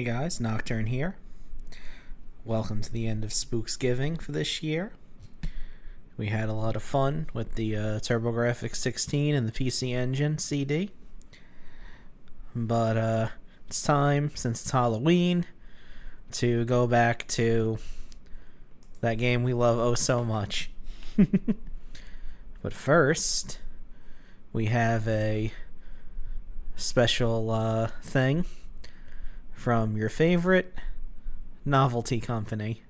Hey guys, Nocturne here. Welcome to the end of Spooksgiving for this year. We had a lot of fun with the TurboGrafx 16 and the PC Engine CD. But it's time, since it's Halloween, to go back to that game we love oh so much. But first, we have a special thing from your favorite novelty company.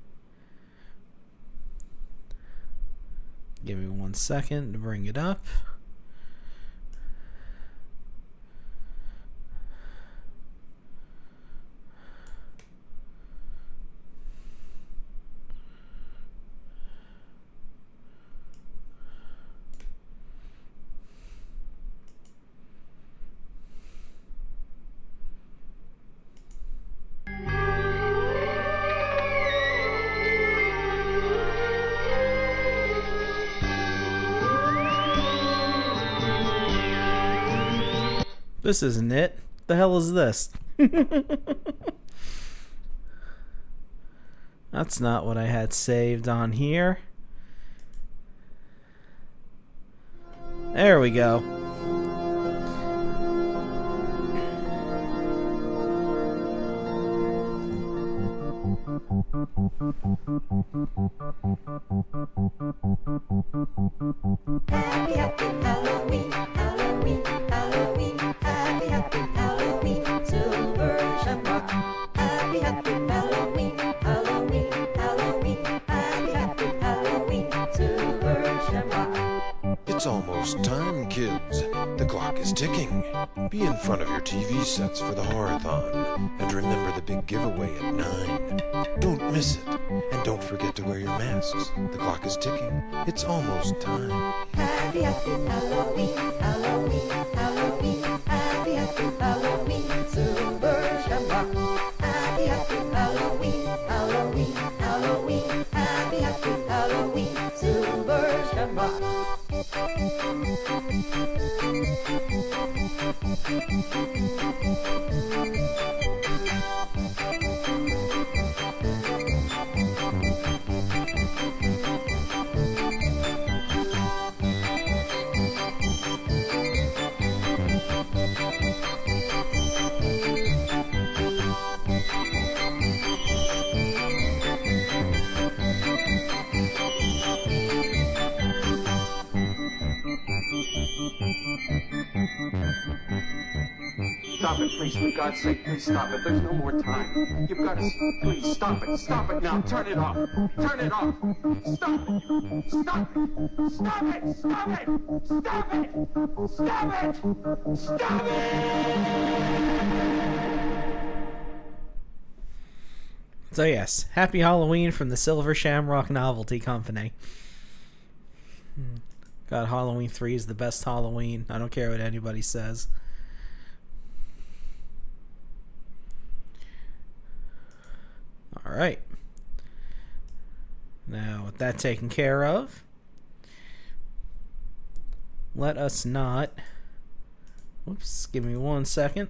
Give me 1 second to bring it up. This isn't it. The hell is this? That's not what I had saved on here. There we go. Happy, happy Halloween, Halloween, Halloween. Happy, happy Halloween, Silver Shamrock. Happy, happy Halloween, Halloween, Halloween. Happy, happy Halloween, Silver Shamrock. It's almost time, kids. The clock is ticking. Be in front of your TV sets for the Horathon. And remember the big giveaway at 9. Don't miss it. And don't forget to wear your masks. The clock is ticking. It's almost time. Happy, happy Halloween, Halloween, Halloween. Happy, happy Halloween, Silver Shamrock. Happy, happy Halloween, Halloween, Halloween. Happy, happy Halloween, Silver Shamrock. Stop it, please, for God's sake, please stop it. There's no more time. You've got to, please, stop it. Stop it now. Turn it off. Turn it off. Stop it. Stop it. Stop it. Stop it. Stop it. Stop it. Stop it. So yes, Happy Halloween from the Silver Shamrock Novelty Company. God, Halloween 3 is the best Halloween. I don't care what anybody says. Alright. Now, with that taken care of, let us not... Whoops, give me 1 second.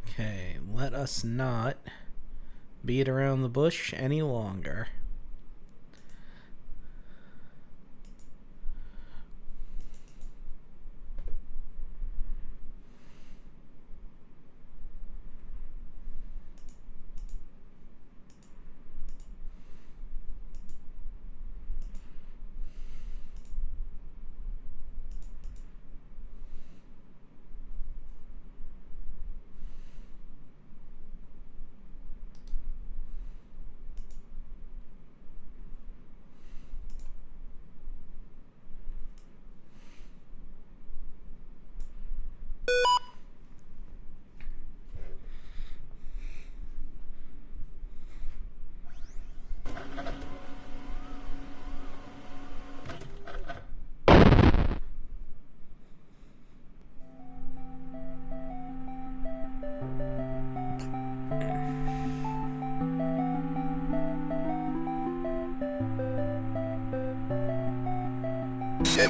Okay, let us not beat around the bush any longer.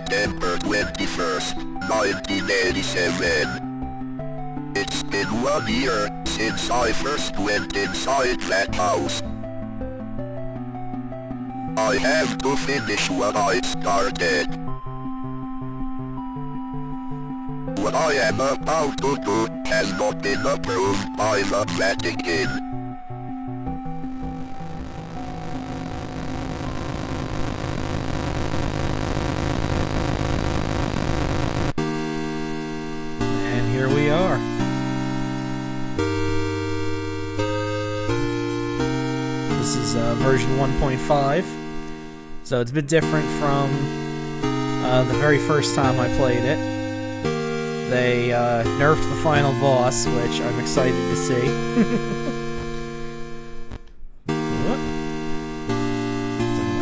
September 21st, 1987. It's been 1 year since I first went inside that house. I have to finish what I started. What I am about to do has not been approved by the Vatican. And here we are. This is version 1.5, so it's a bit different from the very first time I played it. They nerfed the final boss, which I'm excited to see.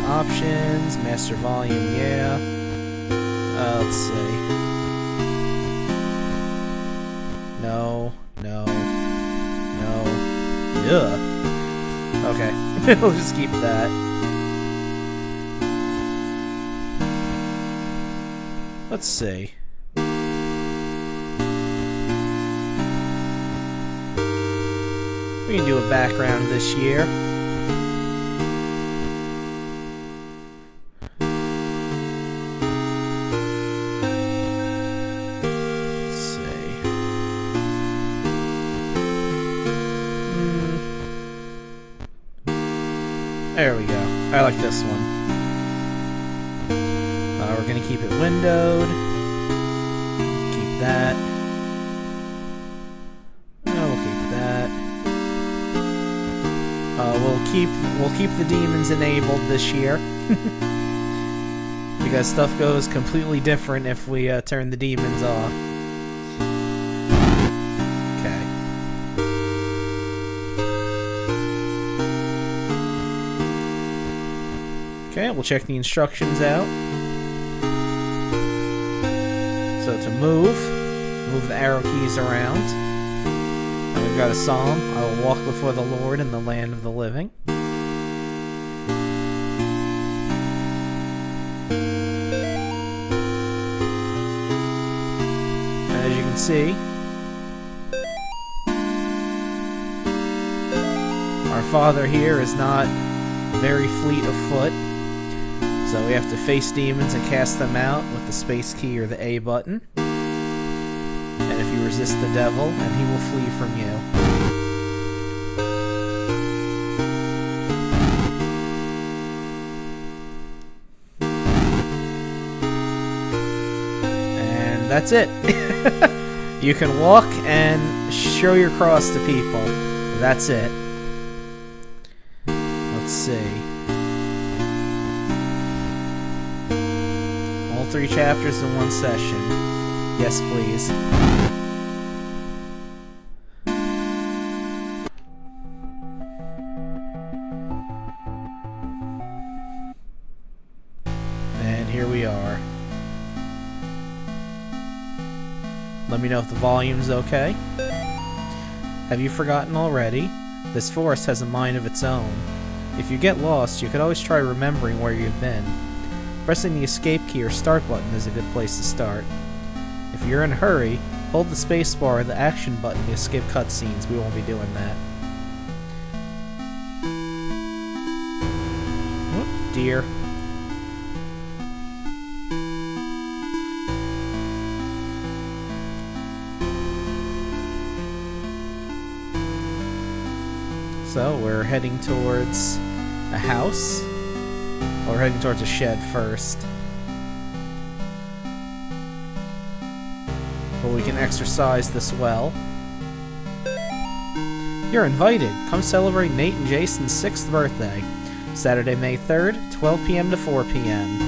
Options, master volume, yeah. Let's see. No. Ugh. Okay, we'll just keep that. Let's see. We can do a background this year. Let's see. There we go. I like this one. We're gonna keep it windowed. Keep that. We'll keep the demons enabled this year. Because stuff goes completely different if we turn the demons off. Okay, we'll check the instructions out. So to move the arrow keys around. And we've got a psalm. I will walk before the Lord in the land of the living. As you can see, our Father here is not very fleet of foot. So we have to face demons and cast them out with the space key or the A button. And if you resist the devil, and he will flee from you. And that's it. You can walk and show your cross to people. That's it. Let's see. 3 chapters in one session. Yes, please. And here we are. Let me know if the volume's okay. Have you forgotten already? This forest has a mind of its own. If you get lost, you could always try remembering where you've been. Pressing the escape key or start button is a good place to start. If you're in a hurry, hold the spacebar or the action button to skip cutscenes. We won't be doing that. Whoop, dear. So we're heading towards a house. Well, we're heading towards a shed first. But we can exercise this well. You're invited. Come celebrate Nate and Jason's 6th birthday. Saturday, May 3rd, 12 p.m. to 4 p.m.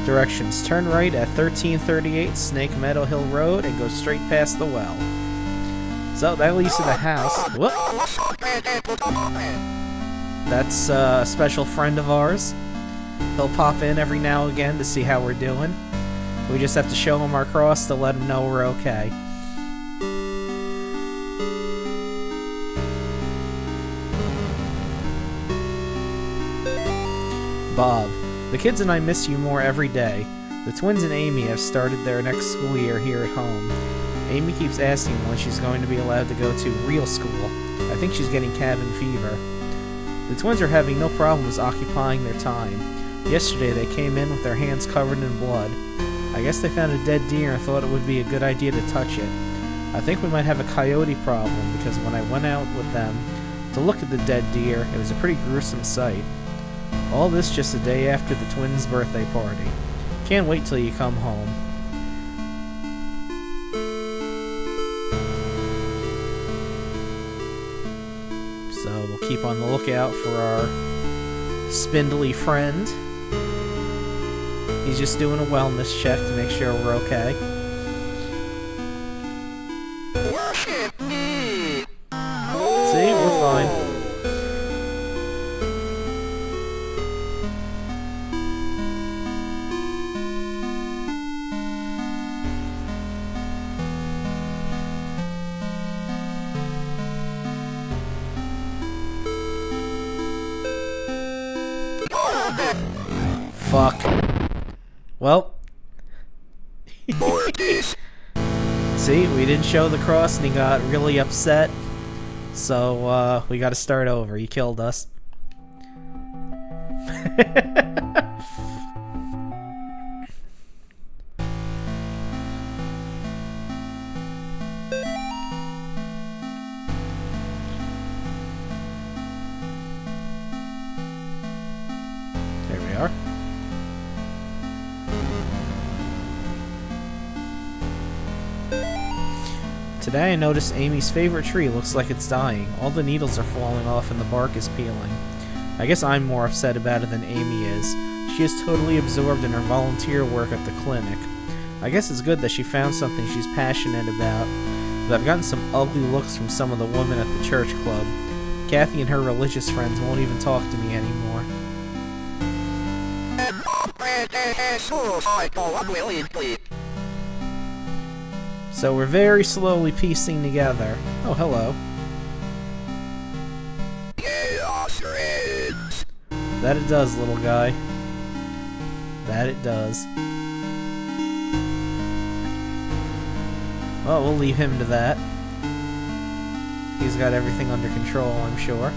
Directions: turn right at 1338 Snake Meadow Hill Road and go straight past the well. So that leads to the house. Whoop. That's a special friend of ours. He'll pop in every now and again to see how we're doing. We just have to show him our cross to let him know we're okay. Bob, the kids and I miss you more every day. The twins and Amy have started their next school year here at home. Amy keeps asking when she's going to be allowed to go to real school. I think she's getting cabin fever. The twins are having no problems occupying their time. Yesterday they came in with their hands covered in blood. I guess they found a dead deer and thought it would be a good idea to touch it. I think we might have a coyote problem because when I went out with them to look at the dead deer, it was a pretty gruesome sight. All this just a day after the twins' birthday party. Can't wait till you come home. So we'll keep on the lookout for our spindly friend. He's just doing a wellness check to make sure we're okay. Worship me! See, we're fine. Fuck. Well. See, we didn't show the cross and he got really upset. So, we gotta start over. He killed us. There we are. Today I noticed Amy's favorite tree looks like it's dying. All the needles are falling off and the bark is peeling. I guess I'm more upset about it than Amy is. She is totally absorbed in her volunteer work at the clinic. I guess it's good that she found something she's passionate about, but I've gotten some ugly looks from some of the women at the church club. Kathy and her religious friends won't even talk to me anymore. So we're very slowly piecing together. Oh, hello. That it does, little guy. That it does. Well, we'll leave him to that. He's got everything under control, I'm sure.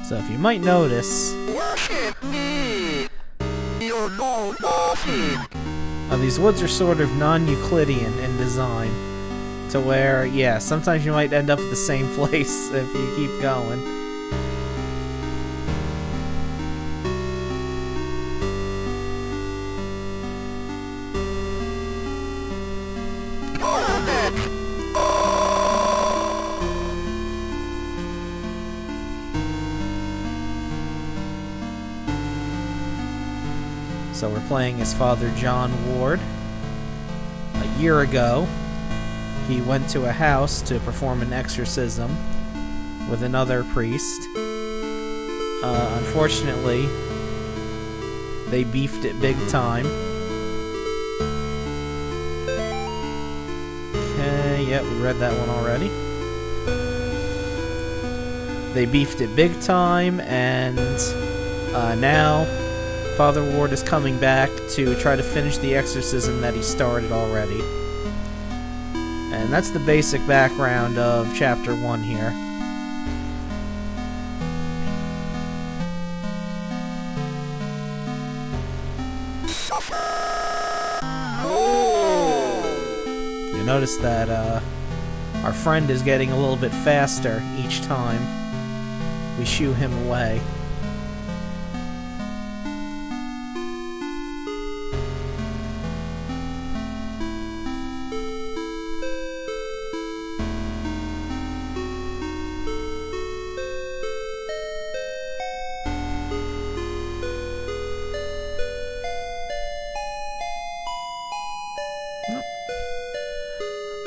So if you might notice, Worship me! You're no nothing! These woods are sort of non-Euclidean in design, to where, yeah, sometimes you might end up at the same place if you keep going. So we're playing as Father John Ward. A year ago, he went to a house to perform an exorcism with another priest. Unfortunately, they beefed it big time. Okay, yep, we read that one already. They beefed it big time, and now Father Ward is coming back to try to finish the exorcism that he started already. And that's the basic background of Chapter 1 here. You notice that our friend is getting a little bit faster each time we shoo him away.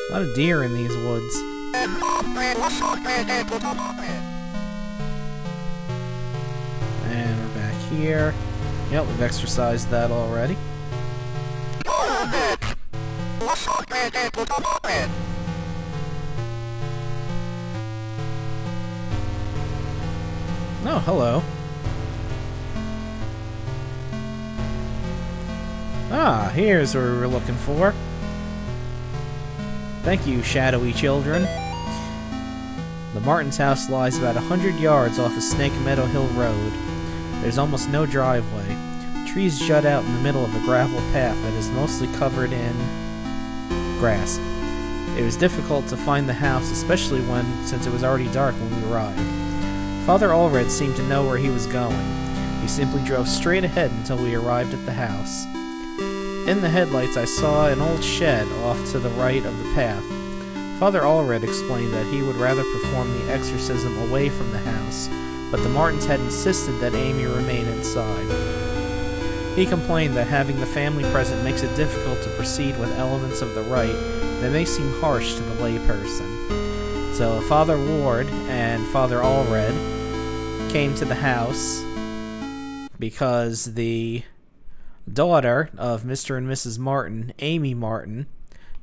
A lot of deer in these woods. And we're back here. Yep, we've exercised that already. Oh, hello. Ah, here's what we were looking for. Thank you, shadowy children. The Martins' house lies about 100 yards off of Snake Meadow Hill Road. There's almost no driveway. Trees jut out in the middle of a gravel path that is mostly covered in grass. It was difficult to find the house, especially since it was already dark when we arrived. Father Allred seemed to know where he was going. He simply drove straight ahead until we arrived at the house. In the headlights, I saw an old shed off to the right of the path. Father Allred explained that he would rather perform the exorcism away from the house, but the Martins had insisted that Amy remain inside. He complained that having the family present makes it difficult to proceed with elements of the rite that may seem harsh to the layperson. So Father Ward and Father Allred came to the house because the daughter of Mr. and Mrs. Martin, Amy Martin,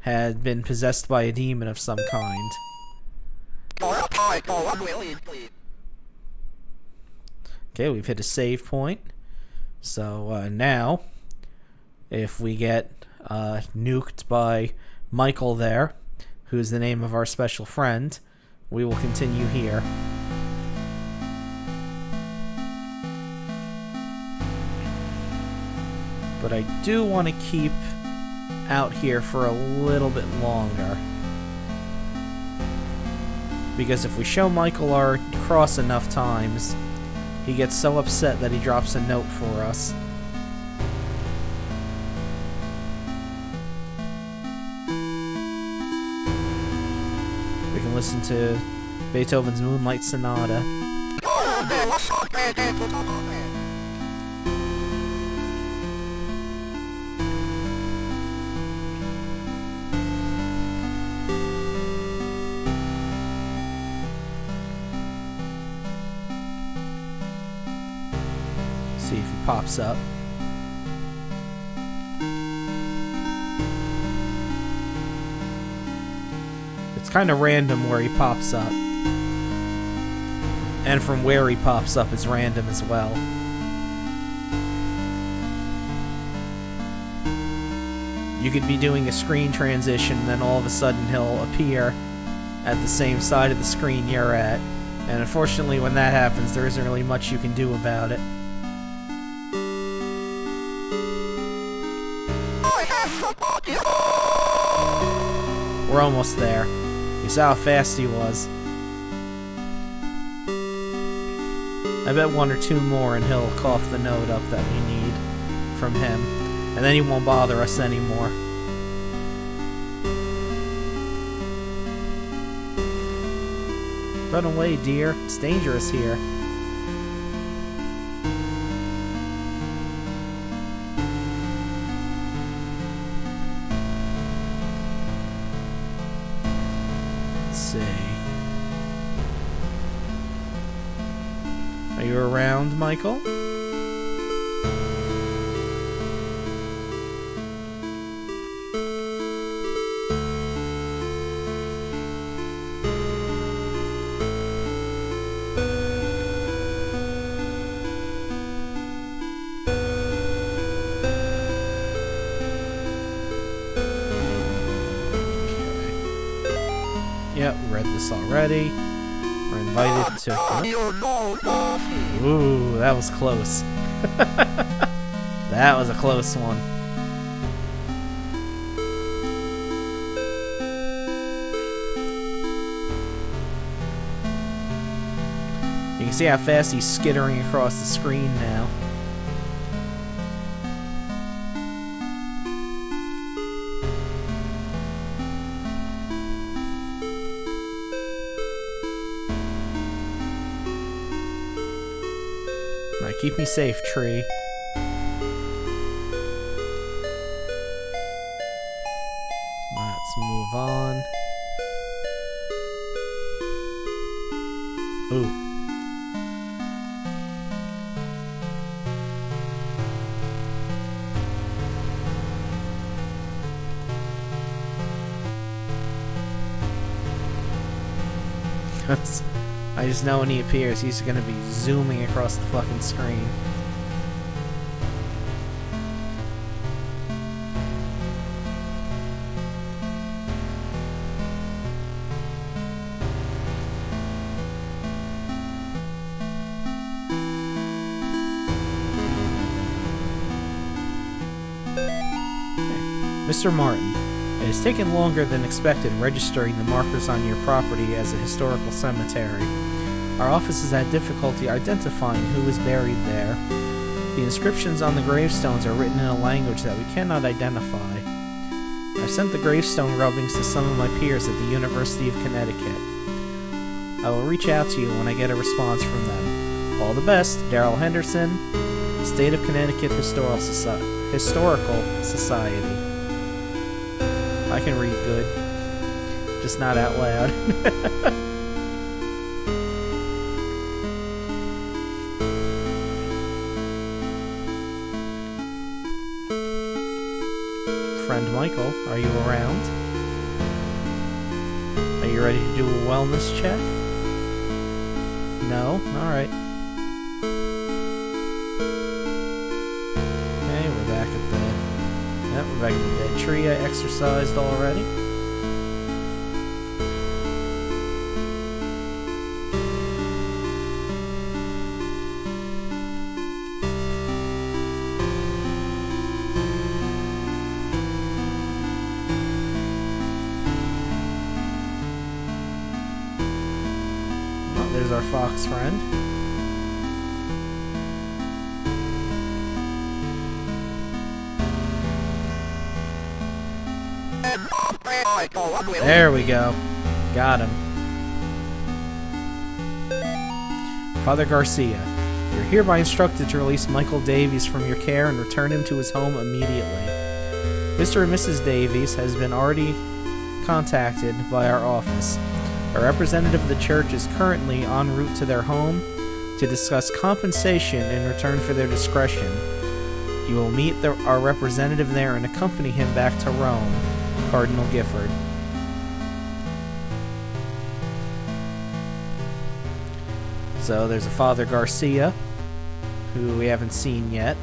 had been possessed by a demon of some kind. Okay, we've hit a save point. So now, if we get nuked by Michael there, who's the name of our special friend, we will continue here. But I do want to keep out here for a little bit longer. Because if we show Michael our cross enough times, he gets so upset that he drops a note for us. We can listen to Beethoven's Moonlight Sonata. See if he pops up. It's kind of random where he pops up. And from where he pops up is random as well. You could be doing a screen transition, and then all of a sudden he'll appear at the same side of the screen you're at. And unfortunately, when that happens, there isn't really much you can do about it. We're almost there. You saw how fast he was. I bet one or two more and he'll cough the note up that we need from him. And then he won't bother us anymore. Run away, dear. It's dangerous here. Are you around, Michael? Yep, we read this already. We're invited to... Ooh, that was close. That was a close one. You can see how fast he's skittering across the screen now. Alright, keep me safe, tree. Let's move on. Ooh. 'Cause I just know when he appears, he's gonna be zooming across the fucking screen. Mr. Martin, it has taken longer than expected registering the markers on your property as a historical cemetery. Our office has had difficulty identifying who is buried there. The inscriptions on the gravestones are written in a language that we cannot identify. I've sent the gravestone rubbings to some of my peers at the University of Connecticut. I will reach out to you when I get a response from them. All the best, Darrell Henderson, State of Connecticut Historical Society. I can read good, just not out loud. Friend Michael, are you around? Are you ready to do a wellness check? No? Alright. Okay, we're back at the... Yep, we're back at the dead tree I exercised already. Oh, there's our fox friend. There we go. Got him. Father Garcia, you're hereby instructed to release Michael Davies from your care and return him to his home immediately. Mr. and Mrs. Davies has been already contacted by our office. A representative of the church is currently en route to their home to discuss compensation in return for their discretion. You will meet our representative there and accompany him back to Rome. Cardinal Gifford. So there's a Father Garcia, who we haven't seen yet.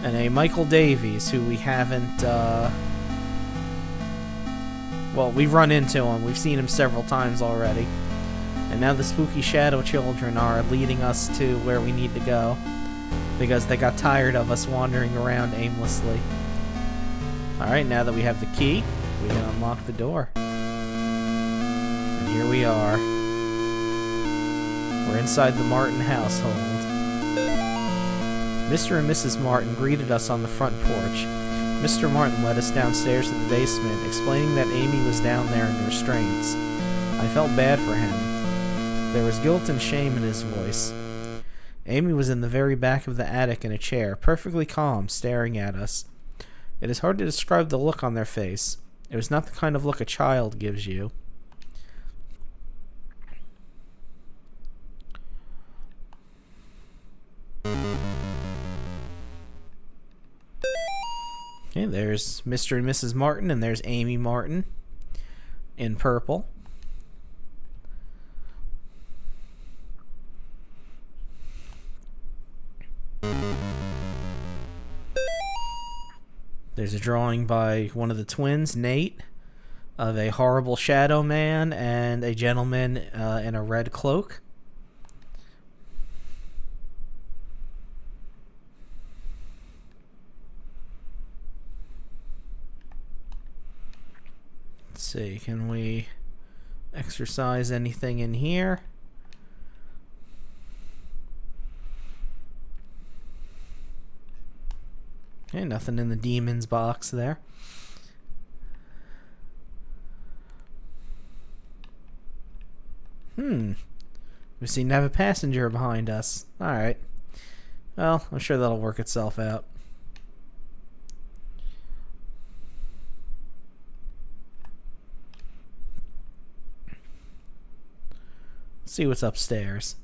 And a Michael Davies, who we haven't, well, we've run into him. We've seen him several times already. And now the spooky shadow children are leading us to where we need to go, because they got tired of us wandering around aimlessly. Alright, now that we have the key, we can unlock the door. And here we are. We're inside the Martin household. Mr. and Mrs. Martin greeted us on the front porch. Mr. Martin led us downstairs to the basement, explaining that Amy was down there in restraints. I felt bad for him. There was guilt and shame in his voice. Amy was in the very back of the attic in a chair, perfectly calm, staring at us. It is hard to describe the look on their face. It was not the kind of look a child gives you. Okay, there's Mr. and Mrs. Martin, and there's Amy Martin in purple. There's a drawing by one of the twins, Nate, of a horrible shadow man and a gentleman in a red cloak. Let's see, can we exercise anything in here? Okay, nothing in the demons box there. We seem to have a passenger behind us. Alright. Well, I'm sure that'll work itself out. Let's see what's upstairs.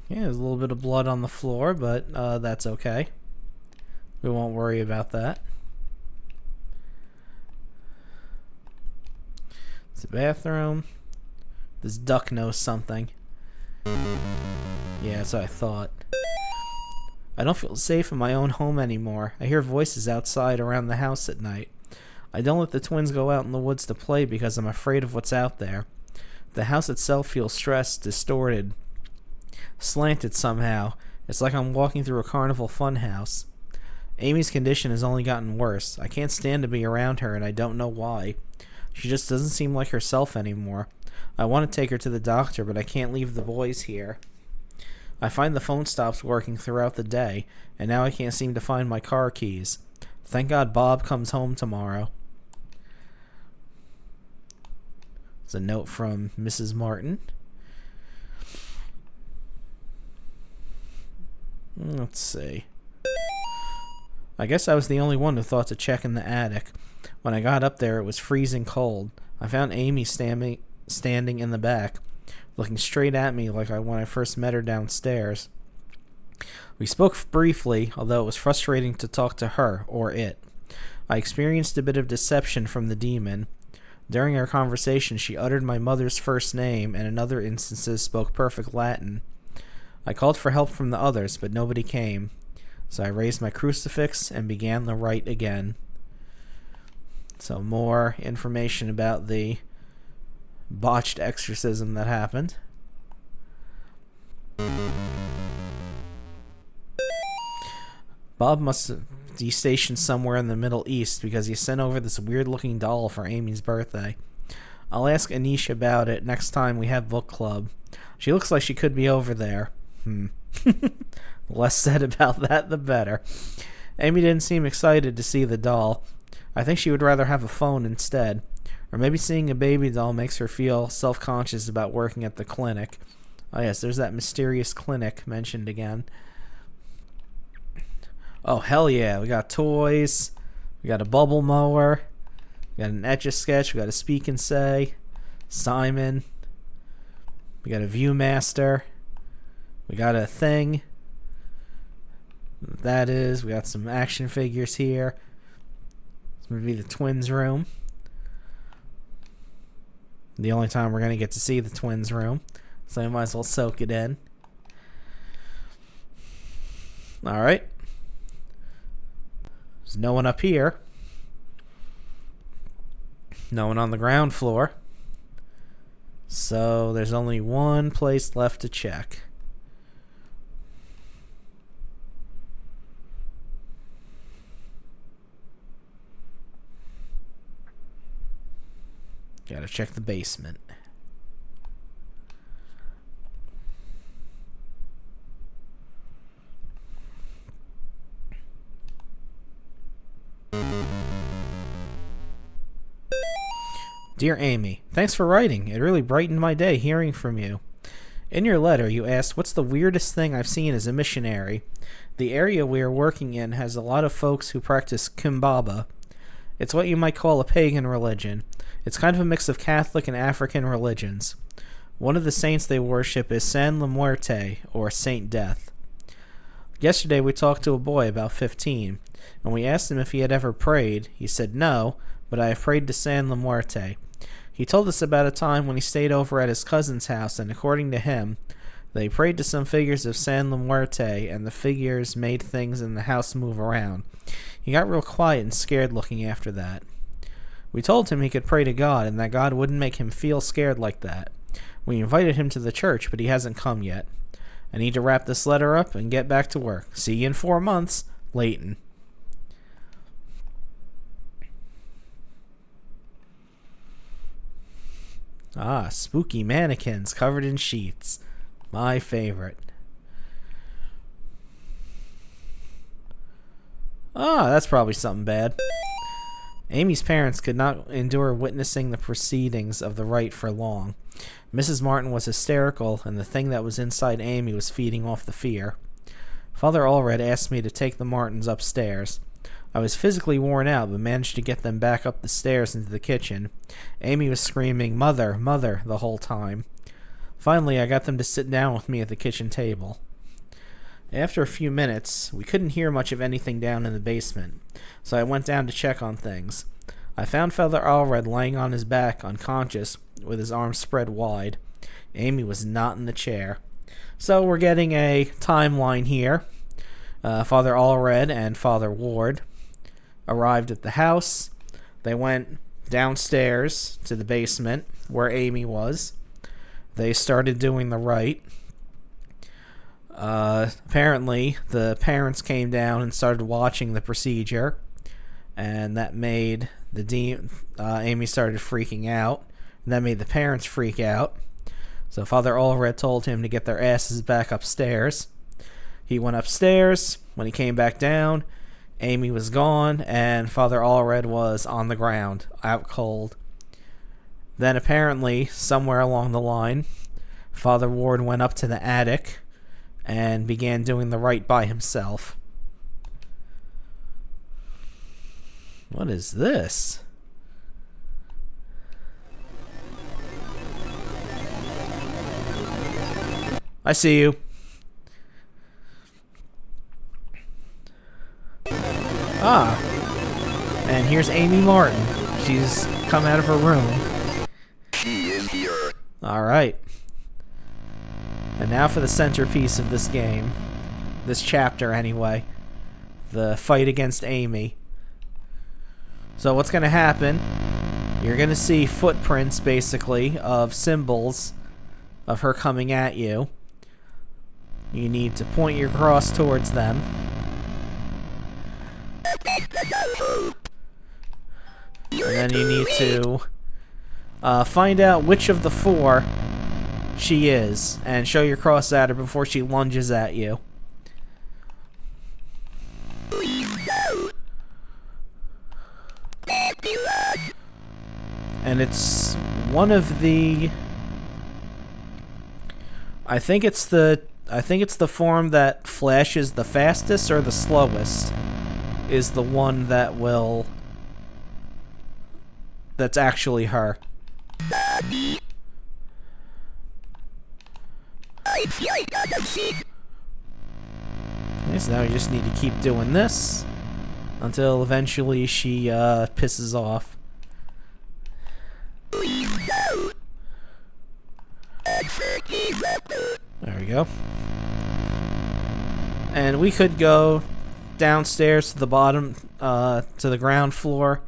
Yeah, there's a little bit of blood on the floor, but that's okay. We won't worry about that. It's a bathroom. This duck knows something. Yeah, that's what I thought. I don't feel safe in my own home anymore. I hear voices outside around the house at night. I don't let the twins go out in the woods to play because I'm afraid of what's out there. The house itself feels stressed, distorted, slanted somehow. It's like I'm walking through a carnival funhouse. Amy's condition has only gotten worse. I can't stand to be around her, and I don't know why. She just doesn't seem like herself anymore. I want to take her to the doctor, but I can't leave the boys here. I find the phone stops working throughout the day, and now I can't seem to find my car keys. Thank God Bob comes home tomorrow. It's a note from Mrs. Martin. Let's see. I guess I was the only one who thought to check in the attic. When I got up there, it was freezing cold. I found Amy standing in the back, looking straight at me like when I first met her downstairs. We spoke briefly, although it was frustrating to talk to her, or it. I experienced a bit of deception from the demon. During our conversation, she uttered my mother's first name, and in other instances spoke perfect Latin. I called for help from the others, but nobody came. So I raised my crucifix and began the rite again. So more information about the botched exorcism that happened. Bob must be stationed somewhere in the Middle East because he sent over this weird-looking doll for Amy's birthday. I'll ask Anish about it next time we have book club. She looks like she could be over there. Less said about that, the better. Amy didn't seem excited to see the doll. I think she would rather have a phone instead. Or maybe seeing a baby doll makes her feel self-conscious about working at the clinic. Oh yes, there's that mysterious clinic mentioned again. Oh, hell yeah. We got toys. We got a bubble mower. We got an Etch-a-Sketch. We got a Speak and Say. Simon. We got a Viewmaster. We got a thing. That is. We got some action figures here. It's going to be the twins' room. The only time we're going to get to see the twins' room. So I might as well soak it in. Alright. There's no one up here. No one on the ground floor. So there's only one place left to check. Gotta check the basement. Dear Amy, thanks for writing. It really brightened my day hearing from you. In your letter, you asked, what's the weirdest thing I've seen as a missionary? The area we are working in has a lot of folks who practice Kimbaba. It's what you might call a pagan religion. It's kind of a mix of Catholic and African religions. One of the saints they worship is San La Muerte, or Saint Death. Yesterday we talked to a boy about 15, and we asked him if he had ever prayed. He said no, but I have prayed to San La Muerte. He told us about a time when he stayed over at his cousin's house, and according to him, they prayed to some figures of San La Muerte, and the figures made things in the house move around. He got real quiet and scared looking after that. We told him he could pray to God, and that God wouldn't make him feel scared like that. We invited him to the church, but he hasn't come yet. I need to wrap this letter up and get back to work. See you in 4 months. Leighton. Ah, spooky mannequins covered in sheets. My favorite. Ah, that's probably something bad. Amy's parents could not endure witnessing the proceedings of the rite for long. Mrs. Martin was hysterical, and the thing that was inside Amy was feeding off the fear. Father Allred asked me to take the Martins upstairs. I was physically worn out, but managed to get them back up the stairs into the kitchen. Amy was screaming, "Mother, Mother," the whole time. Finally, I got them to sit down with me at the kitchen table. After a few minutes, we couldn't hear much of anything down in the basement, so I went down to check on things. I found Father Allred lying on his back, unconscious, with his arms spread wide. Amy was not in the chair. So we're getting a timeline here. Father Allred and Father Ward arrived at the house. They went downstairs to the basement where Amy was. They started doing the rite. Apparently, the parents came down and started watching the procedure, and that made Amy started freaking out, and that made the parents freak out. So Father Allred told him to get their asses back upstairs. He went upstairs. When he came back down, Amy was gone, and Father Allred was on the ground, out cold. Then apparently, somewhere along the line, Father Ward went up to the attic and began doing the rite by himself. What is this? I see you. Ah. And here's Amy Martin. She's come out of her room. She is here. Alright. And now for the centerpiece of this game. This chapter, anyway. The fight against Amy. So what's going to happen, you're going to see footprints, basically, of symbols of her coming at you. You need to point your cross towards them. And then you need to find out which of the four she is, and show your cross at her before she lunges at you. And it's one of the... I think it's the form that flashes the fastest or the slowest is the one that will... that's actually her. Okay, so now you just need to keep doing this until eventually she pisses off. There we go. And we could go downstairs to the bottom, to the ground floor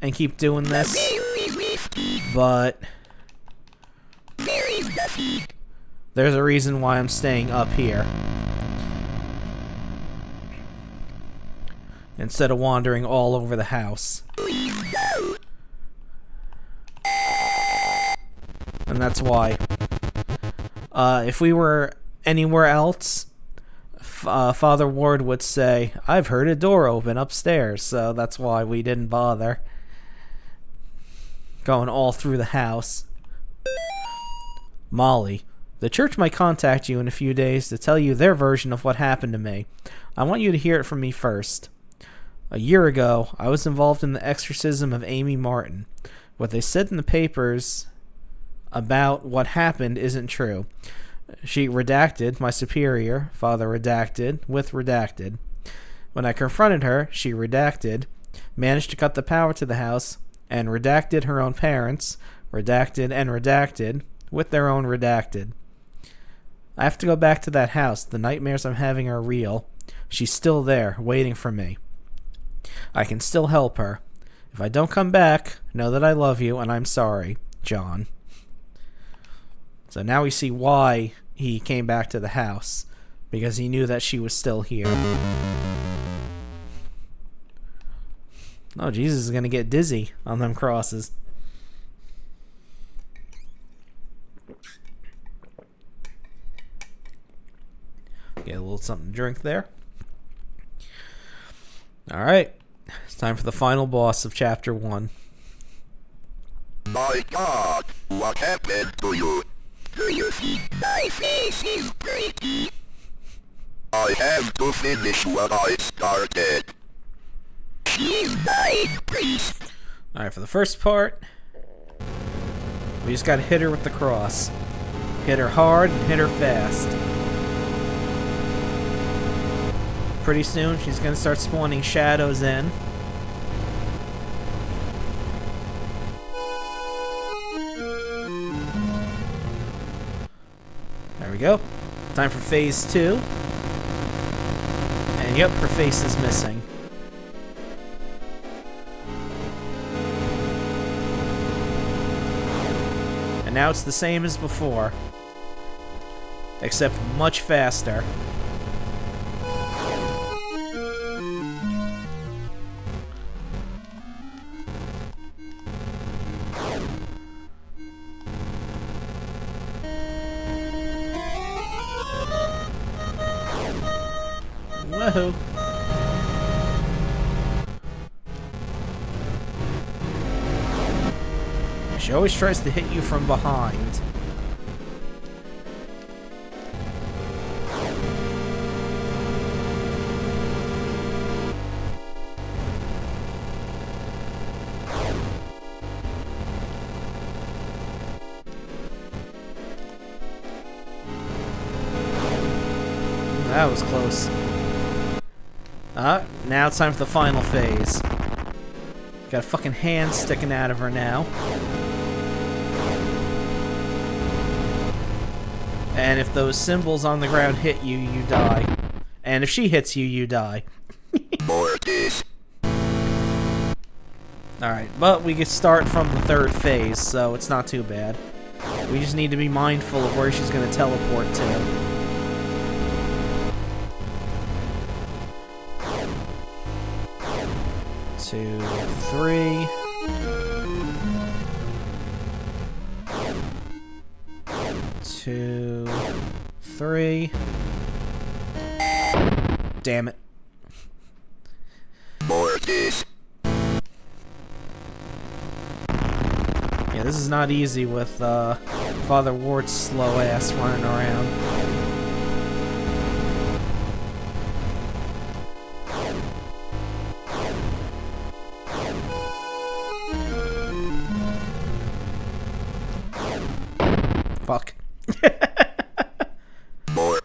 and keep doing this, but there's a reason why I'm staying up here instead of wandering all over the house. And that's why. If we were anywhere else, Father Ward would say, "I've heard a door open upstairs," so that's why we didn't bother going all through the house. Molly, the church might contact you in a few days to tell you their version of what happened to me. I want you to hear it from me first. A year ago, I was involved in the exorcism of Amy Martin. What they said in the papers about what happened isn't true. She redacted, my superior, Father redacted, with redacted. When I confronted her, she redacted, managed to cut the power to the house, and redacted her own parents, redacted and redacted, with their own redacted. I have to go back to that house. The nightmares I'm having are real. She's still there, waiting for me. I can still help her. If I don't come back, know that I love you and I'm sorry, John. So now we see why he came back to the house, because he knew that she was still here. Oh, Jesus is going to get dizzy on them crosses. Get a little something to drink there. Alright, it's time for the final boss of Chapter 1. My God, what happened to you? Do you think my face is pretty? I have to finish what I started. She's my priest. Alright, for the first part, we just gotta hit her with the cross. Hit her hard and hit her fast. Pretty soon, she's gonna start spawning shadows in. There we go. Time for phase 2. And yep, her face is missing. And now it's the same as before, except much faster. Woohoo! She always tries to hit you from behind. That was close. Now it's time for the final phase. Got a fucking hand sticking out of her now. And if those symbols on the ground hit you, you die. And if she hits you, you die. Alright, but we can start from the 3rd phase, so it's not too bad. We just need to be mindful of where she's going to teleport to. Two, 3. Two, 3. Damn it. Yeah, this is not easy with Father Ward's slow ass running around. Fuck.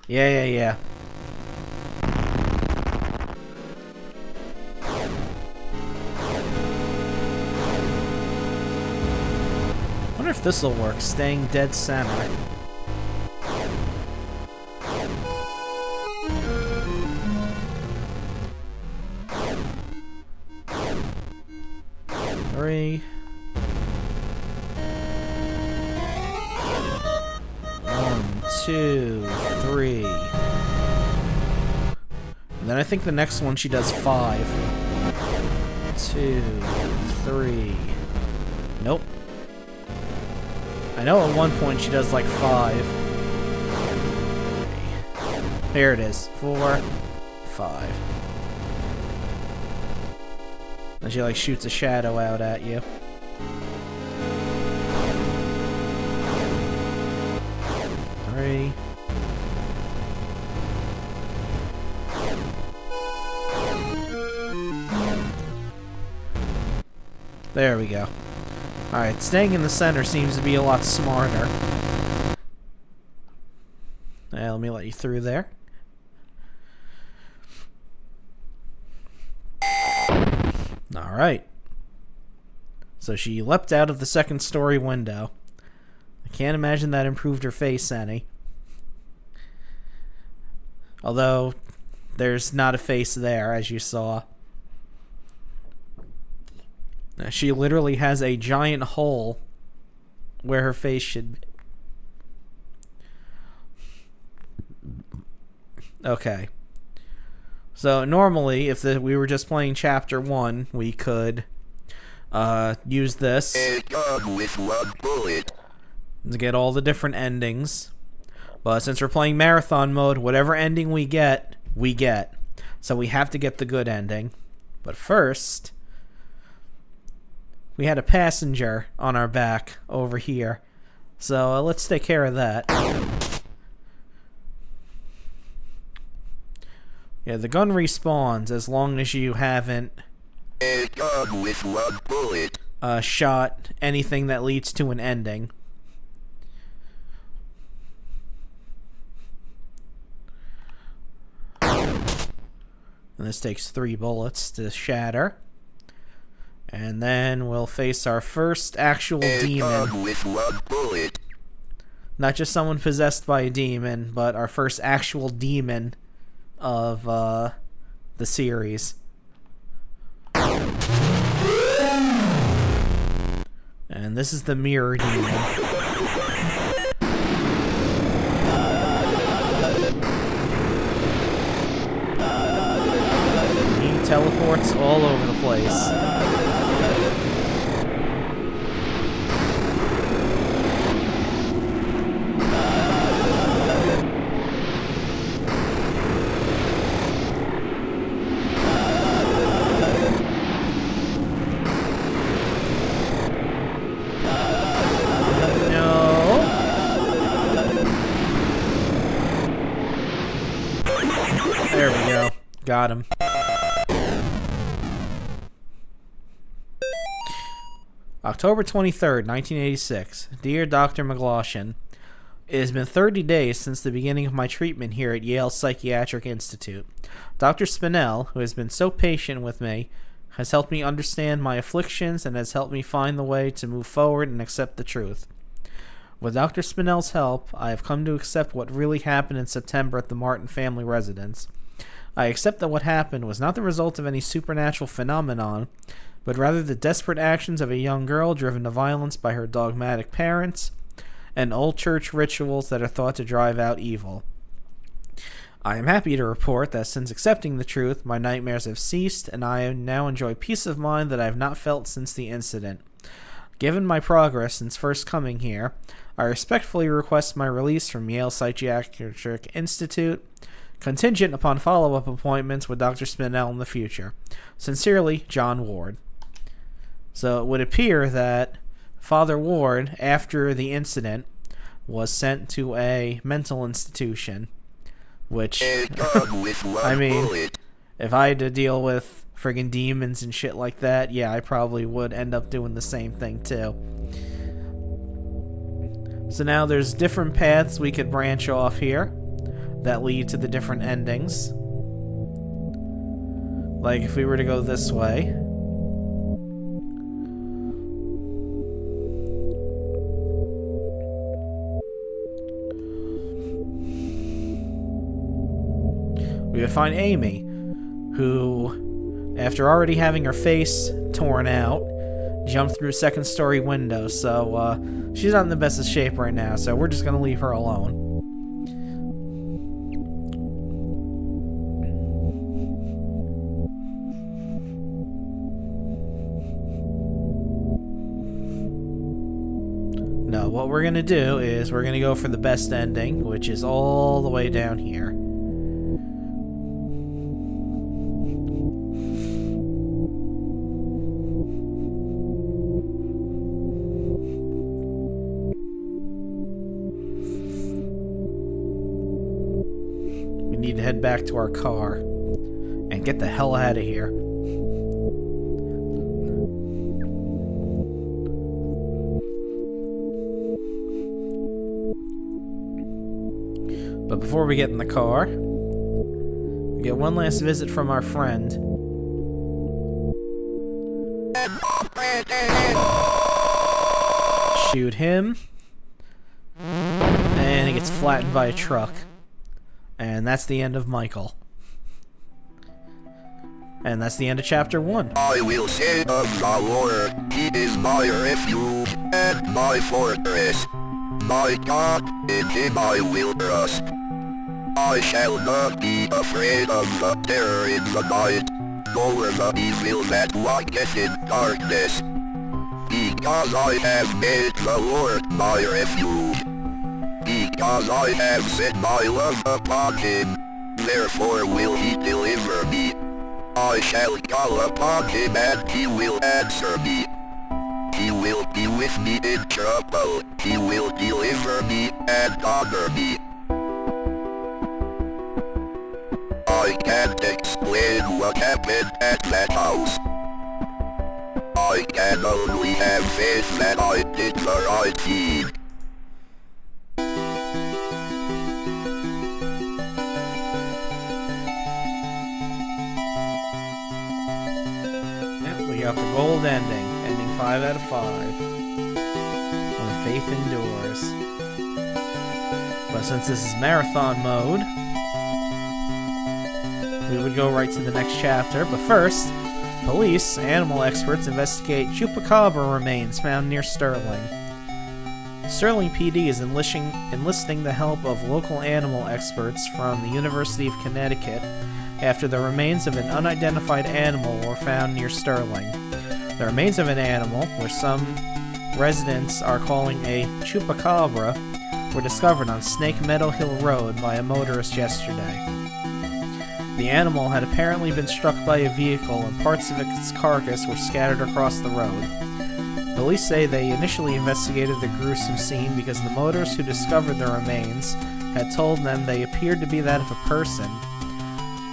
Yeah. Wonder if this'll work, staying dead center. Three. 1, 2, 3. And then I think the next one she does 5. 2, 3. Nope. I know at one point she does like 5. 3. There it is. 4, 5. And she like shoots a shadow out at you. Three. There we go. Alright, staying in the center seems to be a lot smarter. Let me let you through there. Alright. So she leapt out of the 2nd story window. I can't imagine that improved her face any. Although, there's not a face there, as you saw. She literally has a giant hole where her face should be. Okay. So normally, if we were just playing Chapter 1, we could use this to get all the different endings. But since we're playing Marathon mode, whatever ending we get, we get. So we have to get the good ending. But first, we had a passenger on our back over here. So let's take care of that. Yeah, the gun respawns as long as you haven't shot anything that leads to an ending. And this takes 3 bullets to shatter. And then we'll face our first actual demon. With 1 bullet. Not just someone possessed by a demon, but our first actual demon of the series. And this is the mirror demon. He teleports all over the place. There we go. Got him. October 23rd, 1986. Dear Dr. McLaughlin, it has been 30 days since the beginning of my treatment here at Yale Psychiatric Institute. Dr. Spinell, who has been so patient with me, has helped me understand my afflictions and has helped me find the way to move forward and accept the truth. With Dr. Spinell's help, I have come to accept what really happened in September at the Martin family residence. I accept that what happened was not the result of any supernatural phenomenon, but rather the desperate actions of a young girl driven to violence by her dogmatic parents and old church rituals that are thought to drive out evil. I am happy to report that since accepting the truth, my nightmares have ceased, and I now enjoy peace of mind that I have not felt since the incident. Given my progress since first coming here, I respectfully request my release from Yale Psychiatric Institute, contingent upon follow-up appointments with Dr. Spinell in the future. Sincerely, John Ward. So it would appear that Father Ward, after the incident, was sent to a mental institution, which, I mean, if I had to deal with friggin' demons and shit like that, yeah, I probably would end up doing the same thing too. So now there's different paths we could branch off here that lead to the different endings. Like if we were to go this way, we would find Amy, who, after already having her face torn out, jumped through a second-story window. So she's not in the best of shape right now, so we're just gonna leave her alone. No, what we're gonna do is we're gonna go for the best ending, which is all the way down here. We need to head back to our car and get the hell out of here. But before we get in the car, we get one last visit from our friend. Shoot him. And he gets flattened by a truck. And that's the end of Michael. And that's the end of chapter 1. I will say of the Lord, He is my refuge and my fortress. My God, in Him I will trust. I shall not be afraid of the terror in the night, nor the evil that walketh in darkness. Because I have made the Lord my refuge. Because I have set my love upon Him, therefore will He deliver me. I shall call upon Him and He will answer me. He will be with me in trouble. He will deliver me and honor me. I can't explain what happened at that house. I can only have faith that I did the right deed. got the gold ending. Ending 5 out of 5. When faith endures. But since this is marathon mode, we would go right to the next chapter. But first, police, animal experts investigate chupacabra remains found near Sterling. Sterling PD is enlisting the help of local animal experts from the University of Connecticut after the remains of an unidentified animal were found near Sterling. The remains of an animal, which some residents are calling a chupacabra, were discovered on Snake Meadow Hill Road by a motorist yesterday. The animal had apparently been struck by a vehicle and parts of its carcass were scattered across the road. Police say they initially investigated the gruesome scene because the motorist who discovered the remains had told them they appeared to be that of a person.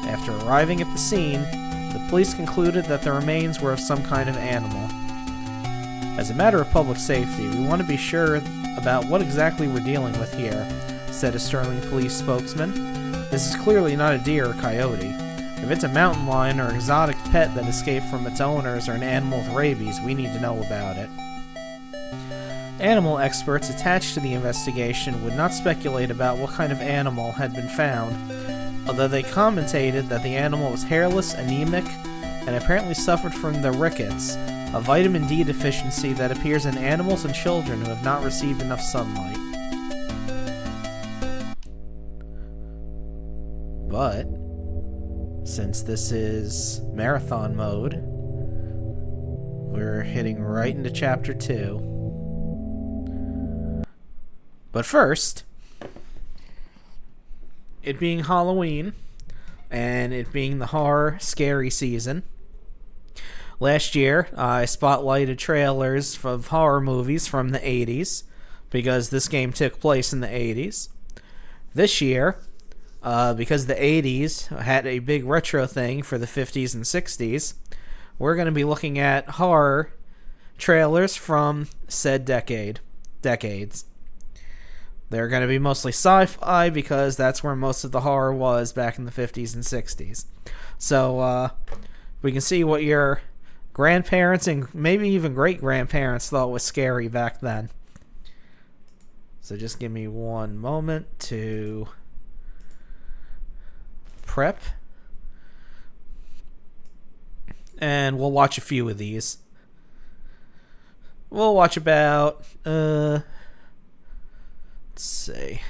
After arriving at the scene, the police concluded that the remains were of some kind of animal. As a matter of public safety, we want to be sure about what exactly we're dealing with here, said a Sterling police spokesman. This is clearly not a deer or coyote. If it's a mountain lion or exotic pet that escaped from its owners or an animal with rabies, we need to know about it. Animal experts attached to the investigation would not speculate about what kind of animal had been found, although they commentated that the animal was hairless, anemic, and apparently suffered from the rickets, a vitamin D deficiency that appears in animals and children who have not received enough sunlight. But since this is marathon mode, we're hitting right into chapter 2. But first, it being Halloween, and it being the horror, scary season, last year I spotlighted trailers of horror movies from the 80s, because this game took place in the 80s. This year, because the 80s had a big retro thing for the 50s and 60s, we're going to be looking at horror trailers from said decades. They're going to be mostly sci-fi because that's where most of the horror was back in the 50s and 60s. So we can see what your grandparents and maybe even great-grandparents thought was scary back then. So just give me one moment to prep, and we'll watch a few of these. We'll watch about let's see,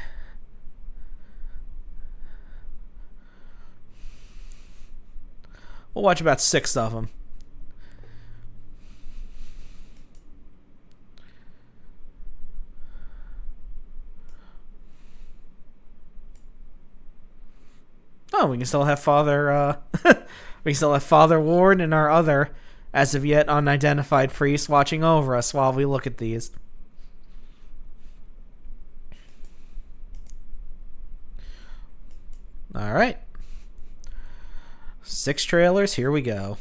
we'll watch about 6 of them. Oh, we can still have Father Ward and our other, as of yet unidentified priest watching over us while we look at these. Alright. 6 trailers, here we go.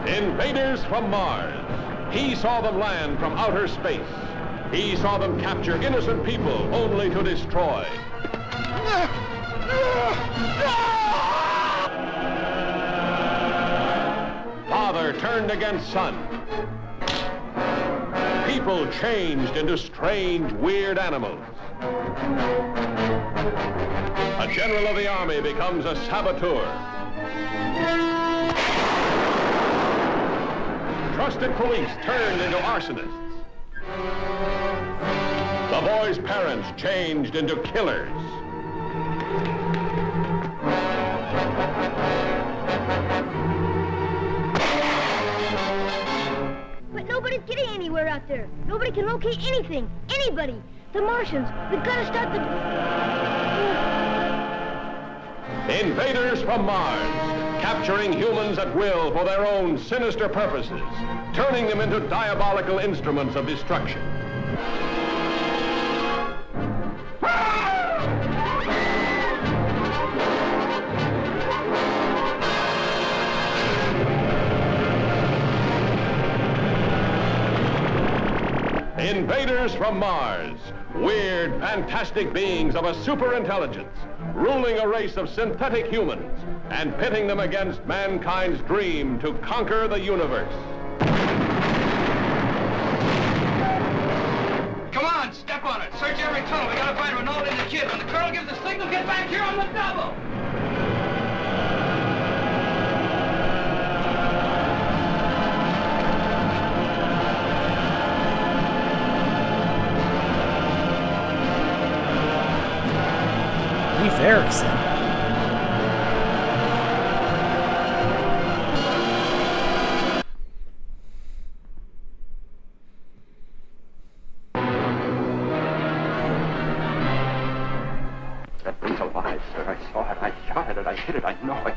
Invaders from Mars. He saw them land from outer space. He saw them capture innocent people only to destroy. Father turned against son. People changed into strange, weird animals. A general of the army becomes a saboteur. Trusted police turned into arsonists. The boy's parents changed into killers. But nobody's getting anywhere out there. Nobody can locate anything. Anybody. The Martians. We've got to start the... Invaders from Mars. Capturing humans at will for their own sinister purposes, turning them into diabolical instruments of destruction. Invaders from Mars, weird, fantastic beings of a superintelligence, ruling a race of synthetic humans and pitting them against mankind's dream to conquer the universe. Come on, step on it. Search every tunnel. We gotta find Ronaldo and the kid. When the colonel gives the signal, get back here on the double. Leif Erikson. That thing's alive, sir. I saw it. I shot at it. I hit it. I know it.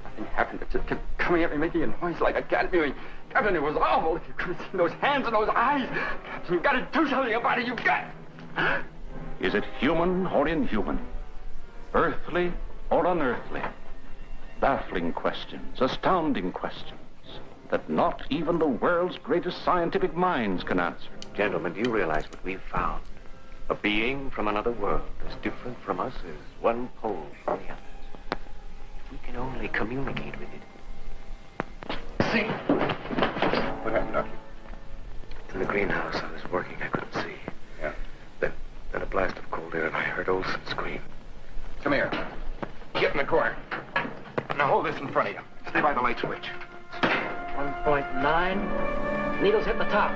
Nothing happened. It just kept coming at me, making a noise like a cat mewing. Captain, it was awful. If you could have seen those hands and those eyes. Captain, you've got to do something about it. You've got... Is it human or inhuman? Earthly or unearthly? Baffling questions, astounding questions that not even the world's greatest scientific minds can answer. Gentlemen, do you realize what we've found? A being from another world, as different from us as one pole from the other. If we can only communicate with it. See? What happened, Doctor? In the greenhouse, I was working. I couldn't see. Yeah. Then a blast of cold air, and I heard Olson scream. Come here. Get in the corner. Now hold this in front of you. Stay by the light switch. 1.9. Needles hit the top.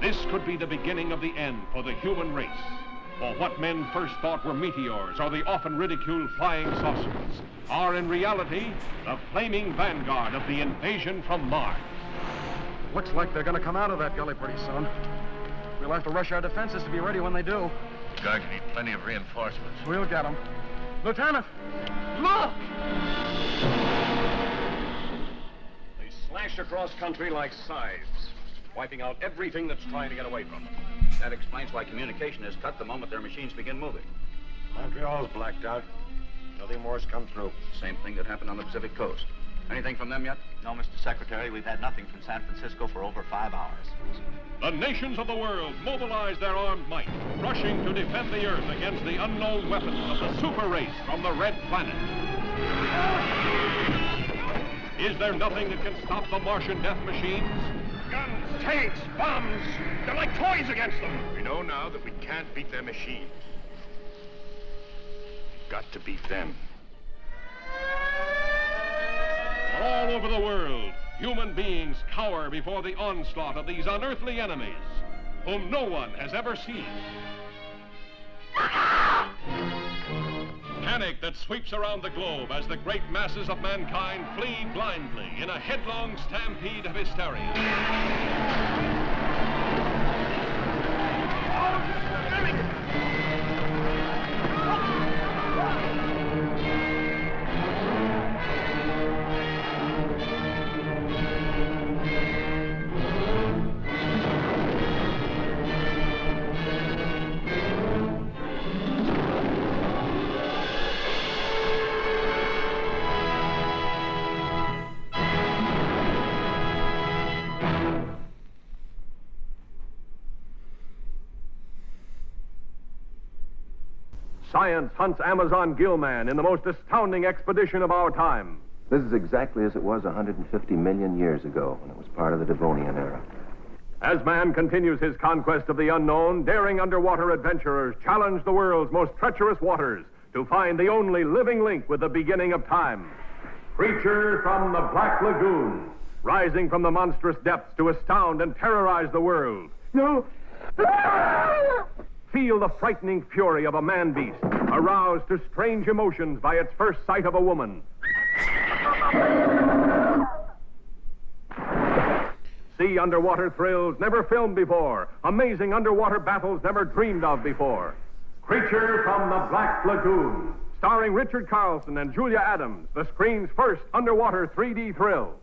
This could be the beginning of the end for the human race. For what men first thought were meteors or the often ridiculed flying saucers are in reality the flaming vanguard of the invasion from Mars. Looks like they're going to come out of that gully pretty soon. We'll have to rush our defenses to be ready when they do. Guards need plenty of reinforcements. We'll get them. Lieutenant, look! They slash across country like scythes, wiping out everything that's trying to get away from them. That explains why communication is cut the moment their machines begin moving. Montreal's blacked out. Nothing more's come through. Same thing that happened on the Pacific coast. Anything from them yet? No, Mr. Secretary, we've had nothing from San Francisco for over 5 hours. The nations of the world mobilize their armed might, rushing to defend the Earth against the unknown weapons of the super race from the Red Planet. Is there nothing that can stop the Martian death machines? Guns, tanks, bombs. They're like toys against them. We know now that we can't beat their machines. We've got to beat them. All over the world, human beings cower before the onslaught of these unearthly enemies, whom no one has ever seen. Panic that sweeps around the globe as the great masses of mankind flee blindly in a headlong stampede of hysteria. Science hunts Amazon Gillman in the most astounding expedition of our time. This is exactly as it was 150 million years ago when it was part of the Devonian era. As man continues his conquest of the unknown, daring underwater adventurers challenge the world's most treacherous waters to find the only living link with the beginning of time. Creature from the Black Lagoon, rising from the monstrous depths to astound and terrorize the world. No. Feel the frightening fury of a man-beast, aroused to strange emotions by its first sight of a woman. See underwater thrills never filmed before, amazing underwater battles never dreamed of before. Creature from the Black Lagoon, starring Richard Carlson and Julia Adams, the screen's first underwater 3D thrill.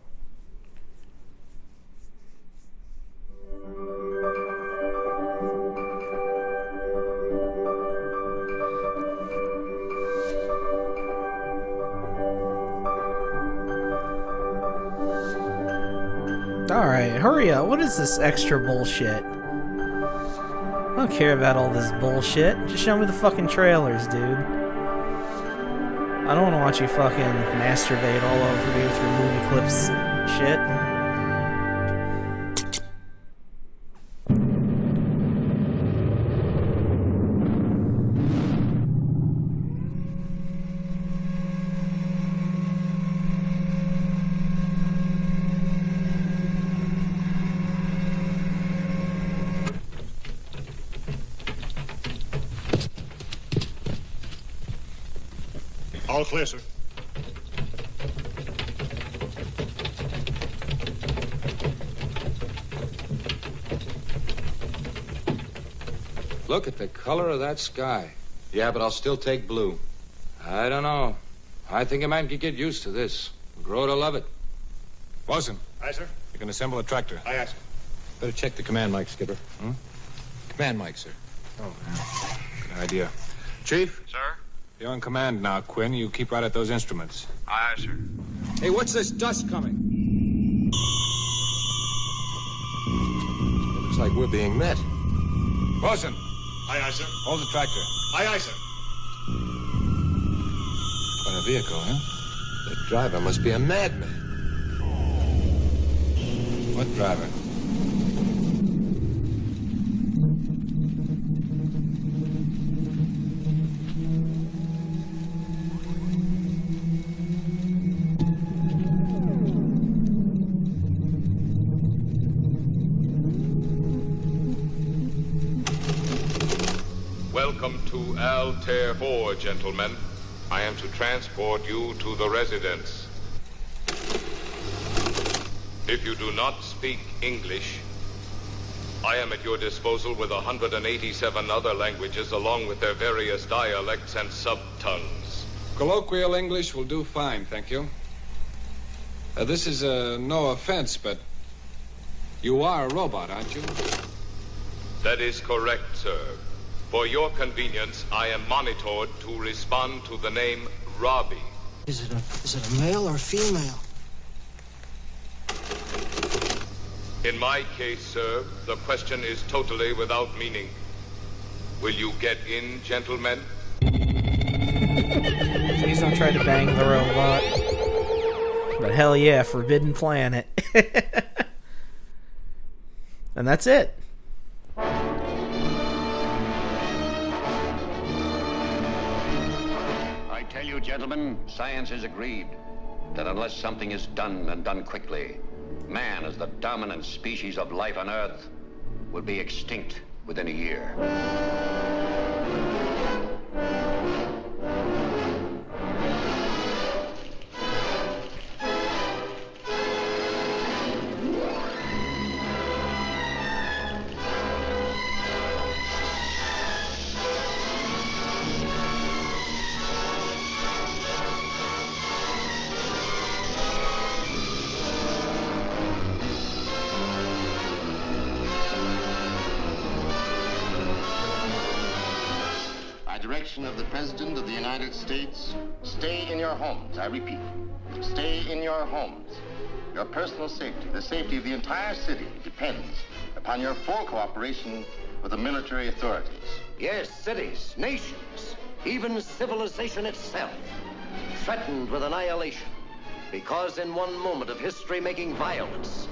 Alright, hurry up. What is this extra bullshit? I don't care about all this bullshit. Just show me the fucking trailers, dude. I don't want to watch you fucking masturbate all over me with your movie clips shit. All clear, sir. Look at the color of that sky. Yeah, but I'll still take blue. I don't know. I think a man could get used to this. Grow to love it. Wilson. Aye, sir. You can assemble a tractor. Aye, sir. Better check the command mic, Skipper. Command mic, sir. Oh, good idea. Chief? Sir? You're in command now, Quinn. You keep right at those instruments. Aye, sir. Hey, what's this dust coming? It looks like we're being met. Wilson. Aye, sir. Hold the tractor. Aye, sir. Quite a vehicle, huh? The driver must be a madman. What driver? Welcome to Altair 4, gentlemen. I am to transport you to the residence. If you do not speak English, I am at your disposal with 187 other languages along with their various dialects and sub-tongues. Colloquial English will do fine, thank you. This is no offense, but you are a robot, aren't you? That is correct, sir. For your convenience, I am monitored to respond to the name Robbie. Is it a male or female? In my case, sir, the question is totally without meaning. Will you get in, gentlemen? Please don't try to bang the robot. But hell yeah, Forbidden Planet. And that's it. I tell you, gentlemen, science has agreed that unless something is done and done quickly, man, as the dominant species of life on Earth, will be extinct within a year. Direction of the President of the United States, stay in your homes. I repeat, stay in your homes. Your personal safety, the safety of the entire city, depends upon your full cooperation with the military authorities. Yes, cities, nations, even civilization itself, threatened with annihilation, because in one moment of history-making violence,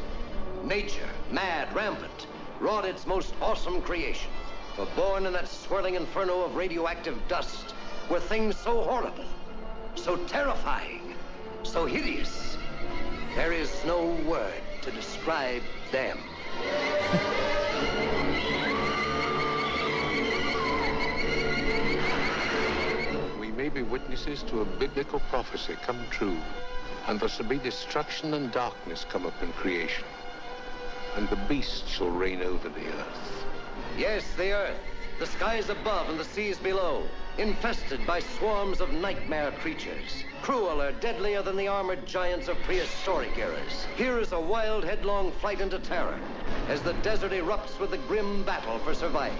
nature, mad, rampant, wrought its most awesome creation. For born in that swirling inferno of radioactive dust, were things so horrible, so terrifying, so hideous. There is no word to describe them. We may be witnesses to a biblical prophecy come true, and there shall be destruction and darkness come up in creation, and the beast shall reign over the earth. Yes, the earth, the skies above and the seas below, infested by swarms of nightmare creatures, crueler, deadlier than the armored giants of prehistoric eras. Here is a wild, headlong flight into terror as the desert erupts with the grim battle for survival.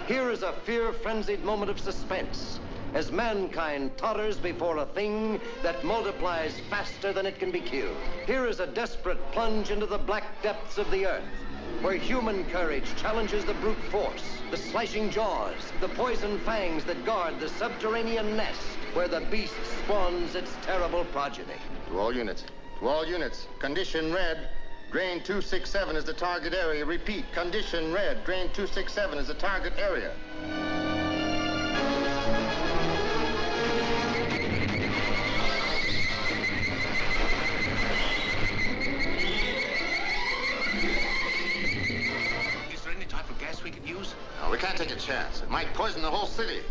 Here is a fear-frenzied moment of suspense as mankind totters before a thing that multiplies faster than it can be killed. Here is a desperate plunge into the black depths of the earth, where human courage challenges the brute force, the slashing jaws, the poison fangs that guard the subterranean nest where the beast spawns its terrible progeny. To all units, condition red. Drain 267 is the target area. Repeat, condition red. Drain 267 is the target area. Is there any type of gas we could use? No, we can't take a chance. It might poison the whole city.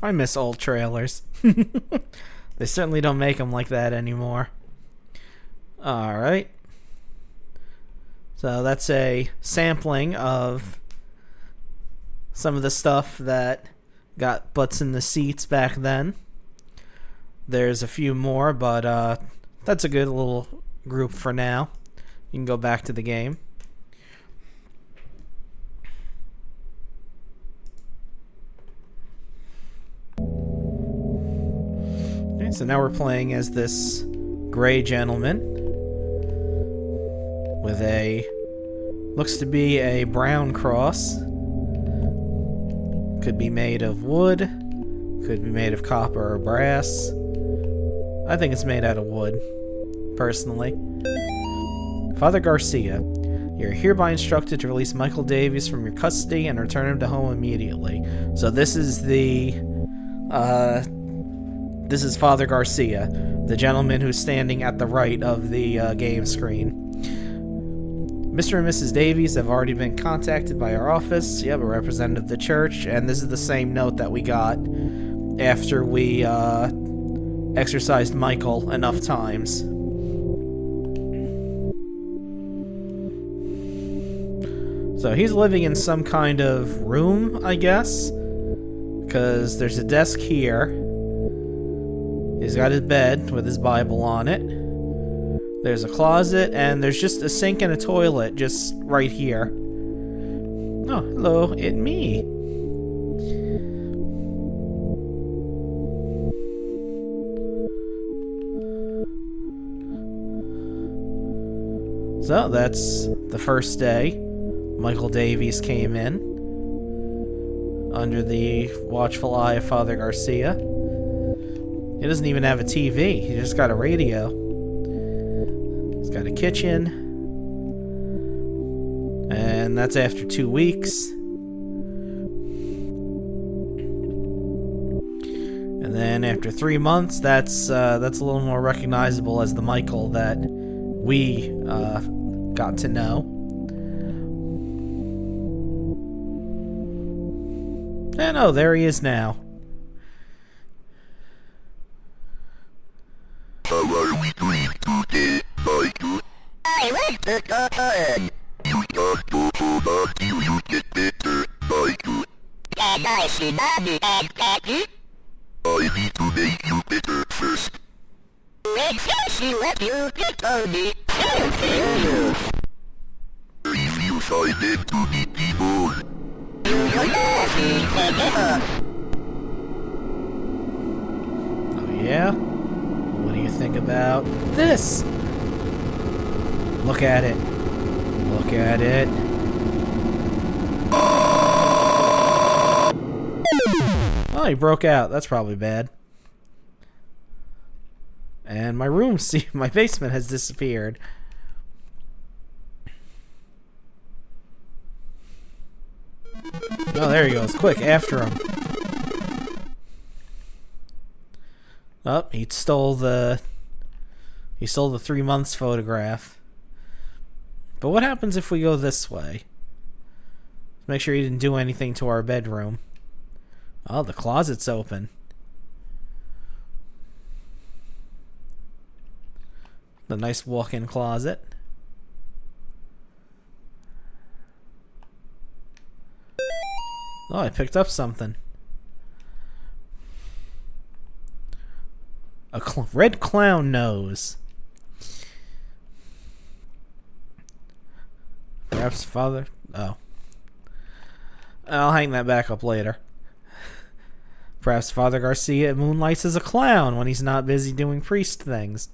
I miss old trailers. They certainly don't make them like that anymore. Alright. So that's a sampling of some of the stuff that got butts in the seats back then. There's a few more, but that's a good little group for now. You can go back to the game. Okay, so now we're playing as this gray gentleman with a looks to be a brown cross. Could be made of wood, could be made of copper or brass. I think it's made out of wood, personally. Father Garcia, you're hereby instructed to release Michael Davies from your custody and return him to home immediately. So this is this is Father Garcia, the gentleman who's standing at the right of the game screen. Mr. and Mrs. Davies have already been contacted by our office. You have a representative of the church, and this is the same note that we got after we exorcised Michael enough times. So he's living in some kind of room, I guess, because there's a desk here. He's got his bed with his Bible on it. There's a closet, and there's just a sink and a toilet just right here. Oh, hello, it's me. So, that's the first day. Michael Davies came in under the watchful eye of Father Garcia. He doesn't even have a TV. He just got a radio. He's got a kitchen. And that's after 2 weeks. And then after 3 months, that's a little more recognizable as the Michael that we got to know. And oh, there he is now. How are we doing today, Michael? I like the cotton. You got to hold on till you get better, Michael. Can I see Mommy and Daddy? I need to make you better first. Let's go see what you can tell me. If you find them to be people, Oh yeah? What do you think about this? Look at it. Look at it. Oh, he broke out. That's probably bad. And my room, my basement has disappeared. Oh, there he goes. Quick, after him. Oh, he stole the 3 months photograph. But what happens if we go this way? Make sure he didn't do anything to our bedroom. Oh, the closet's open. The nice walk-in closet. Oh, I picked up something. A red clown nose. Perhaps father... Oh. I'll hang that back up later. Perhaps Father Garcia moonlights as a clown when he's not busy doing priest things.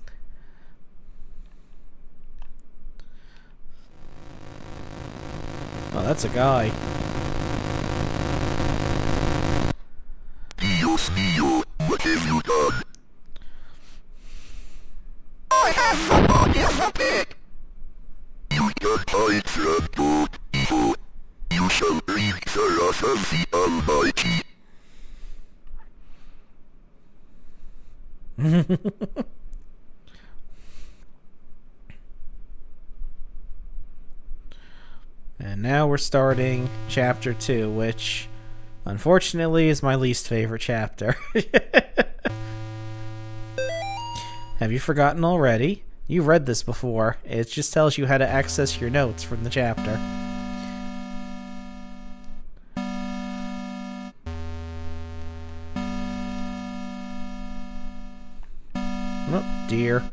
Oh, that's a guy. Dios mío, what have you done? I have somebody as a pet! You can't hide from God, evil. You shall reap the wrath of the Almighty. And now we're starting chapter 2, which unfortunately is my least favorite chapter. Have you forgotten already? You've read this before. It just tells you how to access your notes from the chapter. Oh, dear.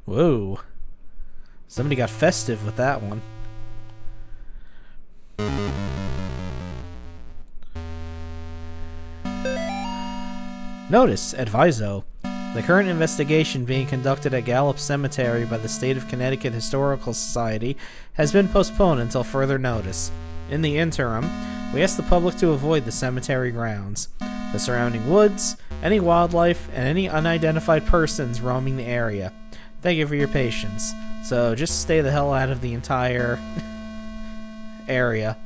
Whoa. Somebody got festive with that one. Notice, adviso. The current investigation being conducted at Gallup Cemetery by the State of Connecticut Historical Society has been postponed until further notice. In the interim, we ask the public to avoid the cemetery grounds, the surrounding woods, any wildlife, and any unidentified persons roaming the area. Thank you for your patience. So just stay the hell out of the entire area.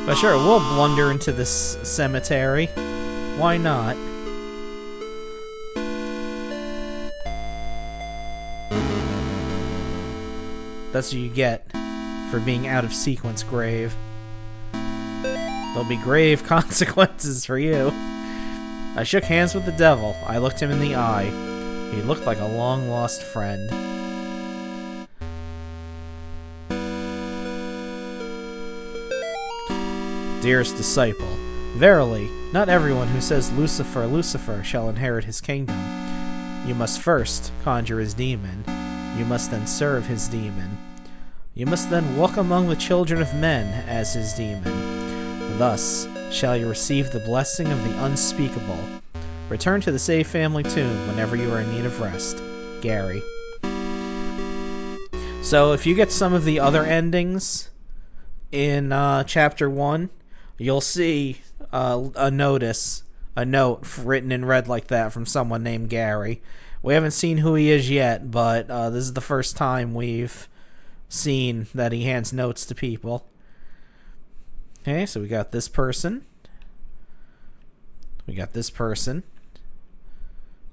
But sure, we'll blunder into this cemetery. Why not? That's what you get for being out of sequence, grave. There'll be grave consequences for you. I shook hands with the devil. I looked him in the eye. He looked like a long-lost friend. Dearest disciple, verily, not everyone who says Lucifer, Lucifer shall inherit his kingdom. You must first conjure his demon. You must then serve his demon. You must then walk among the children of men as his demon. Thus shall you receive the blessing of the unspeakable. Return to the safe family tomb whenever you are in need of rest. Gary. So if you get some of the other endings in chapter 1, you'll see a note written in red like that from someone named Gary. We haven't seen who he is yet, but this is the first time we've seen that he hands notes to people. Okay, so we got this person. We got this person.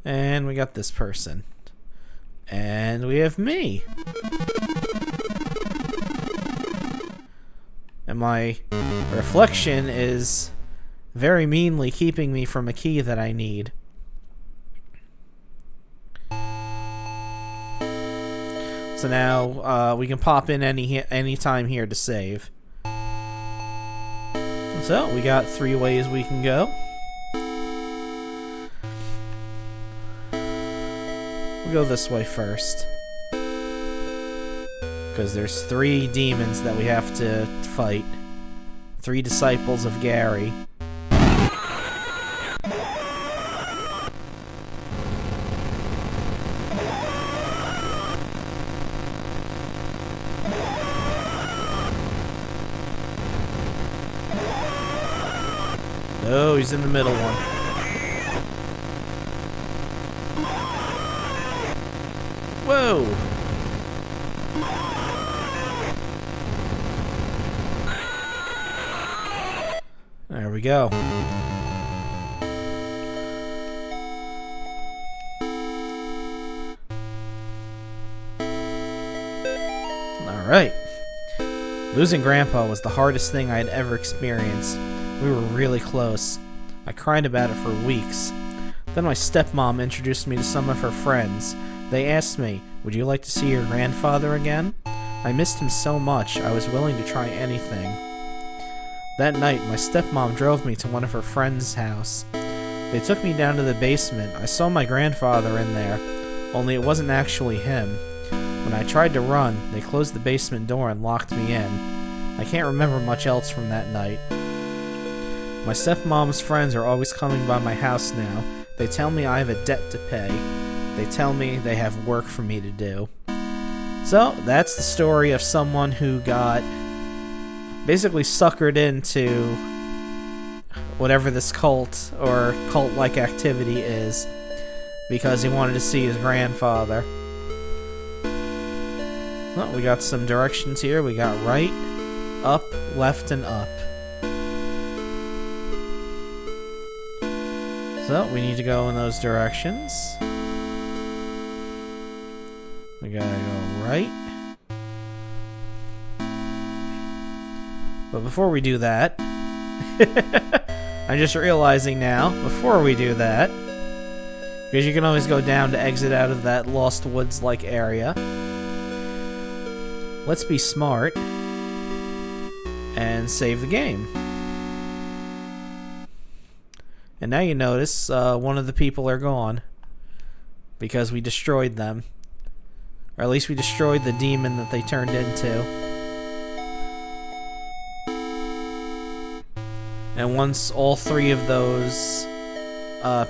And we got this person. And we have me. And my reflection is very meanly keeping me from a key that I need. So now we can pop in any time here to save. So we got 3 ways we can go. We'll go this way first. Because there's 3 demons that we have to fight. 3 disciples of Gary. Oh, he's in the middle one. Whoa! There we go. Alright. Losing Grandpa was the hardest thing I had ever experienced. We were really close. I cried about it for weeks. Then my stepmom introduced me to some of her friends. They asked me, "Would you like to see your grandfather again?" I missed him so much, I was willing to try anything. That night, my stepmom drove me to one of her friends' house. They took me down to the basement. I saw my grandfather in there, only it wasn't actually him. When I tried to run, they closed the basement door and locked me in. I can't remember much else from that night. My stepmom's friends are always coming by my house now. They tell me I have a debt to pay. They tell me they have work for me to do. So, that's the story of someone who got basically suckered into whatever this cult or cult-like activity is because he wanted to see his grandfather. Well, we got some directions here. We got right, up, left, and up. So, we need to go in those directions. We gotta go right. But before we do that, I'm just realizing now, before we do that, because you can always go down to exit out of that Lost Woods-like area, let's be smart and save the game. And now you notice one of the people are gone because we destroyed them. Or at least we destroyed the demon that they turned into. And once all 3 of those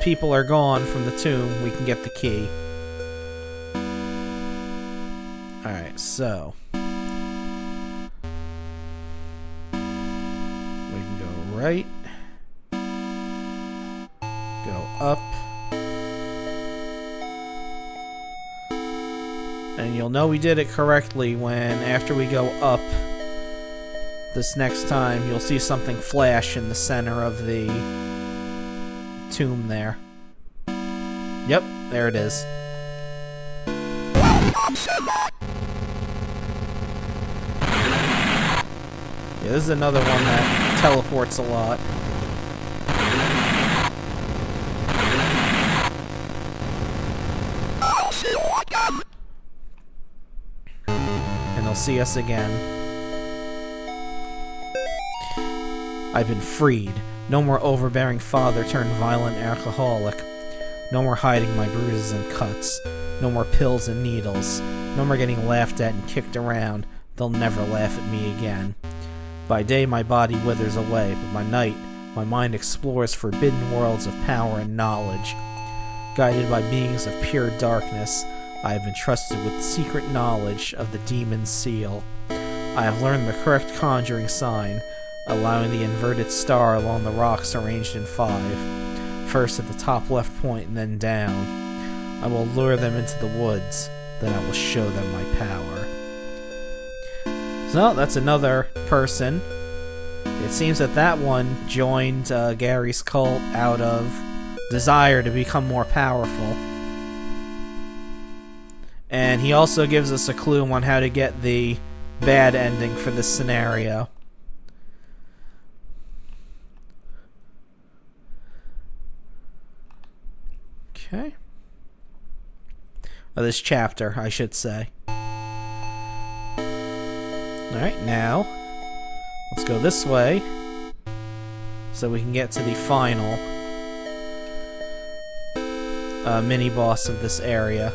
people are gone from the tomb, we can get the key. Alright, so we can go right, go up, and you'll know we did it correctly when, after we go up this next time, you'll see something flash in the center of the tomb there. Yep, there it is. Yeah, this is another one that teleports a lot. And they'll see us again. I've been freed. No more overbearing father turned violent alcoholic. No more hiding my bruises and cuts. No more pills and needles. No more getting laughed at and kicked around. They'll never laugh at me again. By day my body withers away, but by night my mind explores forbidden worlds of power and knowledge. Guided by beings of pure darkness, I have been trusted with the secret knowledge of the demon's seal. I have learned the correct conjuring sign, allowing the inverted star along the rocks arranged in 5, first at the top left point and then down. I will lure them into the woods, then I will show them my power. So, that's another person. It seems that that one joined Gary's cult out of desire to become more powerful. And he also gives us a clue on how to get the bad ending for this scenario. Okay. This chapter, I should say. Alright, now, let's go this way, so we can get to the final mini-boss of this area.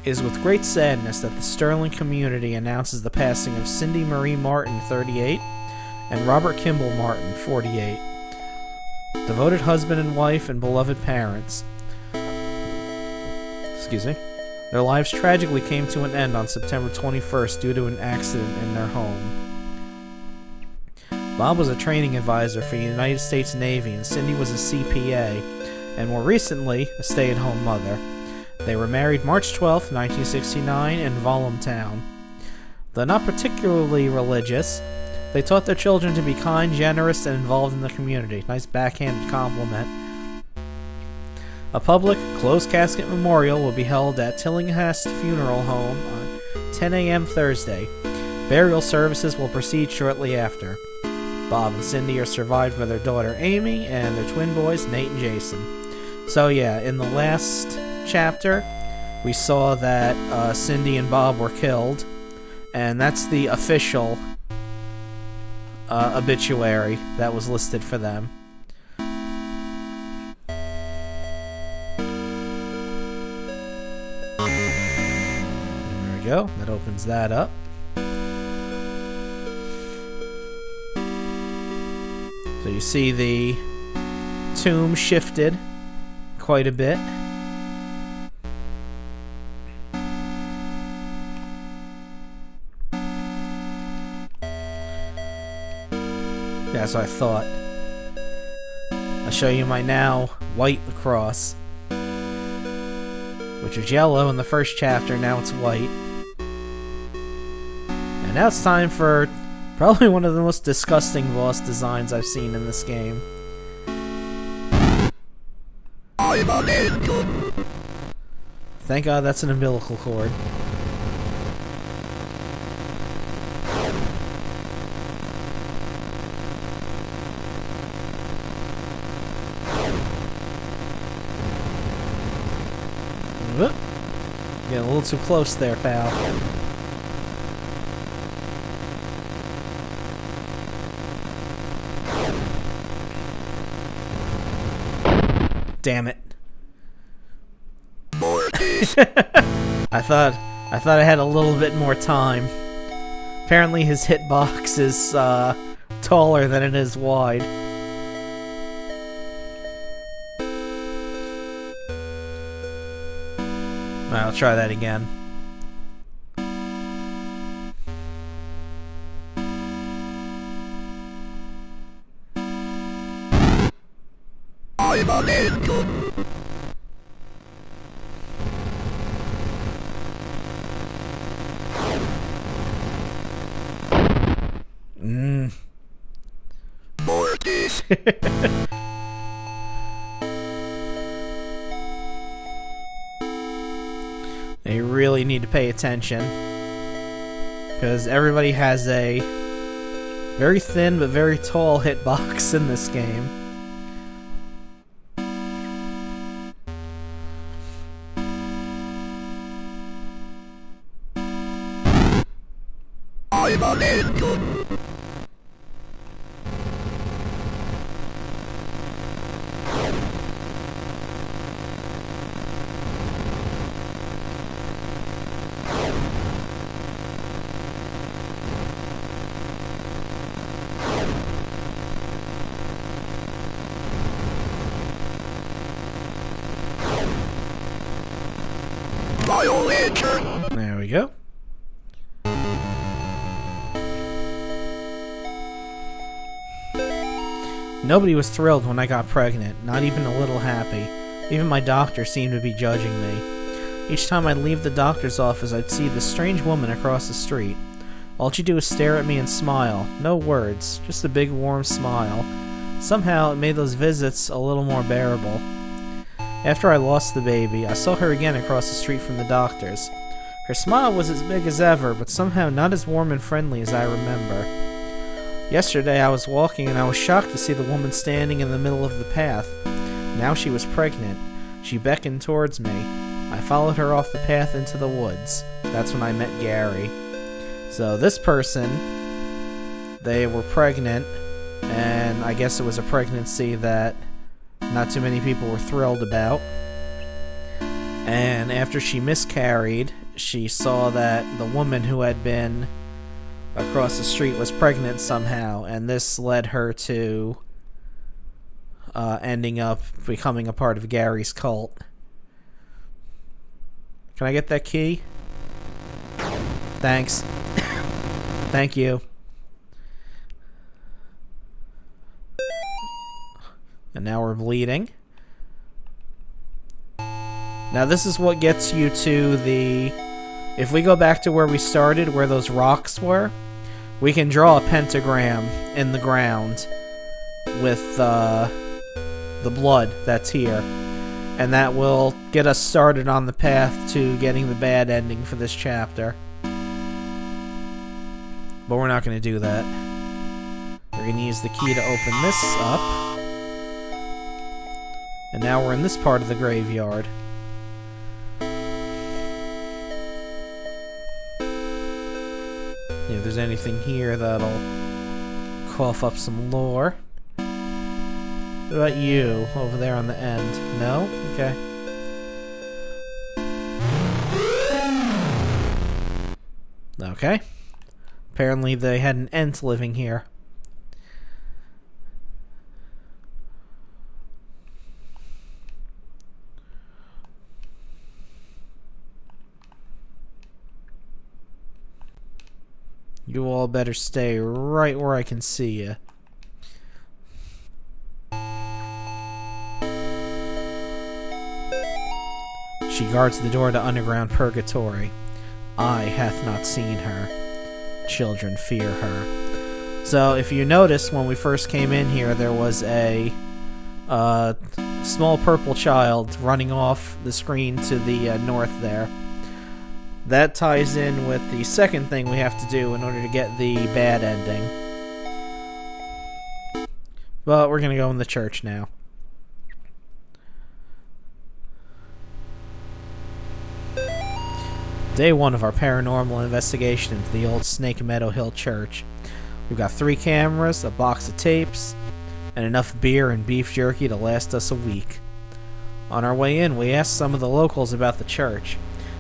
It is with great sadness that the Sterling community announces the passing of Cindy Marie Martin, 38, and Robert Kimball Martin, 48. Devoted husband and wife and beloved parents. Excuse me. Their lives tragically came to an end on September 21st due to an accident in their home. Bob was a training advisor for the United States Navy, and Cindy was a CPA, and more recently, a stay-at-home mother. They were married March 12, 1969, in Volumtown. Though not particularly religious, they taught their children to be kind, generous, and involved in the community. Nice backhanded compliment. A public, closed-casket memorial will be held at Tillinghast Funeral Home on 10 a.m. Thursday. Burial services will proceed shortly after. Bob and Cindy are survived by their daughter Amy and their twin boys Nate and Jason. So yeah, in the last chapter, we saw that Cindy and Bob were killed, and that's the official obituary that was listed for them. There we go, that opens that up. So you see the tomb shifted quite a bit. Yeah, so I thought. I'll show you my now white cross, which was yellow in the first chapter, now it's white. And now it's time for probably one of the most disgusting boss designs I've seen in this game. Thank God that's an umbilical cord. Whoop. Getting a little too close there, pal. Damn it. I thought I had a little bit more time. Apparently his hitbox is taller than it is wide. Alright, I'll try that again. You really need to pay attention, because everybody has a very thin but very tall hitbox in this game. There we go. Nobody was thrilled when I got pregnant, not even a little happy. Even my doctor seemed to be judging me. Each time I'd leave the doctor's office, I'd see this strange woman across the street. All she'd do was stare at me and smile. No words, just a big warm smile. Somehow, it made those visits a little more bearable. After I lost the baby, I saw her again across the street from the doctor's. Her smile was as big as ever, but somehow not as warm and friendly as I remember. Yesterday I was walking and I was shocked to see the woman standing in the middle of the path. Now she was pregnant. She beckoned towards me. I followed her off the path into the woods. That's when I met Gary. So this person, they were pregnant, and I guess it was a pregnancy that not too many people were thrilled about. And after she miscarried, she saw that the woman who had been across the street was pregnant somehow, and this led her to ending up becoming a part of Gary's cult. Can I get that key? Thanks. Thank you. And now we're bleeding. Now this is what gets you to the... If we go back to where we started, where those rocks were, we can draw a pentagram in the ground with the blood that's here. And that will get us started on the path to getting the bad ending for this chapter. But we're not going to do that. We're going to use the key to open this up. And now we're in this part of the graveyard. If there's anything here that'll cough up some lore. What about you over there on the end? No? Okay. Okay. Apparently they had an ent living here. You all better stay right where I can see you. She guards the door to underground purgatory. Eye hath not seen her. Children fear her. So, if you notice, when we first came in here, there was a small purple child running off the screen to the north there. That ties in with the second thing we have to do in order to get the bad ending. But we're going to go in the church now. Day 1 of our paranormal investigation into the old Snake Meadow Hill Church. We've got 3 cameras, a box of tapes, and enough beer and beef jerky to last us a week. On our way in, we asked some of the locals about the church.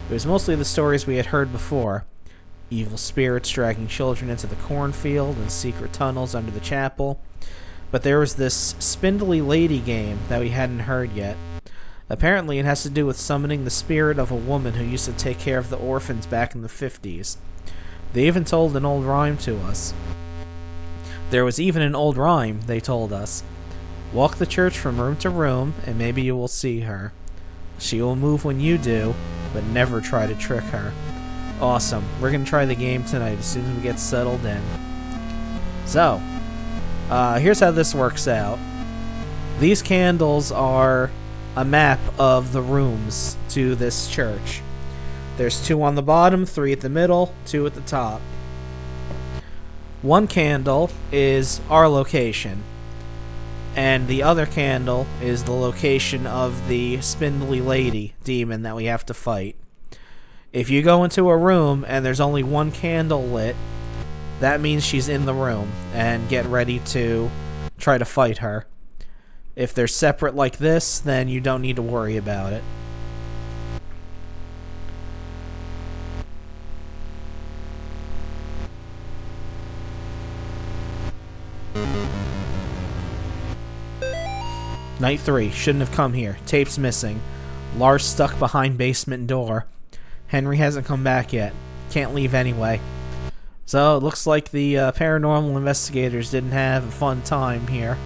It was mostly the stories we had heard before. Evil spirits dragging children into the cornfield and secret tunnels under the chapel. But there was this spindly lady game that we hadn't heard yet. Apparently it has to do with summoning the spirit of a woman who used to take care of the orphans back in the 50s. They even told an old rhyme to us. There was even an old rhyme, they told us. Walk the church from room to room, and maybe you will see her. She will move when you do, but never try to trick her. Awesome. We're going to try the game tonight as soon as we get settled in. So, here's how this works out. These candles are a map of the rooms to this church. There's 2 on the bottom, 3 at the middle, 2 at the top. 1 candle is our location, and the other candle is the location of the spindly lady demon that we have to fight. If you go into a room and there's only 1 candle lit, that means she's in the room, and get ready to try to fight her. If they're separate like this, then you don't need to worry about it. Night 3. Shouldn't have come here. Tape's missing. Lars stuck behind basement door. Henry hasn't come back yet. Can't leave anyway. So, it looks like the paranormal investigators didn't have a fun time here.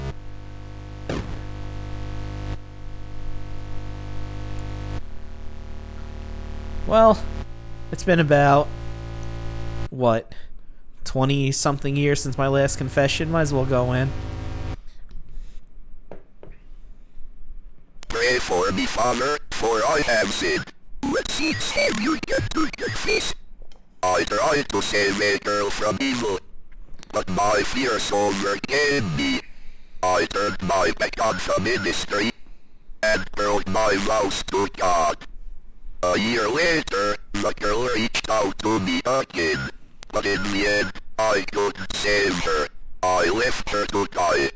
Well, it's been about, what, 20-something years since my last confession. Might as well go in. Pray for me, Father, for I have sinned. What sins have you done to confess? I tried to save a girl from evil, but my fears overcame me. I turned my back on the ministry and broke my vows to God. A year later, the girl reached out to me again, but in the end, I couldn't save her. I left her to die.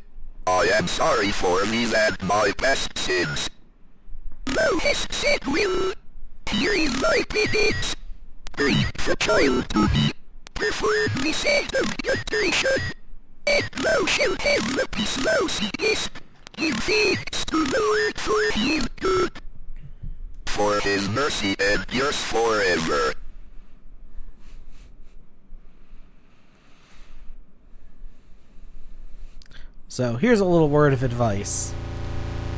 I am sorry for me and my past sins. Thou hast said well. Here's my visits. It's a child duty. Preferably self-amputation. And motion development lousiness. He thinks the Lord for him good. For his mercy endures forever. So here's a little word of advice.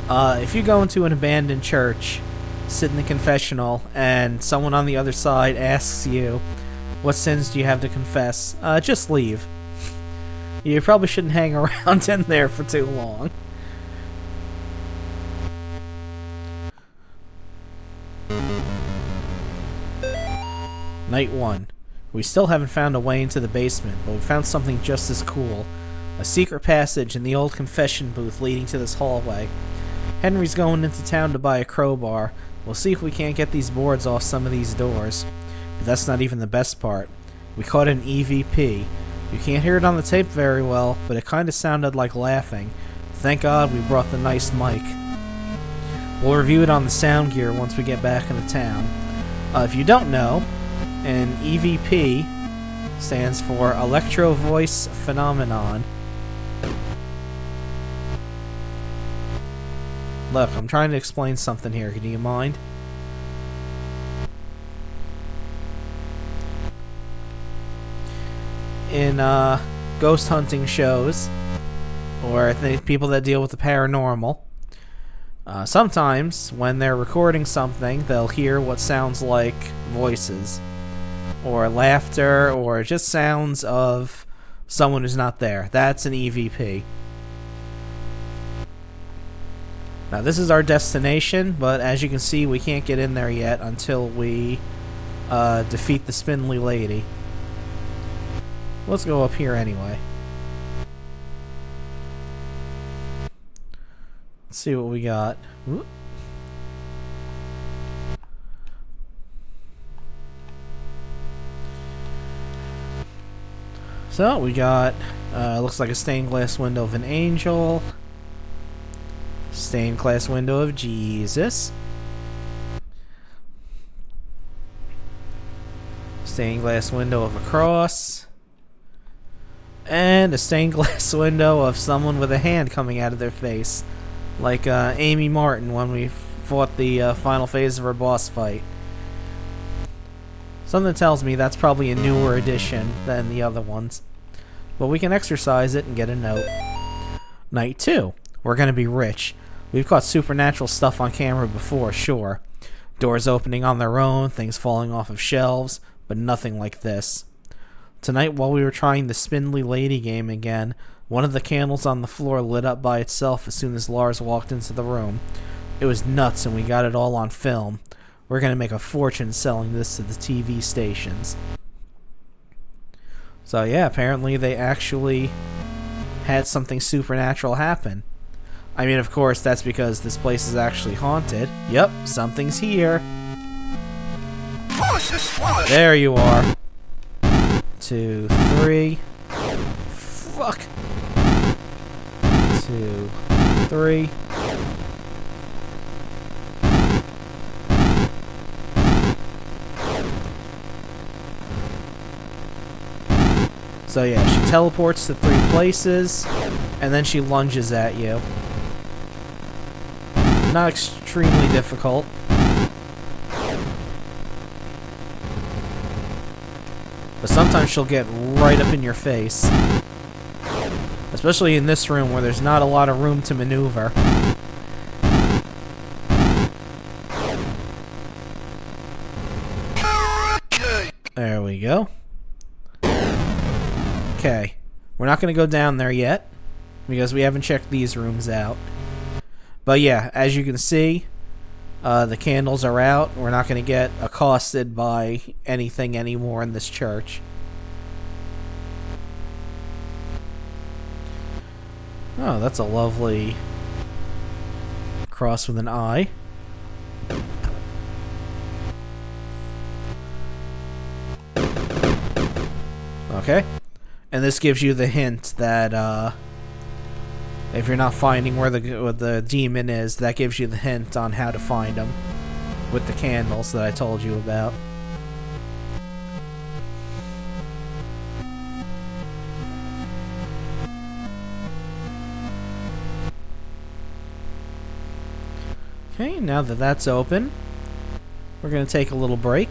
If you go into an abandoned church, sit in the confessional, and someone on the other side asks you, what sins do you have to confess? Just leave. You probably shouldn't hang around in there for too long. Night 1. We still haven't found a way into the basement, but we found something just as cool. A secret passage in the old confession booth leading to this hallway. Henry's going into town to buy a crowbar. We'll see if we can't get these boards off some of these doors. But that's not even the best part. We caught an EVP. You can't hear it on the tape very well, but it kinda sounded like laughing. Thank God we brought the nice mic. We'll review it on the sound gear once we get back into town. If you don't know, an EVP stands for Electro Voice Phenomenon. Look, I'm trying to explain something here. Do you mind? In ghost hunting shows, or people that deal with the paranormal, sometimes when they're recording something, they'll hear what sounds like voices, or laughter, or just sounds of someone who's not there. That's an EVP. Now this is our destination, but as you can see, we can't get in there yet until we defeat the spindly lady. Let's go up here anyway. Let's see what we got. Ooh. So we got looks like a stained glass window of an angel. Stained glass window of Jesus. Stained glass window of a cross. And a stained glass window of someone with a hand coming out of their face. Like Amy Martin when we fought the final phase of her boss fight. Something tells me that's probably a newer edition than the other ones. But we can exercise it and get a note. Night 2. We're gonna be rich. We've caught supernatural stuff on camera before, sure. Doors opening on their own, things falling off of shelves, but nothing like this. Tonight, while we were trying the Spindly Lady game again, one of the candles on the floor lit up by itself as soon as Lars walked into the room. It was nuts, and we got it all on film. We're gonna make a fortune selling this to the TV stations. So yeah, apparently they actually had something supernatural happen. I mean, of course, that's because this place is actually haunted. Yep, something's here. There you are. 2, 3. Fuck. 2, 3. So yeah, she teleports to 3 places, and then she lunges at you. Not extremely difficult. But sometimes she'll get right up in your face. Especially in this room where there's not a lot of room to maneuver. There we go. Okay. We're not going to go down there yet, because we haven't checked these rooms out. But yeah, as you can see, the candles are out. We're not going to get accosted by anything anymore in this church. Oh, that's a lovely cross with an eye. Okay. And this gives you the hint that, if you're not finding where the demon is, that gives you the hint on how to find him. with the candles that I told you about. Okay, now that that's open, we're going to take a little break.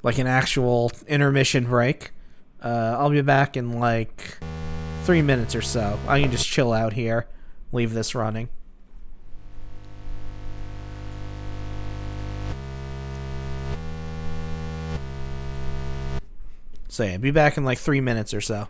Like an actual intermission break. I'll be back in like 3 minutes or so. I can just chill out here, leave this running. So yeah, be back in like 3 minutes or so.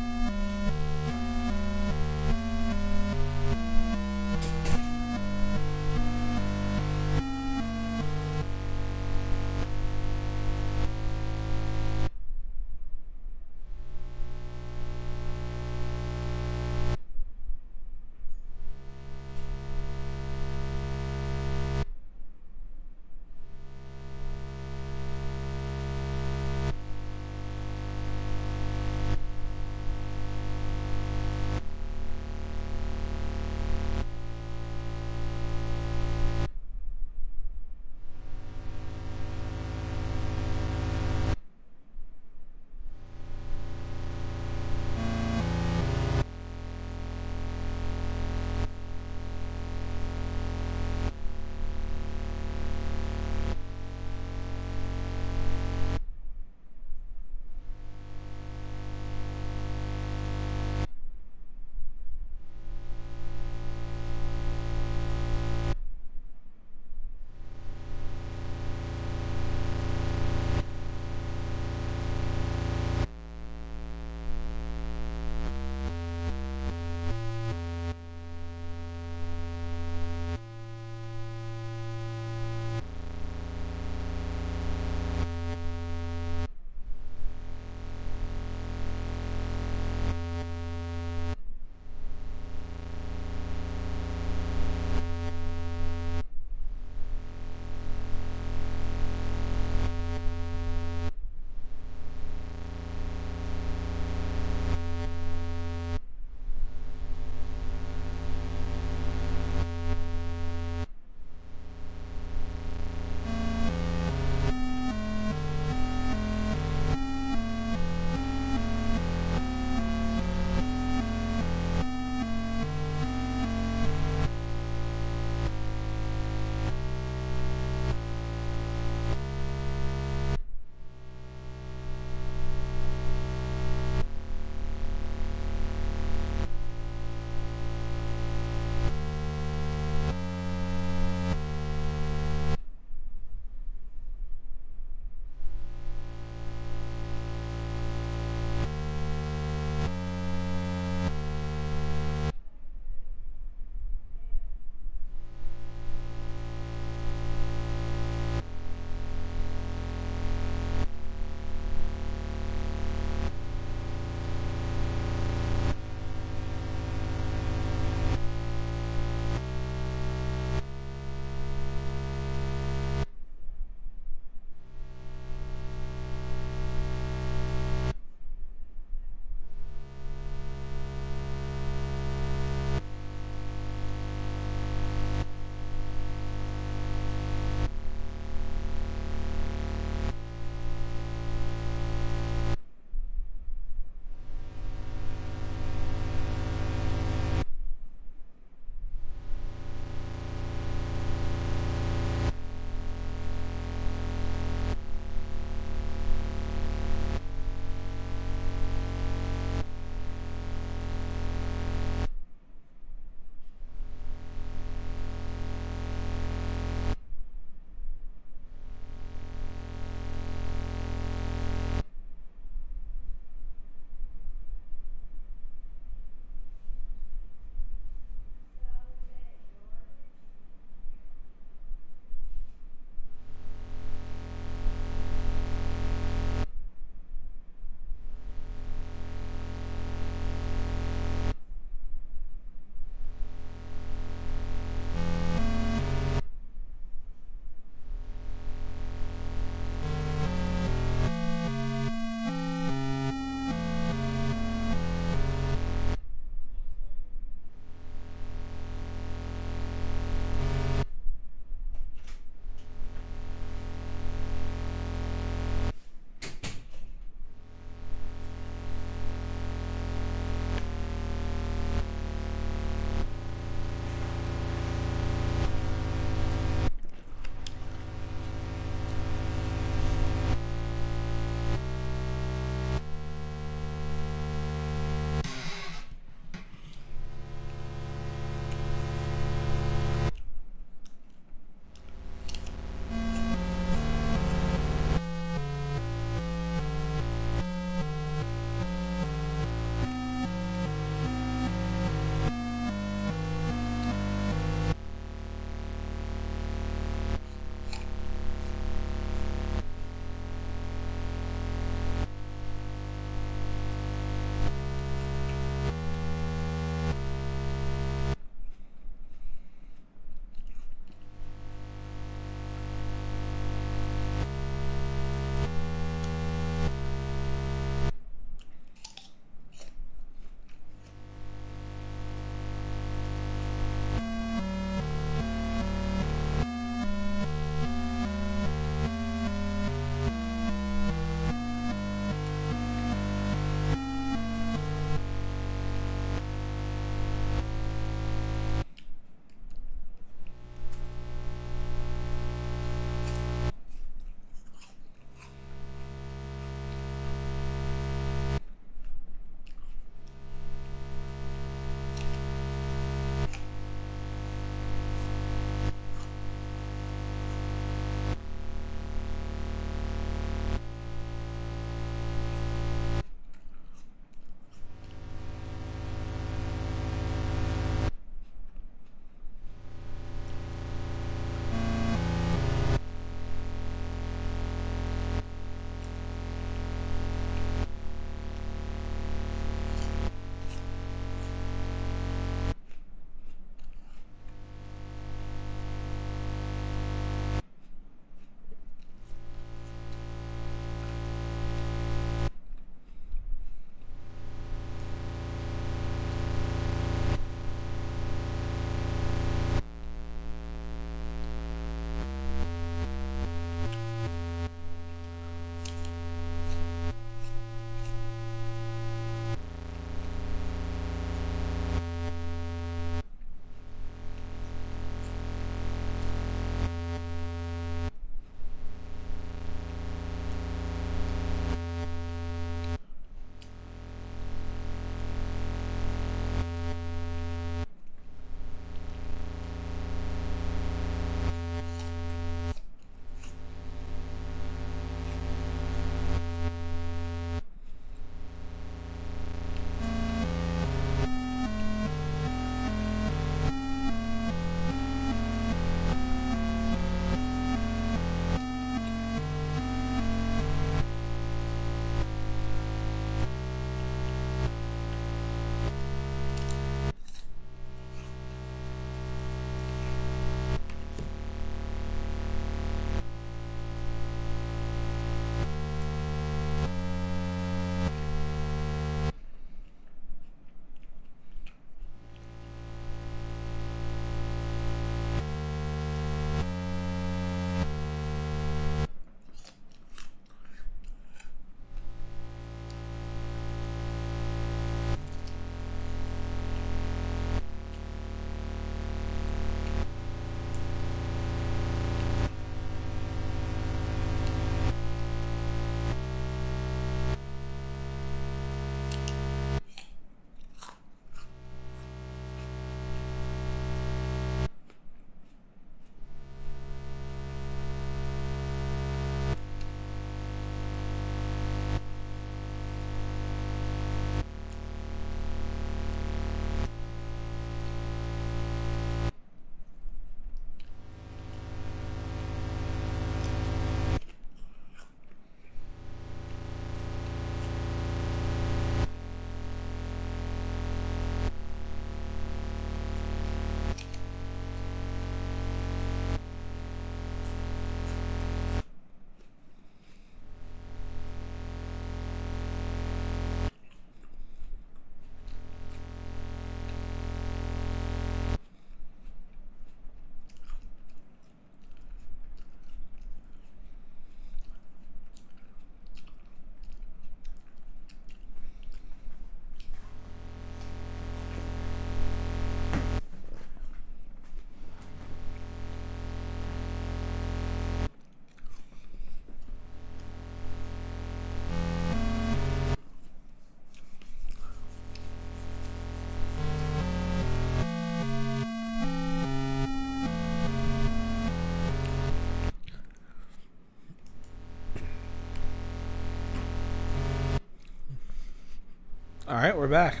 Alright, we're back.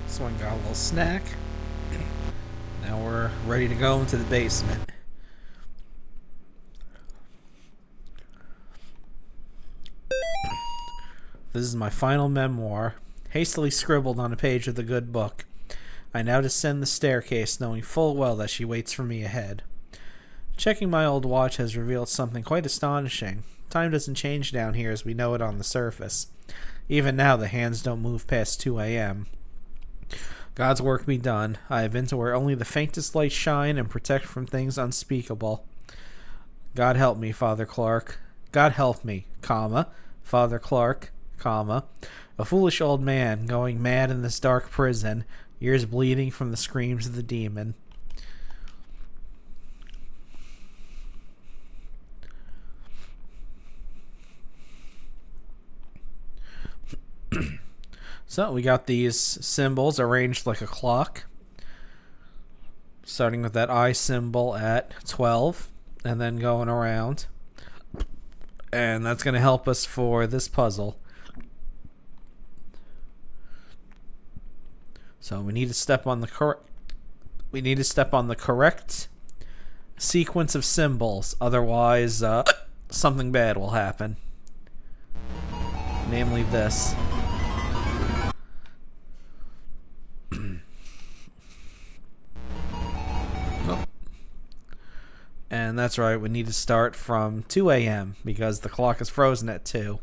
This one got a little snack. Now we're ready to go into the basement. This is my final memoir, hastily scribbled on a page of the good book. I now descend the staircase, knowing full well that she waits for me ahead. Checking my old watch has revealed something quite astonishing. Time doesn't change down here as we know it on the surface. Even now, the hands don't move past 2 a.m. God's work be done. I have been to where only the faintest lights shine and protect from things unspeakable. God help me, Father Clark. God help me, comma, Father Clark, comma, a foolish old man going mad in this dark prison, ears bleeding from the screams of the demon. So we got these symbols arranged like a clock, starting with that I symbol at 12 and then going around, and that's going to help us for this puzzle. So we need to step on the correct sequence of symbols, otherwise something bad will happen, namely this. And that's right, we need to start from 2 a.m. because the clock is frozen at 2.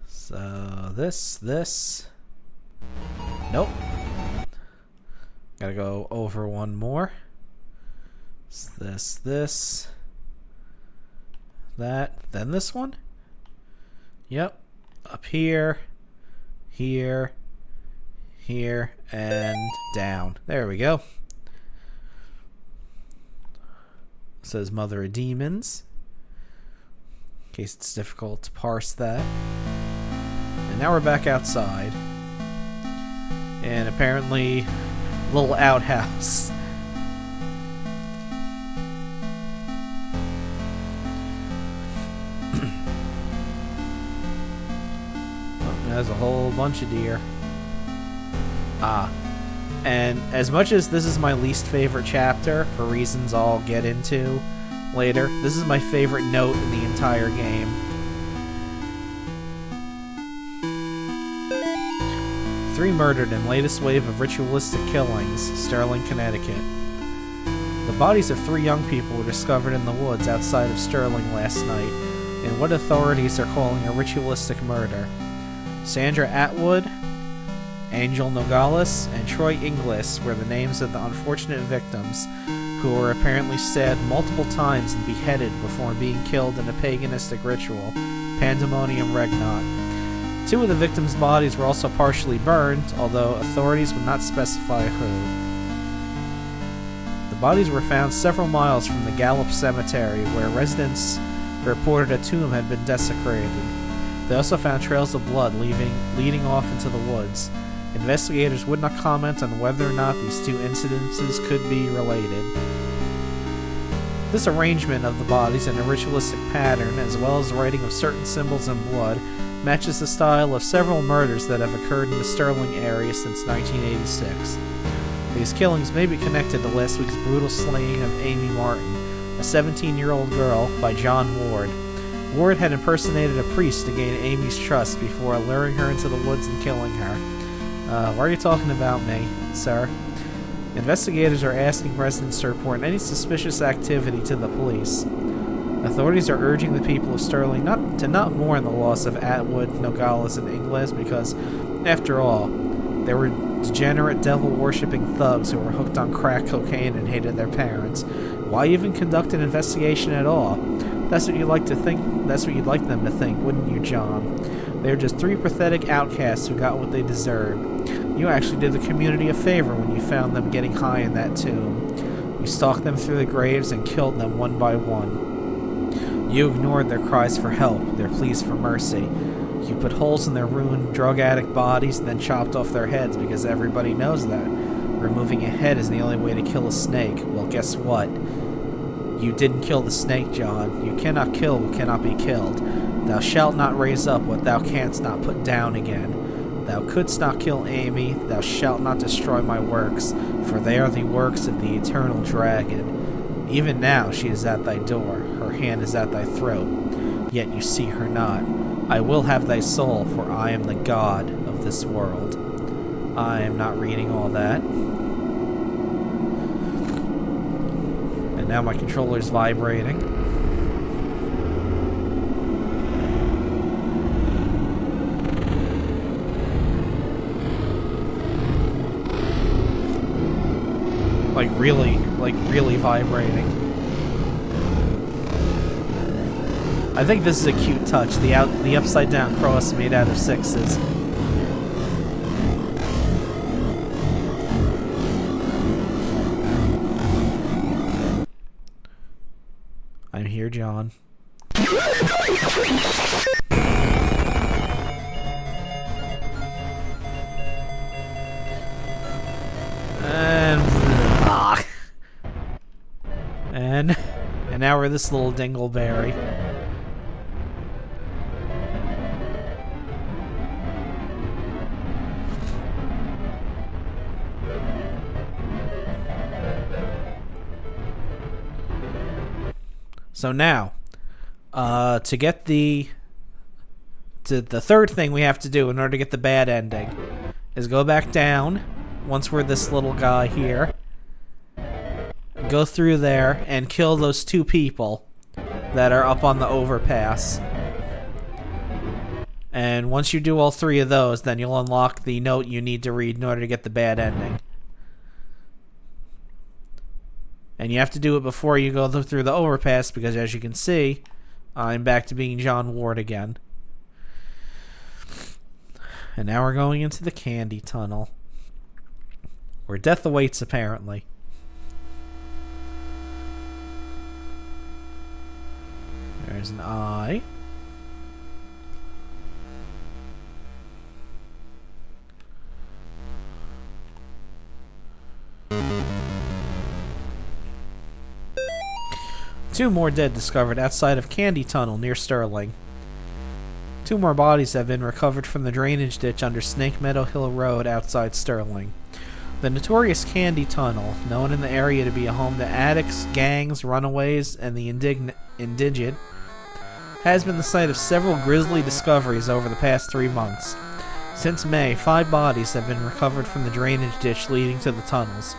So this. Nope. Gotta go over one more. This. That. Then this one? Yep. Up here. Here. And down. There we go. Says Mother of Demons, in case it's difficult to parse that. And now we're back outside. And apparently, little outhouse. Oh, there's a whole bunch of deer. And as much as this is my least favorite chapter, for reasons I'll get into later, this is my favorite note in the entire game. Three murdered in latest wave of ritualistic killings, Sterling, Connecticut. The bodies of 3 young people were discovered in the woods outside of Sterling last night, in what authorities are calling a ritualistic murder. Sandra Atwood, Angel Nogales, and Troy Inglis were the names of the unfortunate victims, who were apparently stabbed multiple times and beheaded before being killed in a paganistic ritual, Pandemonium Regnat. 2 of the victims' bodies were also partially burned, although authorities would not specify who. The bodies were found several miles from the Gallup Cemetery, where residents reported a tomb had been desecrated. They also found trails of blood leading off into the woods. Investigators would not comment on whether or not these 2 incidences could be related. This arrangement of the bodies in a ritualistic pattern, as well as the writing of certain symbols in blood, matches the style of several murders that have occurred in the Sterling area since 1986. These killings may be connected to last week's brutal slaying of Amy Martin, a 17-year-old girl, by John Ward. Ward had impersonated a priest to gain Amy's trust before luring her into the woods and killing her. Why are you talking about me, sir? Investigators are asking residents to report any suspicious activity to the police. Authorities are urging the people of Sterling not mourn the loss of Atwood, Nogales, and Ingles because, after all, they were degenerate, devil-worshipping thugs who were hooked on crack cocaine and hated their parents. Why even conduct an investigation at all? That's what you'd like to think. That's what you'd like them to think, wouldn't you, John? They were just 3 pathetic outcasts who got what they deserved. You actually did the community a favor when you found them getting high in that tomb. You stalked them through the graves and killed them one by one. You ignored their cries for help, their pleas for mercy. You put holes in their ruined drug addict bodies and then chopped off their heads because everybody knows that removing a head is the only way to kill a snake. Well, guess what? You didn't kill the snake, John. You cannot kill what cannot be killed. Thou shalt not raise up what thou canst not put down again. Thou couldst not kill Amy. Thou shalt not destroy my works, for they are the works of the eternal dragon. Even now she is at thy door. Her hand is at thy throat. Yet you see her not. I will have thy soul, for I am the God of this world. I am not reading all that. And now my controller's vibrating. Like really vibrating. I think this is a cute touch. The upside down cross made out of 6s. I'm here, John. And now we're this little dingleberry. So now, to get the third thing we have to do in order to get the bad ending is go back down once we're this little guy here. Go through there and kill those 2 people that are up on the overpass. And once you do all 3 of those, then you'll unlock the note you need to read in order to get the bad ending. And you have to do it before you go through the overpass because, as you can see, I'm back to being John Ward again. And now we're going into the candy tunnel, where death awaits, apparently. There's an eye. Two more dead discovered outside of Candy Tunnel near Sterling. 2 more bodies have been recovered from the drainage ditch under Snake Meadow Hill Road outside Sterling. The notorious Candy Tunnel, known in the area to be a home to addicts, gangs, runaways, and the indigent, has been the site of several grisly discoveries over the past 3 months. Since May, 5 bodies have been recovered from the drainage ditch leading to the tunnels.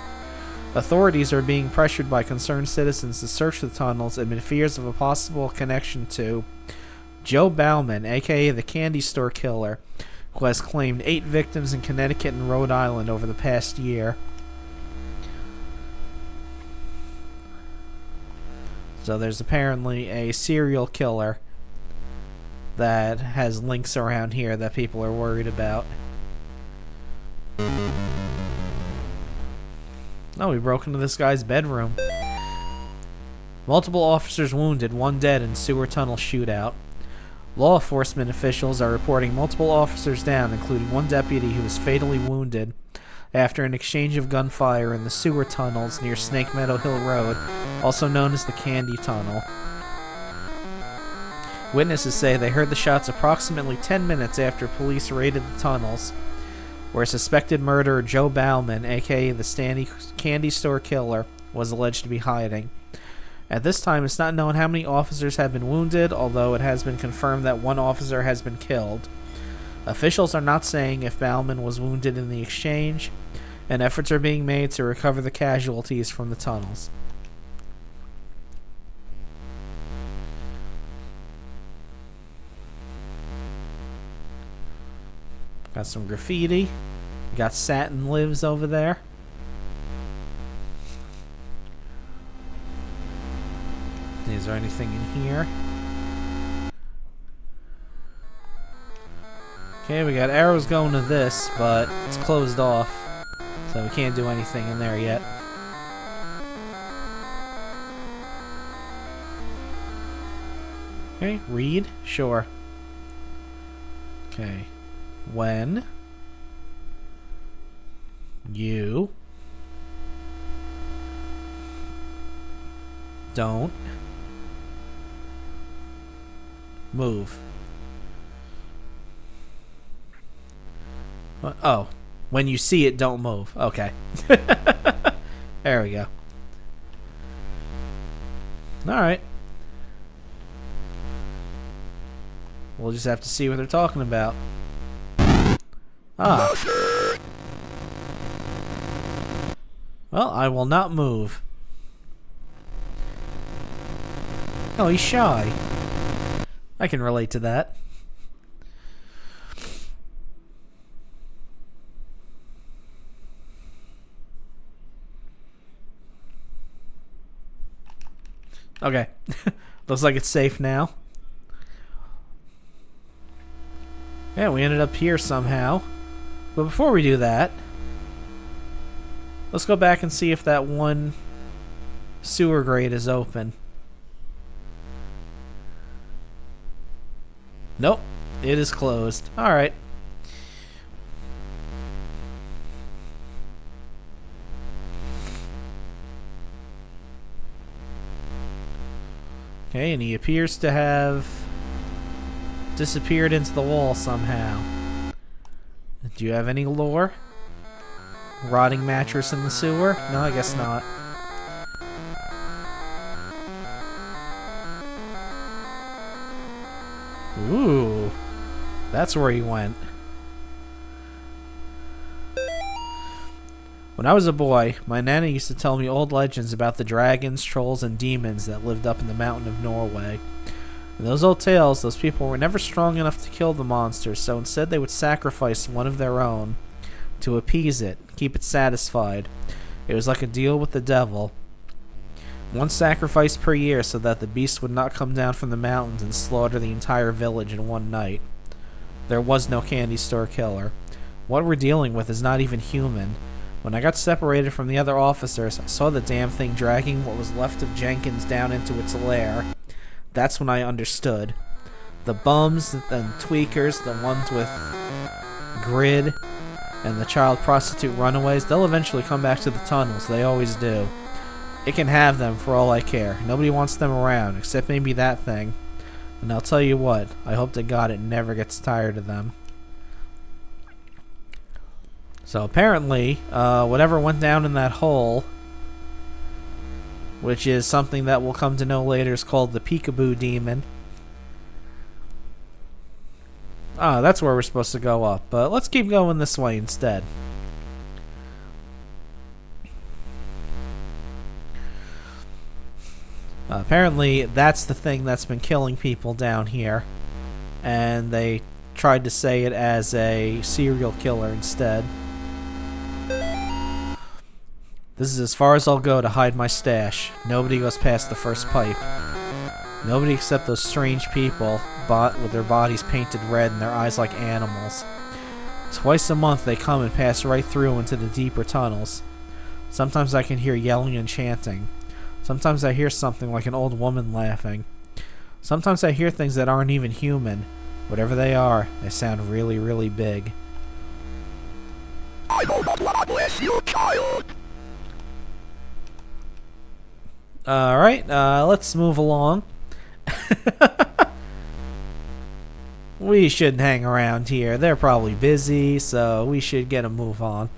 Authorities are being pressured by concerned citizens to search the tunnels amid fears of a possible connection to Joe Bauman, aka the Candy Store Killer, who has claimed 8 victims in Connecticut and Rhode Island over the past year. So there's apparently a serial killer that has links around here that people are worried about. Oh, we broke into this guy's bedroom. Multiple officers wounded, 1 dead in sewer tunnel shootout. Law enforcement officials are reporting multiple officers down, including 1 deputy who was fatally wounded after an exchange of gunfire in the sewer tunnels near Snake Meadow Hill Road, also known as the Candy Tunnel. Witnesses say they heard the shots approximately 10 minutes after police raided the tunnels, where suspected murderer Joe Bauman, aka the Candy Store Killer, was alleged to be hiding. At this time, it's not known how many officers have been wounded, although it has been confirmed that 1 officer has been killed. Officials are not saying if Bauman was wounded in the exchange, and efforts are being made to recover the casualties from the tunnels. Got some graffiti. Got Satin Lives over there. Is there anything in here? Okay, we got arrows going to this, but it's closed off, so we can't do anything in there yet. Okay, read? Sure. Okay. When you Don't move. Oh, when you see it, don't move. Okay. There we go. Alright. We'll just have to see what they're talking about. Ah. Well, I will not move. Oh, he's shy. I can relate to that. Okay. Looks like it's safe now. Yeah, we ended up here somehow. But before we do that, let's go back and see if that one sewer grate is open. Nope, it is closed. Alright. Okay, and he appears to have disappeared into the wall somehow. Do you have any lore? Rotting mattress in the sewer? No, I guess not. Ooh, that's where he went. When I was a boy, my nana used to tell me old legends about the dragons, trolls, and demons that lived up in the mountain of Norway. In those old tales, those people were never strong enough to kill the monsters, so instead they would sacrifice one of their own to appease it, keep it satisfied. It was like a deal with the devil. One sacrifice per year so that the beast would not come down from the mountains and slaughter the entire village in one night. There was no candy store killer. What we're dealing with is not even human. When I got separated from the other officers, I saw the damn thing dragging what was left of Jenkins down into its lair. That's when I understood. The bums and tweakers, the ones with grid, and the child prostitute runaways, they'll eventually come back to the tunnels. They always do. It can have them for all I care. Nobody wants them around, except maybe that thing. And I'll tell you what, I hope to God it never gets tired of them. So apparently, whatever went down in that hole, which is something that we'll come to know later, is called the Peekaboo Demon. Ah, that's where we're supposed to go up, but let's keep going this way instead. Apparently, that's the thing that's been killing people down here, and they tried to say it as a serial killer instead. This is as far as I'll go to hide my stash. Nobody goes past the first pipe. Nobody except those strange people with their bodies painted red and their eyes like animals. Twice a month they come and pass right through into the deeper tunnels. Sometimes I can hear yelling and chanting. Sometimes I hear something like an old woman laughing. Sometimes I hear things that aren't even human. Whatever they are, they sound really, really big. I know not what bless you, child. Alright, let's move along. We shouldn't hang around here. They're probably busy, so we should get a move on.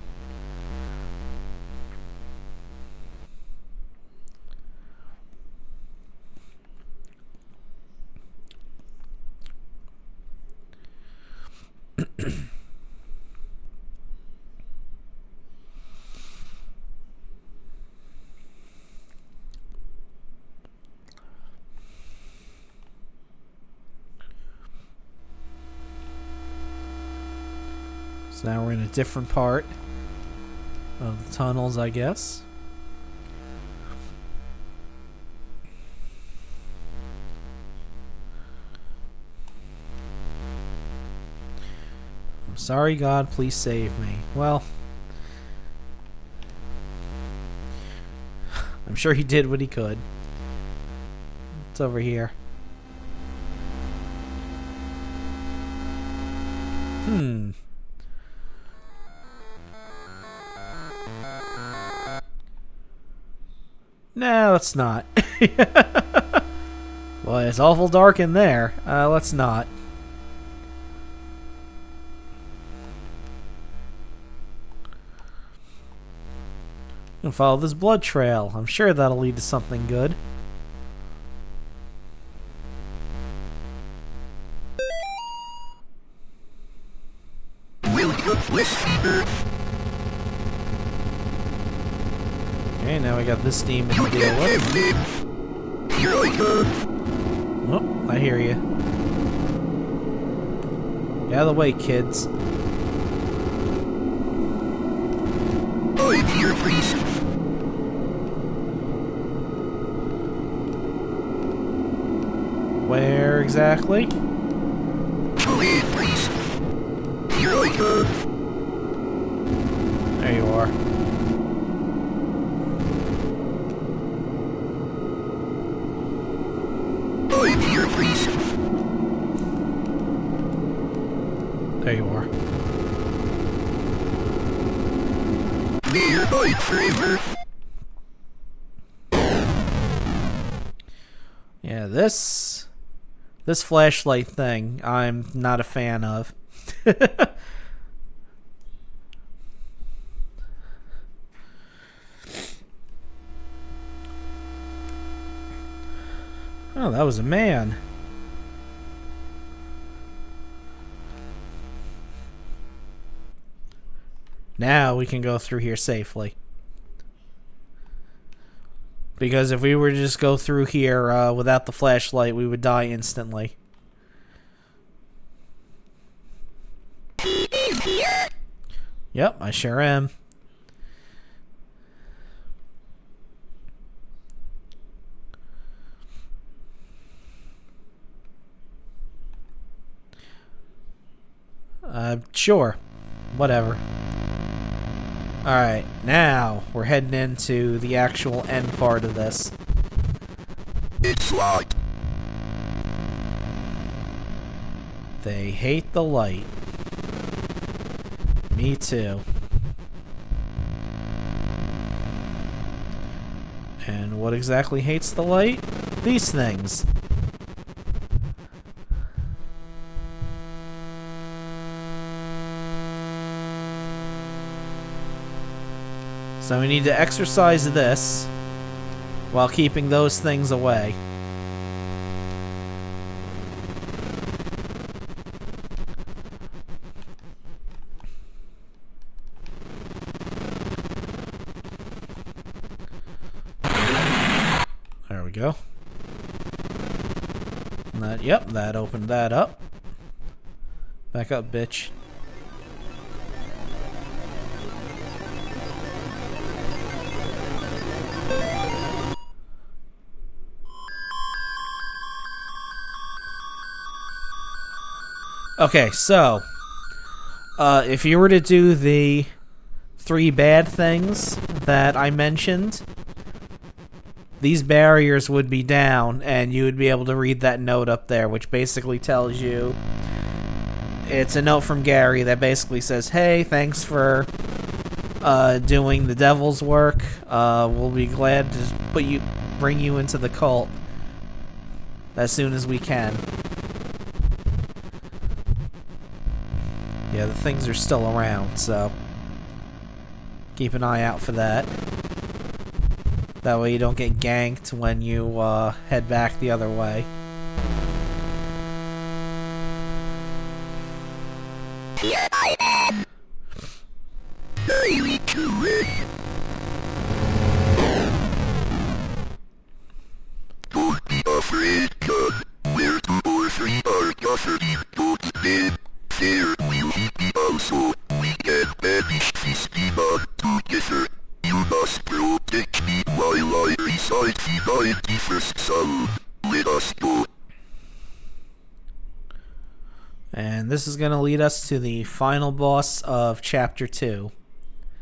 So now we're in a different part of the tunnels, I guess. I'm sorry, God, please save me. Well, I'm sure he did what he could. It's over here. No, it's not. Well, it's awful dark in there. Let's not. And follow this blood trail. I'm sure that'll lead to something good. Okay, now we got this demon to deal with. Oh, I hear you. Get out of the way, kids. Where exactly? There you are. There you are. Yeah, this flashlight thing I'm not a fan of. Oh, that was a man. Now we can go through here safely. Because if we were to just go through here without the flashlight, we would die instantly. Yep, I sure am. Sure. Whatever. Alright, now we're heading into the actual end part of this. It's locked. They hate the light. Me too. And what exactly hates the light? These things. So we need to exercise this while keeping those things away. There we go. And that, yep, that opened that up. Back up, bitch. Okay, so if you were to do the 3 bad things that I mentioned, these barriers would be down, and you would be able to read that note up there, which basically tells you it's a note from Gary that basically says, "Hey, thanks for doing the devil's work. We'll be glad to bring you into the cult as soon as we can." Yeah, the things are still around, so keep an eye out for that. That way you don't get ganked when you head back the other way. Here I am. Very curious. Don't be afraid, John. Where 2 or 3 are gathered, don't them. There will he be also. We can banish this demon together. You must protect me while I recite the 91st Psalm. Let us go. And this is going to lead us to the final boss of Chapter 2.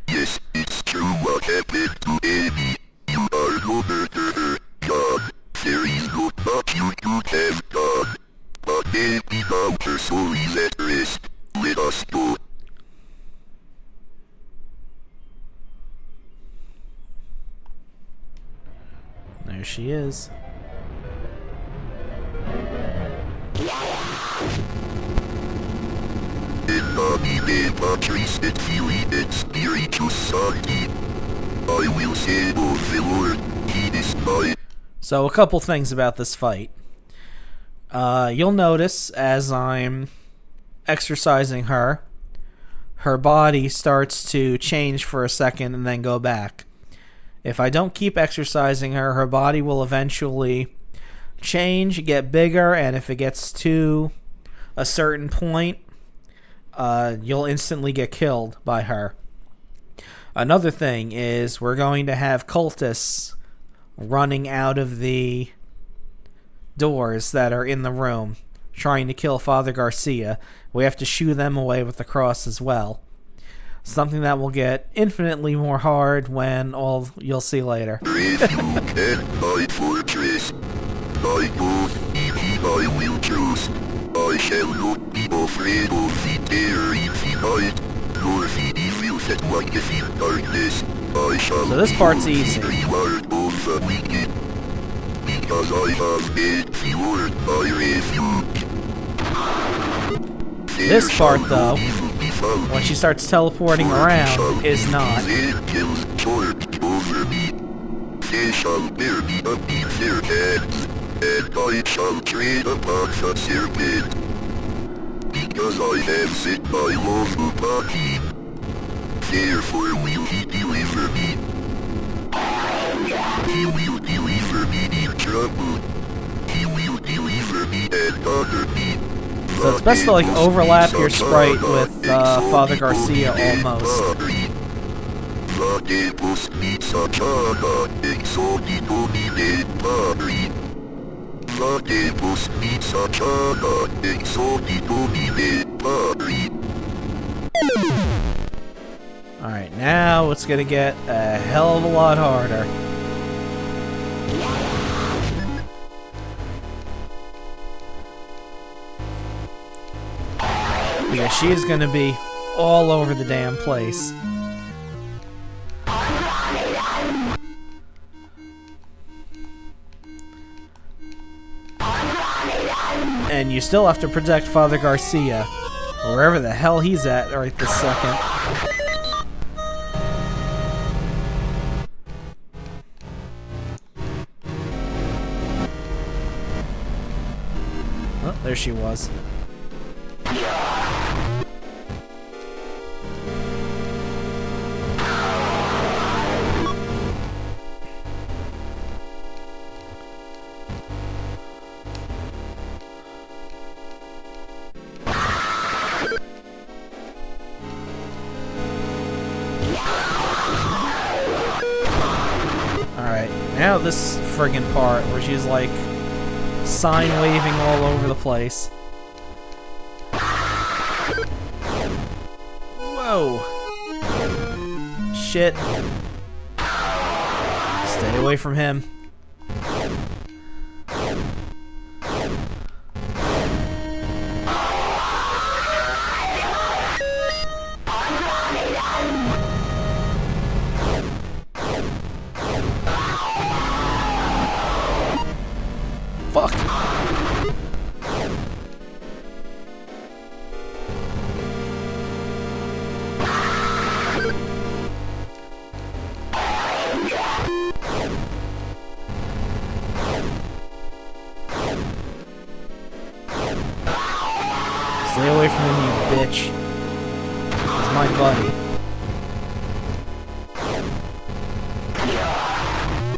Yes, it's true what happened to Amy. You are no murderer, God. There is no much you could have done. But Amy now her soul is at rest. Let us go. There she is. So a couple things about this fight. You'll notice as I'm exercising her, her body starts to change for a second and then go back. If I don't keep exercising her, her body will eventually change, get bigger, and if it gets to a certain point, you'll instantly get killed by her. Another thing is we're going to have cultists running out of the doors that are in the room, trying to kill Father Garcia. We have to shoo them away with the cross as well. Something that will get infinitely more hard when all you'll see later. I shall not be afraid of the terror in the night, nor the evil that walketh in darkness. I shall so this part's easy. reward of the wicked, because I have made the Lord my refuge. This part, though, when she starts teleporting around, is not. Angels charged over me. They shall bear me up in their hands, and I shall tread upon the serpent, because I have set my love upon him. Therefore will he deliver me. He will deliver me in trouble. He will deliver me and honor me. So it's best to like overlap your sprite with Father Garcia almost. Alright, now it's gonna get a hell of a lot harder. Because she is gonna be all over the damn place. And you still have to protect Father Garcia, wherever the hell he's at right this second. Oh, there she was. Alright, now this friggin' part where she's like sign waving all over the place. Whoa! Shit. Stay away from him. Fuck. Stay away from him, you bitch. He's my buddy.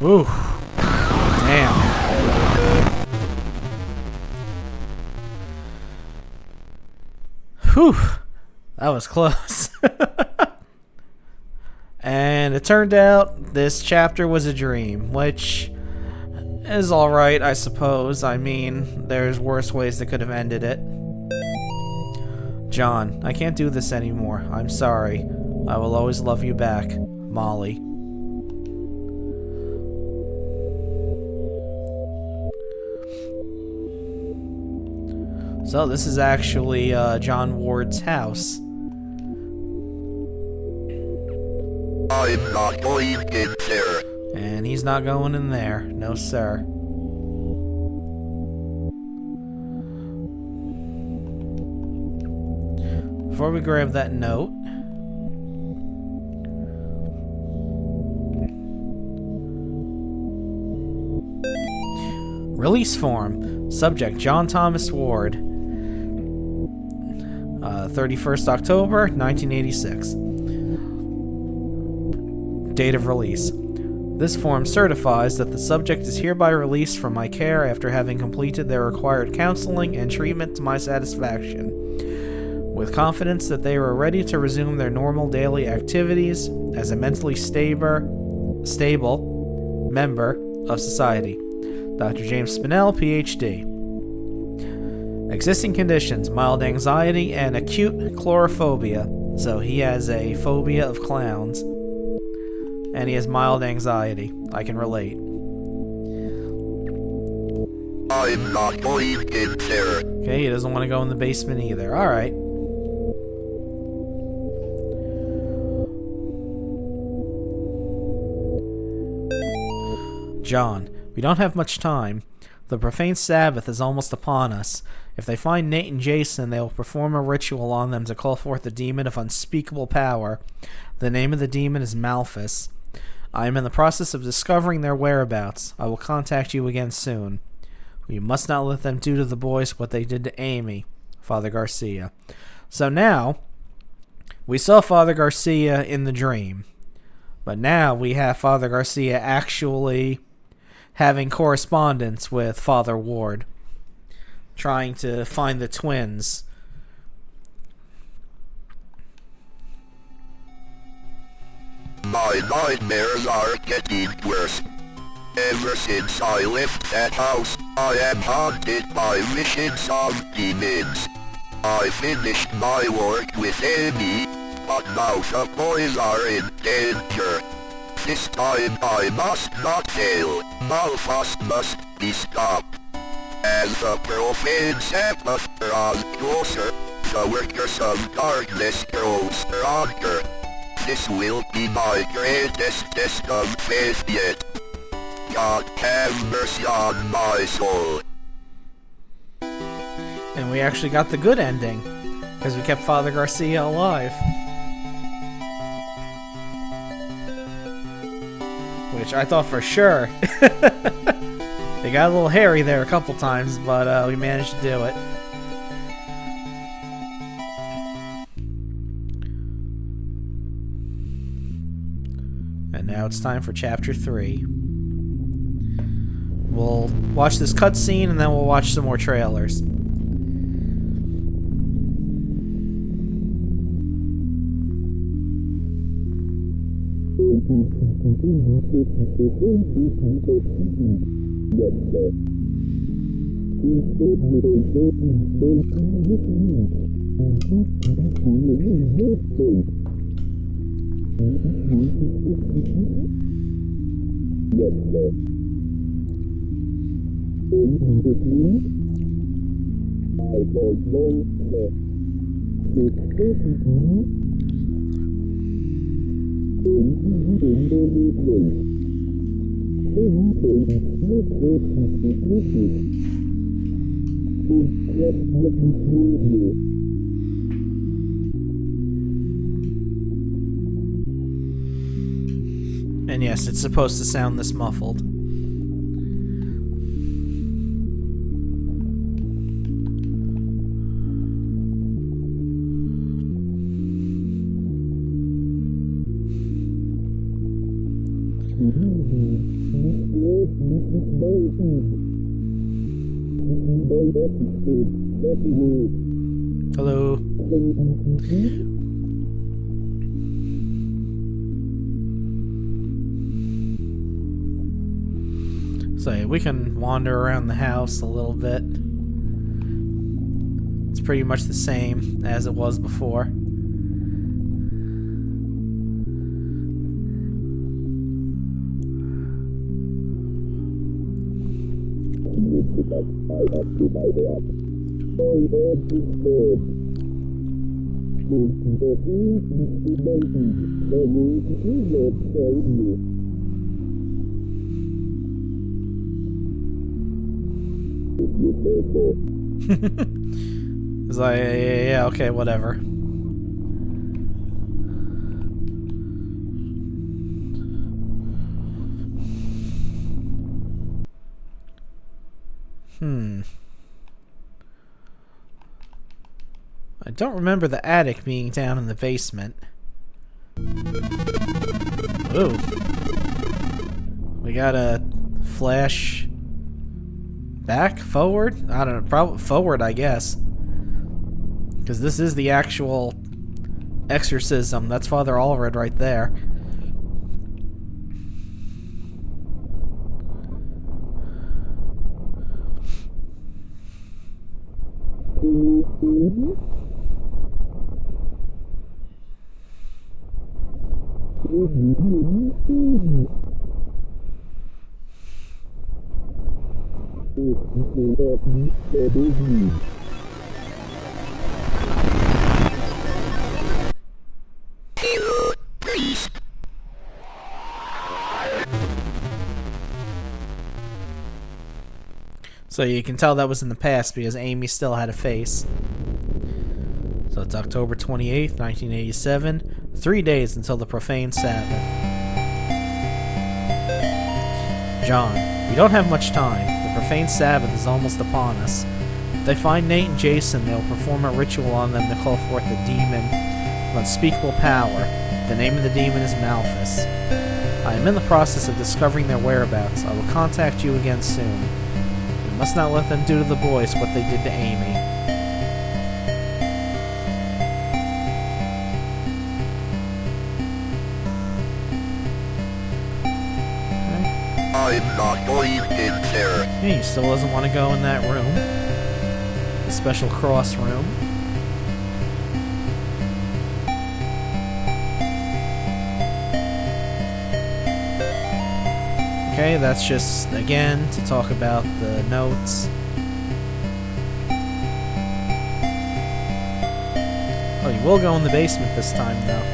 Ooh. Damn. Whew. That was close. And it turned out this chapter was a dream, which is alright, I suppose. I mean, there's worse ways that could have ended it. John, I can't do this anymore. I'm sorry. I will always love you back. Molly. So this is actually John Ward's house. I'm not going in there. And he's not going in there. No, sir. Before we grab that note, release form. Subject John Thomas Ward. 31st October 1986. Date of release. This form certifies that the subject is hereby released from my care after having completed their required counseling and treatment to my satisfaction, with confidence that they are ready to resume their normal daily activities as a mentally stable member of society. Dr. James Spinell, Ph.D. Existing conditions: mild anxiety and acute chlorophobia. So he has a phobia of clowns. And he has mild anxiety. I can relate. I'm not going in there. Okay, he doesn't want to go in the basement either. Alright. John, we don't have much time. The profane Sabbath is almost upon us. If they find Nate and Jason, they will perform a ritual on them to call forth a demon of unspeakable power. The name of the demon is Malphus. I am in the process of discovering their whereabouts. I will contact you again soon. We must not let them do to the boys what they did to Amy. Father Garcia. So now, we saw Father Garcia in the dream. But now we have Father Garcia actually having correspondence with Father Ward, trying to find the twins. My nightmares are getting worse. Ever since I left that house, I am haunted by visions of demons. I finished my work with Amy, but now the boys are in danger. This time I must not fail. Malphus must be stopped. As the profane Sabbath draws closer, the workers of darkness grow stronger. This will be my greatest test of faith yet. God have mercy on my soul. And we actually got the good ending, because we kept Father Garcia alive. Which I thought for sure. They got a little hairy there a couple times, but we managed to do it. And now it's time for Chapter 3. We'll watch this cutscene and then we'll watch some more trailers. And yes, it's supposed to sound this muffled. Hello. So we can wander around the house a little bit. It's pretty much the same as it was before. It's like, yeah, okay, whatever. I don't remember the attic being down in the basement. Ooh. We got a flash back? Forward? I don't know. Probably forward, I guess. Because this is the actual exorcism. That's Father Allred right there. So you can tell that was in the past because Amy still had a face. So it's October 28th, 1987. 3 days until the profane Sabbath. John, we don't have much time. The profane Sabbath is almost upon us. If they find Nate and Jason, they'll perform a ritual on them to call forth the demon of unspeakable power. The name of the demon is Malthus. I am in the process of discovering their whereabouts. I will contact you again soon. We must not let them do to the boys what they did to Amy. I'm not going in there. He still doesn't want to go in that room. The special cross room. Okay, that's just, again, to talk about the notes. Oh, you will go in the basement this time, though.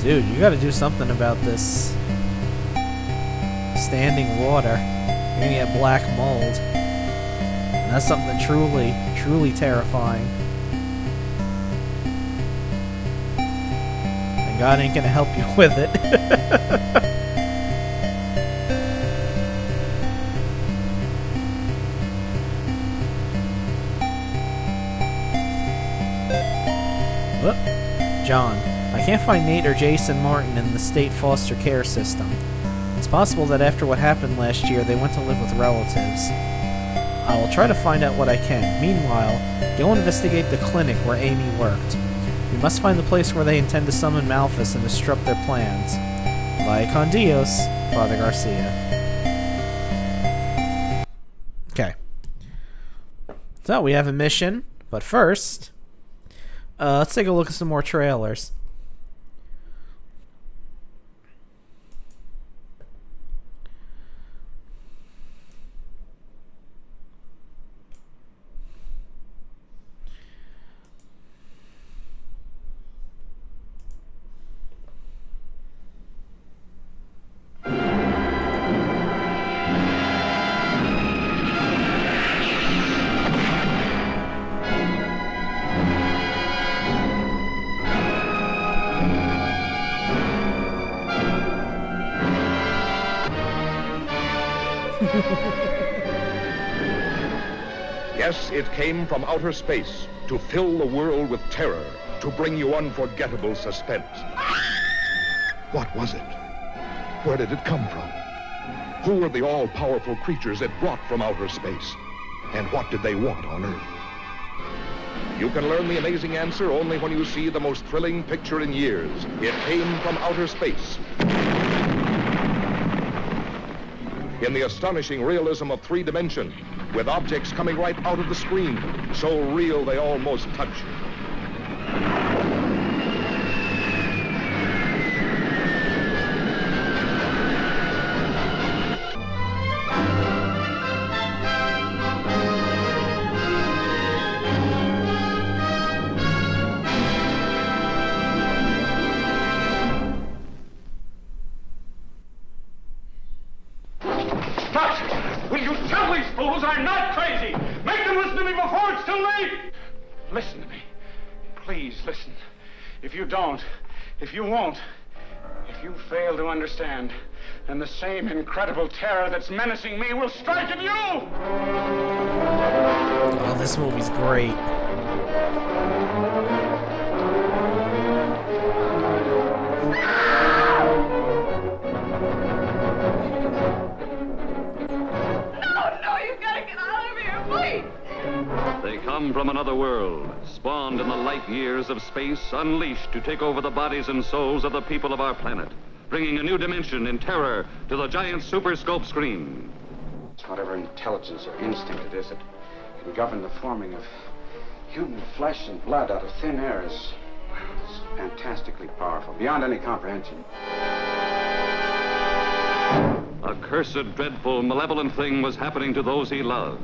Dude, you gotta do something about this standing water. You're gonna get black mold. And that's something truly, truly terrifying. And God ain't gonna help you with it. Whoop. John, I can't find Nate or Jason Martin in the state foster care system. It's possible that after what happened last year, they went to live with relatives. I will try to find out what I can. Meanwhile, go investigate the clinic where Amy worked. We must find the place where they intend to summon Malthus and disrupt their plans. Vaya con Dios, Father Garcia. Okay. So, we have a mission, but first, let's take a look at some more trailers. Yes, it came from outer space to fill the world with terror, to bring you unforgettable suspense. What was it? Where did it come from? Who were the all-powerful creatures it brought from outer space? And what did they want on Earth? You can learn the amazing answer only when you see the most thrilling picture in years. It came from outer space. In the astonishing realism of 3 dimension, with objects coming right out of the screen, so real they almost touch you. Will you tell Wait! Listen to me. Please listen. If you don't, if you won't, if you fail to understand, then the same incredible terror that's menacing me will strike at you! Oh, this movie's great. No, you've got to get out of here, please! They come from another world, spawned in the light years of space, unleashed to take over the bodies and souls of the people of our planet, bringing a new dimension in terror to the giant super scope screen. It's whatever intelligence or instinct it is that can govern the forming of human flesh and blood out of thin air is fantastically powerful, beyond any comprehension. A cursed, dreadful, malevolent thing was happening to those he loved.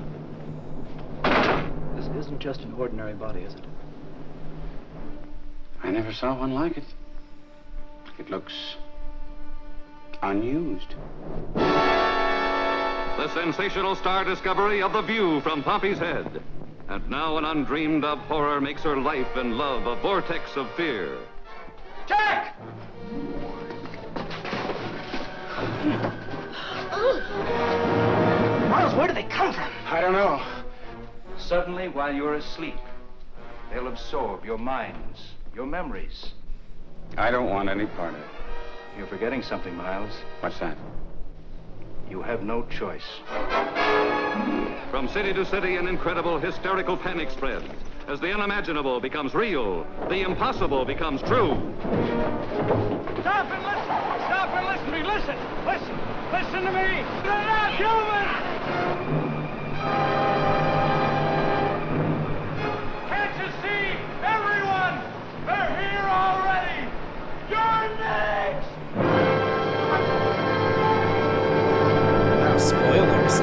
This isn't just an ordinary body, is it? I never saw one like it. It looks unused. The sensational star discovery of The View from Pompey's Head. And now an undreamed of horror makes her life and love a vortex of fear. Jack! Miles, where do they come from? I don't know. Suddenly, while you're asleep, they'll absorb your minds, your memories. I don't want any part of it. You're forgetting something, Miles. What's that? You have no choice. From city to city, an incredible hysterical panic spreads. As the unimaginable becomes real, the impossible becomes true. Stop and listen! Stop and listen to me! Listen! Listen! Listen to me! They're not human! Can't you see? Everyone! They're here already! You're next! Wow, spoilers.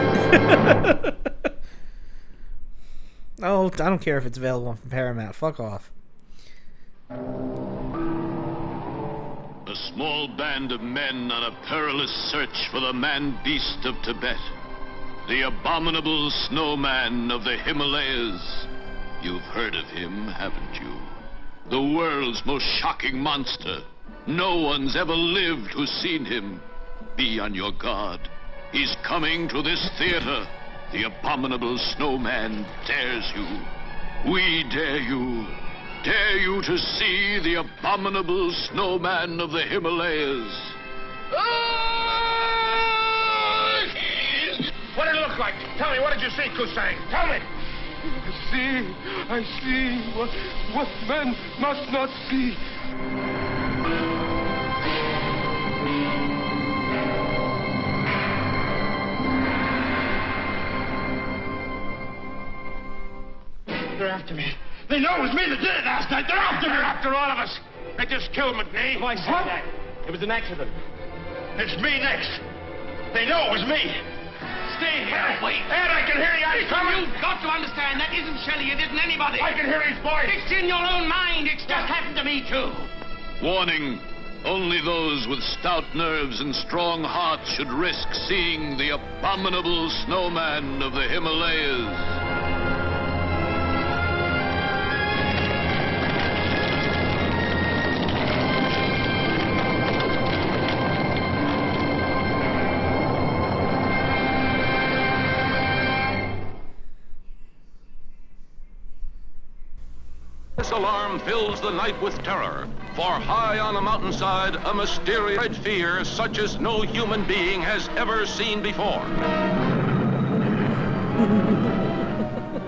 Oh, I don't care if it's available from Paramount. Fuck off. A small band of men on a perilous search for the man-beast of Tibet. The abominable snowman of the Himalayas. You've heard of him, haven't you? The world's most shocking monster. No one's ever lived who's seen him. Be on your guard. He's coming to this theater. The abominable snowman dares you. We dare you. Dare you to see the abominable snowman of the Himalayas. What did it look like? Tell me, what did you see, Kusang? Tell me! I see what men must not see. They're after me. They know it was me that did it last night. They're after me. They're after all of us. They just killed McNee. Why say that? It was an accident. It's me next. They know it was me. Stay here. Wait. Ed, I can hear you. He's coming. You've got to understand, that isn't Shelley. It isn't anybody. I can hear his voice. It's in your own mind. It's just happened to me, too. Warning. Only those with stout nerves and strong hearts should risk seeing the abominable snowman of the Himalayas. This alarm fills the night with terror, for high on a mountainside, a mysterious fear such as no human being has ever seen before.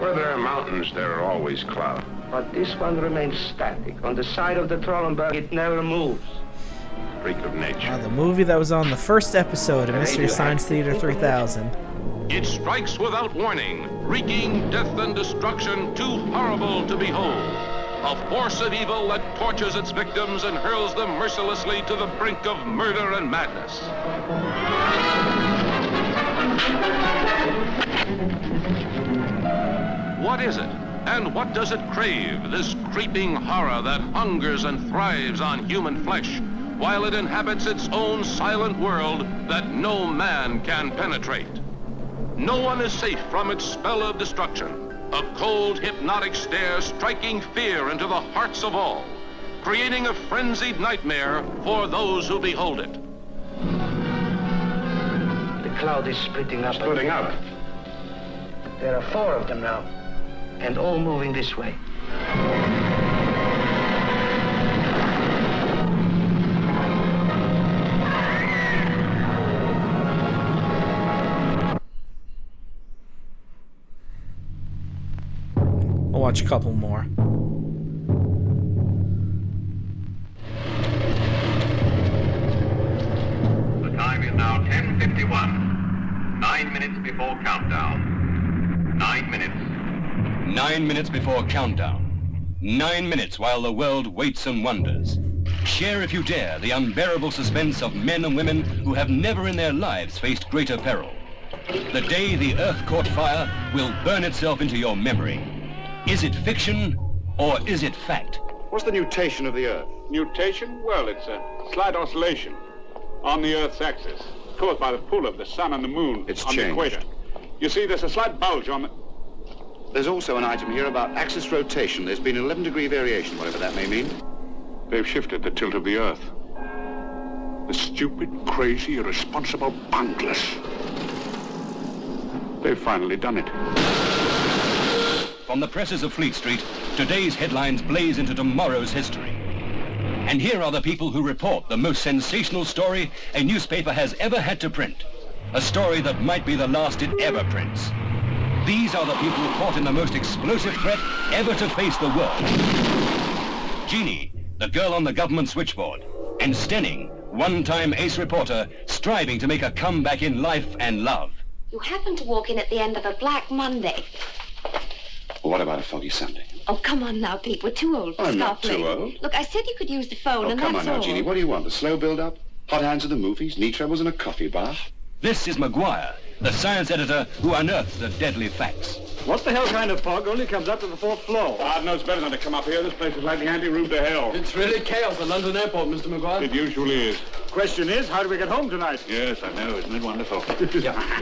Where there are mountains, there are always clouds. But this one remains static. On the side of the Trollenberg, it never moves. Freak of nature. The movie that was on the first episode of Mystery Science Theater 3000. It strikes without warning, wreaking death and destruction too horrible to behold. A force of evil that tortures its victims and hurls them mercilessly to the brink of murder and madness. What is it? And what does it crave, this creeping horror that hungers and thrives on human flesh, while it inhabits its own silent world that no man can penetrate? No one is safe from its spell of destruction. A cold, hypnotic stare striking fear into the hearts of all, creating a frenzied nightmare for those who behold it. The cloud is splitting up. Splitting up? There are 4 of them now, and all moving this way. I'll watch a couple more. The time is now 10:51. 9 minutes before countdown. 9 minutes. 9 minutes before countdown. 9 minutes while the world waits and wonders. Share, if you dare, the unbearable suspense of men and women who have never in their lives faced greater peril. The day the Earth caught fire will burn itself into your memory. Is it fiction or is it fact? What's the nutation of the Earth? Nutation? Well, it's a slight oscillation on the Earth's axis, caused by the pull of the sun and the moon on the equator. You see, there's a slight bulge on the... There's also an item here about axis rotation. There's been 11-degree variation, whatever that may mean. They've shifted the tilt of the Earth. The stupid, crazy, irresponsible bunglers. They've finally done it. From the presses of Fleet Street, today's headlines blaze into tomorrow's history. And here are the people who report the most sensational story a newspaper has ever had to print. A story that might be the last it ever prints. These are the people caught in the most explosive threat ever to face the world. Jeannie, the girl on the government switchboard. And Stenning, one-time ace reporter, striving to make a comeback in life and love. You happened to walk in at the end of a Black Monday. Well, what about a foggy Sunday? Oh, come on now, Pete. We're too old for I'm not stuff, too lady. old. Look, I said you could use the phone, Oh, and come that's on now, all. Jeannie. What do you want? A slow build-up? Hot hands at the movies? Knee troubles and a coffee bath? This is Maguire, the science editor who unearths the deadly facts. What the hell kind of fog only comes up to the 4th floor? God knows better than to come up here. This place is like the anti-room to hell. It's really chaos at London Airport, Mr. Maguire. It usually is. Question is, how do we get home tonight? Yes, I know. Isn't it wonderful? Yeah.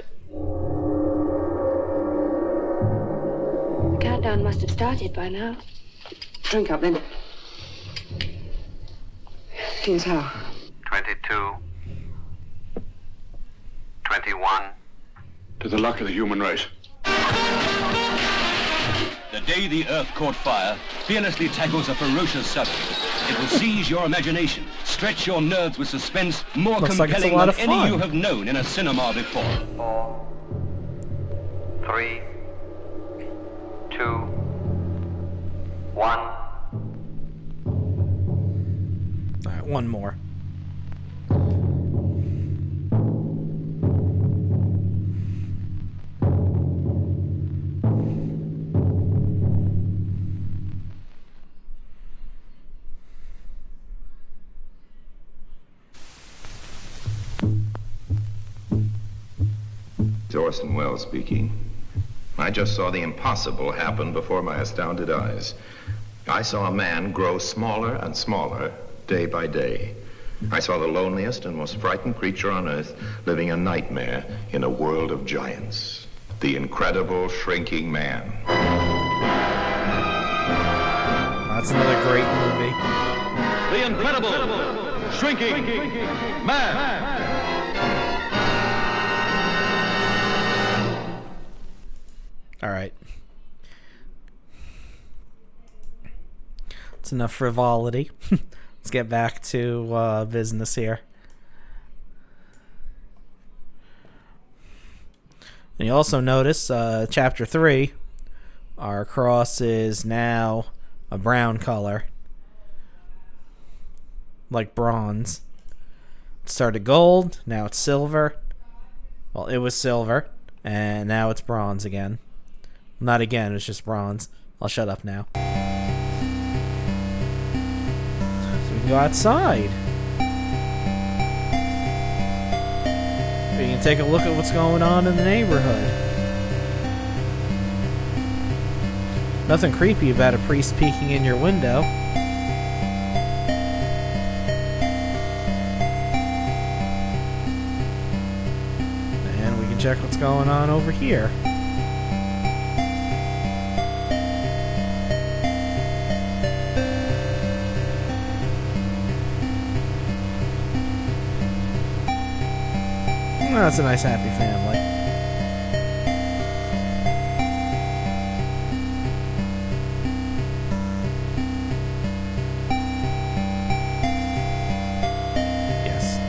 The countdown must have started by now. Drink up, then. Here's how. 22. 21. To the luck of the human race. The day the Earth caught fire fearlessly tackles a ferocious subject. It will seize your imagination, stretch your nerves with suspense more Looks like it's a compelling lot than of any fun. you have known in a cinema before. 4. 3. 2. 1. Alright, one more. Orson Welles speaking. I just saw the impossible happen before my astounded eyes. I saw a man grow smaller and smaller day by day. I saw the loneliest and most frightened creature on earth living a nightmare in a world of giants. The incredible shrinking man. That's another great movie. The incredible shrinking man. Alright. It's enough frivolity. Let's get back to business here. And you also notice, chapter 3, our cross is now a brown color. Like bronze. It started gold, now it's silver. Well, it was silver, and now it's bronze again. Not again, it's just bronze. I'll shut up now. So we can go outside. We can take a look at what's going on in the neighborhood. Nothing creepy about a priest peeking in your window. And we can check what's going on over here. that's a nice happy family. Yes.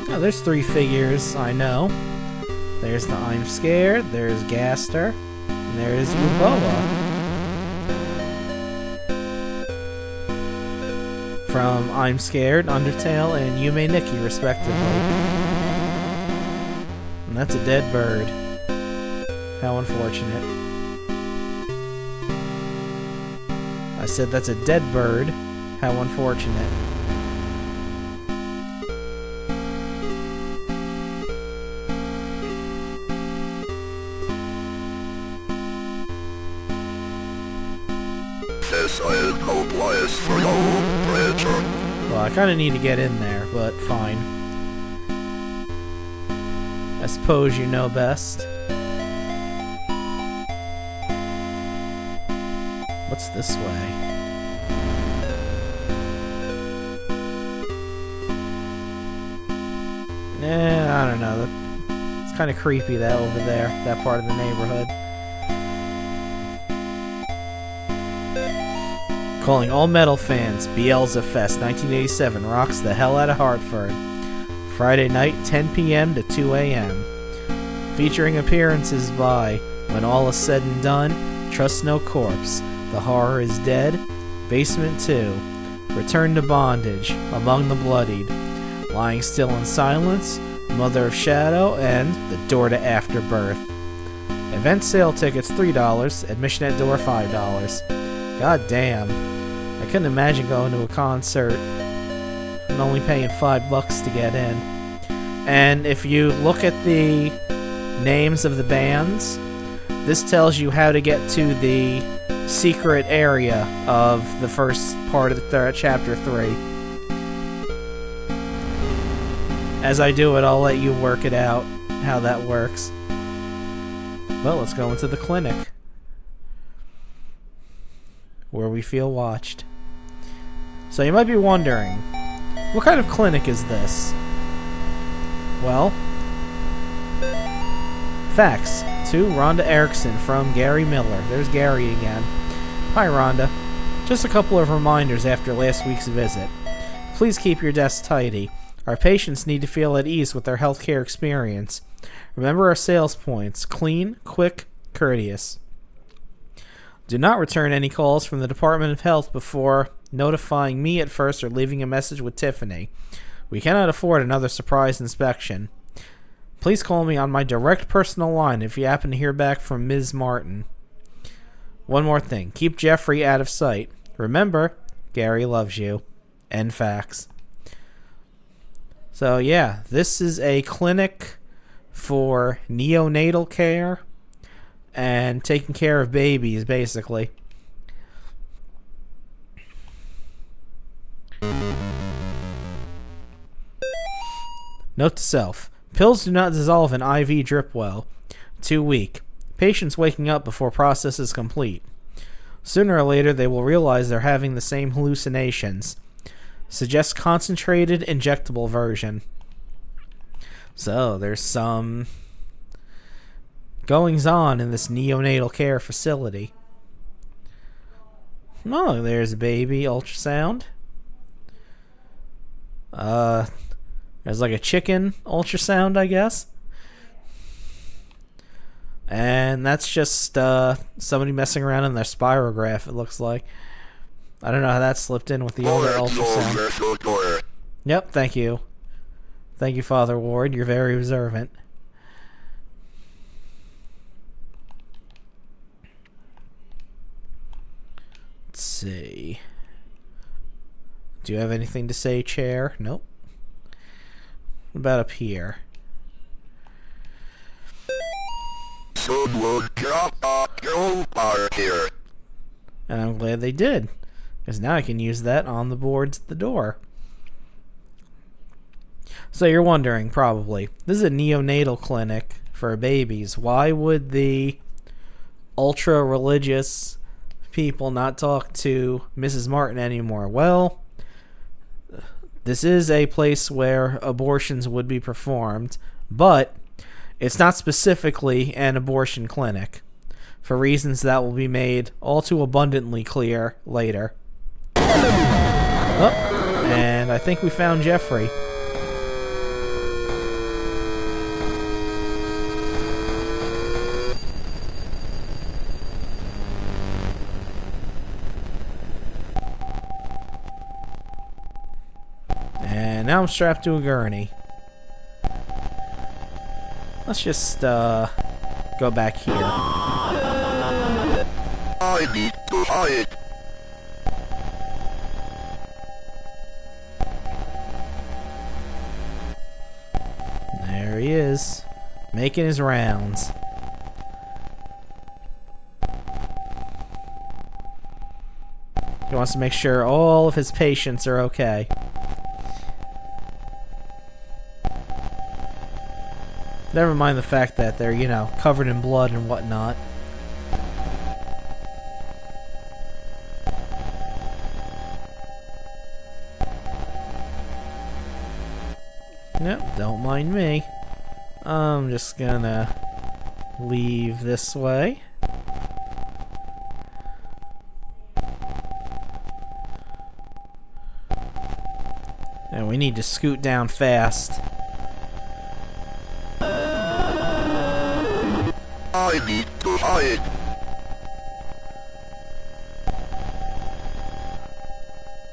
Oh, there's 3 figures I know. There's the I'm Scared, there's Gaster, and there's Uboa. From I'm Scared, Undertale, and Yume Nikki, respectively. And that's a dead bird. How unfortunate. I said that's a dead bird. How unfortunate. Well, I kind of need to get in there, but fine. I suppose you know best. What's this way? I don't know. It's kind of creepy, that over there, that part of the neighborhood. Calling all metal fans, Beelzebub Fest 1987 rocks the hell out of Hartford. Friday night, 10 p.m. to 2 a.m. Featuring appearances by When All Is Said and Done, Trust No Corpse, The Horror Is Dead, Basement 2, Return to Bondage, Among the Bloodied, Lying Still in Silence, Mother of Shadow, and The Door to Afterbirth. Event sale tickets $3, admission at door $5. God damn. I couldn't imagine going to a concert and only paying $5 to get in. And if you look at the names of the bands, this tells you how to get to the secret area of the first part of the chapter 3. As I do it, I'll let you work it out, how that works. Well, let's go into the clinic, where we feel watched. So you might be wondering, what kind of clinic is this? Well, facts to Rhonda Erickson from Gary Miller. There's Gary again. Hi Rhonda. Just a couple of reminders after last week's visit. Please keep your desk tidy. Our patients need to feel at ease with their healthcare experience. Remember our sales points: clean, quick, courteous. Do not return any calls from the Department of Health before notifying me at first or leaving a message with Tiffany. We cannot afford another surprise inspection. Please call me on my direct personal line if you happen to hear back from Ms. Martin. One more thing. Keep Jeffrey out of sight. Remember, Gary loves you. End facts. So yeah, this is a clinic for neonatal care and taking care of babies, basically. Note to self. Pills do not dissolve in IV drip well. Too weak. Patients waking up before process is complete. Sooner or later they will realize they're having the same hallucinations. Suggest concentrated injectable version. So, there's some goings on in this neonatal care facility. Oh, there's a baby ultrasound. There's like a chicken ultrasound, I guess. And that's just somebody messing around in their spirograph, it looks like. I don't know how that slipped in with the other ultrasound. Yep, thank you. Thank you, Father Ward. You're very observant. Let's see. Do you have anything to say, chair? Nope. What about up here? someone drop off your part here. And I'm glad they did, because now I can use that on the boards at the door. So you're wondering, probably, this is a neonatal clinic for babies. Why would the ultra-religious people not talk to Mrs. Martin anymore? Well, this is a place where abortions would be performed, but it's not specifically an abortion clinic, for reasons that will be made all too abundantly clear later. Oh, and I think we found Jeffrey. And now I'm strapped to a gurney. Let's just go back here. I need to hide. There he is, making his rounds. He wants to make sure all of his patients are okay. Never mind the fact that they're, you know, covered in blood and whatnot. Nope, don't mind me. I'm just gonna leave this way. And we need to scoot down fast. I need to hide.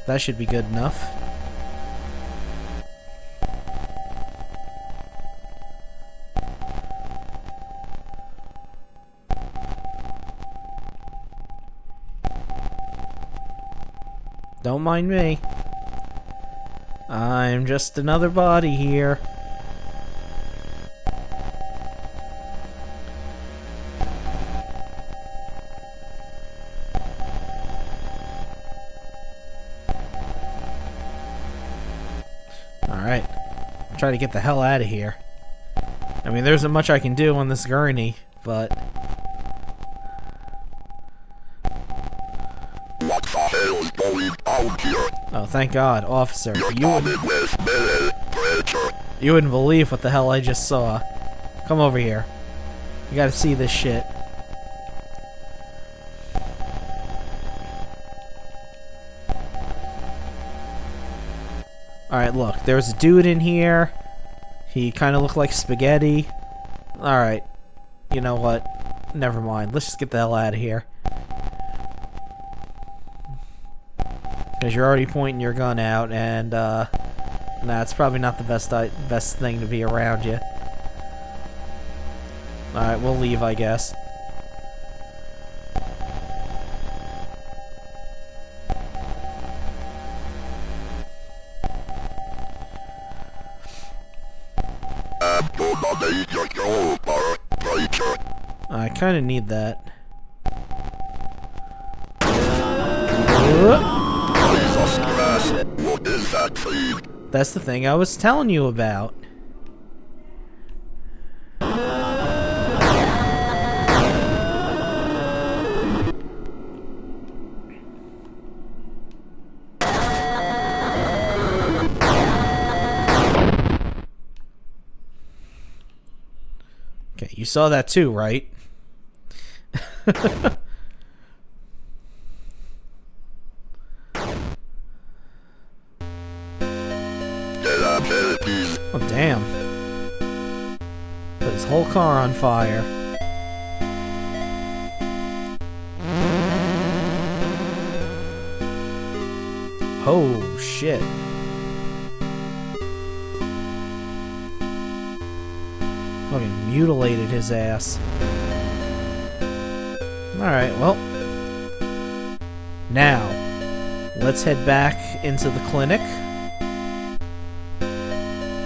That should be good enough. Don't mind me. I'm just another body here. Alright. Try to get the hell out of here. I mean, there isn't much I can do on this gurney, but... What the hell is going on here? Oh, thank God, officer. Preacher. You wouldn't believe what the hell I just saw. Come over here. You gotta see this shit. Alright, look. There's a dude in here. He kind of looked like spaghetti. Alright. You know what? Never mind. Let's just get the hell out of here. Because you're already pointing your gun out, and, nah, it's probably not the best thing to be around you. Alright, we'll leave, I guess. I kind of need that. Jesus Christ, what is that thing? That's the thing I was telling you about. Okay, you saw that too, right? Oh, damn. Put his whole car on fire. Oh, shit. Fucking mutilated his ass. Alright, well. Now, let's head back into the clinic.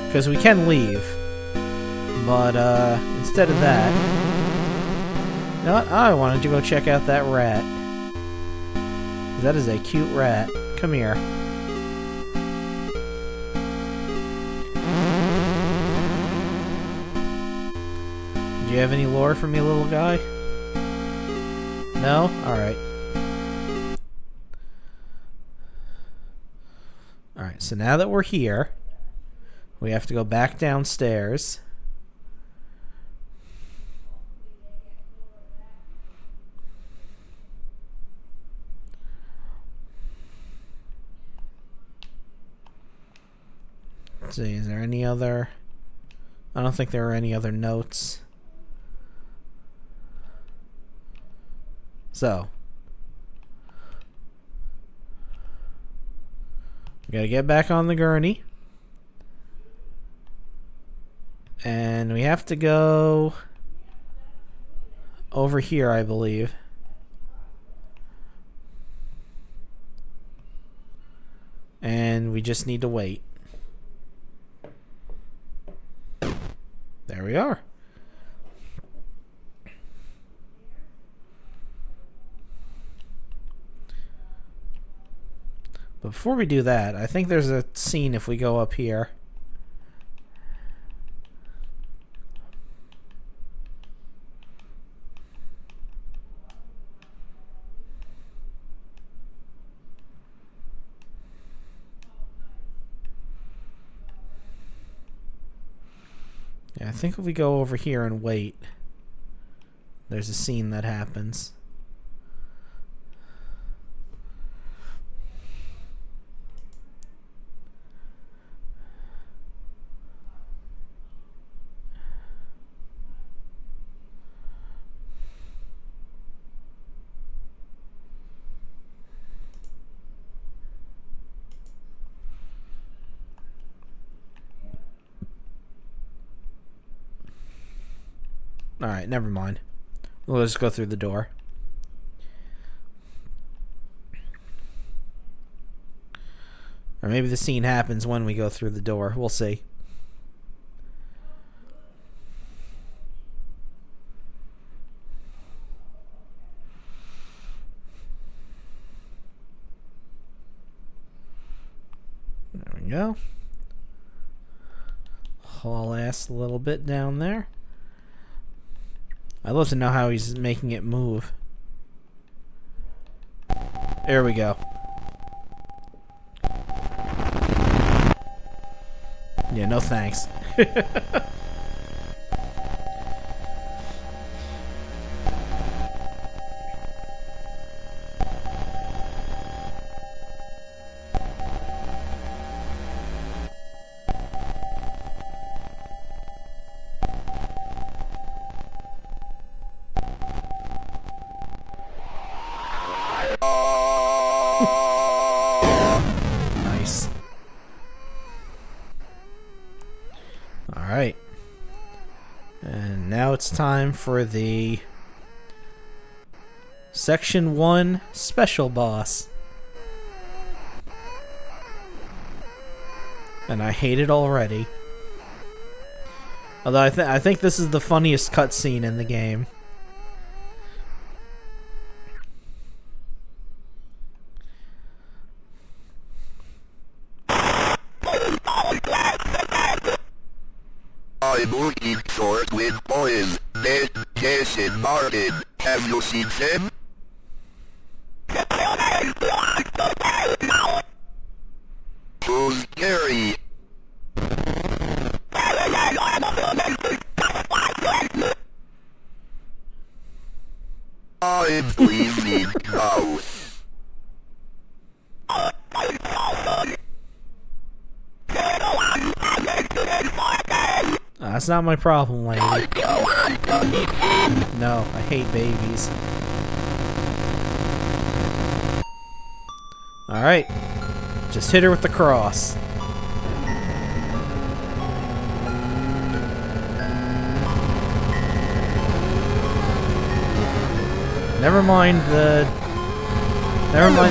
Because we can leave. But, instead of that, You know what? I wanted to go check out that rat. That is a cute rat. Come here. Do you have any lore for me, little guy? No? Alright. Alright, so now that we're here, we have to go back downstairs. Let's see, is there any other... I don't think there are any other notes. So. We gotta get back on the gurney. And we have to go over here, I believe. And we just need to wait. There we are. But before we do that, I think there's a scene if we go up here. Yeah, I think if we go over here and wait, there's a scene that happens. Alright, never mind. We'll just go through the door. Or maybe the scene happens when we go through the door. We'll see. There we go. Haul ass a little bit down there. I'd love to know how he's making it move. There we go. Yeah, no thanks. Nice. Alright. And now it's time for the Section 1 Special Boss. And I hate it already. Although I think this is the funniest cutscene in the game. I'm working short with boys, Ned, Jason, Martin. Have you seen them? Who's Gary? I'm leaving now. That's not my problem, lady. No, I hate babies. Alright. Just hit her with the cross. Never mind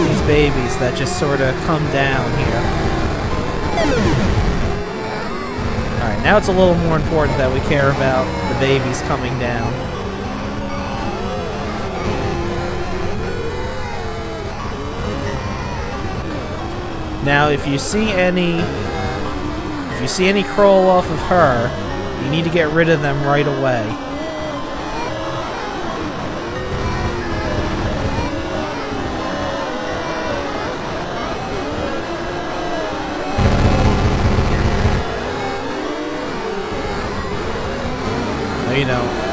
these babies that just sort of come down here. Alright, now it's a little more important that we care about the babies coming down. Now, if you see any crawl off of her, you need to get rid of them right away. No, you don't.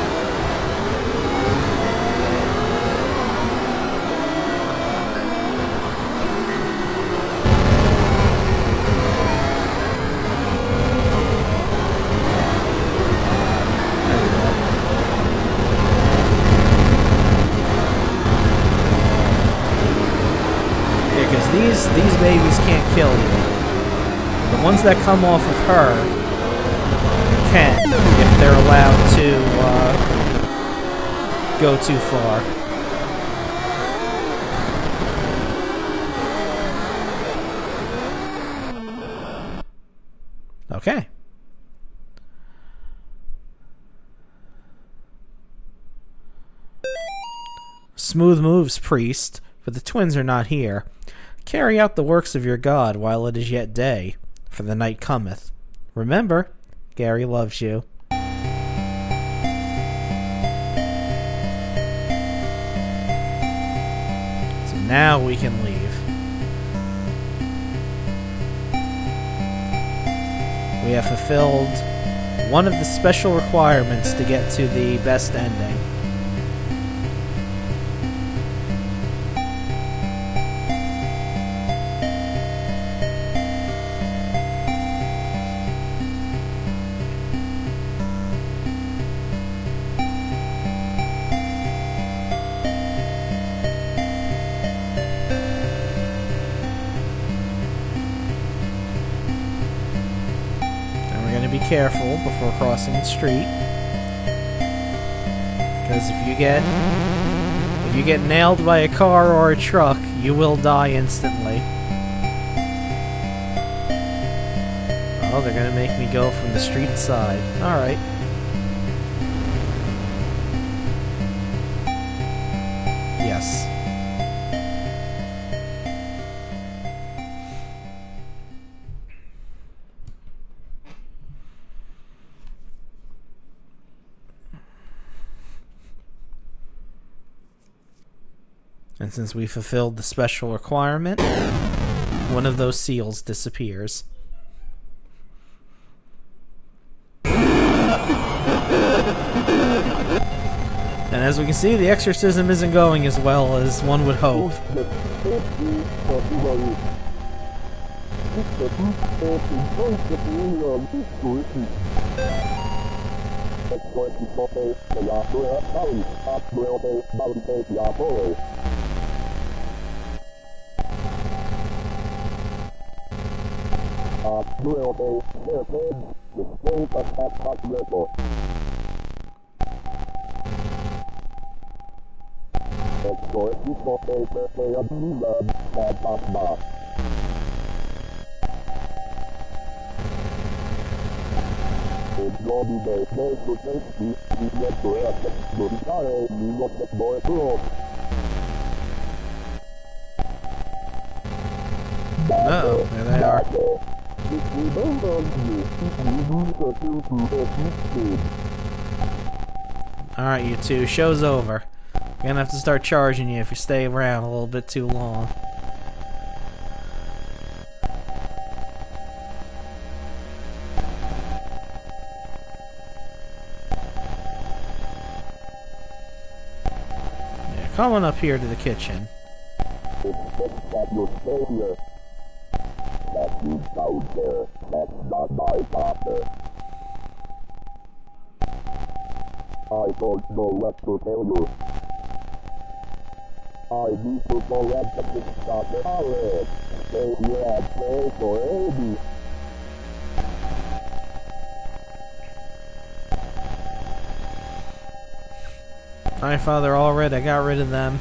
These babies can't kill you. The ones that come off of her can, if they're allowed to go too far. Okay. Smooth moves, priest, but the twins are not here. Carry out the works of your God while it is yet day, for the night cometh. Remember, Gary loves you. So now we can leave. We have fulfilled one of the special requirements to get to the best ending. Be careful before crossing the street, because if you get nailed by a car or a truck, you will die instantly. Oh, they're gonna make me go from the street side. Alright. Yes. And since we fulfilled the special requirement, one of those seals disappears. And as we can see, the exorcism isn't going as well as one would hope. Uh-oh, there they are. Alright, you two, show's over. We're gonna have to start charging you if you stay around a little bit too long. Yeah, come on up here to the kitchen. I don't know what to tell you. I need to go and get this started. Alright, stay here and pray for Amy. Alright, Father, all right, I got rid of them.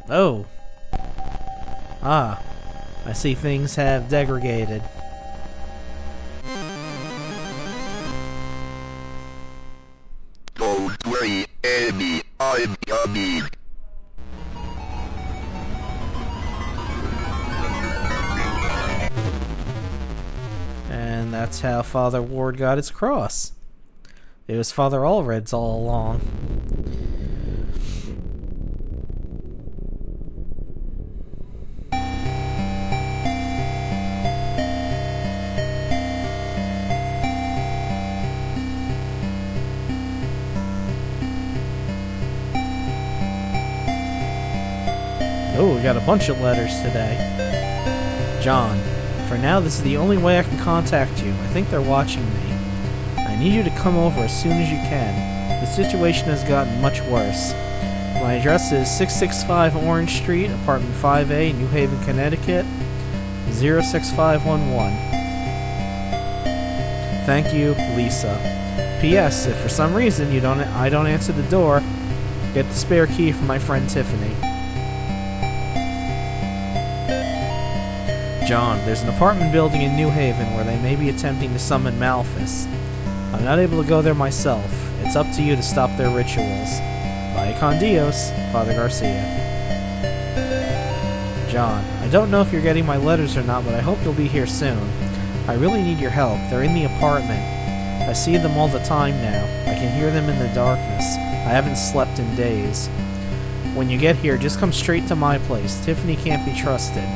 Oh. Ah. I see things have degraded. worry, Amy. I'm coming. And that's how Father Ward got his cross. It was Father Allred's all along. Oh, we got a bunch of letters today. John, for now this is the only way I can contact you. I think they're watching me. I need you to come over as soon as you can. The situation has gotten much worse. My address is 665 Orange Street, apartment 5A, New Haven, Connecticut, 06511. Thank you, Lisa. P.S. If for some reason I don't answer the door, get the spare key from my friend Tiffany. John, there's an apartment building in New Haven where they may be attempting to summon Malphus. I'm not able to go there myself. It's up to you to stop their rituals. Vaya con Dios, Father Garcia. John, I don't know if you're getting my letters or not, but I hope you'll be here soon. I really need your help. They're in the apartment. I see them all the time now. I can hear them in the darkness. I haven't slept in days. When you get here, just come straight to my place. Tiffany can't be trusted.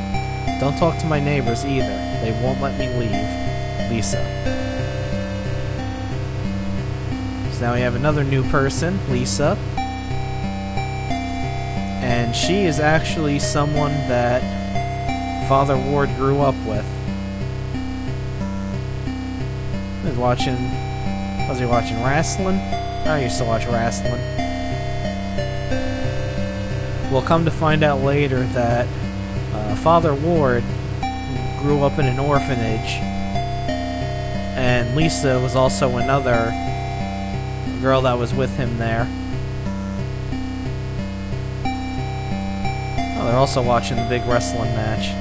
Don't talk to my neighbors either. They won't let me leave. Lisa. So now we have another new person, Lisa. And she is actually someone that Father Ward grew up with. Was he watching wrestling? I used to watch wrestling. We'll come to find out later that Father Ward grew up in an orphanage, and Lisa was also another girl that was with him there. Oh, they're also watching the big wrestling match.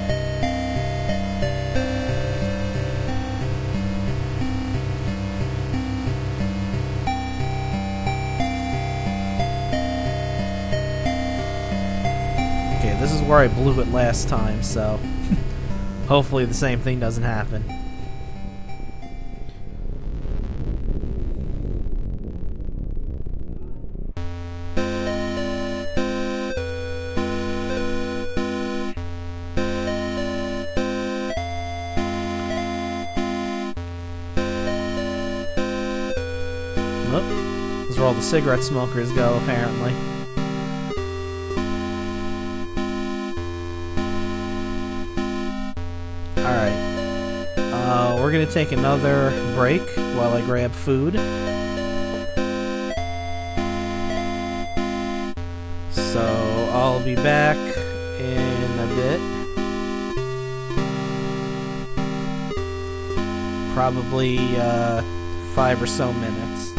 This is where I blew it last time, so hopefully the same thing doesn't happen. Look, this is where all the cigarette smokers go, apparently. We're going to take another break while I grab food. So I'll be back in a bit. Probably 5 or so minutes.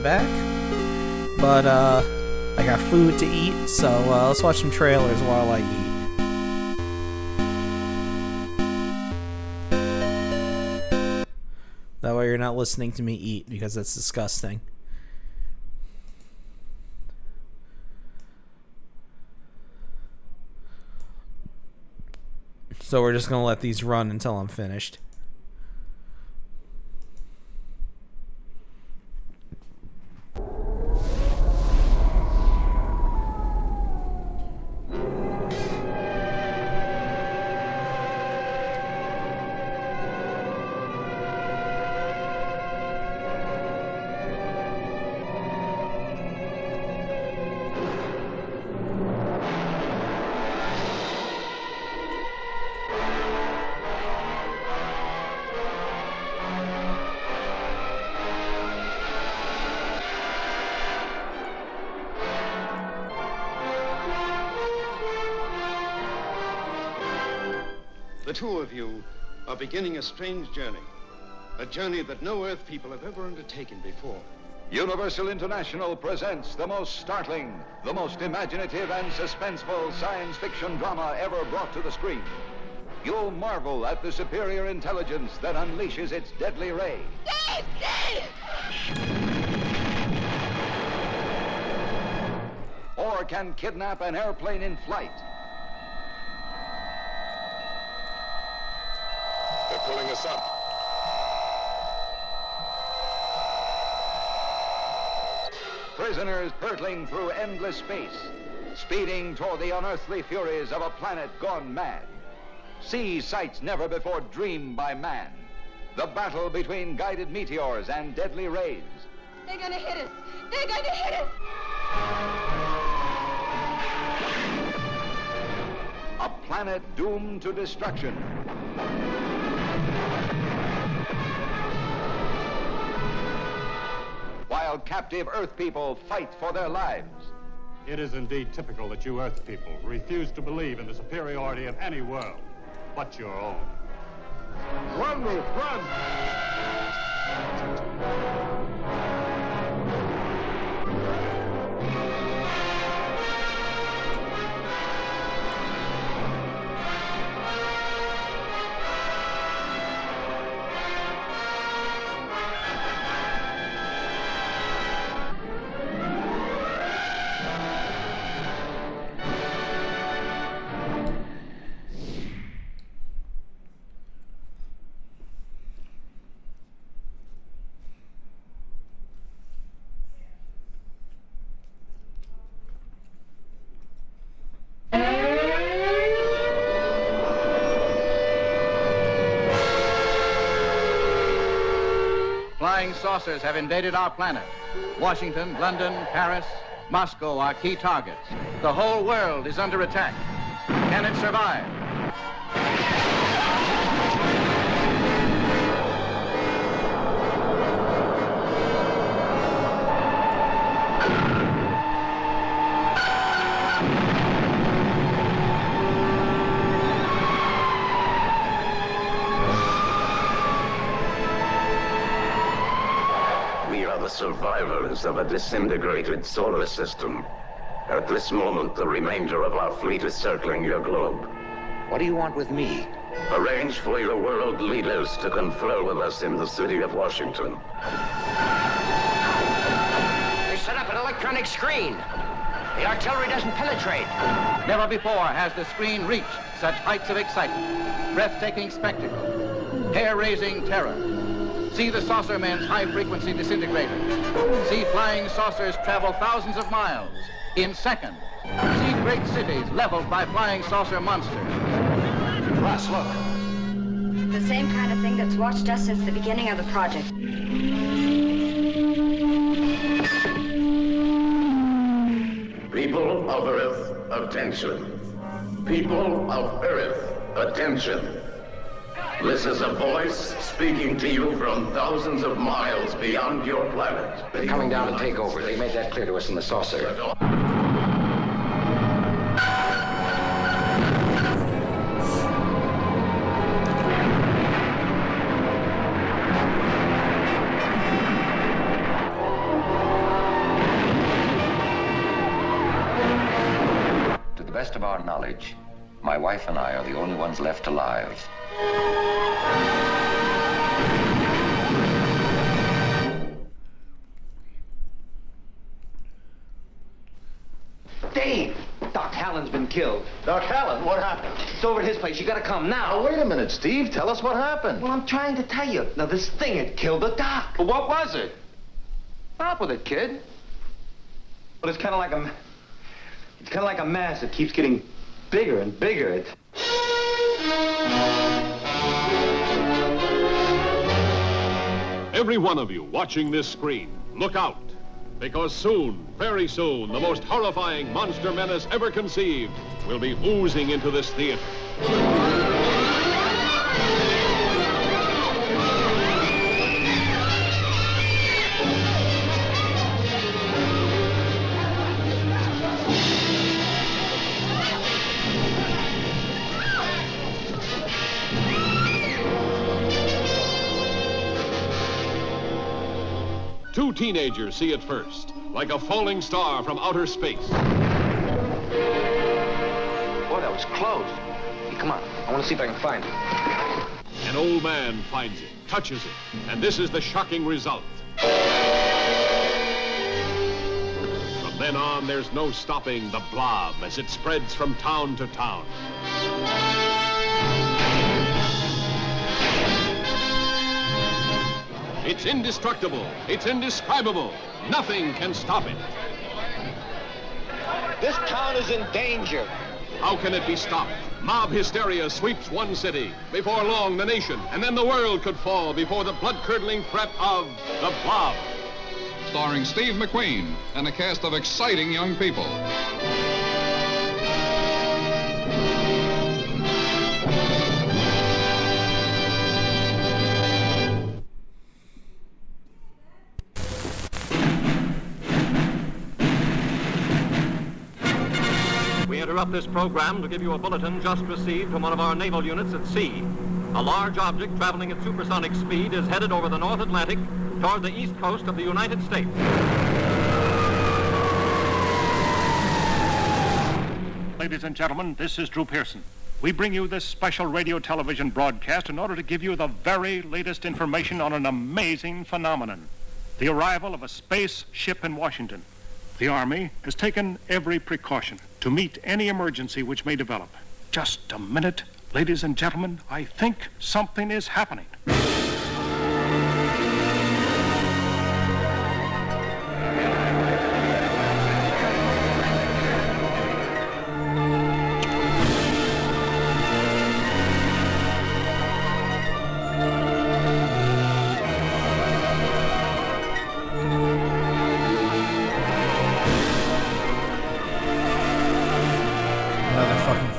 back. But, I got food to eat, so let's watch some trailers while I eat. That way you're not listening to me eat, because that's disgusting. So we're just gonna let these run until I'm finished. The two of you are beginning a strange journey. A journey that no Earth people have ever undertaken before. Universal International presents the most startling, the most imaginative and suspenseful science fiction drama ever brought to the screen. You'll marvel at the superior intelligence that unleashes its deadly ray. Or can kidnap an airplane in flight. They're pulling us up. Prisoners hurtling through endless space, speeding toward the unearthly furies of a planet gone mad. See sights never before dreamed by man. The battle between guided meteors and deadly rays. They're gonna hit us! They're gonna hit us! A planet doomed to destruction. While captive Earth people fight for their lives. It is indeed typical that you Earth people refuse to believe in the superiority of any world but your own. Run, Ruth, run! Flying saucers have invaded our planet. Washington, London, Paris, Moscow are key targets. The whole world is under attack. Can it survive? The survivors of a disintegrated solar system. At this moment, the remainder of our fleet is circling your globe. What do you want with me? Arrange for your world leaders to confer with us in the city of Washington. They set up an electronic screen. The artillery doesn't penetrate. Never before has the screen reached such heights of excitement. Breathtaking spectacle. Hair-raising terror. See the saucermen's high-frequency disintegrators. See flying saucers travel thousands of miles in seconds. See great cities leveled by flying saucer monsters. Russ, look. The same kind of thing that's watched us since the beginning of the project. People of Earth, attention. People of Earth, attention. This is a voice speaking to you from thousands of miles beyond your planet. They're coming down to take over. They made that clear to us in the saucer. best of our knowledge, my wife and I are the only ones left alive. Dave! Doc Hallen's been killed. Doc Hallen? What happened? It's over at his place. You gotta come now. Oh, wait a minute, Steve. Tell us what happened. Well, I'm trying to tell you. Now, this thing had killed the doc. Well, what was it? Stop with it, kid. Well, it's kind of like a... It's kind of like a mass that keeps getting bigger and bigger. Every one of you watching this screen, look out. Because soon, very soon, the most horrifying monster menace ever conceived will be oozing into this theater. 2 teenagers see it first, like a falling star from outer space. Boy, that was close. Hey, come on. I want to see if I can find it. An old man finds it, touches it, and this is the shocking result. From then on, there's no stopping the blob as it spreads from town to town. It's indestructible. It's indescribable. Nothing can stop it. This town is in danger. How can it be stopped? Mob hysteria sweeps one city. Before long, the nation, and then the world could fall before the blood-curdling threat of the Blob. Starring Steve McQueen and a cast of exciting young people. We interrupt this program to give you a bulletin just received from one of our naval units at sea. A large object traveling at supersonic speed is headed over the North Atlantic toward the east coast of the United States. Ladies and gentlemen, this is Drew Pearson. We bring you this special radio television broadcast in order to give you the very latest information on an amazing phenomenon, the arrival of a space ship in Washington. The Army has taken every precaution to meet any emergency which may develop. Just a minute, ladies and gentlemen, I think something is happening.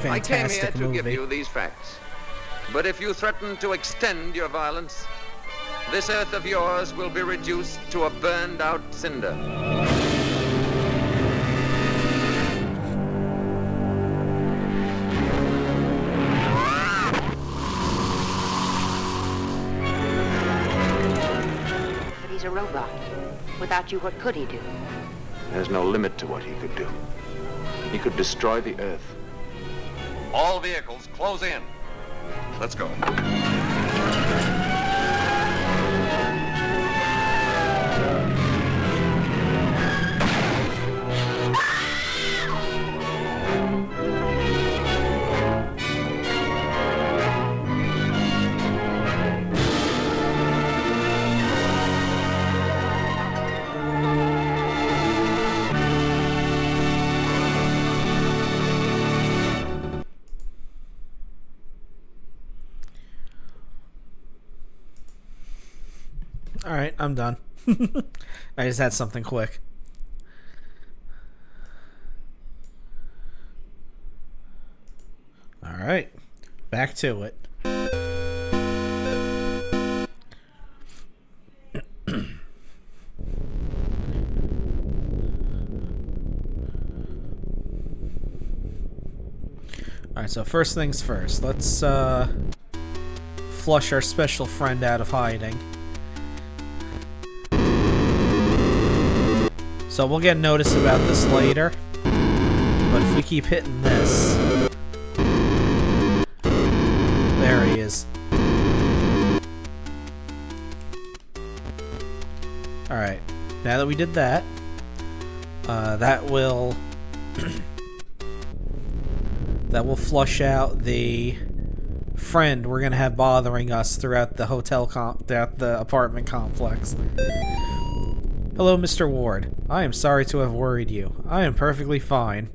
I came here to movie. give you these facts. But if you threaten to extend your violence, this earth of yours will be reduced to a burned out cinder. But he's a robot. Without you, what could he do? There's no limit to what he could do. He could destroy the earth. All vehicles, close in. Let's go. Alright, I'm done. I just had something quick. Alright, back to it. Alright, so first things first. Let's flush our special friend out of hiding. So we'll get notice about this later. But if we keep hitting this... There he is. Alright, now that we did that, that will flush out the friend we're gonna have bothering us throughout the throughout the apartment complex. Hello, Mr. Ward. I am sorry to have worried you. I am perfectly fine.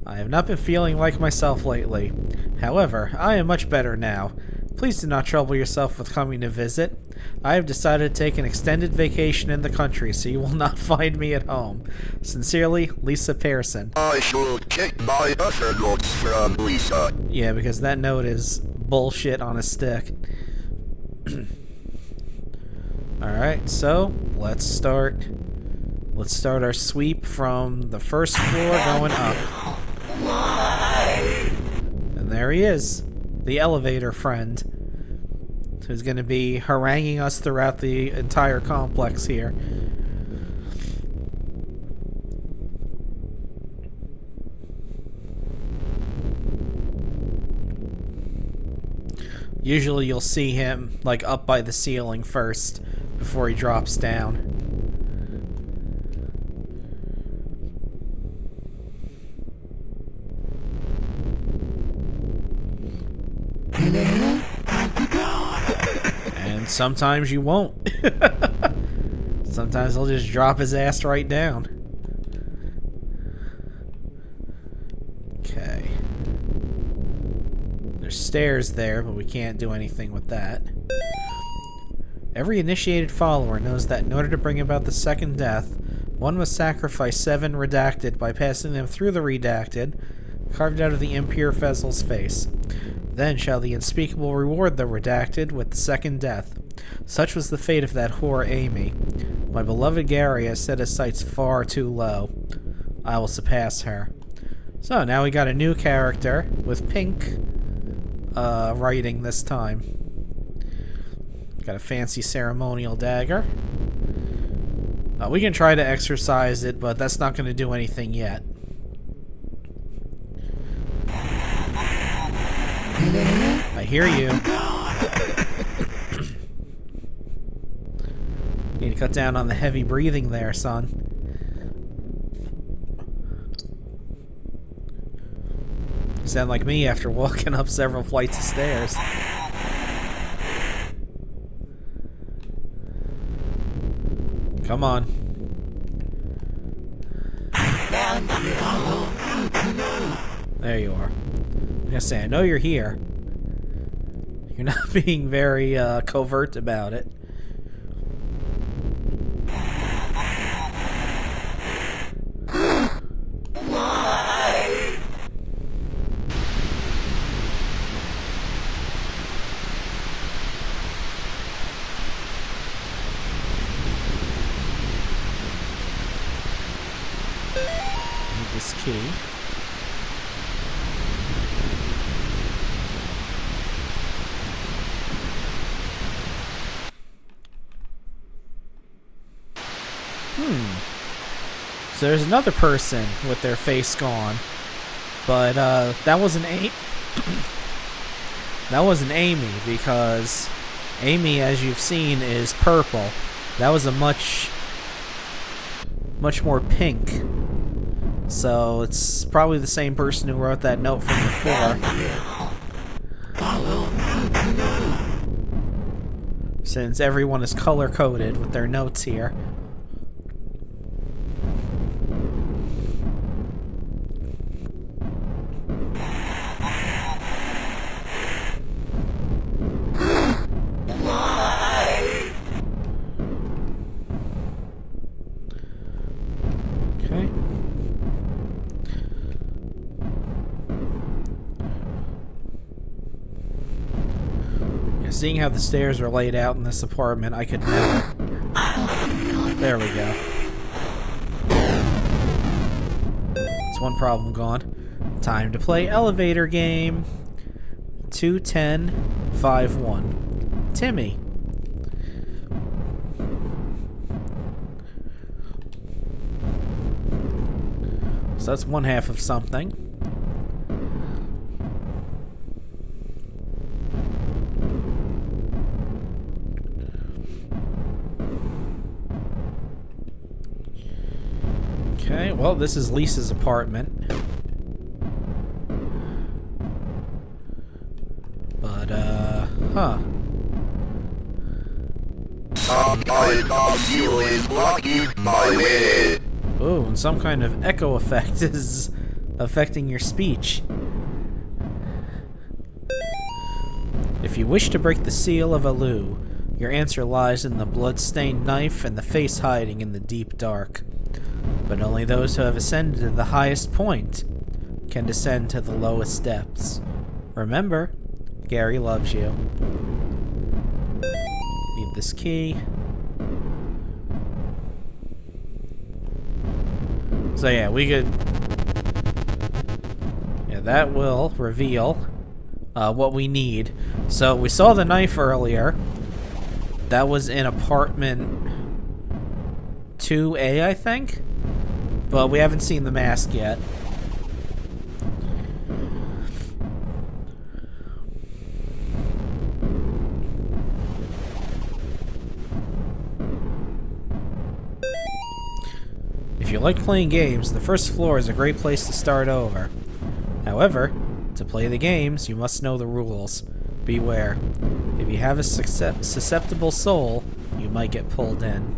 I have not been feeling like myself lately. However, I am much better now. Please do not trouble yourself with coming to visit. I have decided to take an extended vacation in the country, so you will not find me at home. Sincerely, Lisa Pearson. I should check my other notes from Lisa. Yeah, because that note is bullshit on a stick. Alright, so let's start our sweep from the first floor going up. And there he is, the elevator friend, who's going to be haranguing us throughout the entire complex here. Usually you'll see him like up by the ceiling first before he drops down. And sometimes you won't. Sometimes he'll just drop his ass right down. Okay. There's stairs there, but we can't do anything with that. Every initiated follower knows that in order to bring about the second death, one must sacrifice 7 redacted by passing them through the redacted, carved out of the impure Fezzel's face. Then shall the unspeakable reward the redacted with the second death. Such was the fate of that whore Amy. My beloved Gary has set his sights far too low. I will surpass her. So now we got a new character with pink writing this time. Got a fancy ceremonial dagger. We can try to exercise it, but that's not going to do anything yet. I hear you. Need to cut down on the heavy breathing there, son. You sound like me after walking up several flights of stairs. Come on. There you are. I'm gonna say, I know you're here. You're not being very covert about it. Need this key. So there's another person with their face gone, but that wasn't that wasn't Amy, because Amy, as you've seen, is purple. That was a much more pink. So it's probably the same person who wrote that note from before. Since everyone is color-coded with their notes here. Seeing how the stairs are laid out in this apartment, I could never. There we go. That's one problem gone. Time to play elevator game. 21051. Timmy. So that's one half of something. Okay, well, this is Lisa's apartment. But, huh. Ooh, and some kind of echo effect is affecting your speech. If you wish to break the seal of Alu, your answer lies in the blood-stained knife and the face hiding in the deep dark. But only those who have ascended to the highest point can descend to the lowest depths. Remember, Gary loves you. Need this key. So yeah, we could... Yeah, that will reveal what we need. So we saw the knife earlier. That was in apartment 2A, I think? But we haven't seen the mask yet. If you like playing games, the first floor is a great place to start over. However, to play the games, you must know the rules. Beware. If you have a susceptible soul, you might get pulled in.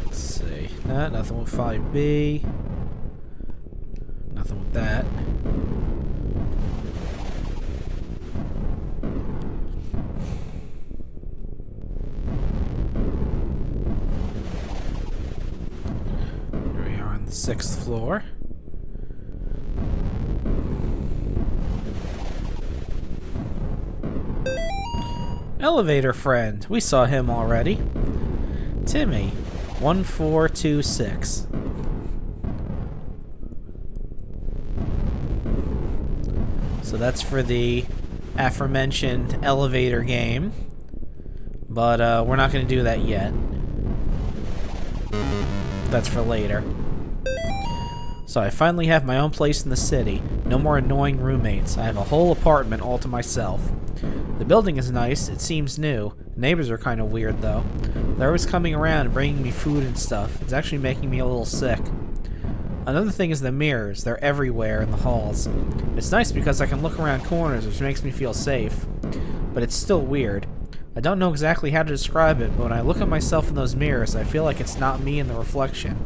Let's see. Nah, nothing with 5B. Nothing with that. Here we are on the 6th floor. Elevator friend. We saw him already. Timmy. 1426. So that's for the aforementioned elevator game. But we're not going to do that yet. That's for later. So I finally have my own place in the city. No more annoying roommates. I have a whole apartment all to myself. The building is nice. It seems new. Neighbors are kind of weird, though. They're always coming around and bringing me food and stuff. It's actually making me a little sick. Another thing is the mirrors. They're everywhere in the halls. It's nice because I can look around corners, which makes me feel safe. But it's still weird. I don't know exactly how to describe it, but when I look at myself in those mirrors, I feel like it's not me in the reflection.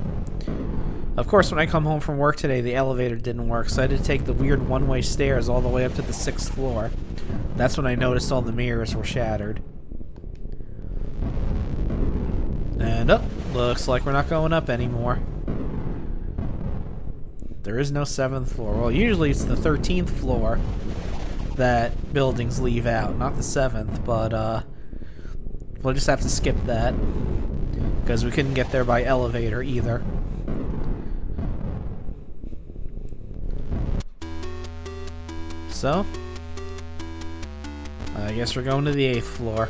Of course, when I come home from work today, the elevator didn't work, so I had to take the weird one-way stairs all the way up to the 6th floor. That's when I noticed all the mirrors were shattered. And looks like we're not going up anymore. There is no 7th floor. Well, usually it's the 13th floor that buildings leave out, not the 7th, but we'll just have to skip that because we couldn't get there by elevator either. So, I guess we're going to the 8th floor.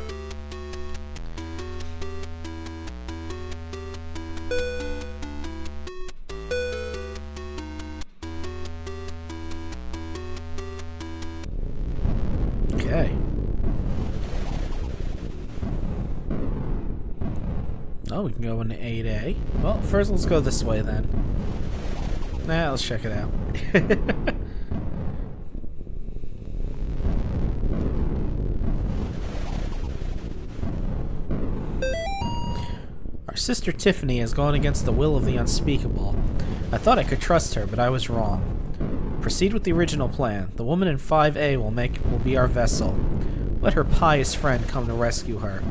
Okay. Oh, we can go into 8A. Well, first let's go this way then. Nah, let's check it out. Our sister Tiffany has gone against the will of the unspeakable. I thought I could trust her, but I was wrong. Proceed with the original plan. The woman in 5A will be our vessel. Let her pious friend come to rescue her.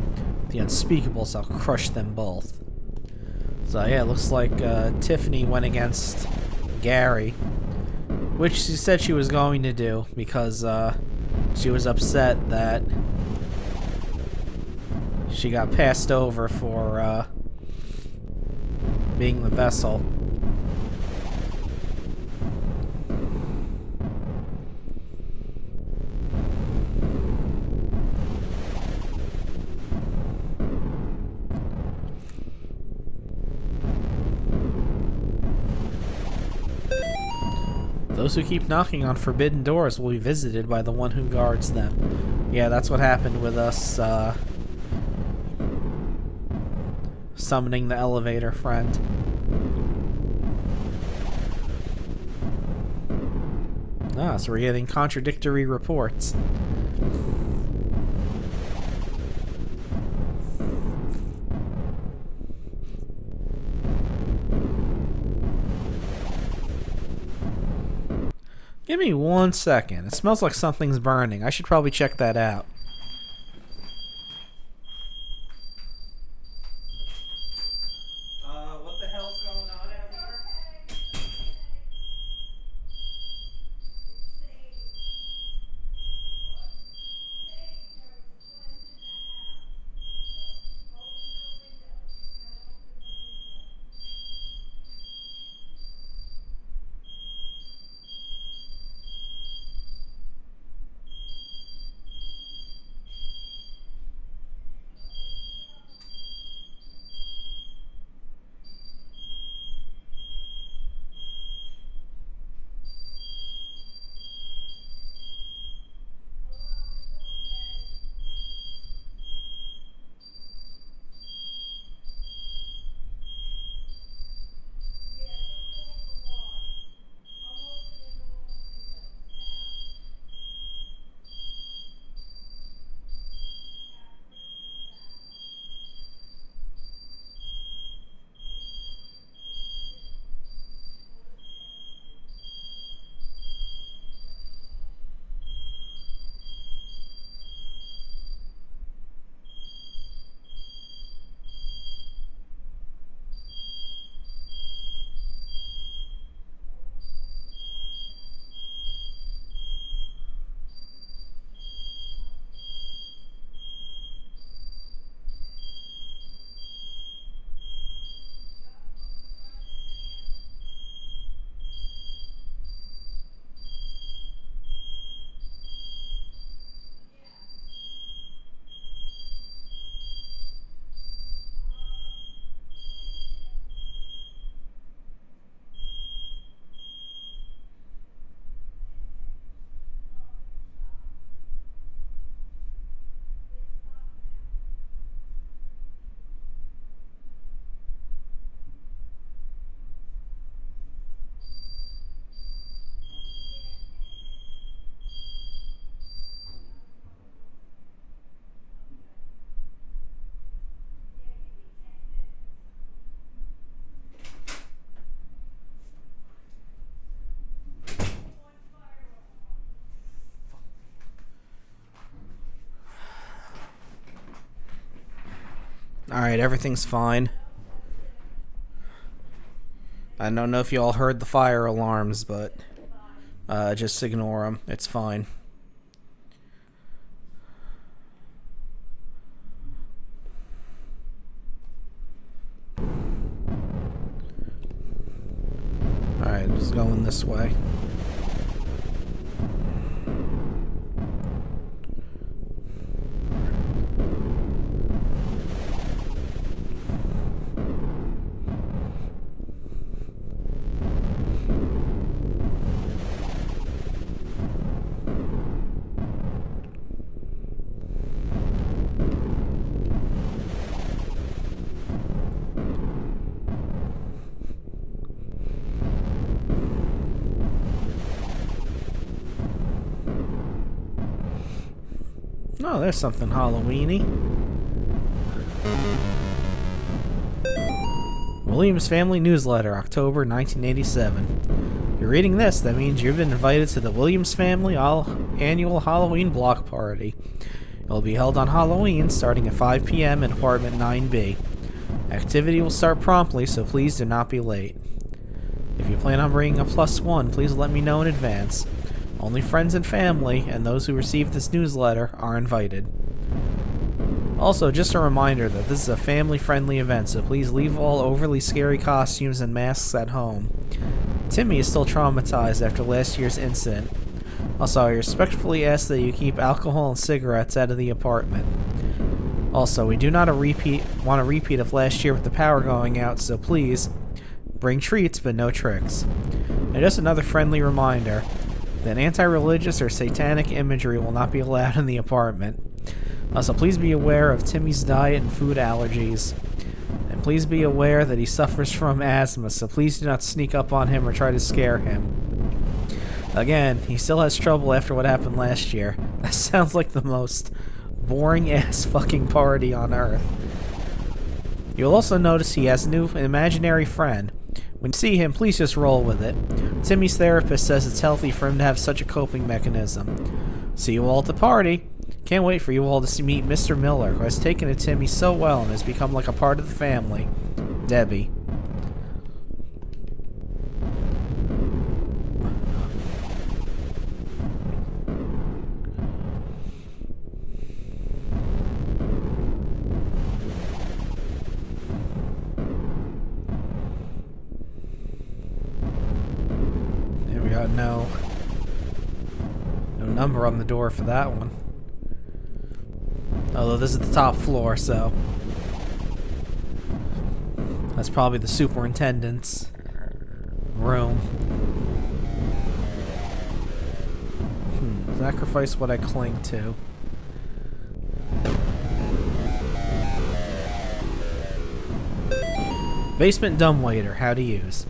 The unspeakables shall crush them both. So yeah, it looks like Tiffany went against Gary, which she said she was going to do because she was upset that she got passed over for being the vessel. Those who keep knocking on forbidden doors will be visited by the one who guards them. Yeah, that's what happened with us, summoning the elevator friend. Ah, so we're getting contradictory reports. Give me 1 second. It smells like something's burning. I should probably check that out. What the hell's going on out here? Alright, everything's fine. I don't know if you all heard the fire alarms, but just ignore them. It's fine. Alright, just going this way. Oh, there's something Halloween-y. Williams Family Newsletter, October 1987. If you're reading this, that means you've been invited to the Williams Family annual Halloween block party. It will be held on Halloween, starting at 5 p.m. in apartment 9B. Activity will start promptly, so please do not be late. If you plan on bringing a +1, please let me know in advance. Only friends and family, and those who receive this newsletter, are invited. Also, just a reminder that this is a family-friendly event, so please leave all overly scary costumes and masks at home. Timmy is still traumatized after last year's incident. Also, I respectfully ask that you keep alcohol and cigarettes out of the apartment. Also, we do not want a repeat of last year with the power going out, so please, bring treats but no tricks. And just another friendly reminder that anti-religious or satanic imagery will not be allowed in the apartment. Also, please be aware of Timmy's diet and food allergies. And please be aware that he suffers from asthma, so please do not sneak up on him or try to scare him. Again, he still has trouble after what happened last year. That sounds like the most boring-ass fucking party on Earth. You'll also notice he has a new imaginary friend. When you see him, please just roll with it. Timmy's therapist says it's healthy for him to have such a coping mechanism. See you all at the party. Can't wait for you all to meet Mr. Miller, who has taken to Timmy so well and has become like a part of the family. Debbie. There we got no number on the door for that one. Although this is the top floor, so that's probably the superintendent's room. Sacrifice what I cling to. Basement dumbwaiter, how to use.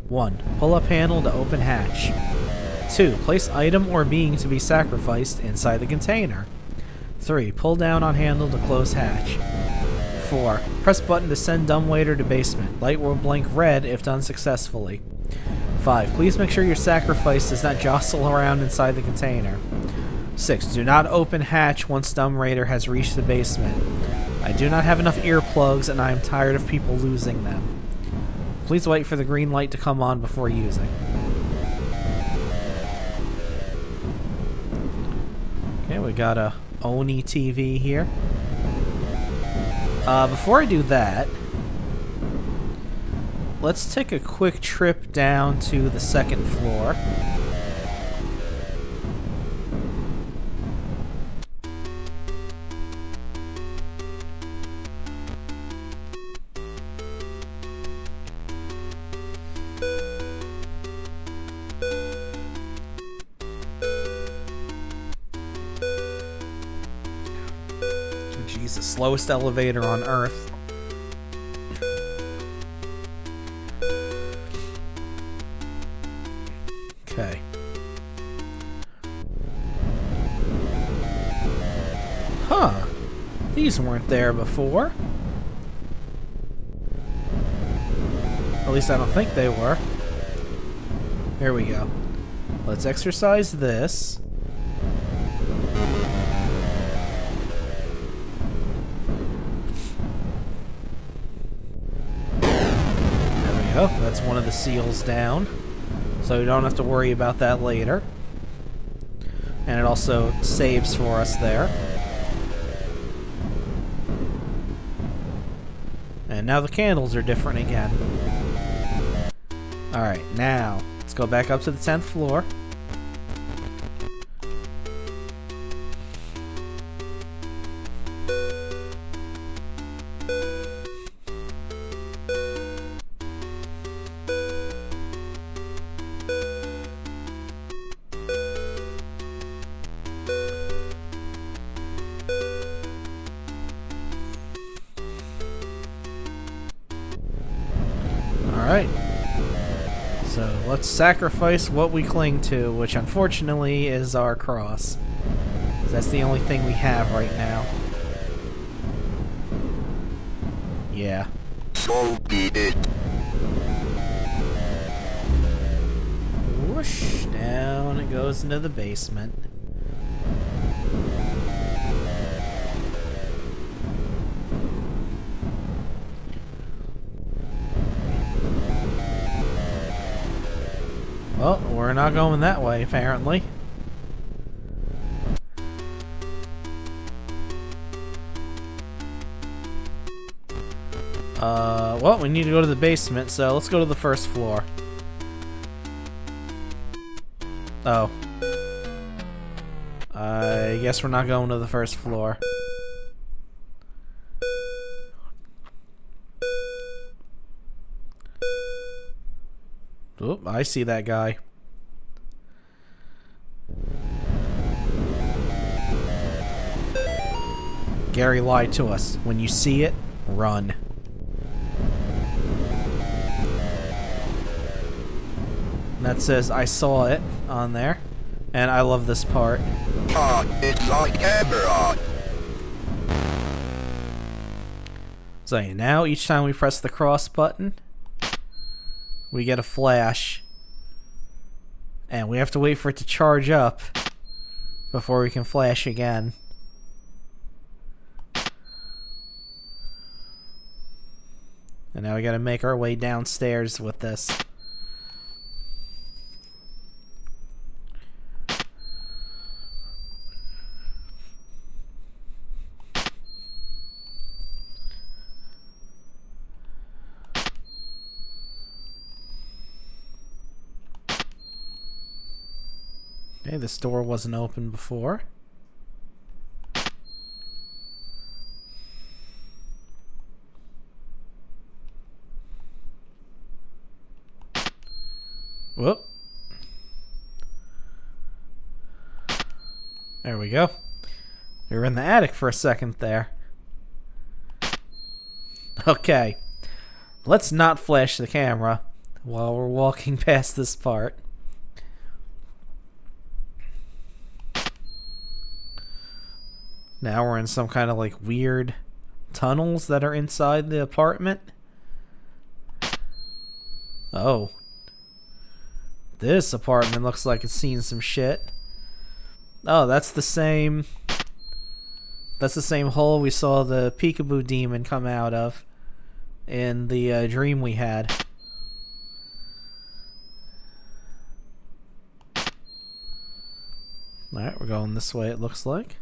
1. Pull up handle to open hatch. 2. Place item or being to be sacrificed inside the container. 3. Pull down on handle to close hatch. 4. Press button to send dumbwaiter to basement. Light will blink red if done successfully. 5. Please make sure your sacrifice does not jostle around inside the container. 6. Do not open hatch once dumbwaiter has reached the basement. I do not have enough earplugs and I am tired of people losing them. Please wait for the green light to come on before using. Okay, we got a Oni TV here. Before I do that, let's take a quick trip down to the second floor. The slowest elevator on Earth. Okay. Huh. These weren't there before. At least I don't think they were. Here we go. Let's exercise this. Oh, that's one of the seals down, so we don't have to worry about that later. And it also saves for us there. And now the candles are different again. Alright, now let's go back up to the 10th floor. Alright, so let's sacrifice what we cling to, which unfortunately is our cross. That's the only thing we have right now. Yeah. So be it. Whoosh, down it goes into the basement. Well, we're not going that way, apparently. Well, we need to go to the basement, so let's go to the first floor. Oh. I guess we're not going to the first floor. Oop, I see that guy. Gary lied to us. When you see it, run. And that says I saw it on there. And I love this part. It's on camera. So now each time we press the cross button, we get a flash. And we have to wait for it to charge up before we can flash again. And now we gotta make our way downstairs with this. Okay, this door wasn't open before. Whoop. There we go. We were in the attic for a second there. Okay. Let's not flash the camera while we're walking past this part. Now we're in some kind of like weird tunnels that are inside the apartment. Oh. This apartment looks like it's seen some shit. Oh, that's the same hole we saw the peekaboo demon come out of in the dream we had. Alright, we're going this way it looks like.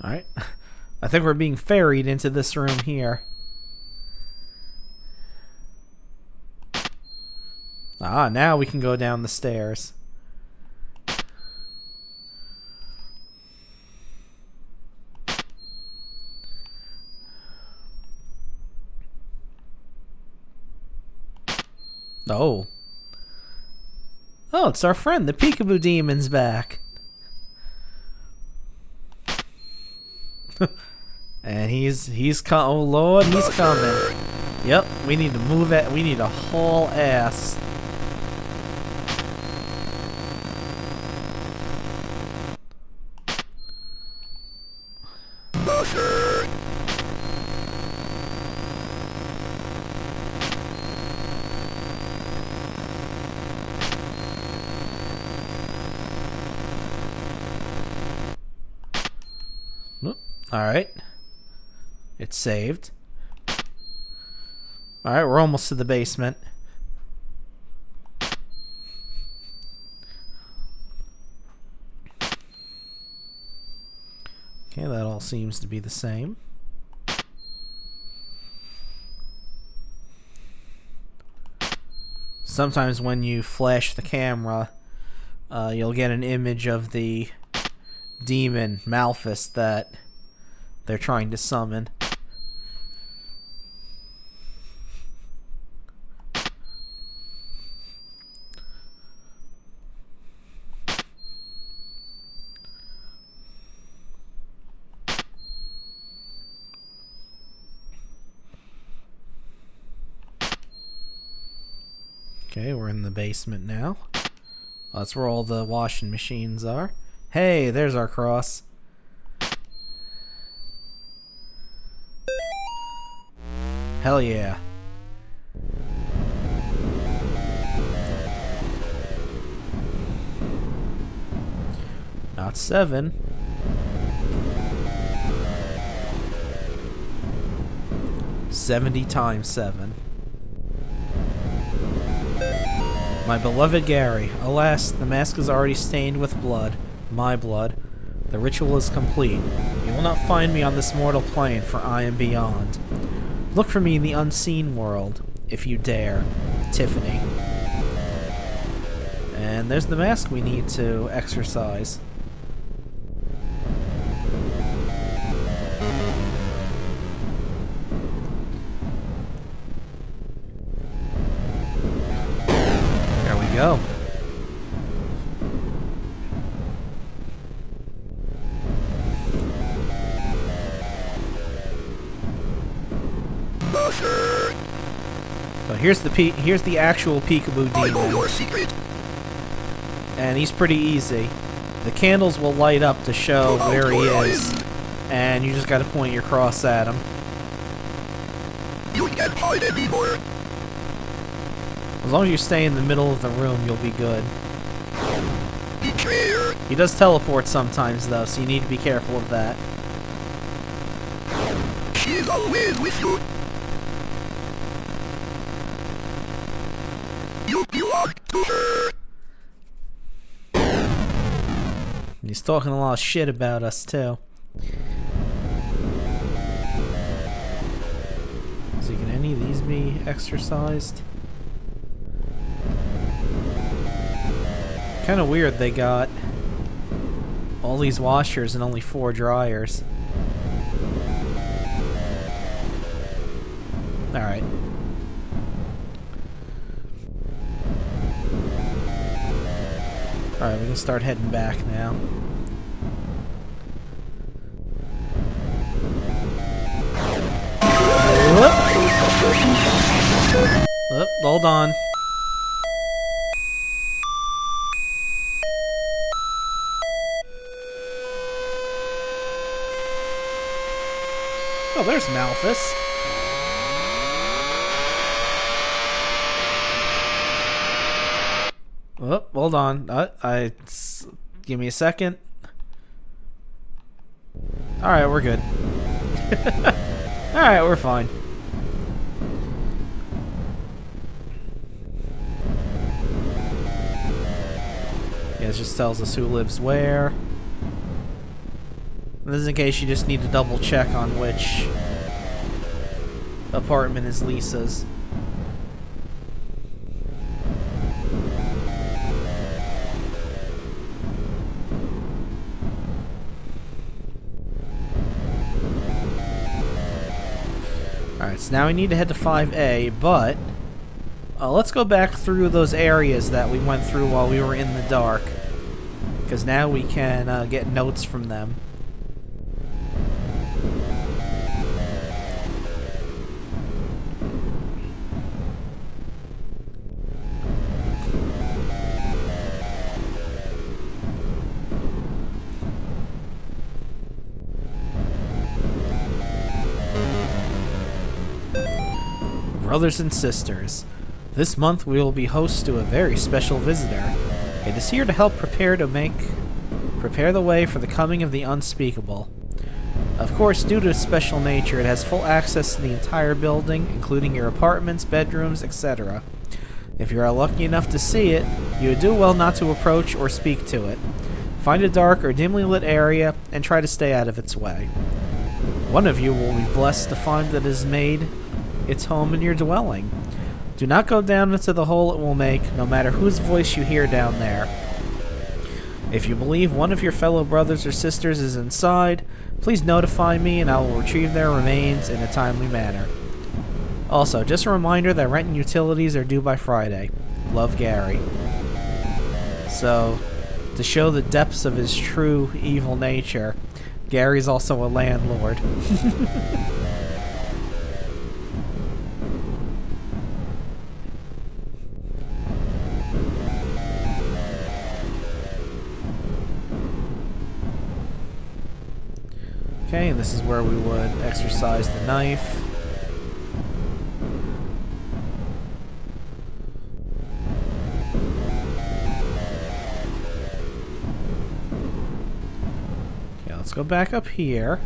Alright. I think we're being ferried into this room here. Ah, now we can go down the stairs. Oh. Oh, it's our friend, the Peekaboo Demon's back. And he's oh lord, he's coming. Yep, we need to move it. We need to haul ass. Alright. It's saved. Alright, we're almost to the basement. Okay, that all seems to be the same. Sometimes when you flash the camera, you'll get an image of the demon, Malphus, that they're trying to summon. Okay, we're in the basement now. That's where all the washing machines are. Hey, there's our cross. Hell yeah. Not 7. $70 times 7. My beloved Gary, alas, the mask is already stained with blood, my blood. The ritual is complete. You will not find me on this mortal plane, for I am beyond. Look for me in the unseen world, if you dare. Tiffany. And there's the mask we need to exercise. here's the actual peekaboo demon. And he's pretty easy. The candles will light up to show where he is, and you just gotta point your cross at him. You can't hide anymore. As long as you stay in the middle of the room, you'll be good. He does teleport sometimes, though, so you need to be careful of that. She's always with you. You belong to her. He's talking a lot of shit about us, too. So can any of these be exercised? Kind of weird they got all these washers and only 4 dryers. Alright. Alright, we can start heading back now. Whoop, hold on. Oh, there's Malthus. Oh, hold on. Give me a second. Alright, we're good. Alright, we're fine. Yeah, it just tells us who lives where. This is in case you just need to double check on which apartment is Lisa's. Alright, so now we need to head to 5A, but let's go back through those areas that we went through while we were in the dark, because now we can get notes from them. Brothers and sisters, this month we will be hosts to a very special visitor. It is here to help prepare the way for the coming of the unspeakable. Of course, due to its special nature, it has full access to the entire building, including your apartments, bedrooms, etc. If you are lucky enough to see it, you would do well not to approach or speak to it. Find a dark or dimly lit area and try to stay out of its way. One of you will be blessed to find that it has made its home in your dwelling. Do not go down into the hole it will make, no matter whose voice you hear down there. If you believe one of your fellow brothers or sisters is inside, please notify me and I will retrieve their remains in a timely manner. Also, just a reminder that rent and utilities are due by Friday. Love, Gary. So, to show the depths of his true evil nature, Gary's also a landlord. Okay, and this is where we would exercise the knife. Okay, let's go back up here.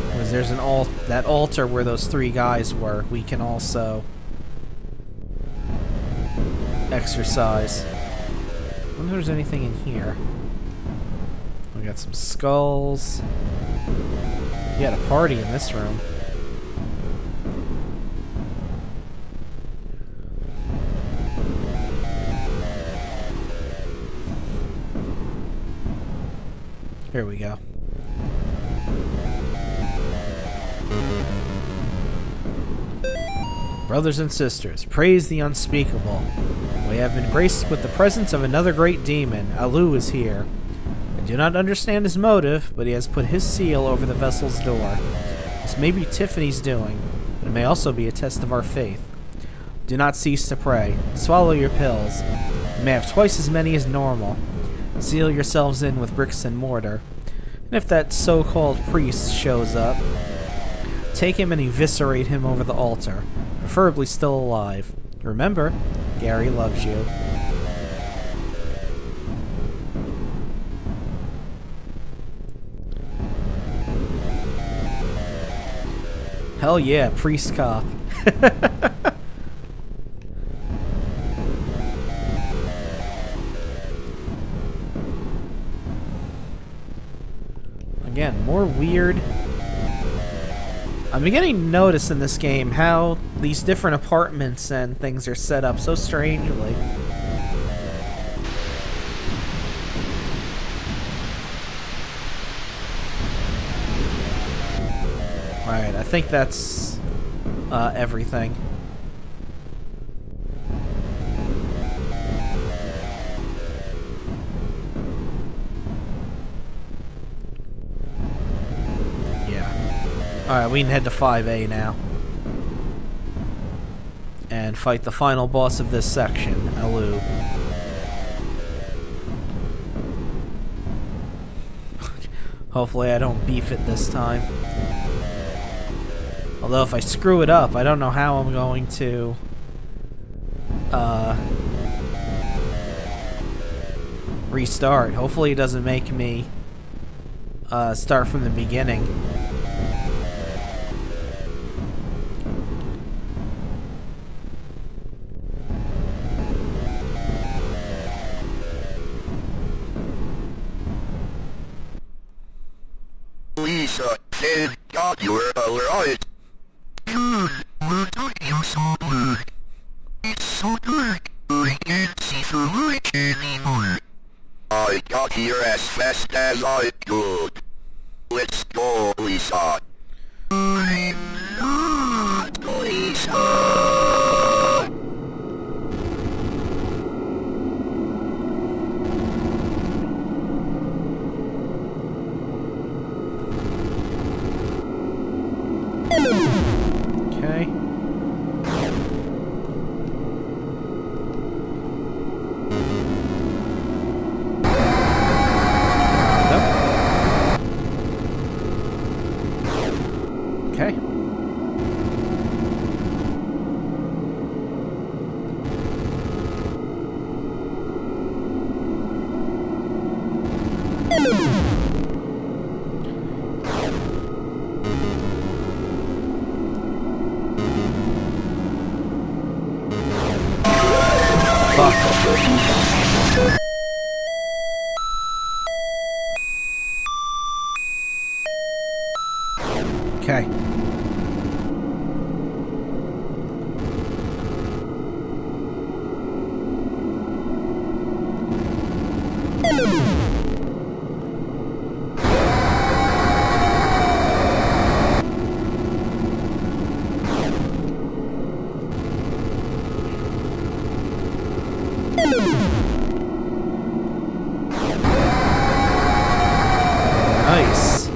Because there's that altar where those 3 guys were. We can also exercise. I wonder if there's anything in here. We got some skulls. We had a party in this room. Here we go. Brothers and sisters, praise the unspeakable. We have been graced with the presence of another great demon. Alu is here. I do not understand his motive, but he has put his seal over the vessel's door. This may be Tiffany's doing, but It may also be a test of our faith. Do not cease to pray. Swallow your pills. You may have twice as many as normal. Seal yourselves in with bricks and mortar. And if that so-called priest shows up, take him and eviscerate him over the altar, preferably still alive. Remember, Gary loves you. Hell yeah, priest cop. Again, more weird. I'm beginning to notice in this game how these different apartments and things are set up so strangely. Alright, I think that's everything. Alright, we can head to 5A now. And fight the final boss of this section, Alu. Hopefully I don't beef it this time. Although if I screw it up, I don't know how I'm going to restart. Hopefully it doesn't make me start from the beginning. Lisa, thank God you're alright. Good, what are you so blurred? It's so dark, I can't see the light anymore. I got here as fast as I could. Let's go, Lisa. I'm not Lisa. Okay. Okay. Okay. Nice.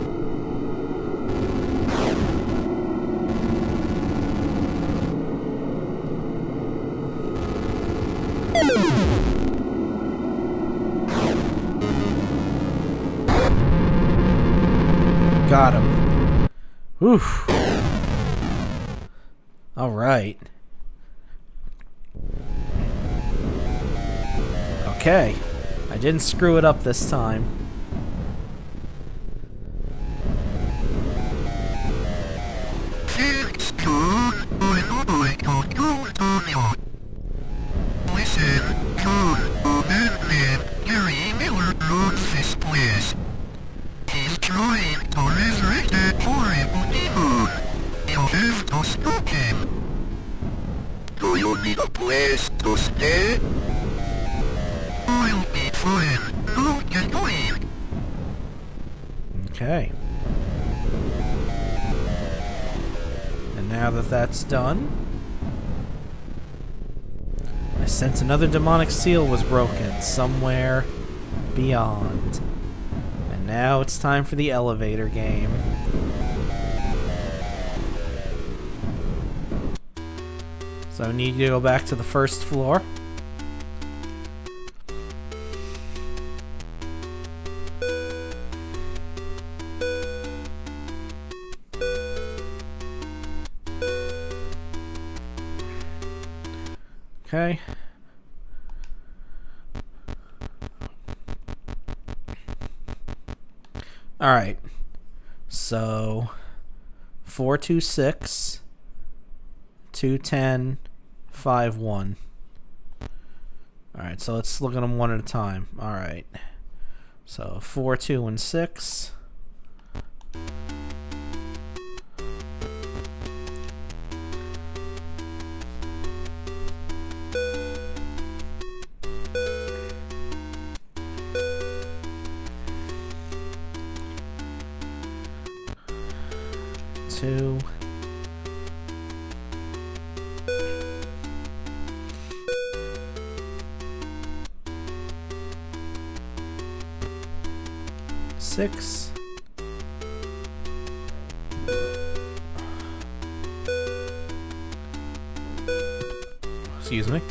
Got him. Oof. All right. Okay. I didn't screw it up this time. Listen, good, a madman, Gary Miller owns this place. He's trying to resurrect that horrible demon. You'll have to stop him. Do you need a place to stay? I'll be fine. Don't get going. Okay. And now that that's done, I sense another demonic seal was broken somewhere beyond. And now it's time for the elevator game. So I need you to go back to the first floor. Okay. Alright. So 426 210 51. Alright, so let's look at them one at a time. Alright. So 4, 2, and 6. Two. Six. Excuse me.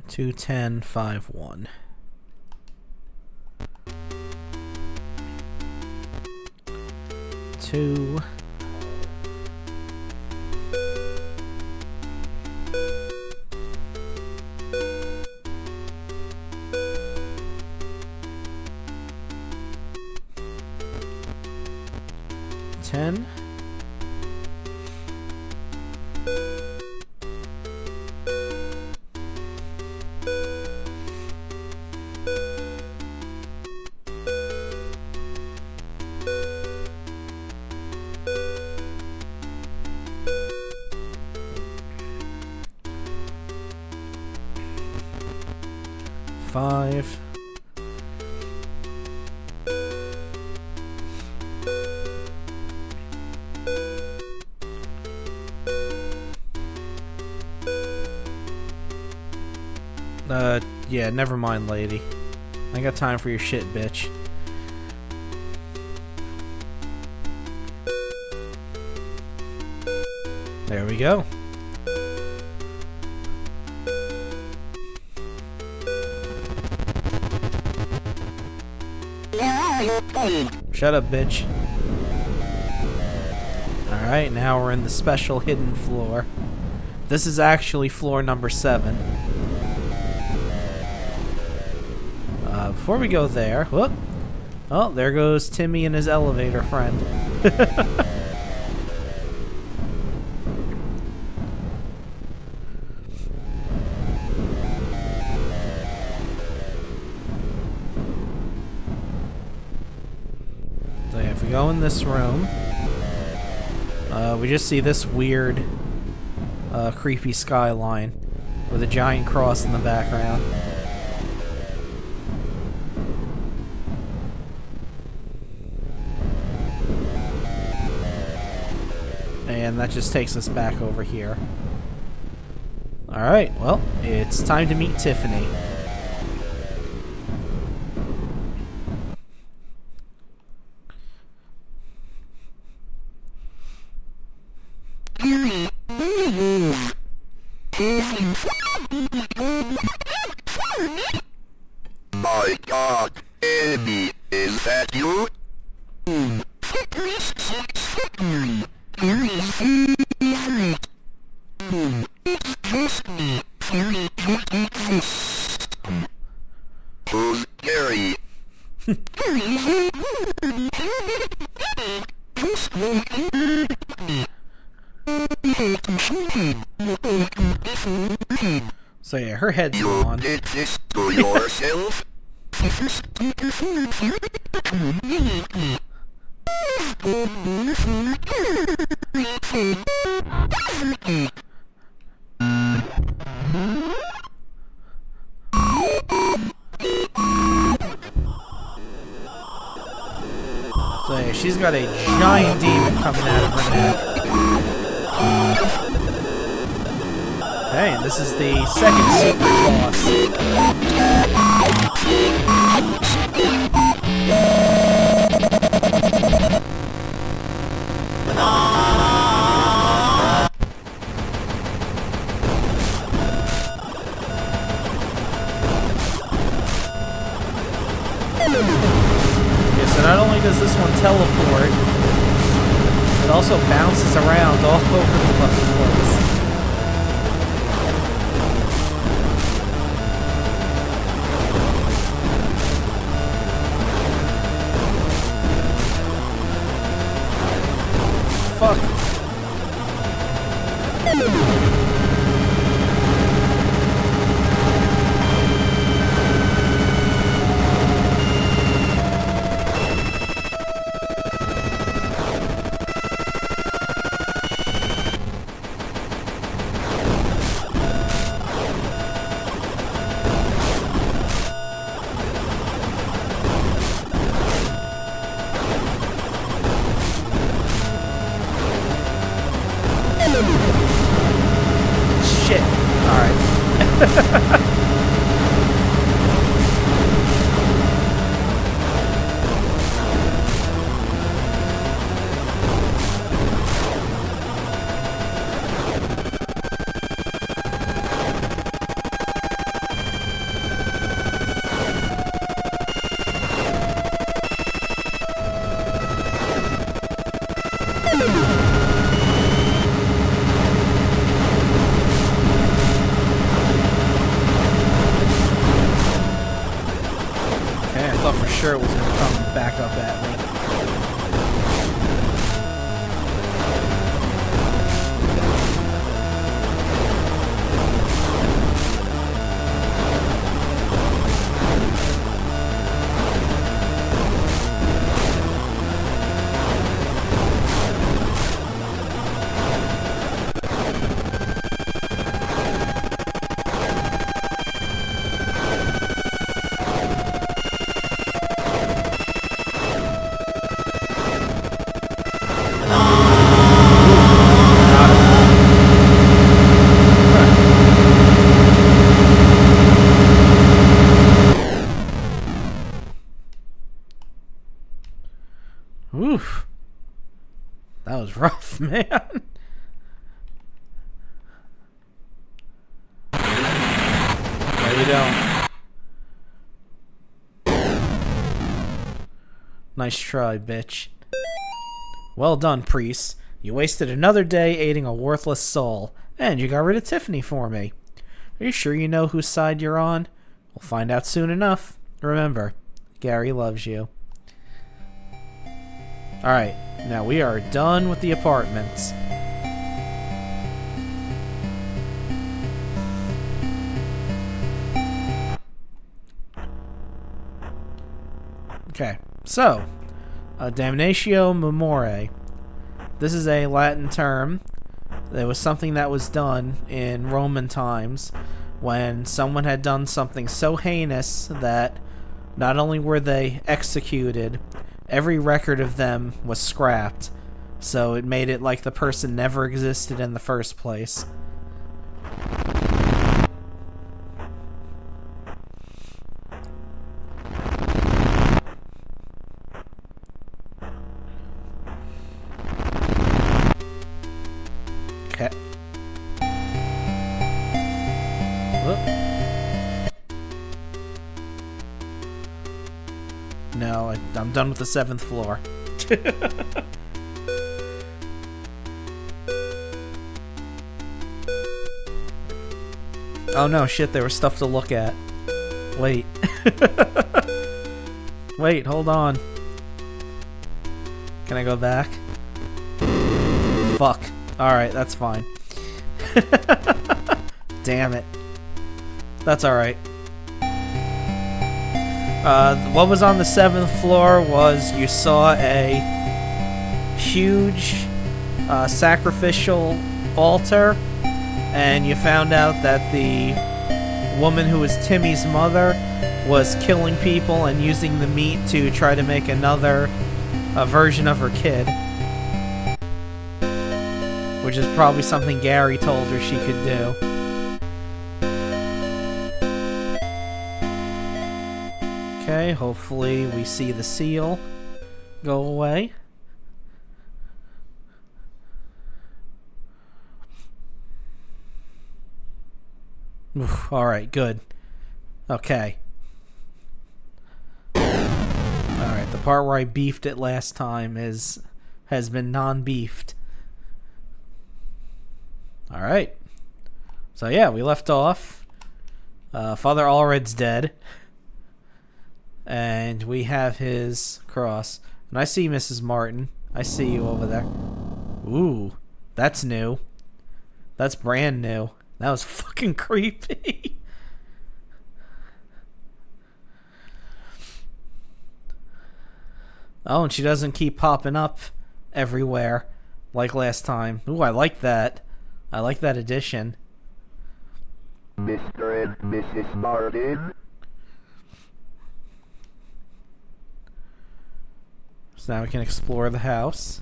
Two, 10, 5, 1. Two. Ten. Five. Yeah, never mind, lady. I got time for your shit, bitch. There we go. Shut up, bitch. Alright, now we're in the special hidden floor. This is actually floor number 7. Before we go there, whoop. Oh, there goes Timmy and his elevator friend. So yeah, if we go in this room, we just see this weird, creepy skyline with a giant cross in the background. And that just takes us back over here. Alright, well, it's time to meet Tiffany. My God, Amy, is that you? Who's Gary? So yeah, her head's You on. did this to yourself? So yeah, she's got a giant demon coming out of her neck. Okay, and this is the second secret boss. Okay, so not only does this one teleport, it also bounces around all over the fucking place. Fuck. Shit. Alright. Okay, I thought for sure it was going to come back up at me. Oof. That was rough, man. No, you don't. Nice try, bitch. Well done, priest. You wasted another day aiding a worthless soul, and you got rid of Tiffany for me. Are you sure you know whose side you're on? We'll find out soon enough. Remember, Gary loves you. Alright, now we are done with the apartments. Okay, so, damnatio memoriae. This is a Latin term. It was something that was done in Roman times when someone had done something so heinous that not only were they executed, every record of them was scrapped, so it made it like the person never existed in the first place. Okay. Whoop. No, I'm done with the 7th floor. Oh no, shit, there was stuff to look at. Wait. Wait, hold on. Can I go back? Fuck. Alright, that's fine. Damn it. That's alright. What was on the 7th floor was you saw a huge sacrificial altar, and you found out that the woman who was Timmy's mother was killing people and using the meat to try to make another version of her kid. Which is probably something Gary told her she could do. Okay, hopefully we see the seal go away. Alright, good. Okay. Alright, the part where I beefed it last time has been non-beefed. Alright. So yeah, we left off. Father Allred's dead. And we have his cross. And I see Mrs. Martin. I see you over there. Ooh, that's new. That's brand new. That was fucking creepy. Oh, and she doesn't keep popping up everywhere like last time. Ooh, I like that. I like that addition. Mr. and Mrs. Martin. So now we can explore the house.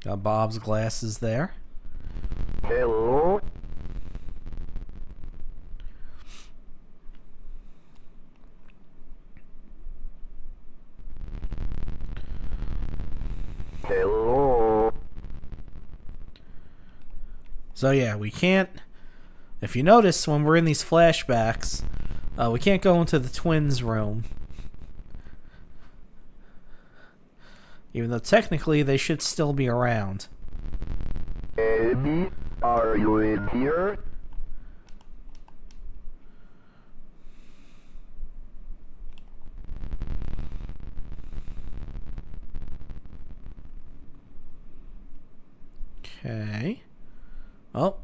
Got Bob's glasses there. Hello? Hello? So yeah, we can't... If you notice, when we're in these flashbacks, we can't go into the twins' room. Even though technically they should still be around. Amy, are you in here? Okay. Oh,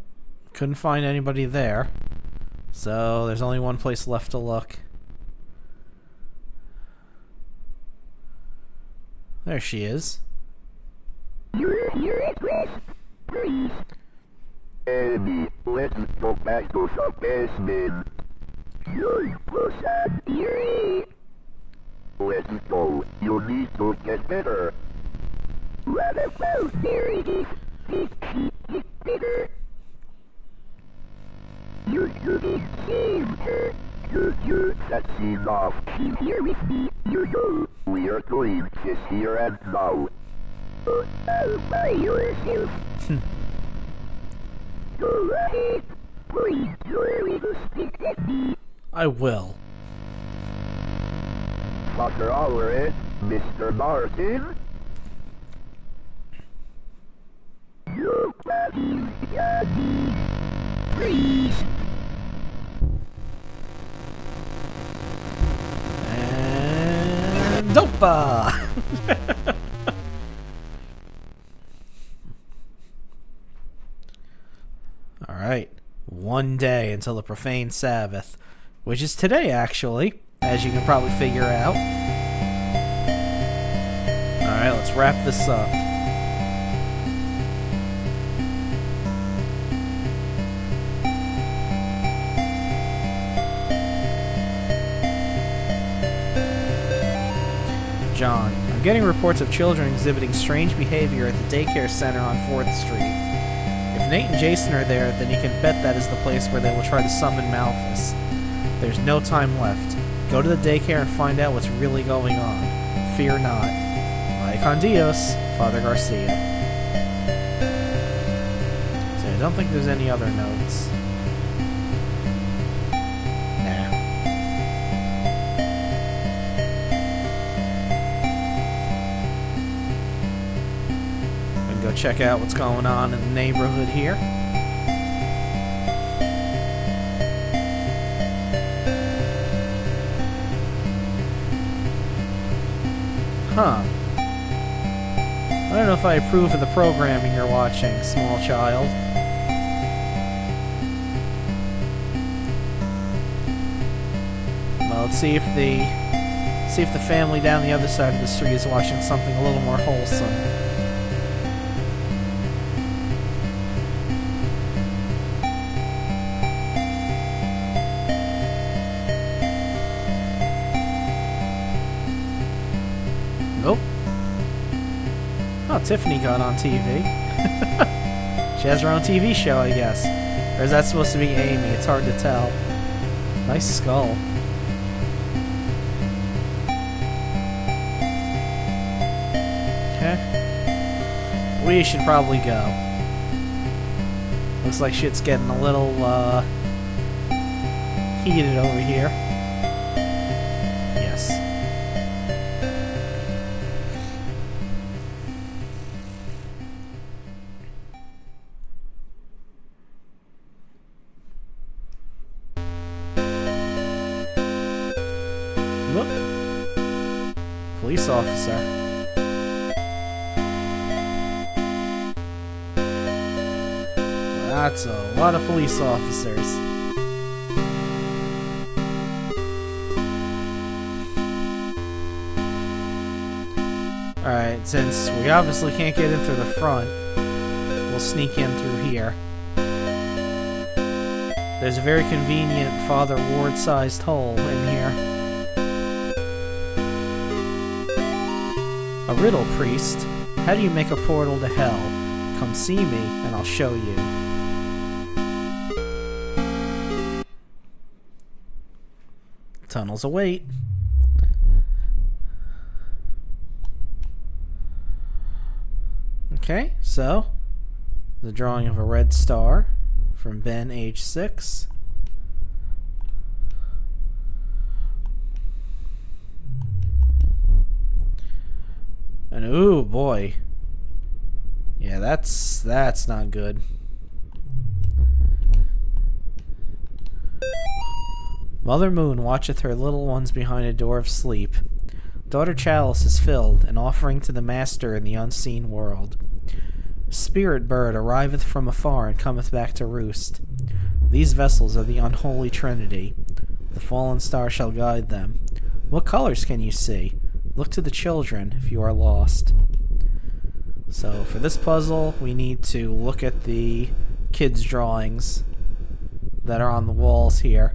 couldn't find anybody there. So there's only one place left to look. There she is. You're here at rest, please. Amy, let's go back to the basement. You're person, Yuri. Let's go. You need to get better. What about there it is? This better. You shouldn't save her. That's enough. She's here with me. You know. We are going this here and now. All by yourself. Go ahead. Please, you're able to speak at me. I will. Father Allred, Mr. Martin. Nobody's daddy. Please. And Dopa! Alright. One day until the profane Sabbath. Which is today, actually. As you can probably figure out. Alright, let's wrap this up. John, I'm getting reports of children exhibiting strange behavior at the daycare center on 4th Street. If Nate and Jason are there, then you can bet that is the place where they will try to summon Malthus. There's no time left. Go to the daycare and find out what's really going on. Fear not. Vaya con Dios, Father Garcia. So I don't think there's any other notes. Go check out what's going on in the neighborhood here. Huh. I don't know if I approve of the programming you're watching, small child. Well, let's see if the family down the other side of the street is watching something a little more wholesome. Nope. Oh, Tiffany got on TV. She has her own TV show, I guess. Or is that supposed to be Amy? It's hard to tell. Nice skull. Okay. We should probably go. Looks like shit's getting a little, heated over here. Yes. Whoop. Police officer. That's a lot of police officers. Alright, since we obviously can't get in through the front, we'll sneak in through here. There's a very convenient Father Ward-sized hole in here. A riddle, priest. How do you make a portal to hell? Come see me, and I'll show you. Tunnels await. Okay, so the drawing of a red star from Ben, age 6. And ooh boy. Yeah, that's not good. Mother Moon watcheth her little ones behind a door of sleep. Daughter Chalice is filled, an offering to the Master in the unseen world. Spirit bird arriveth from afar and cometh back to roost. These vessels are the Unholy Trinity. The fallen star shall guide them. What colors can you see? Look to the children if you are lost. So for this puzzle, we need to look at the kids' drawings that are on the walls here.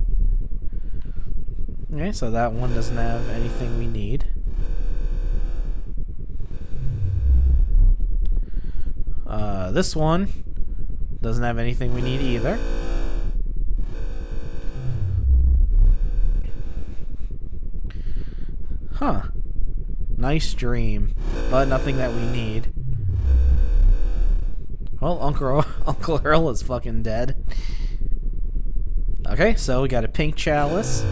Okay, so that one doesn't have anything we need. This one doesn't have anything we need either. Huh. Nice dream, but nothing that we need. Well, Uncle Earl is fucking dead. Okay, so we got a pink chalice.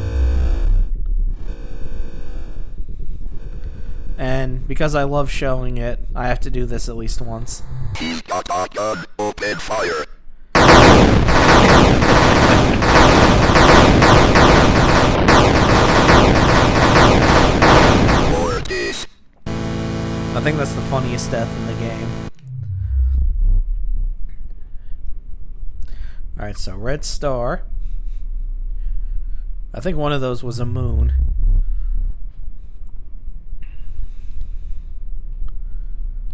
And because I love showing it, I have to do this at least once. He's got a gun. Open fire. For this. I think that's the funniest death in the game. Alright, so red star. I think one of those was a moon.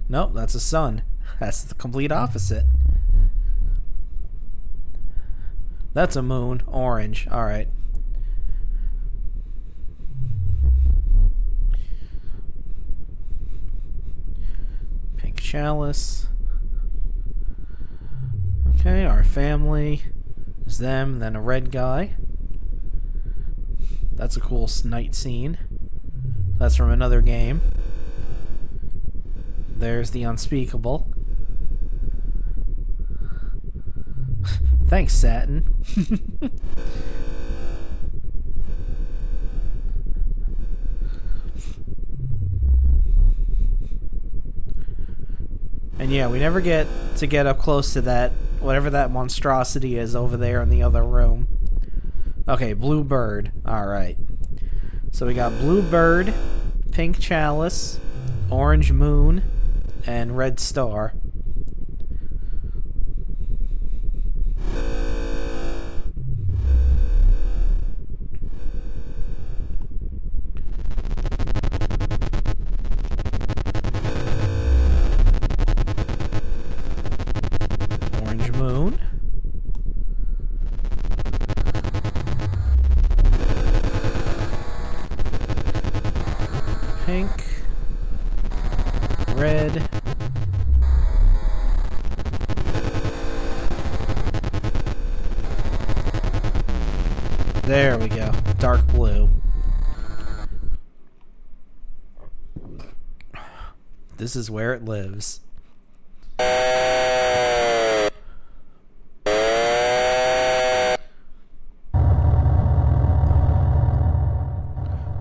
Nope, that's a sun. That's the complete opposite. That's a moon. Orange. Alright. Pink chalice. Okay, our family is them, then a red guy. That's a cool night scene. That's from another game. There's the unspeakable. Thanks, Satin. And yeah, we never get to get up close to that, whatever that monstrosity is over there in the other room. Okay, blue bird. Alright. So we got blue bird, pink chalice, orange moon, and red star. Orange moon. Pink. Red. There we go. Dark blue. This is where it lives.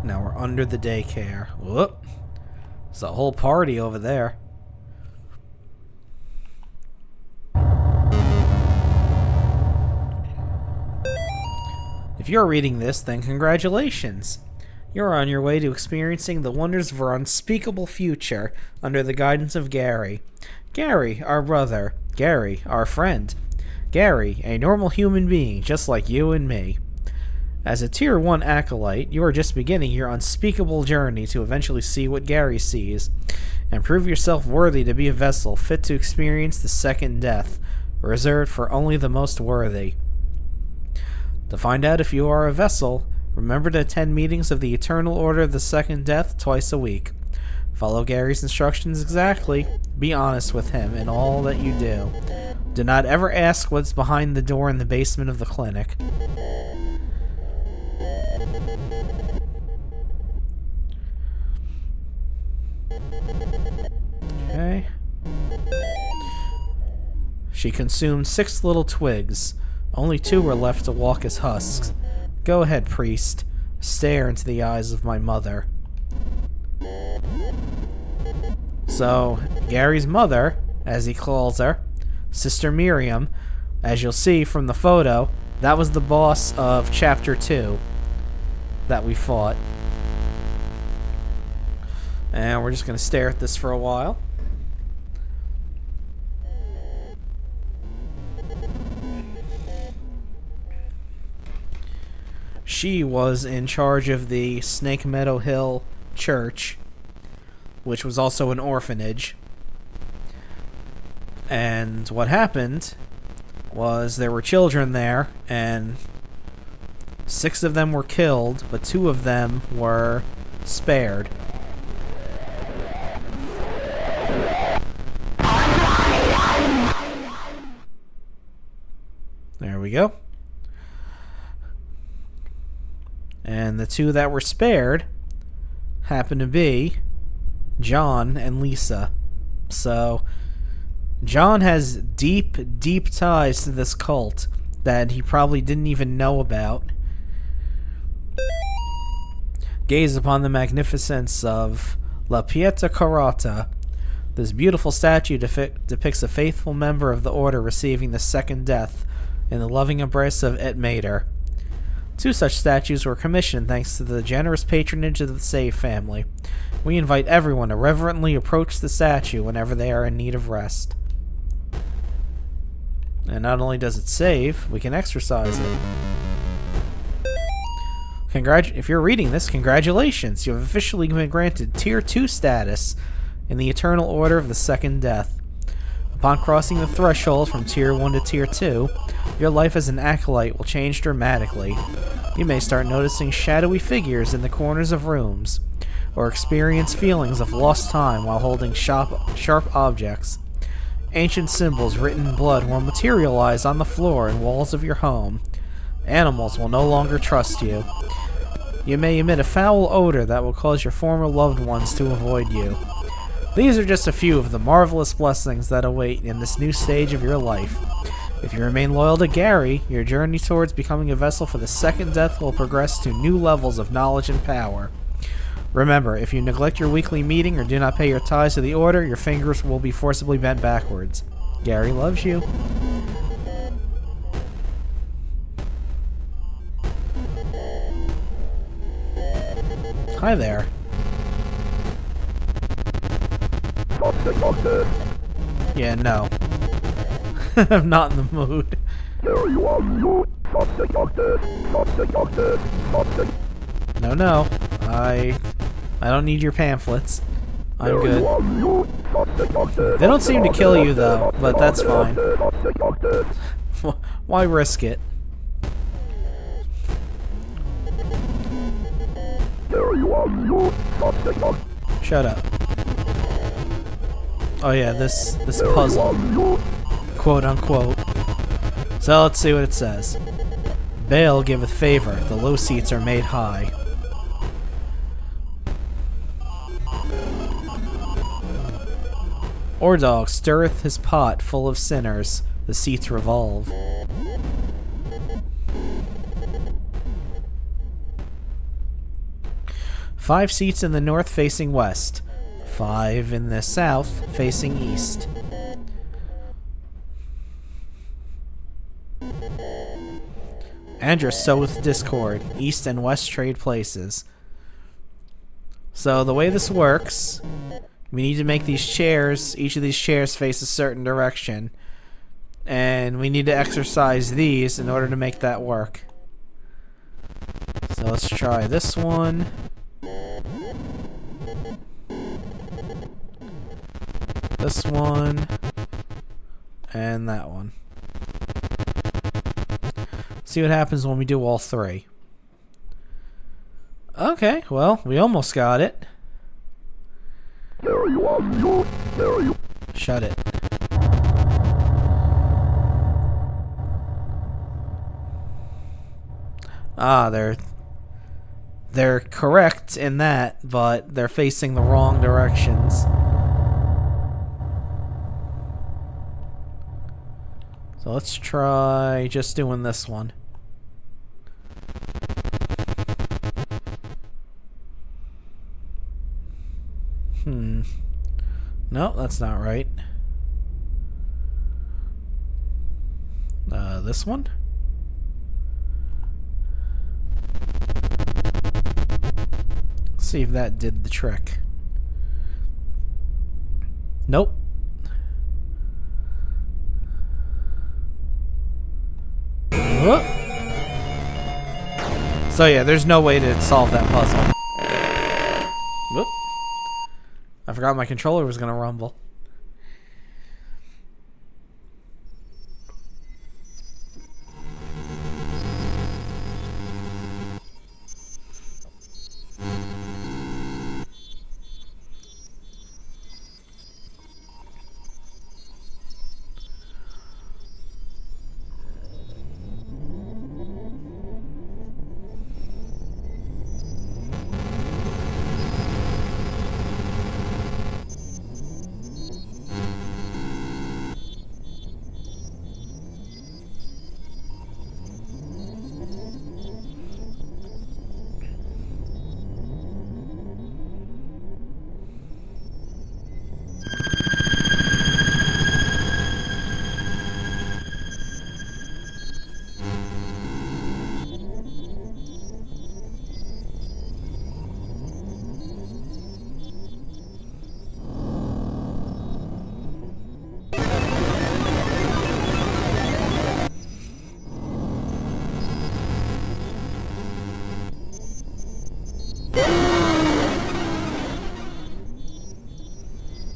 Now we're under the daycare. Whoop. There's a whole party over there. If you're reading this, then congratulations. You're on your way to experiencing the wonders of our unspeakable future under the guidance of Gary. Gary, our brother. Gary, our friend. Gary, a normal human being just like you and me. As a Tier 1 acolyte, you are just beginning your unspeakable journey to eventually see what Gary sees, and prove yourself worthy to be a vessel fit to experience the second death, reserved for only the most worthy. To find out if you are a vessel, remember to attend meetings of the Eternal Order of the Second Death twice a week. Follow Gary's instructions exactly. Be honest with him in all that you do. Do not ever ask what's behind the door in the basement of the clinic. Okay. She consumed 6 little twigs. Only 2 were left to walk as husks. Go ahead, priest. Stare into the eyes of my mother. So, Gary's mother, as he calls her, Sister Miriam, as you'll see from the photo, that was the boss of Chapter 2 that we fought. And we're just going to stare at this for a while. She was in charge of the Snake Meadow Hill Church, which was also an orphanage. And what happened was there were children there, and 6 of them were killed, but 2 of them were spared. There we go. And the 2 that were spared happened to be John and Lisa. So, John has deep, deep ties to this cult that he probably didn't even know about. Gaze upon the magnificence of La Pieta Carota. This beautiful statue depicts a faithful member of the order receiving the second death in the loving embrace of Et Mater. 2 such statues were commissioned thanks to the generous patronage of the Save family. We invite everyone to reverently approach the statue whenever they are in need of rest. And not only does it save, we can exercise it. If you're reading this, congratulations! You have officially been granted Tier 2 status in the Eternal Order of the Second Death. Upon crossing the threshold from Tier 1 to Tier 2, your life as an acolyte will change dramatically. You may start noticing shadowy figures in the corners of rooms, or experience feelings of lost time while holding sharp objects. Ancient symbols written in blood will materialize on the floor and walls of your home. Animals will no longer trust you. You may emit a foul odor that will cause your former loved ones to avoid you. These are just a few of the marvelous blessings that await in this new stage of your life. If you remain loyal to Gary, your journey towards becoming a vessel for the second death will progress to new levels of knowledge and power. Remember, if you neglect your weekly meeting or do not pay your ties to the order, your fingers will be forcibly bent backwards. Gary loves you. Hi there. Yeah, no. I'm not in the mood. No. I don't need your pamphlets. I'm good. They don't seem to kill you though, but that's fine. Why risk it? Shut up. Oh yeah, this puzzle. Quote unquote. So let's see what it says. Baal giveth favor. The low seats are made high. Ordog stirreth his pot full of sinners. The seats revolve. Five seats in the north facing west. 5 in the south facing east. Andrus soweth discord. East and west trade places. So the way this works, we need to make these chairs, each of these chairs face a certain direction. And we need to exercise these in order to make that work. So let's try this one. This one. And that one. See what happens when we do all three. Okay, well, we almost got it. Shut it. Ah, they're correct in that, but they're facing the wrong directions. So let's try just doing this one. No, that's not right. This one? See if that did the trick. Nope. Whoop. So yeah, there's no way to solve that puzzle. Whoop. I forgot my controller was gonna rumble.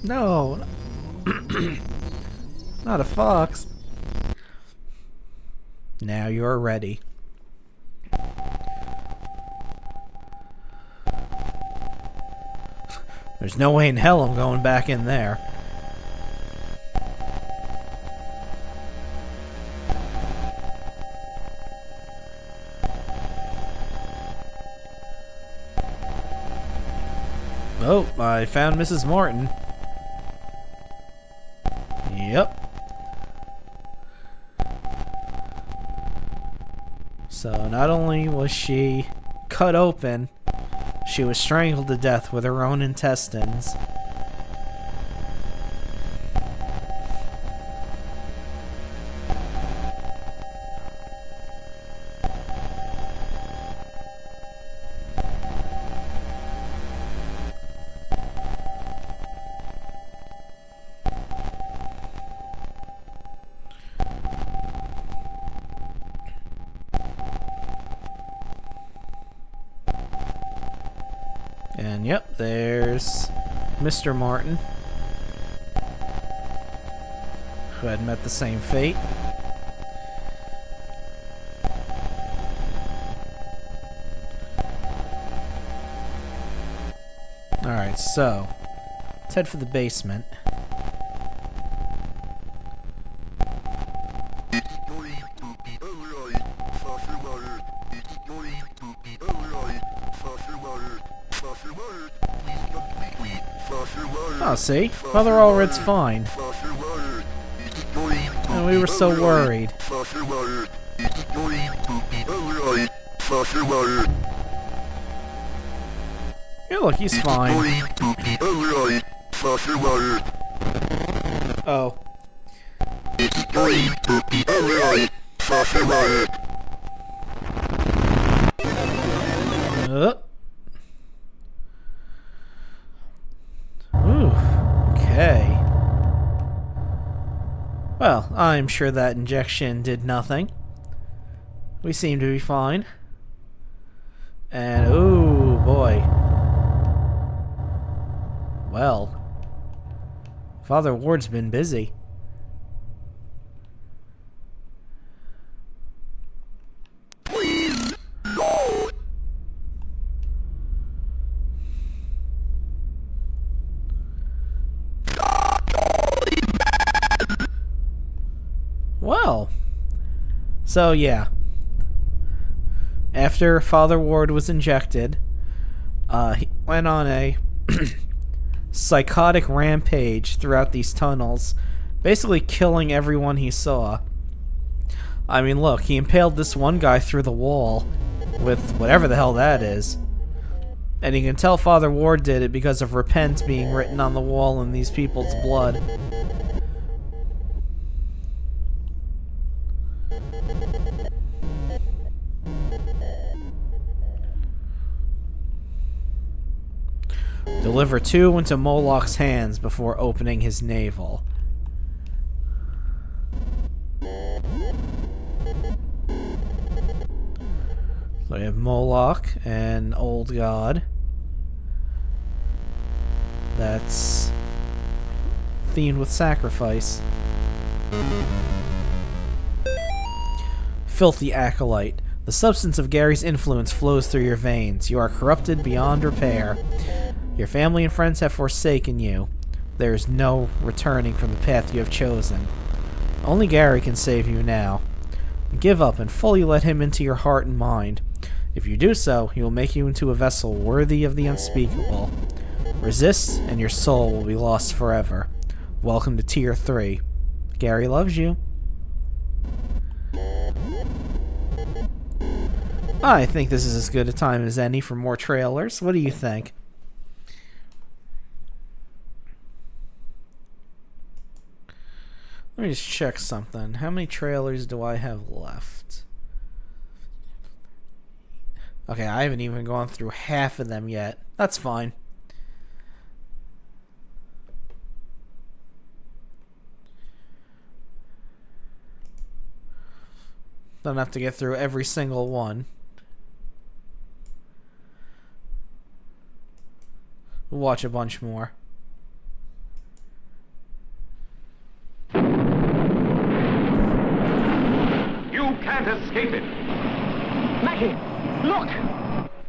No. Not a fox. Now you're ready. There's no way in hell I'm going back in there. Oh, I found Mrs. Martin. Yep. So not only was she cut open, she was strangled to death with her own intestines. And yep, there's Mr. Martin, who had met the same fate. Alright, so let's head for the basement. Oh, see? Mother Allred's fine. And we were so worried. Yeah, look, he's fine. Oh. Ooh, okay. Well, I'm sure that injection did nothing. We seem to be fine. And, ooh, boy. Well. Father Ward's been busy. Well, so yeah. After Father Ward was injected, he went on a psychotic rampage throughout these tunnels, basically killing everyone he saw. I mean, look, he impaled this one guy through the wall with whatever the hell that is. And you can tell Father Ward did it because of repent being written on the wall in these people's blood. Deliver 2 into Moloch's hands before opening his navel. So we have Moloch, an old god that's themed with sacrifice. Filthy acolyte. The substance of Gary's influence flows through your veins. You are corrupted beyond repair. Your family and friends have forsaken you. There is no returning from the path you have chosen. Only Gary can save you now. Give up and fully let him into your heart and mind. If you do so, he will make you into a vessel worthy of the unspeakable. Resist, and your soul will be lost forever. Welcome to Tier 3. Gary loves you. I think this is as good a time as any for more trailers. What do you think? Let me just check something. How many trailers do I have left? Okay, I haven't even gone through half of them yet. That's fine. Don't have to get through every single one. We'll watch a bunch more. You can't escape it. Mackie, look!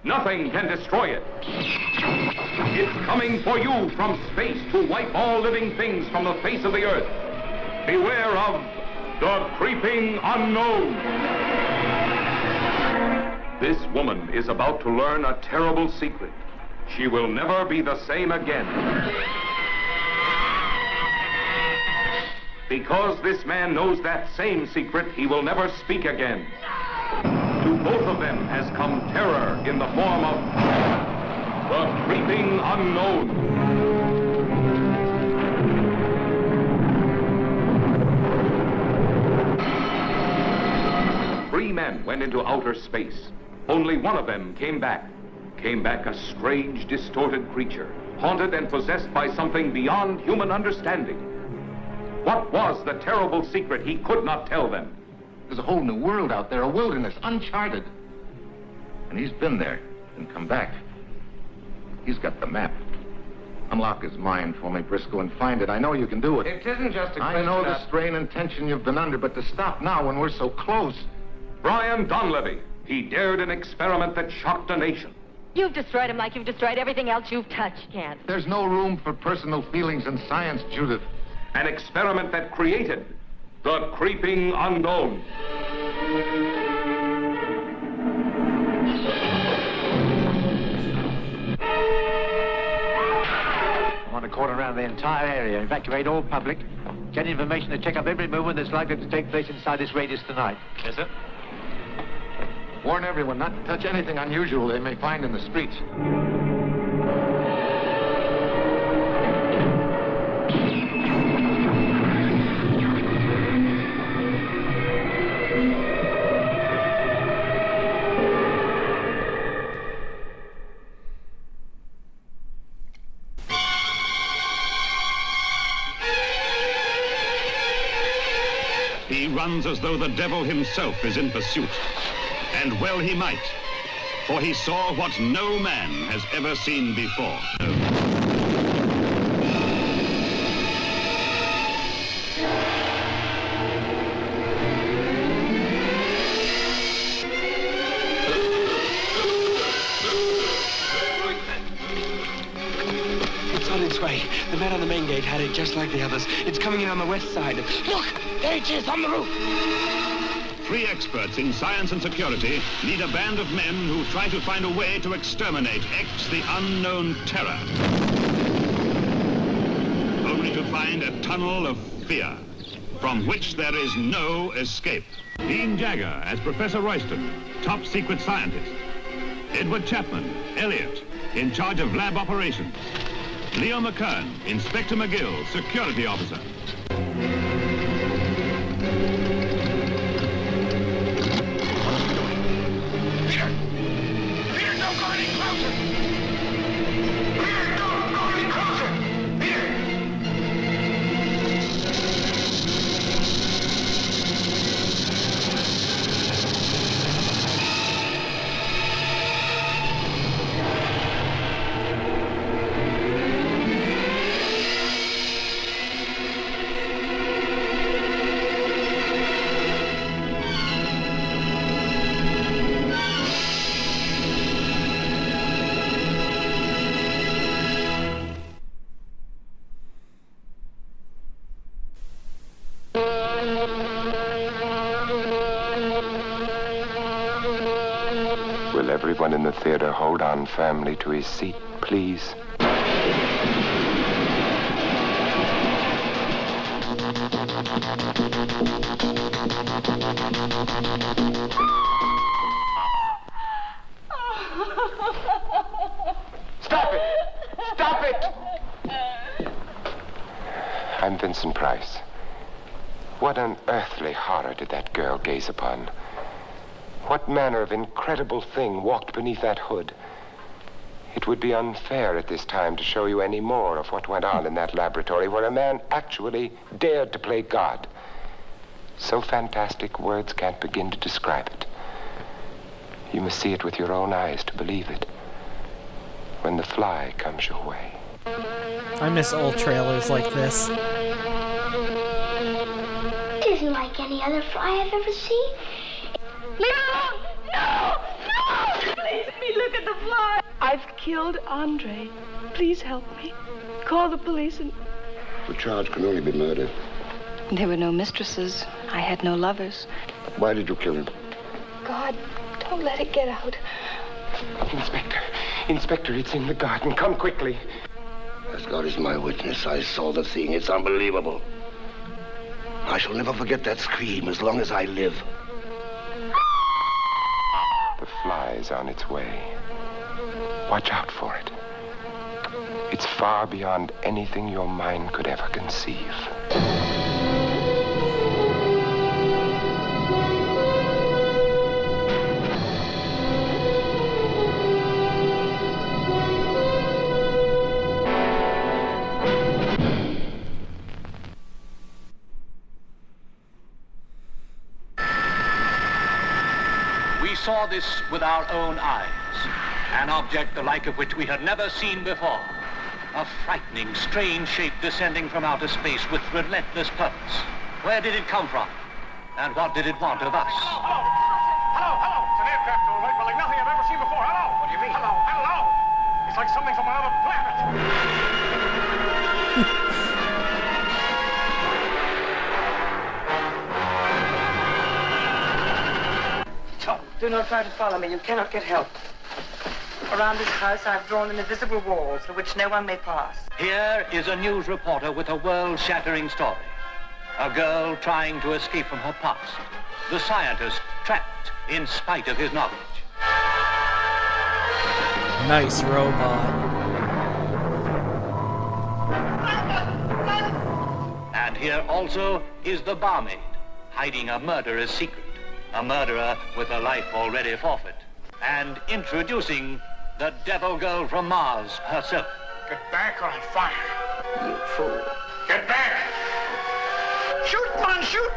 Nothing can destroy it. It's coming for you from space to wipe all living things from the face of the earth. Beware of the creeping unknown. This woman is about to learn a terrible secret. She will never be the same again. Because this man knows that same secret, he will never speak again. To both of them has come terror in the form of the creeping unknown. 3 men went into outer space. Only one of them came back. Came back a strange, distorted creature, haunted and possessed by something beyond human understanding. What was the terrible secret he could not tell them? There's a whole new world out there, a wilderness, uncharted. And he's been there and come back. He's got the map. Unlock his mind for me, Briscoe, and find it. I know you can do it. It isn't just a I question know the of... strain and tension you've been under, but to stop now when we're so close. Brian Donlevy. He dared an experiment that shocked a nation. You've destroyed him like you've destroyed everything else you've touched, Kent. There's no room for personal feelings in science, Judith. An experiment that created the creeping unknown. around the entire area, evacuate all public, get information to check up every movement that's likely to take place inside this radius tonight. Yes, sir. Warn everyone not to touch anything unusual they may find in the streets. He runs as though the devil himself is in pursuit. And well he might, for he saw what no man has ever seen before. It's on its way. The man on the main gate had it just like the others. It's coming in on the west side. Look! There it is, on the roof! 3 experts in science and security lead a band of men who try to find a way to exterminate X, the unknown terror. Only to find a tunnel of fear, from which there is no escape. Dean Jagger as Professor Royston, top secret scientist. Edward Chapman, Elliot, in charge of lab operations. Leo McKern, Inspector McGill, security officer. Will everyone in the theater hold on firmly to his seat, please? Stop it! Stop it! I'm Vincent Price. What unearthly horror did that girl gaze upon? What manner of incredible thing walked beneath that hood? It would be unfair at this time to show you any more of what went on in that laboratory where a man actually dared to play God. So fantastic, words can't begin to describe it. You must see it with your own eyes to believe it. When the fly comes your way. I miss old trailers like this. It isn't like any other fly I've ever seen. Leave it alone! No! No! Please let me look at the fly. I've killed Andre. Please help me. Call the police and... The charge can only be murder. There were no mistresses. I had no lovers. Why did you kill him? God, don't let it get out. Inspector, it's in the garden. Come quickly. As God is my witness, I saw the thing. It's unbelievable. I shall never forget that scream as long as I live. The fly's on its way. Watch out for it. It's far beyond anything your mind could ever conceive. We saw this with our own eyes. An object the like of which we had never seen before. A frightening, strange shape descending from outer space with relentless purpose. Where did it come from? And what did it want of us? Hello! It's an aircraft, all right, but like nothing I've ever seen before. Hello! What do you mean? Hello! It's like something from another planet. Do not try to follow me. You cannot get help. Around this house, I've drawn an invisible wall through which no one may pass. Here is a news reporter with a world-shattering story. A girl trying to escape from her past. The scientist trapped in spite of his knowledge. Nice robot. And here also is the barmaid, hiding a murderer's secret. A murderer with a life already forfeit. And introducing the devil girl from Mars herself. Get back or I'll fire. You fool. Get back! Shoot, man, shoot!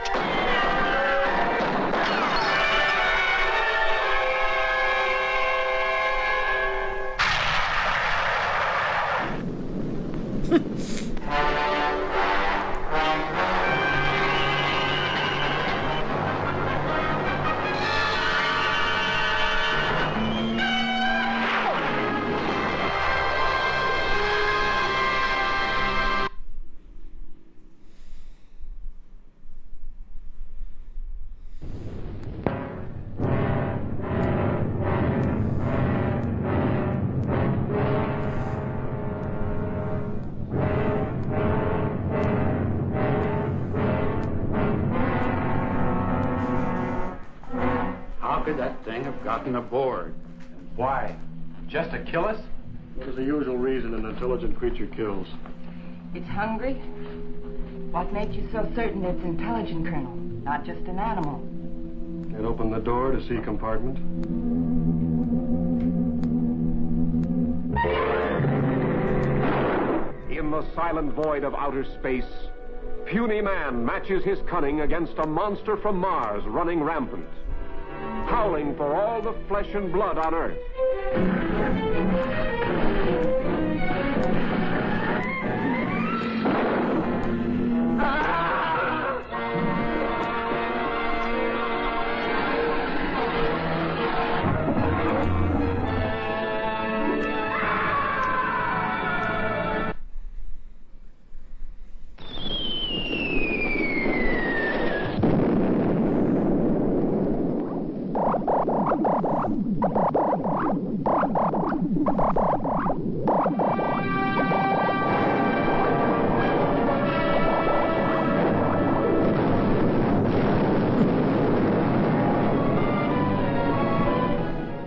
How could that thing have gotten aboard? Why? Just to kill us? What is the usual reason an intelligent creature kills? It's hungry. What makes you so certain it's intelligent, Colonel? Not just an animal. And open the door to see compartment. In the silent void of outer space, puny man matches his cunning against a monster from Mars running rampant, howling for all the flesh and blood on Earth.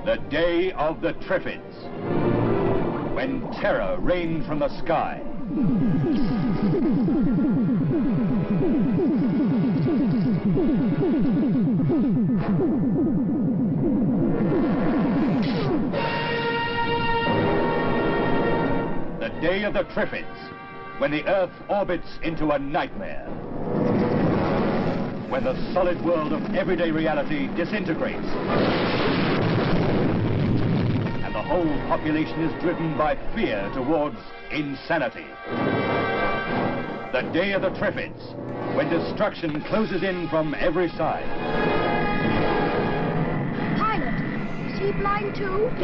The day of the Triffids, when terror rained from the sky. The day of the Triffids, when the Earth orbits into a nightmare. When the solid world of everyday reality disintegrates. And the whole population is driven by fear towards insanity. The day of the Triffids, when destruction closes in from every side. Pilot, is he blind too? It's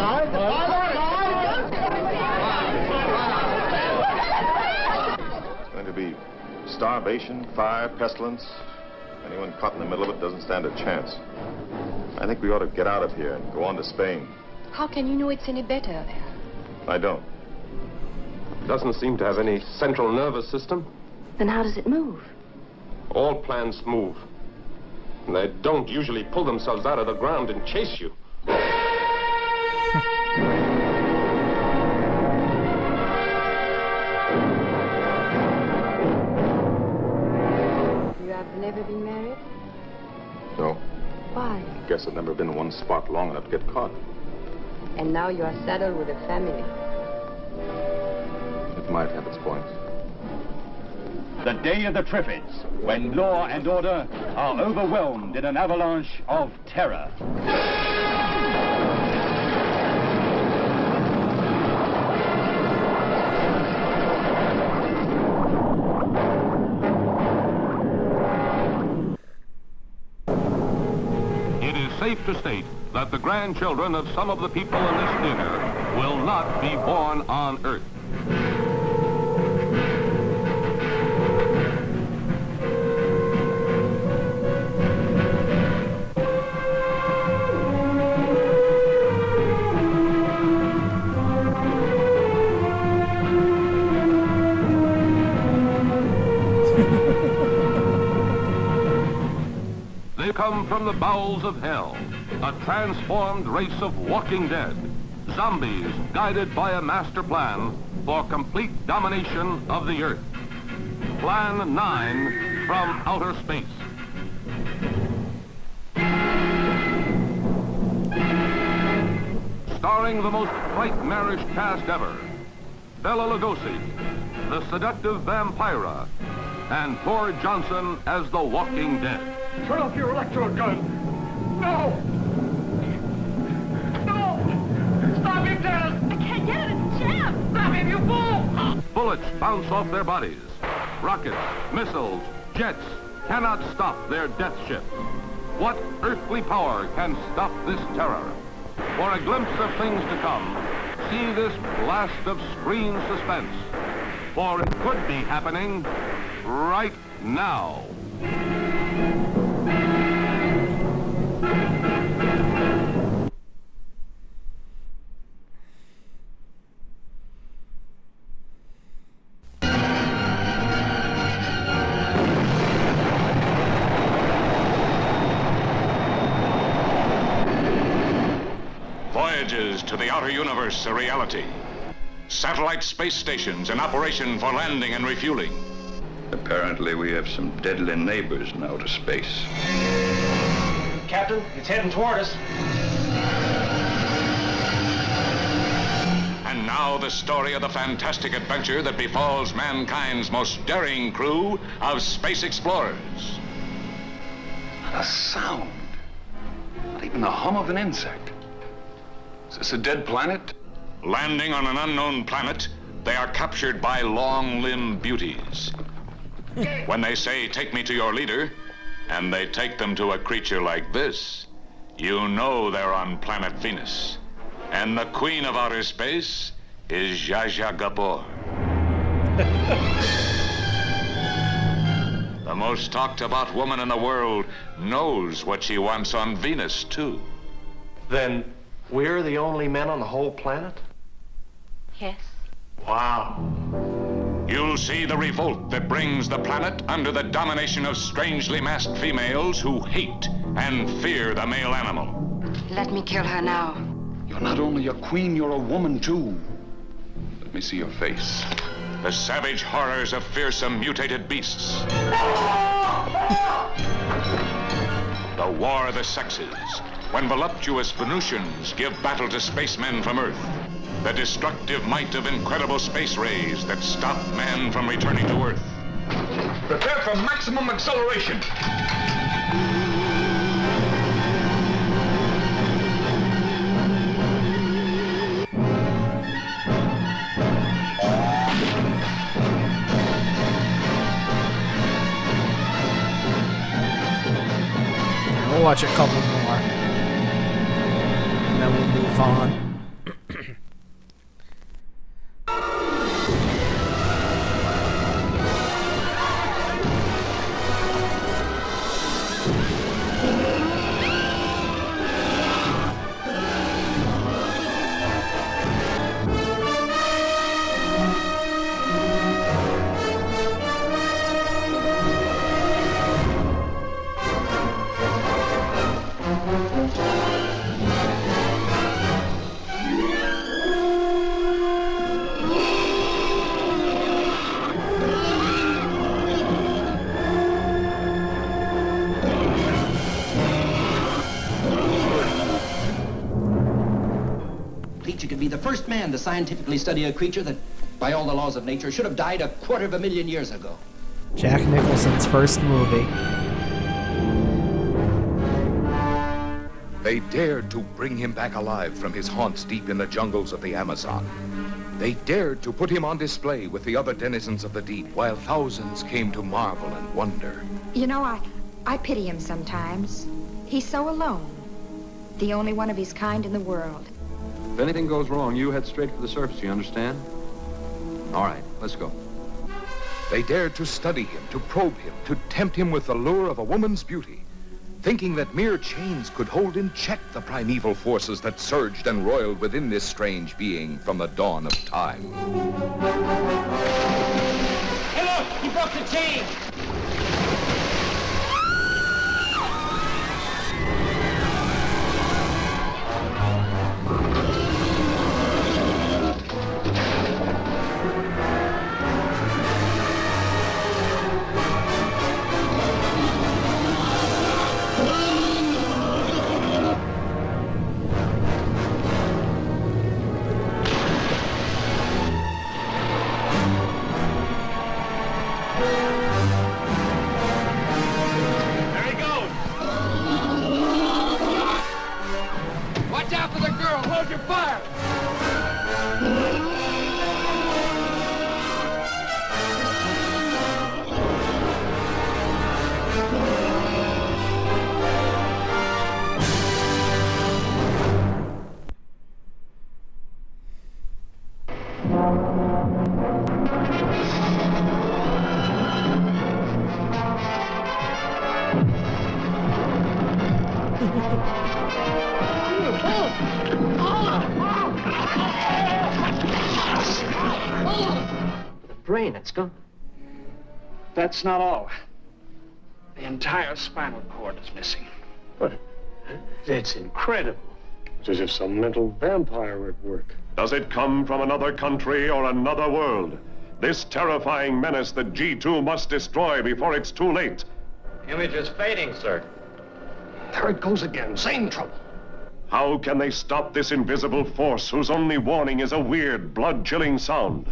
going to be starvation, fire, pestilence. Anyone caught in the middle of it doesn't stand a chance. I think we ought to get out of here and go on to Spain. How can you know it's any better there? I don't. It doesn't seem to have any central nervous system. Then how does it move? All plants move. And they don't usually pull themselves out of the ground and chase you. You have never been married? No. Why? Guess I've never been in one spot long enough to get caught. And now you are saddled with a family. It might have its points. The day of the Triffids, when law and order are overwhelmed in an avalanche of terror. It is safe to state that the grandchildren of some of the people in this dinner will not be born on Earth. come from the bowels of hell, a transformed race of walking dead, zombies guided by a master plan for complete domination of the Earth. Plan 9 from outer space. Starring the most nightmarish cast ever, Bela Lugosi, the seductive Vampira, and Tor Johnson as the Walking Dead. Turn off your electrode gun! No! No! Stop him, Dennis! I can't get it. It's jammed. Stop him, you fool! Bullets bounce off their bodies. Rockets, missiles, jets cannot stop their death ship. What earthly power can stop this terror? For a glimpse of things to come, see this blast of screen suspense. For it could be happening right now. Voyages to the outer universe a reality. Satellite space stations in operation for landing and refueling. Apparently we have some deadly neighbors in outer space. Captain, it's heading toward us. And now the story of the fantastic adventure that befalls mankind's most daring crew of space explorers. Not a sound. Not even the hum of an insect. Is this a dead planet? Landing on an unknown planet, they are captured by long-limbed beauties. When they say, "Take me to your leader," and they take them to a creature like this, you know they're on planet Venus. And the queen of outer space is Zsa Zsa Gabor. The most talked about woman in the world knows what she wants on Venus, too. Then we're the only men on the whole planet? Yes. Wow. You'll see the revolt that brings the planet under the domination of strangely masked females who hate and fear the male animal. Let me kill her now. You're not only a queen, you're a woman, too. Let me see your face. The savage horrors of fearsome mutated beasts. The war of the sexes, when voluptuous Venusians give battle to spacemen from Earth. The destructive might of incredible space rays that stop man from returning to Earth. Prepare for maximum acceleration. We'll watch a couple more, and then we'll move on. First man to scientifically study a creature that, by all the laws of nature, should have died 250,000 years ago. Jack Nicholson's first movie. They dared to bring him back alive from his haunts deep in the jungles of the Amazon. They dared to put him on display with the other denizens of the deep, while thousands came to marvel and wonder. You know, I pity him sometimes. He's so alone. The only one of his kind in the world. If anything goes wrong, you head straight for the surface, you understand? All right, let's go. They dared to study him, to probe him, to tempt him with the lure of a woman's beauty, thinking that mere chains could hold in check the primeval forces that surged and roiled within this strange being from the dawn of time. Hey, look! He broke the chain! The brain, it's gone. That's not all. The entire spinal cord is missing. But it's incredible. It's as if some mental vampire were at work. Does it come from another country or another world? This terrifying menace that G2 must destroy before it's too late. Image is fading, sir. There it goes again. Same trouble. How can they stop this invisible force whose only warning is a weird, blood-chilling sound?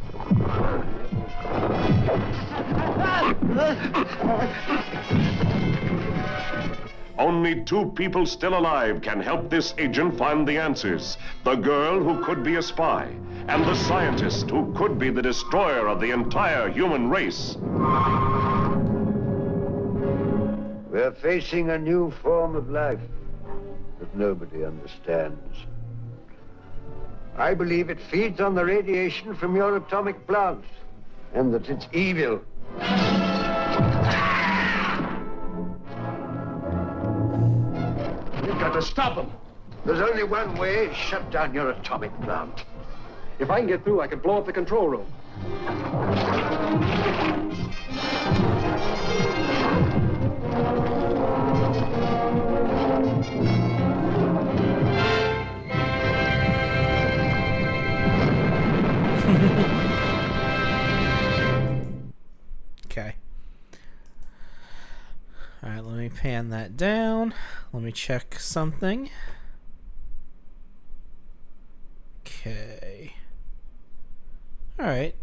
Only two people still alive can help this agent find the answers. The girl who could be a spy, and the scientist who could be the destroyer of the entire human race. We're facing a new form of life that nobody understands. I believe it feeds on the radiation from your atomic plant, and that it's evil. We've got to stop him. There's only one way: shut down your atomic plant. If I can get through, I can blow up the control room. Okay. Alright, let me pan that down. Let me check something. Okay. Alright.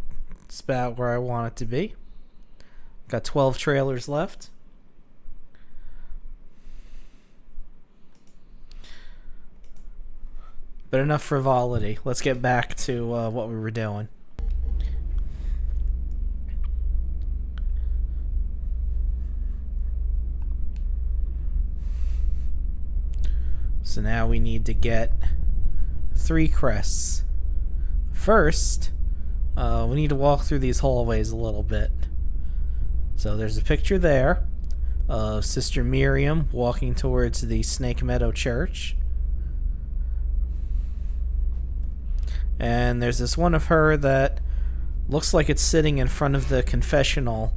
It's about where I want it to be. Got 12 trailers left. But enough frivolity. Let's get back to what we were doing. So now we need to get 3 crests. First, we need to walk through these hallways a little bit. So there's a picture there of Sister Miriam walking towards the Snake Meadow Church. And there's this one of her that looks like it's sitting in front of the confessional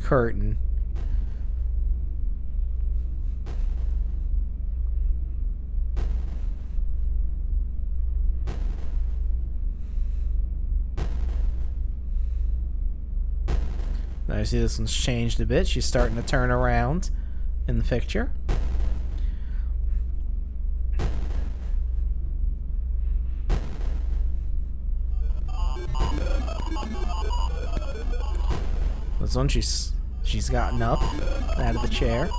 curtain. Now you see this one's changed a bit. She's starting to turn around in the picture. This one, she's gotten up out of the chair.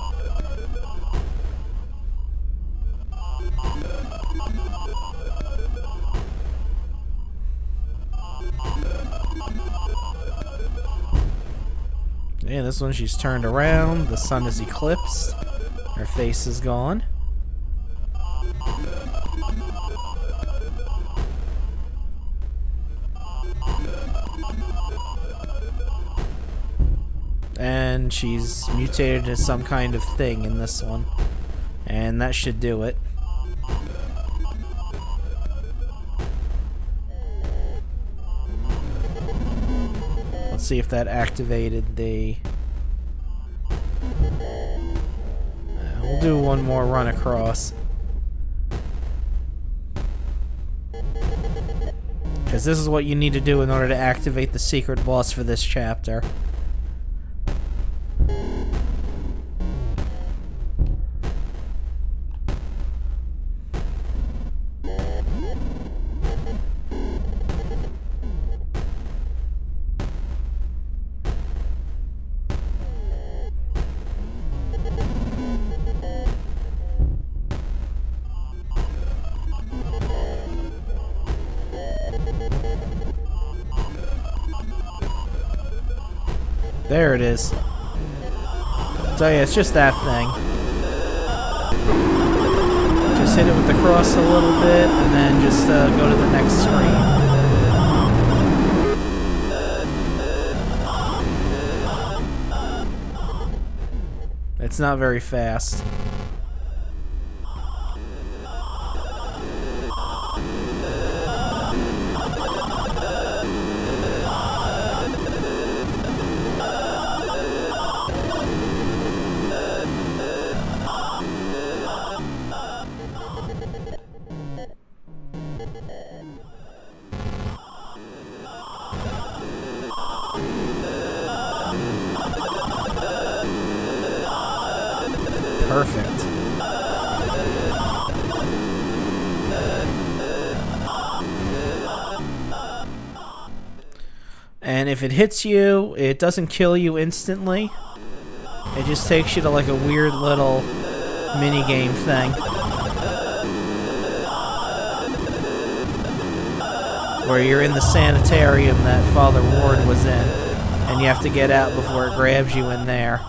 Yeah, this one she's turned around. The sun is eclipsed. Her face is gone. And she's mutated as some kind of thing in this one. And that should do it. Let's see if that activated the... we'll do one more run across. Because this is what you need to do in order to activate the secret boss for this chapter. There it is. So yeah, it's just that thing. Just hit it with the cross a little bit, and then just go to the next screen. it's not very fast. Perfect. And if it hits you, it doesn't kill you instantly. It just takes you to like a weird little mini-game thing. Where you're in the sanitarium that Father Ward was in. And you have to get out before it grabs you in there.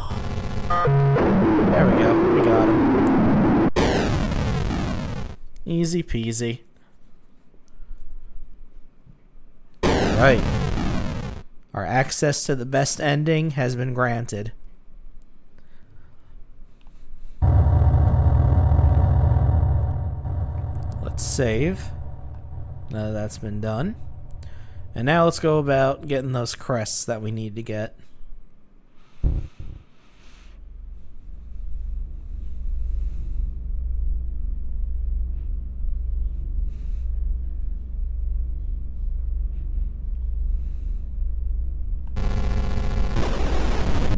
There we go. We got him. Easy peasy. Right. Our access to the best ending has been granted. Let's save. Now that's been done. And now let's go about getting those crests that we need to get.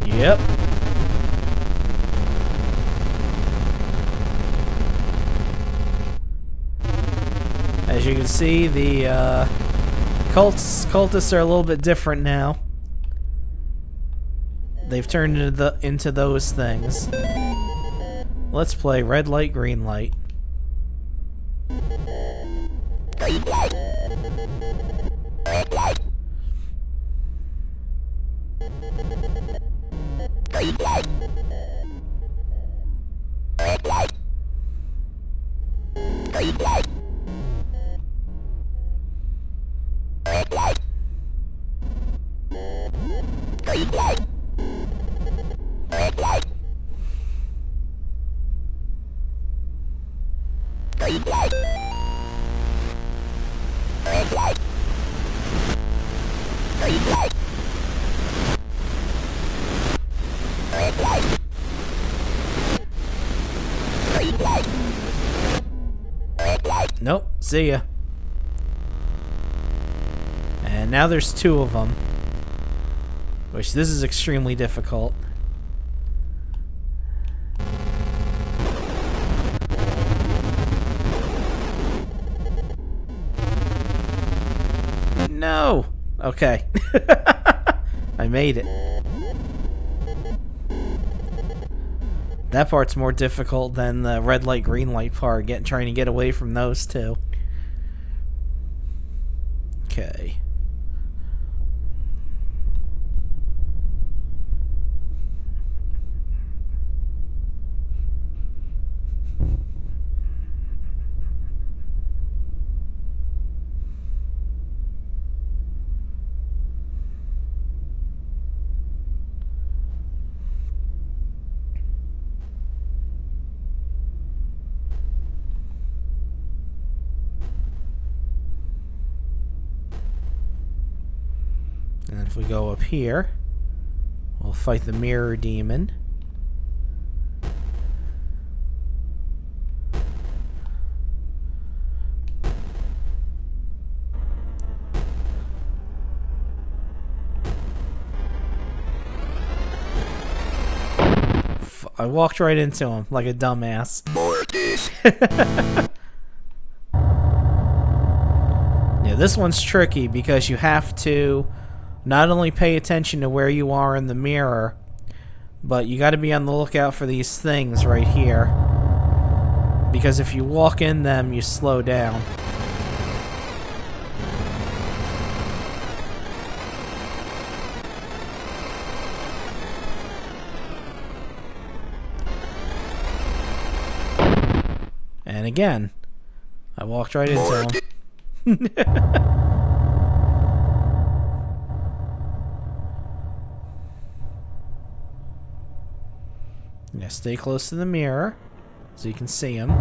Yep. As you can see, the cultists are a little bit different now. They've turned into those things. Let's play red light, green light. Nope, see ya. And now there's two of them. Which, this is extremely difficult. No! Okay. I made it. That part's more difficult than the red light, green light part, trying to get away from those two. Okay. And then if we go up here, we'll fight the mirror demon. I walked right into him like a dumbass. Yeah, this one's tricky because you have to not only pay attention to where you are in the mirror, but you got to be on the lookout for these things right here. Because if you walk in them, you slow down. And again, I walked right into him. Yeah, stay close to the mirror so you can see him.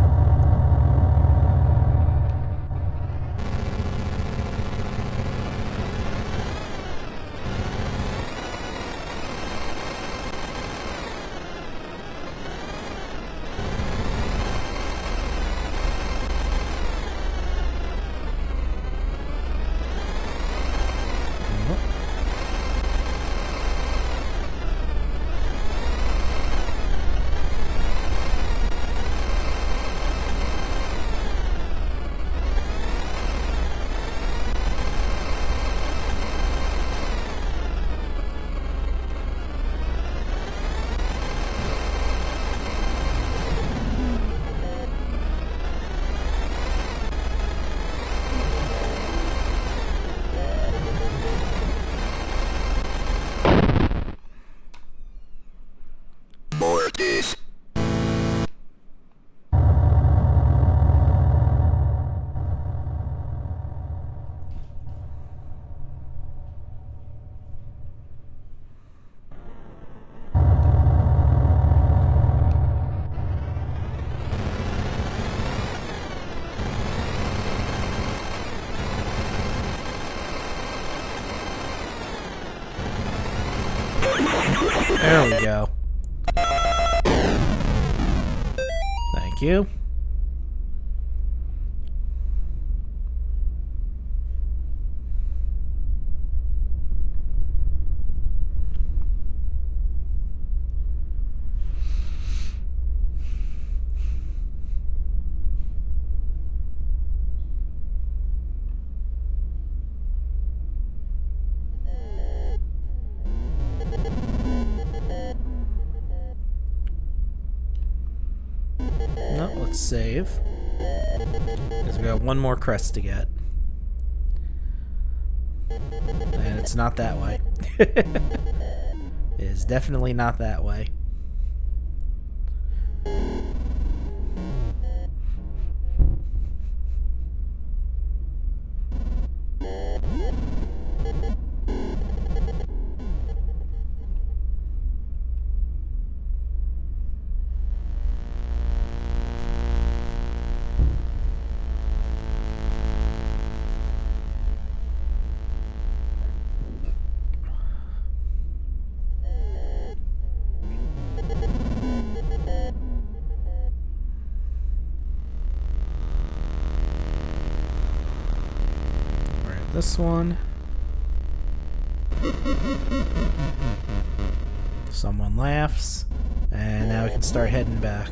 There we go. Thank you. No, let's save. Because we got one more crest to get. And it's not that way. It is definitely not that way. This one. Someone laughs, and now we can start heading back.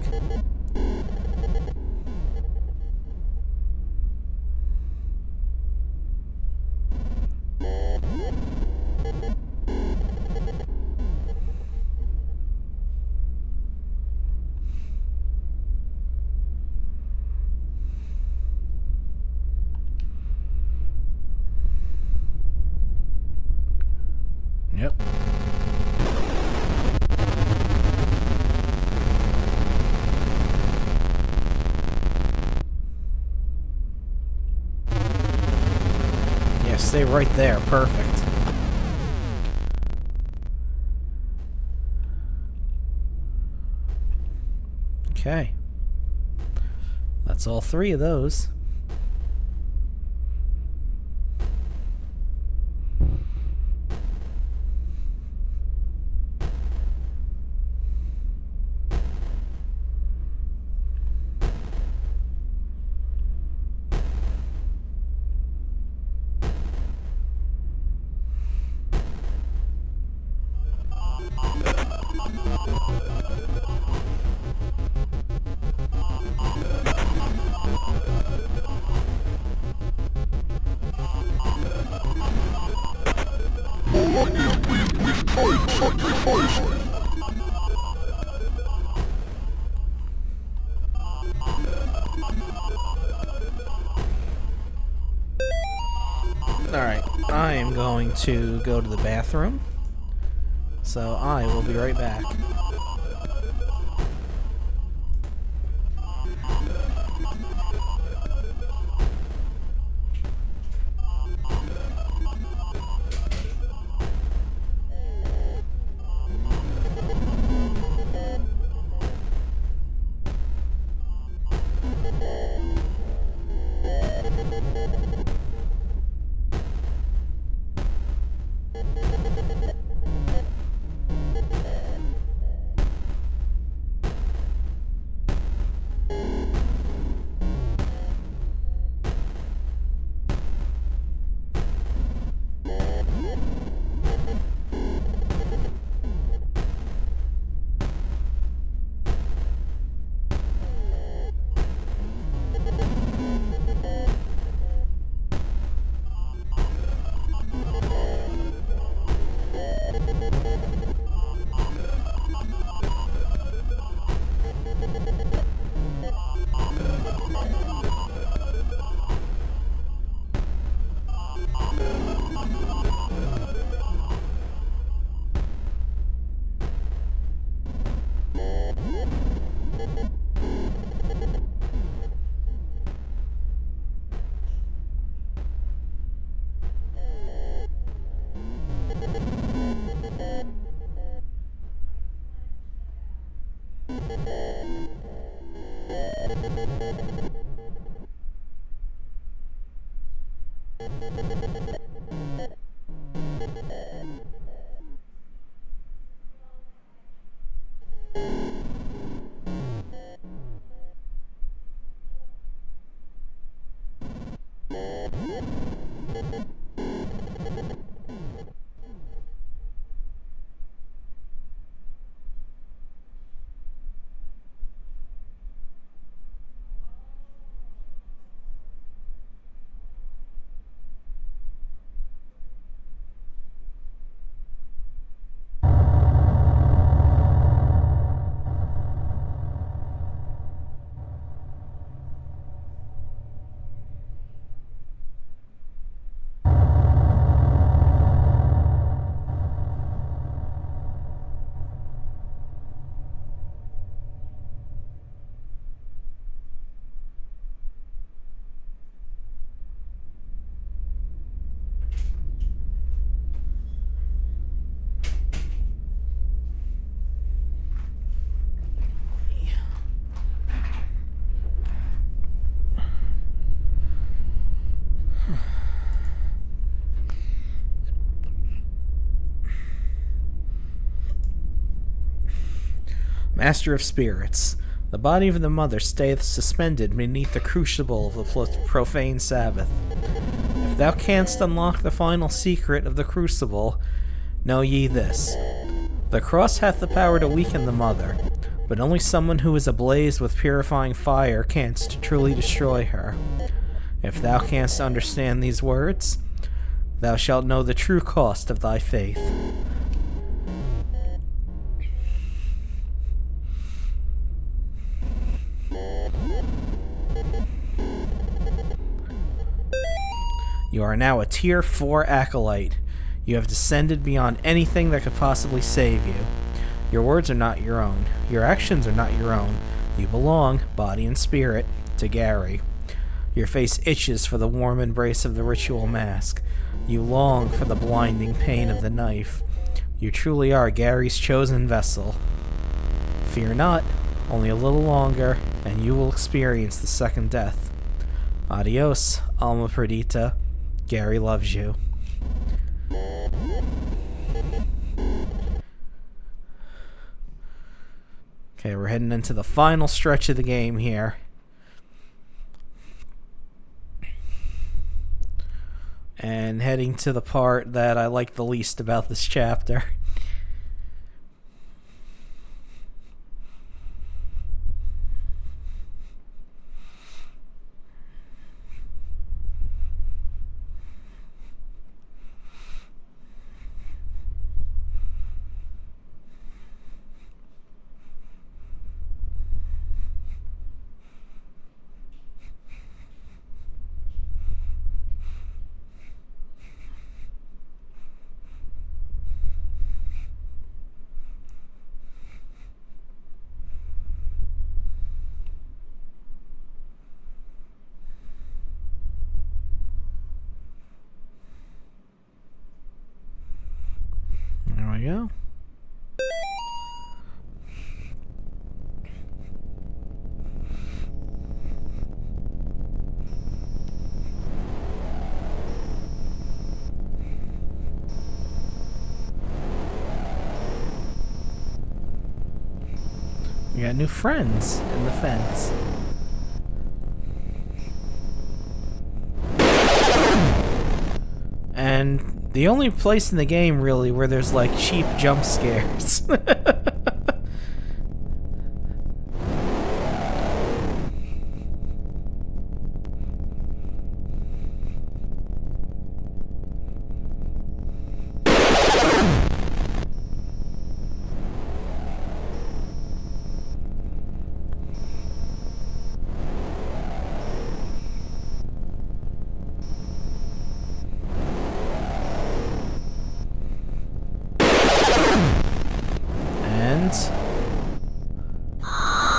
Yep. Yeah, stay right there. Perfect. Okay. That's all three of those. Alright, I am going to go to the bathroom, so I will be right back. Master of Spirits, the body of the mother stayeth suspended beneath the crucible of the profane Sabbath. If thou canst unlock the final secret of the crucible, know ye this. The cross hath the power to weaken the mother, but only someone who is ablaze with purifying fire canst truly destroy her. If thou canst understand these words, thou shalt know the true cost of thy faith. You are now a Tier 4 Acolyte. You have descended beyond anything that could possibly save you. Your words are not your own. Your actions are not your own. You belong, body and spirit, to Gary. Your face itches for the warm embrace of the ritual mask. You long for the blinding pain of the knife. You truly are Gary's chosen vessel. Fear not, only a little longer, and you will experience the second death. Adios, Alma Perdita. Gary loves you. Okay, we're heading into the final stretch of the game here. And heading to the part that I like the least about this chapter. There we go. You got new friends in the fence. And the only place in the game, really, where there's, like, cheap jump scares.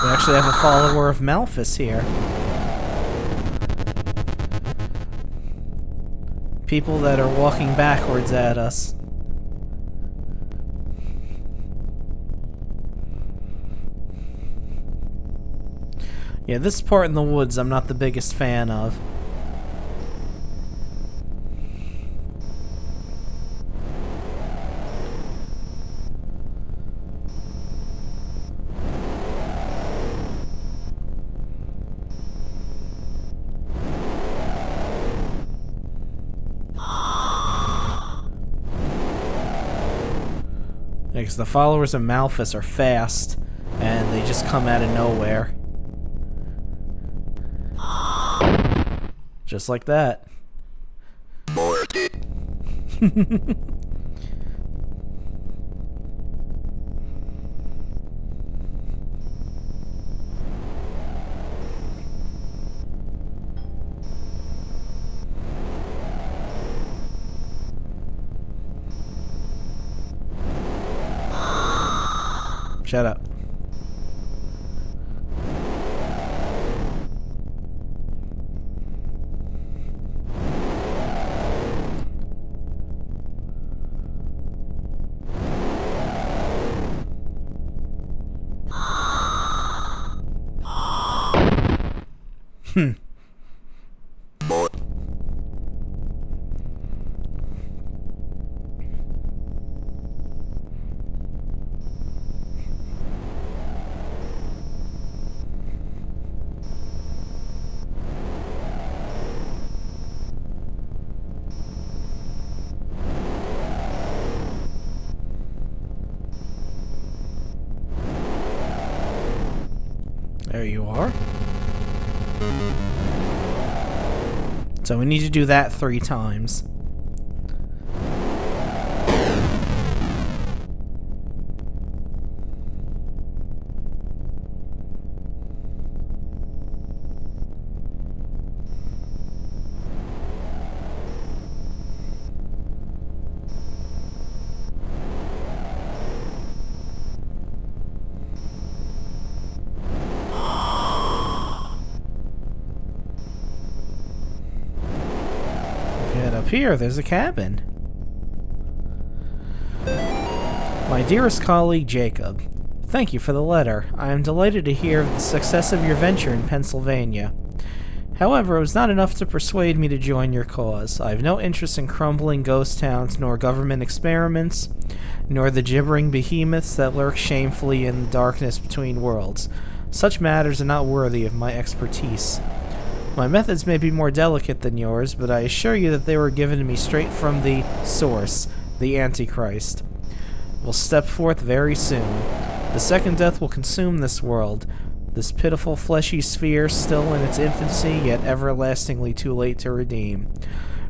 We actually have a follower of Malphus here. People that are walking backwards at us. Yeah, this part in the woods I'm not the biggest fan of. Because the followers of Malphus are fast, and they just come out of nowhere. Just like that. Shut up. There you are. So we need to do that 3 times. Up here, there's a cabin. My dearest colleague Jacob, thank you for the letter. I am delighted to hear of the success of your venture in Pennsylvania. However, it was not enough to persuade me to join your cause. I have no interest in crumbling ghost towns, nor government experiments, nor the gibbering behemoths that lurk shamefully in the darkness between worlds. Such matters are not worthy of my expertise. My methods may be more delicate than yours, but I assure you that they were given to me straight from the source, the Antichrist. Will step forth very soon. The second death will consume this world, this pitiful fleshy sphere still in its infancy, yet everlastingly too late to redeem.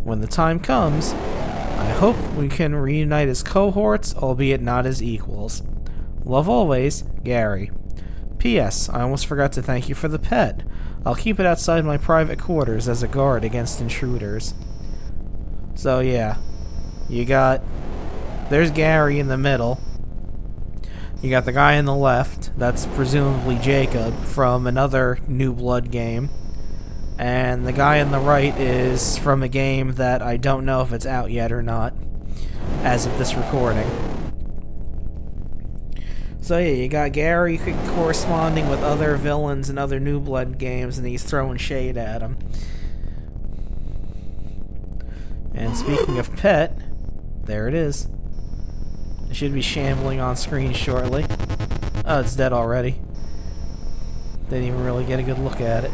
When the time comes, I hope we can reunite as cohorts, albeit not as equals. Love always, Gary. P.S. I almost forgot to thank you for the pet. I'll keep it outside my private quarters as a guard against intruders. So yeah, you got... There's Gary in the middle. You got the guy on the left, that's presumably Jacob from another New Blood game. And the guy on the right is from a game that I don't know if it's out yet or not, as of this recording. So yeah, you got Gary corresponding with other villains in other New Blood games, and he's throwing shade at him. And speaking of pet, there it is. It should be shambling on screen shortly. Oh, it's dead already. Didn't even really get a good look at it.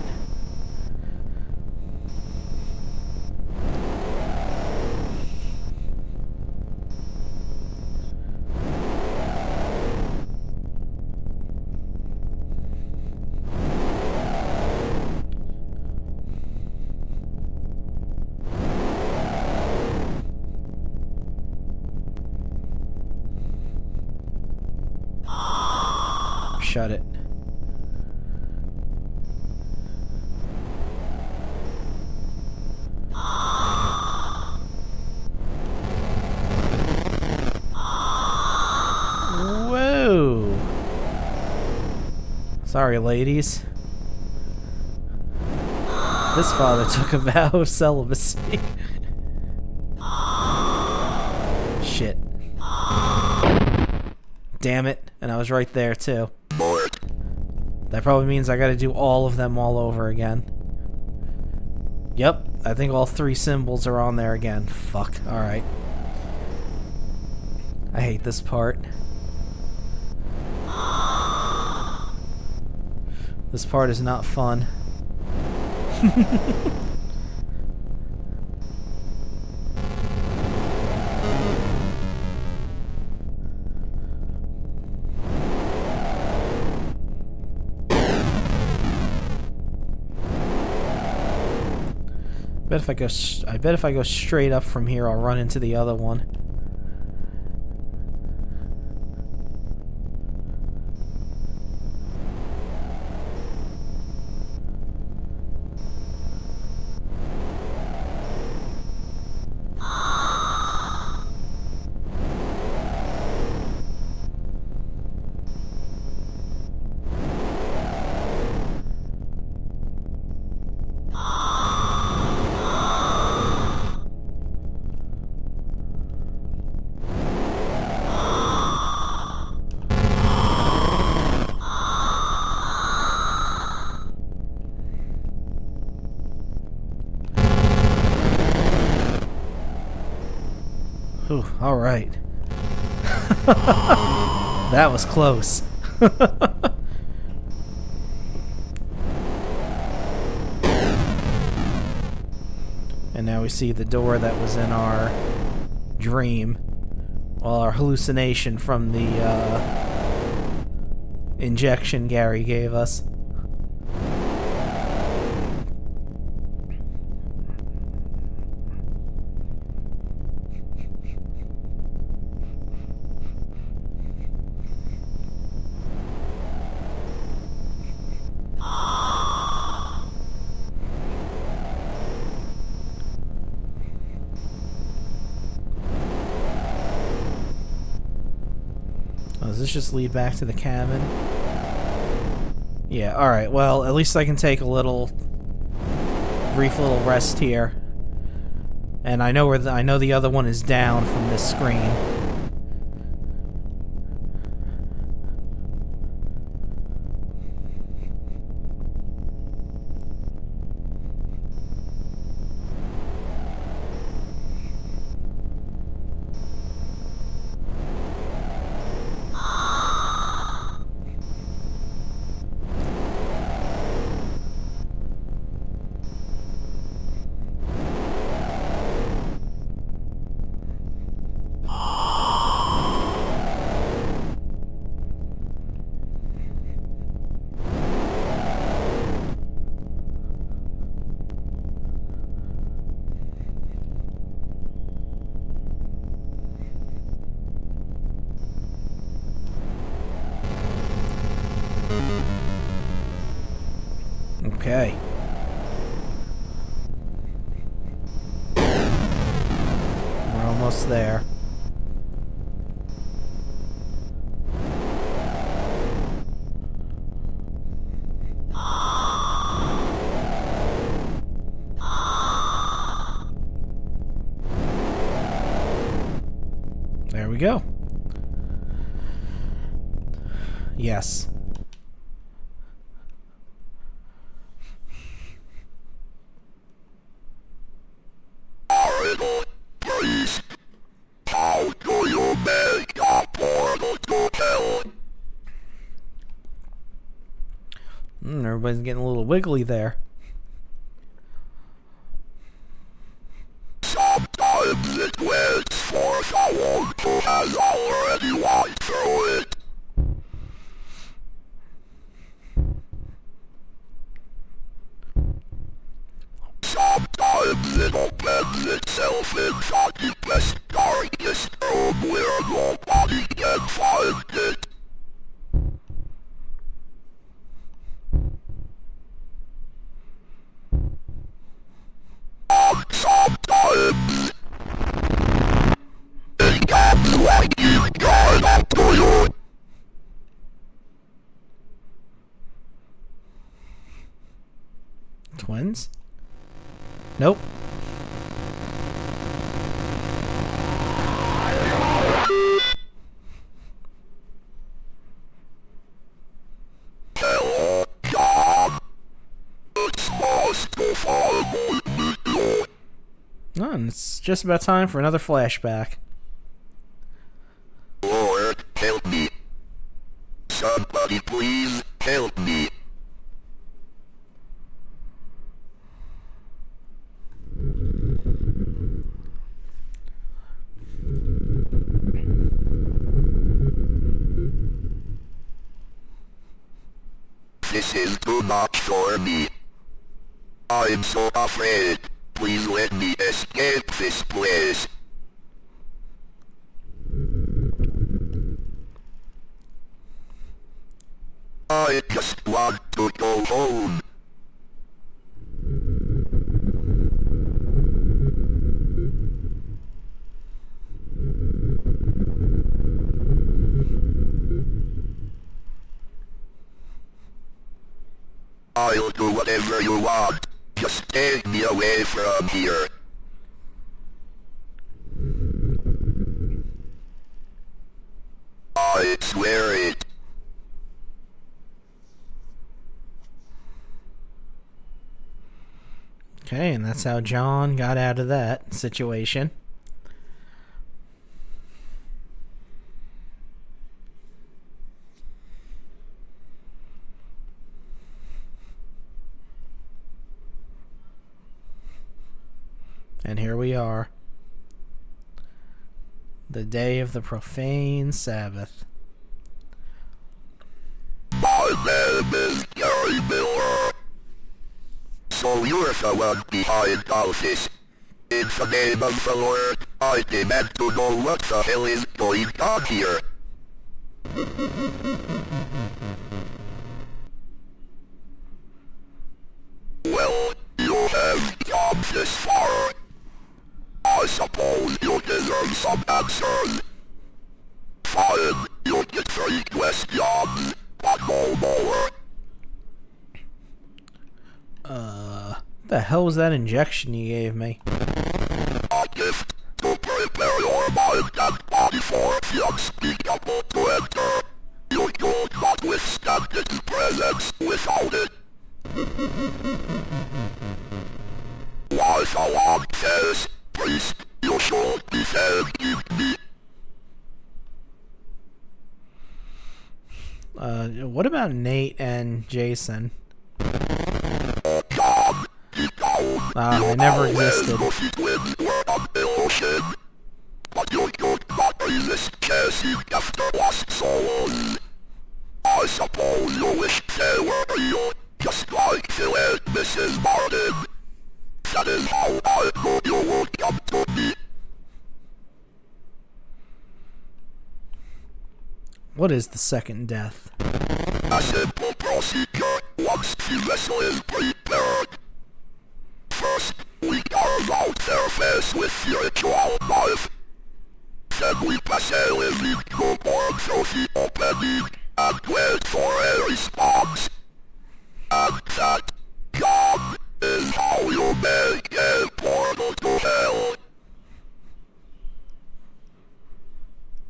Shut it. Whoa. Sorry, ladies. This father took a vow of celibacy. Shit. Damn it. And I was right there, too. That probably means I gotta do all of them all over again. Yep, I think all 3 symbols are on there again. Fuck, alright. I hate this part. This part is not fun. I bet if I go straight up from here, I'll run into the other one. Whew, all right. That was close. And now we see the door that was in our dream. Well, our hallucination from the injection Gary gave us. Does this just lead back to the cabin? Yeah, alright, well, at least I can take a brief little rest here. And I know I know the other one is down from this screen. Okay. We're almost there. There we go. Yes. How do you make a portal to hell? Everybody's getting a little wiggly there. Sometimes it waits for someone who has already walked through it. Sometimes it opens itself inside the best, darkest room where nobody can find it. And sometimes it comes like you got up to you. Twins? Nope. Hello, John. It's nice to finally meet you. Oh, and it's just about time for another flashback. Lord, help me. Somebody please help me. This is too much for me. I'm so afraid. Please let me escape this place. I just want to go home. I'll do whatever you want. Just take me away from here. I swear it. Okay, and that's how John got out of that situation. And here we are. The day of the profane Sabbath. My name is Gary Miller. So you're the one behind all this. In the name of the Lord, I demand to know what the hell is going on here. Well, you have come this far. I suppose you deserve some answers. Fine, you get 3 questions, but no more. The hell was that injection you gave me? A gift to prepare your mind and body for the unspeakable to enter. You could not withstand its presence without it. Why the Lord says, priest, you should be thanking me. What about Nate and Jason? Oh God, deep down, They never existed. Twins were on the ocean, but you could not resist chasing after lost souls. I suppose you wish they were real, just like Phil and Mrs. Martin. That is how I know you would come to me. What is the second death? A simple procedure once the vessel is prepared. First, we carve out their face with the ritual knife. Then we pass a living newborn through the opening and wait for a response. And that, God, is how you make a portal to hell.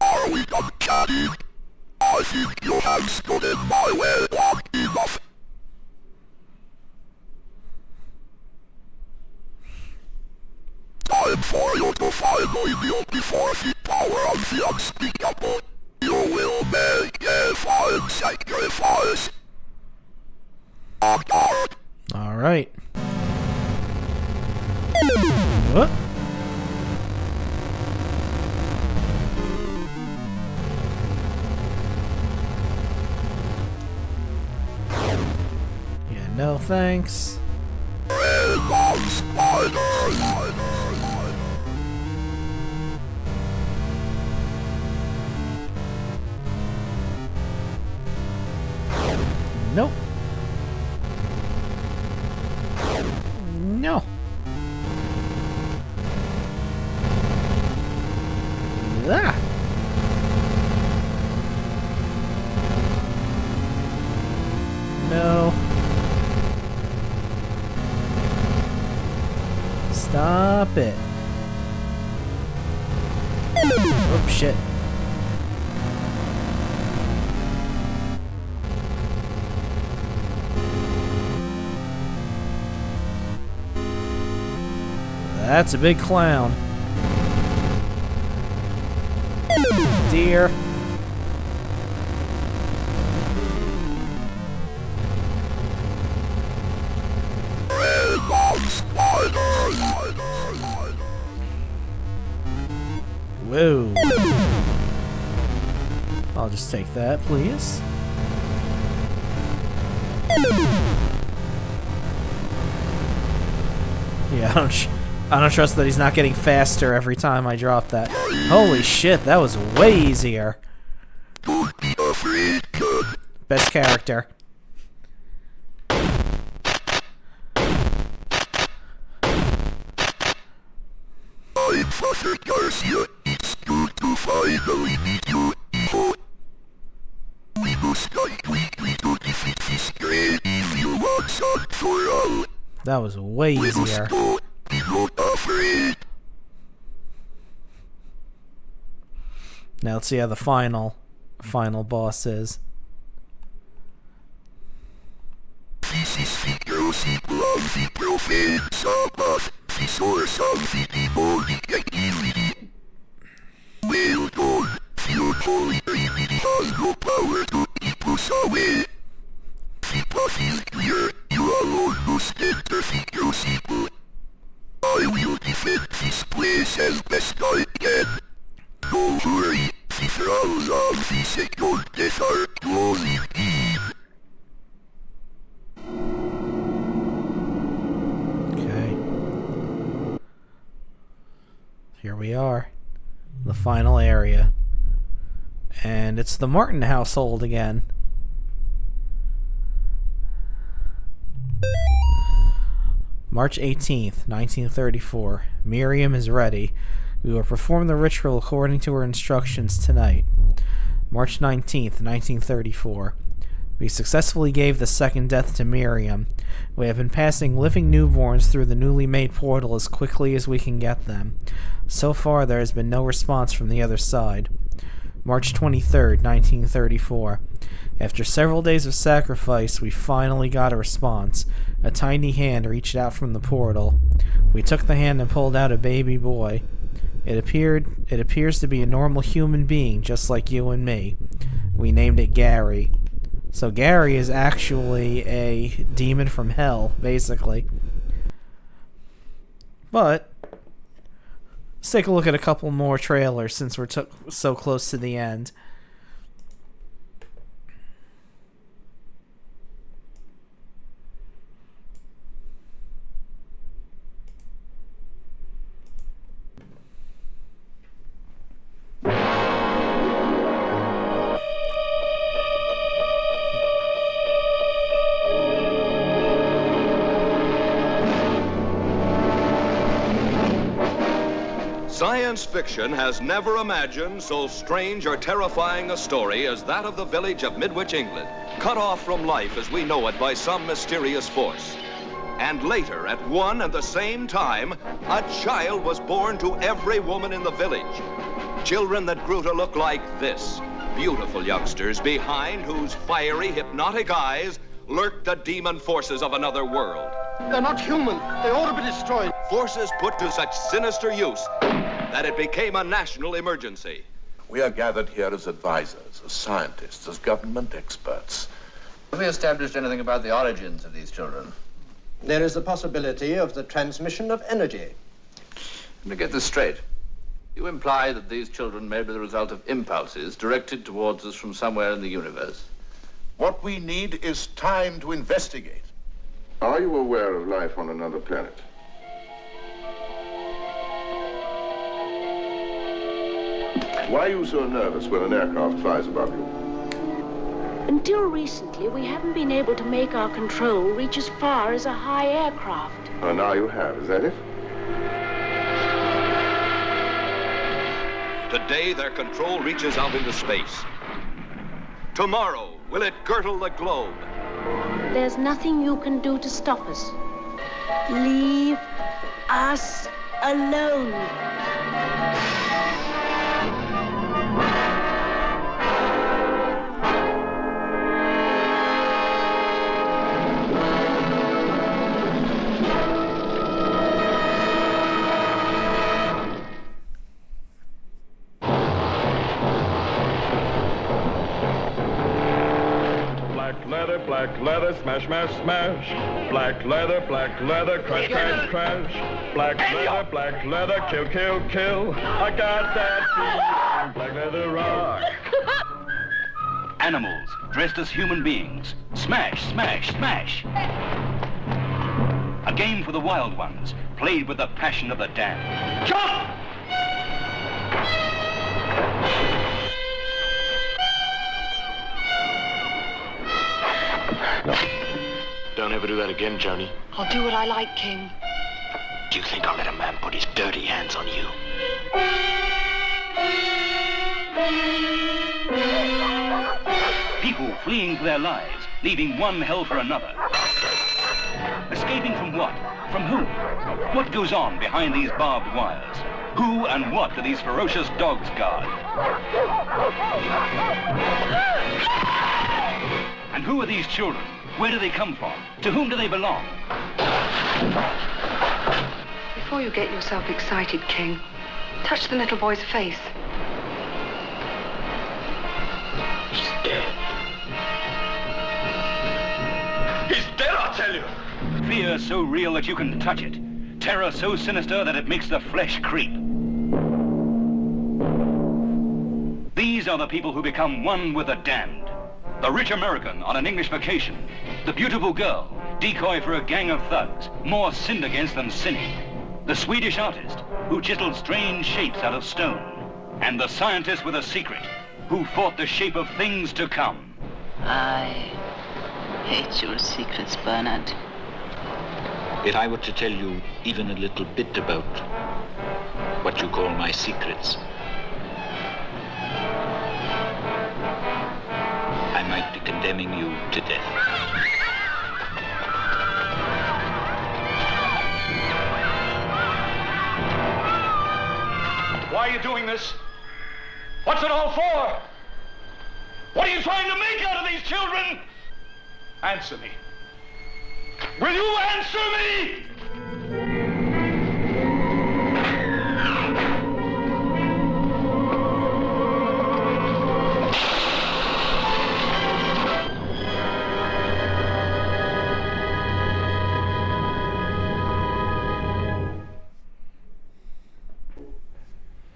Are we done chatting? I think you have stood in my way long enough. Time for you to finally kneel before the power of the unspeakable. You will make a fine sacrifice. On guard. Alright. What? Yeah, no thanks. Red spiders. Nope. No. Ah. No. Stop it. Oh, shit. That's a big clown. Dear. Whoa. I'll just take that, please. Yeah, I don't trust that he's not getting faster every time I drop that. Holy shit, that was way easier. Best character. I'm Father Garcia. It's good to finally meet you, Hijo. We must fight quickly to defeat this great evil once and for all. That was way easier. Be not afraid. Now let's see how the final boss is. This is the gossip of the profane Sabbath, the source of the demonic activity. Well done, the Unholy Trinity has no power to keep us away. The path is clear, you alone must enter the gossip. I will defend this place as best I can. Don't worry, the thralls of the second death are closing in. Okay. Here we are. The final area. And it's the Martin household again. March 18th, 1934. Miriam is ready. We will perform the ritual according to her instructions tonight. March 19th, 1934. We successfully gave the second death to Miriam. We have been passing living newborns through the newly made portal as quickly as we can get them. So far, there has been no response from the other side. March 23rd, 1934. After several days of sacrifice, we finally got a response. A tiny hand reached out from the portal. We took the hand and pulled out a baby boy. It appears to be a normal human being, just like you and me. We named it Gary. So Gary is actually a demon from hell, basically. But let's take a look at a couple more trailers since we're so close to the end. Science fiction has never imagined so strange or terrifying a story as that of the village of Midwich, England, cut off from life as we know it by some mysterious force. And later, at one and the same time, a child was born to every woman in the village. Children that grew to look like this. Beautiful youngsters behind whose fiery, hypnotic eyes lurked the demon forces of another world. They're not human. They ought to be destroyed. Forces put to such sinister use that it became a national emergency. We are gathered here as advisors, as scientists, as government experts. Have we established anything about the origins of these children? There is the possibility of the transmission of energy. Let me get this straight. You imply that these children may be the result of impulses directed towards us from somewhere in the universe. What we need is time to investigate. Are you aware of life on another planet? Why are you so nervous when an aircraft flies above you? Until recently, we haven't been able to make our control reach as far as a high aircraft. Oh, now you have, is that it? Today, their control reaches out into space. Tomorrow, will it girdle the globe? There's nothing you can do to stop us. Leave us alone. Black leather, smash, smash, smash. Black leather, crash, crash, crash. Black leather, kill, kill, kill. I got that feeling. Black leather rock. Animals dressed as human beings. Smash, smash, smash. A game for the wild ones, played with the passion of the damned. Jump! Don't ever do that again, Joni. I'll do what I like, King. Do you think I'll let a man put his dirty hands on you? People fleeing for their lives, leaving one hell for another. Escaping from what? From whom? What goes on behind these barbed wires? Who and what do these ferocious dogs guard? And who are these children? Where do they come from? To whom do they belong? Before you get yourself excited, King, touch the little boy's face. He's dead. He's dead, I tell you! Fear so real that you can touch it. Terror so sinister that it makes the flesh creep. These are the people who become one with the damned. The rich American on an English vacation. The beautiful girl, decoy for a gang of thugs, more sinned against than sinning. The Swedish artist, who chiseled strange shapes out of stone. And the scientist with a secret, who fought the shape of things to come. I hate your secrets, Bernard. If I were to tell you even a little bit about what you call my secrets, I might be condemning you to death. Why are you doing this? What's it all for? What are you trying to make out of these children? Answer me. Will you answer me?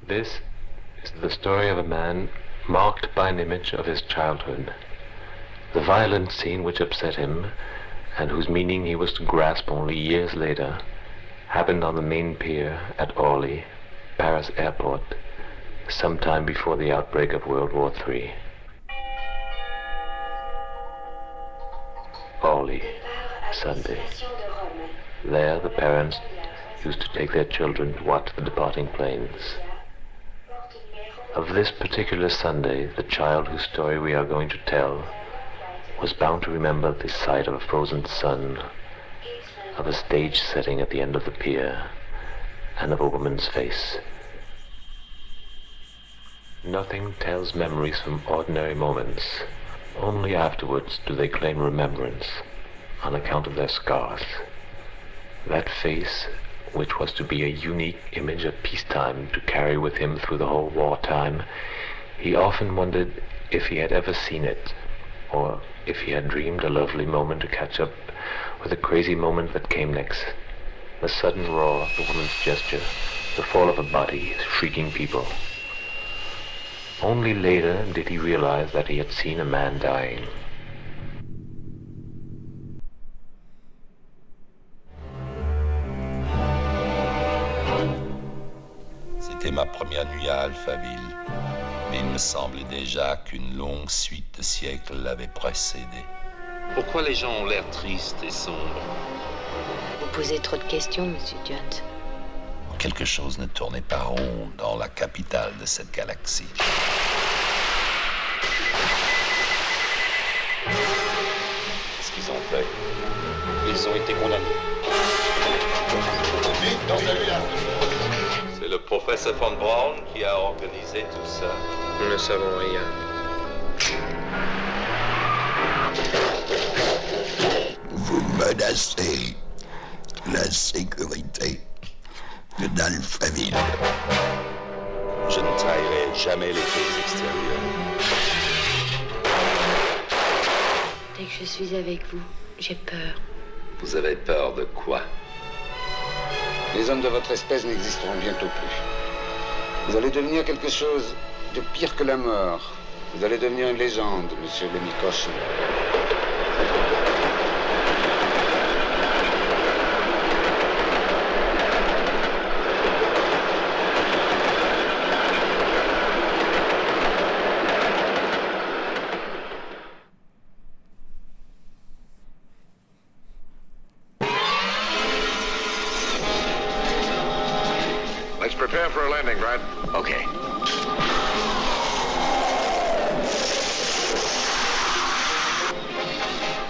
This is the story of a man marked by an image of his childhood. The violent scene which upset him, and whose meaning he was to grasp only years later, happened on the main pier at Orly, Paris airport, sometime before the outbreak of World War III. Orly, Sunday. There the parents used to take their children to watch the departing planes. Of this particular Sunday, the child whose story we are going to tell was bound to remember the sight of a frozen sun, of a stage setting at the end of the pier, and of a woman's face. Nothing tells memories from ordinary moments. Only afterwards do they claim remembrance, on account of their scars. That face, which was to be a unique image of peacetime to carry with him through the whole wartime, he often wondered if he had ever seen it, or if he had dreamed a lovely moment to catch up with the crazy moment that came next, the sudden roar of the woman's gesture, the fall of a body, shrieking people. Only later did he realize that he had seen a man dying. C'était ma première nuit à Alphaville, mais il me semblait déjà qu'une longue suite de siècles l'avait précédé. Pourquoi les gens ont l'air tristes et sombres? Vous posez trop de questions, Monsieur Jones. Quelque chose ne tournait pas rond dans la capitale de cette galaxie. Qu'est-ce qu'ils ont fait? Ils ont été condamnés. C'est le professeur Von Braun qui a organisé tout ça. Nous ne savons rien. Vous menacez la sécurité d'Alphaville. Je ne trahirai jamais les pays extérieurs. Dès que je suis avec vous, j'ai peur. Vous avez peur de quoi? Les hommes de votre espèce n'existeront bientôt plus. Vous allez devenir quelque chose de pire que la mort. Vous allez devenir une légende, monsieur le Mikoche. Prepare for a landing, Brad. Okay.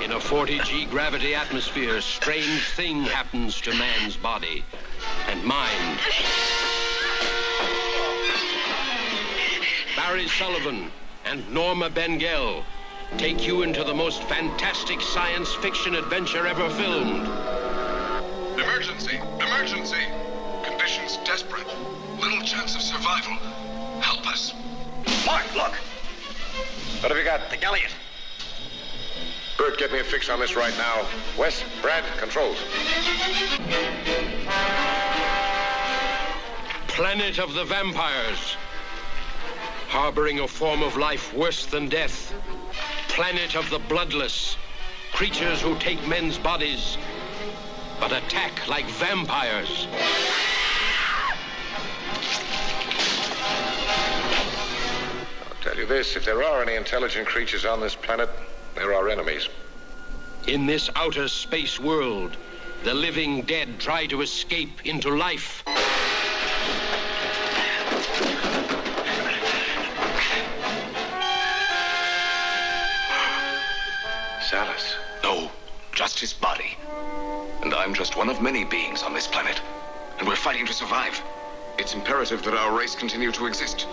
In a 40G gravity atmosphere, strange thing happens to man's body and mind. Barry Sullivan and Norma Bengell take you into the most fantastic science fiction adventure ever filmed. Emergency! Emergency! Conditions desperate. Little chance of survival. Help us. Mark, look! What have you got? The Galliot. Bert, get me a fix on this right now. Wes, Brad, controls. Planet of the vampires. Harboring a form of life worse than death. Planet of the bloodless. Creatures who take men's bodies, but attack like vampires. I'll tell you this, if there are any intelligent creatures on this planet, they're our enemies. In this outer space world, the living dead try to escape into life. Salas. No, just his body. And I'm just one of many beings on this planet. And we're fighting to survive. It's imperative that our race continue to exist.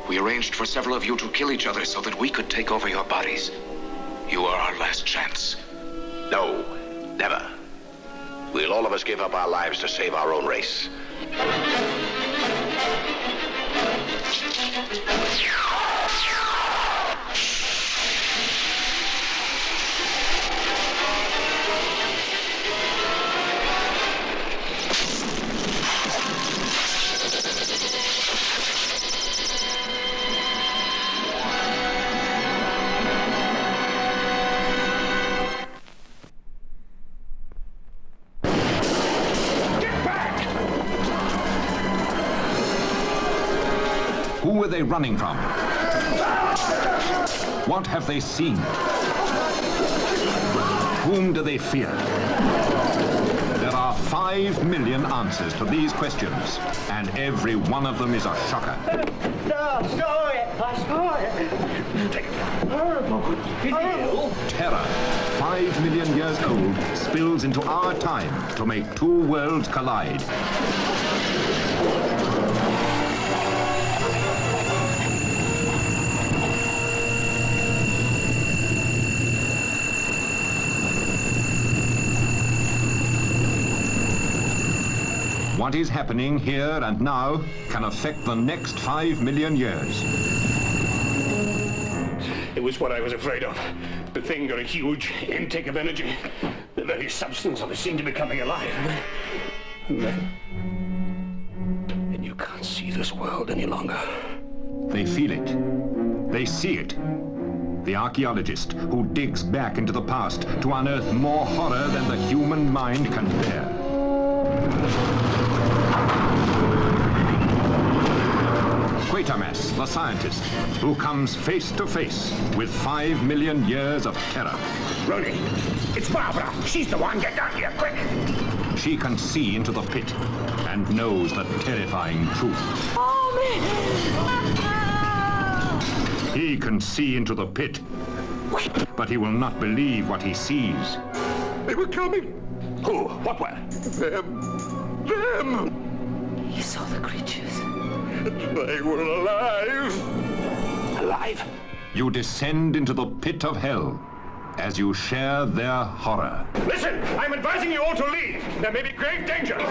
We arranged for several of you to kill each other so that we could take over your bodies. You are our last chance. No, never. We'll all of us give up our lives to save our own race. Who are they running from? What have they seen? Whom do they fear? There are 5 million answers to these questions, and every one of them is a shocker. No, I saw it. Horrible. Horrible. Terror, 5 million years old, spills into our time to make 2 worlds collide. What is happening here and now can affect the next 5 million years. It was what I was afraid of. The thing got a huge intake of energy. The very substance of it seemed to be coming alive. And then you can't see this world any longer. They feel it. They see it. The archaeologist who digs back into the past to unearth more horror than the human mind can bear. Quatermass, the scientist, who comes face to face with 5 million years of terror. Ronnie, it's Barbara. She's the one. Get down here, quick. She can see into the pit and knows the terrifying truth. He can see into the pit, but he will not believe what he sees. They were coming. Who? What were? Them. You saw the creatures. They were alive. Alive? You descend into the pit of hell as you share their horror. Listen, I'm advising you all to leave. There may be grave danger. I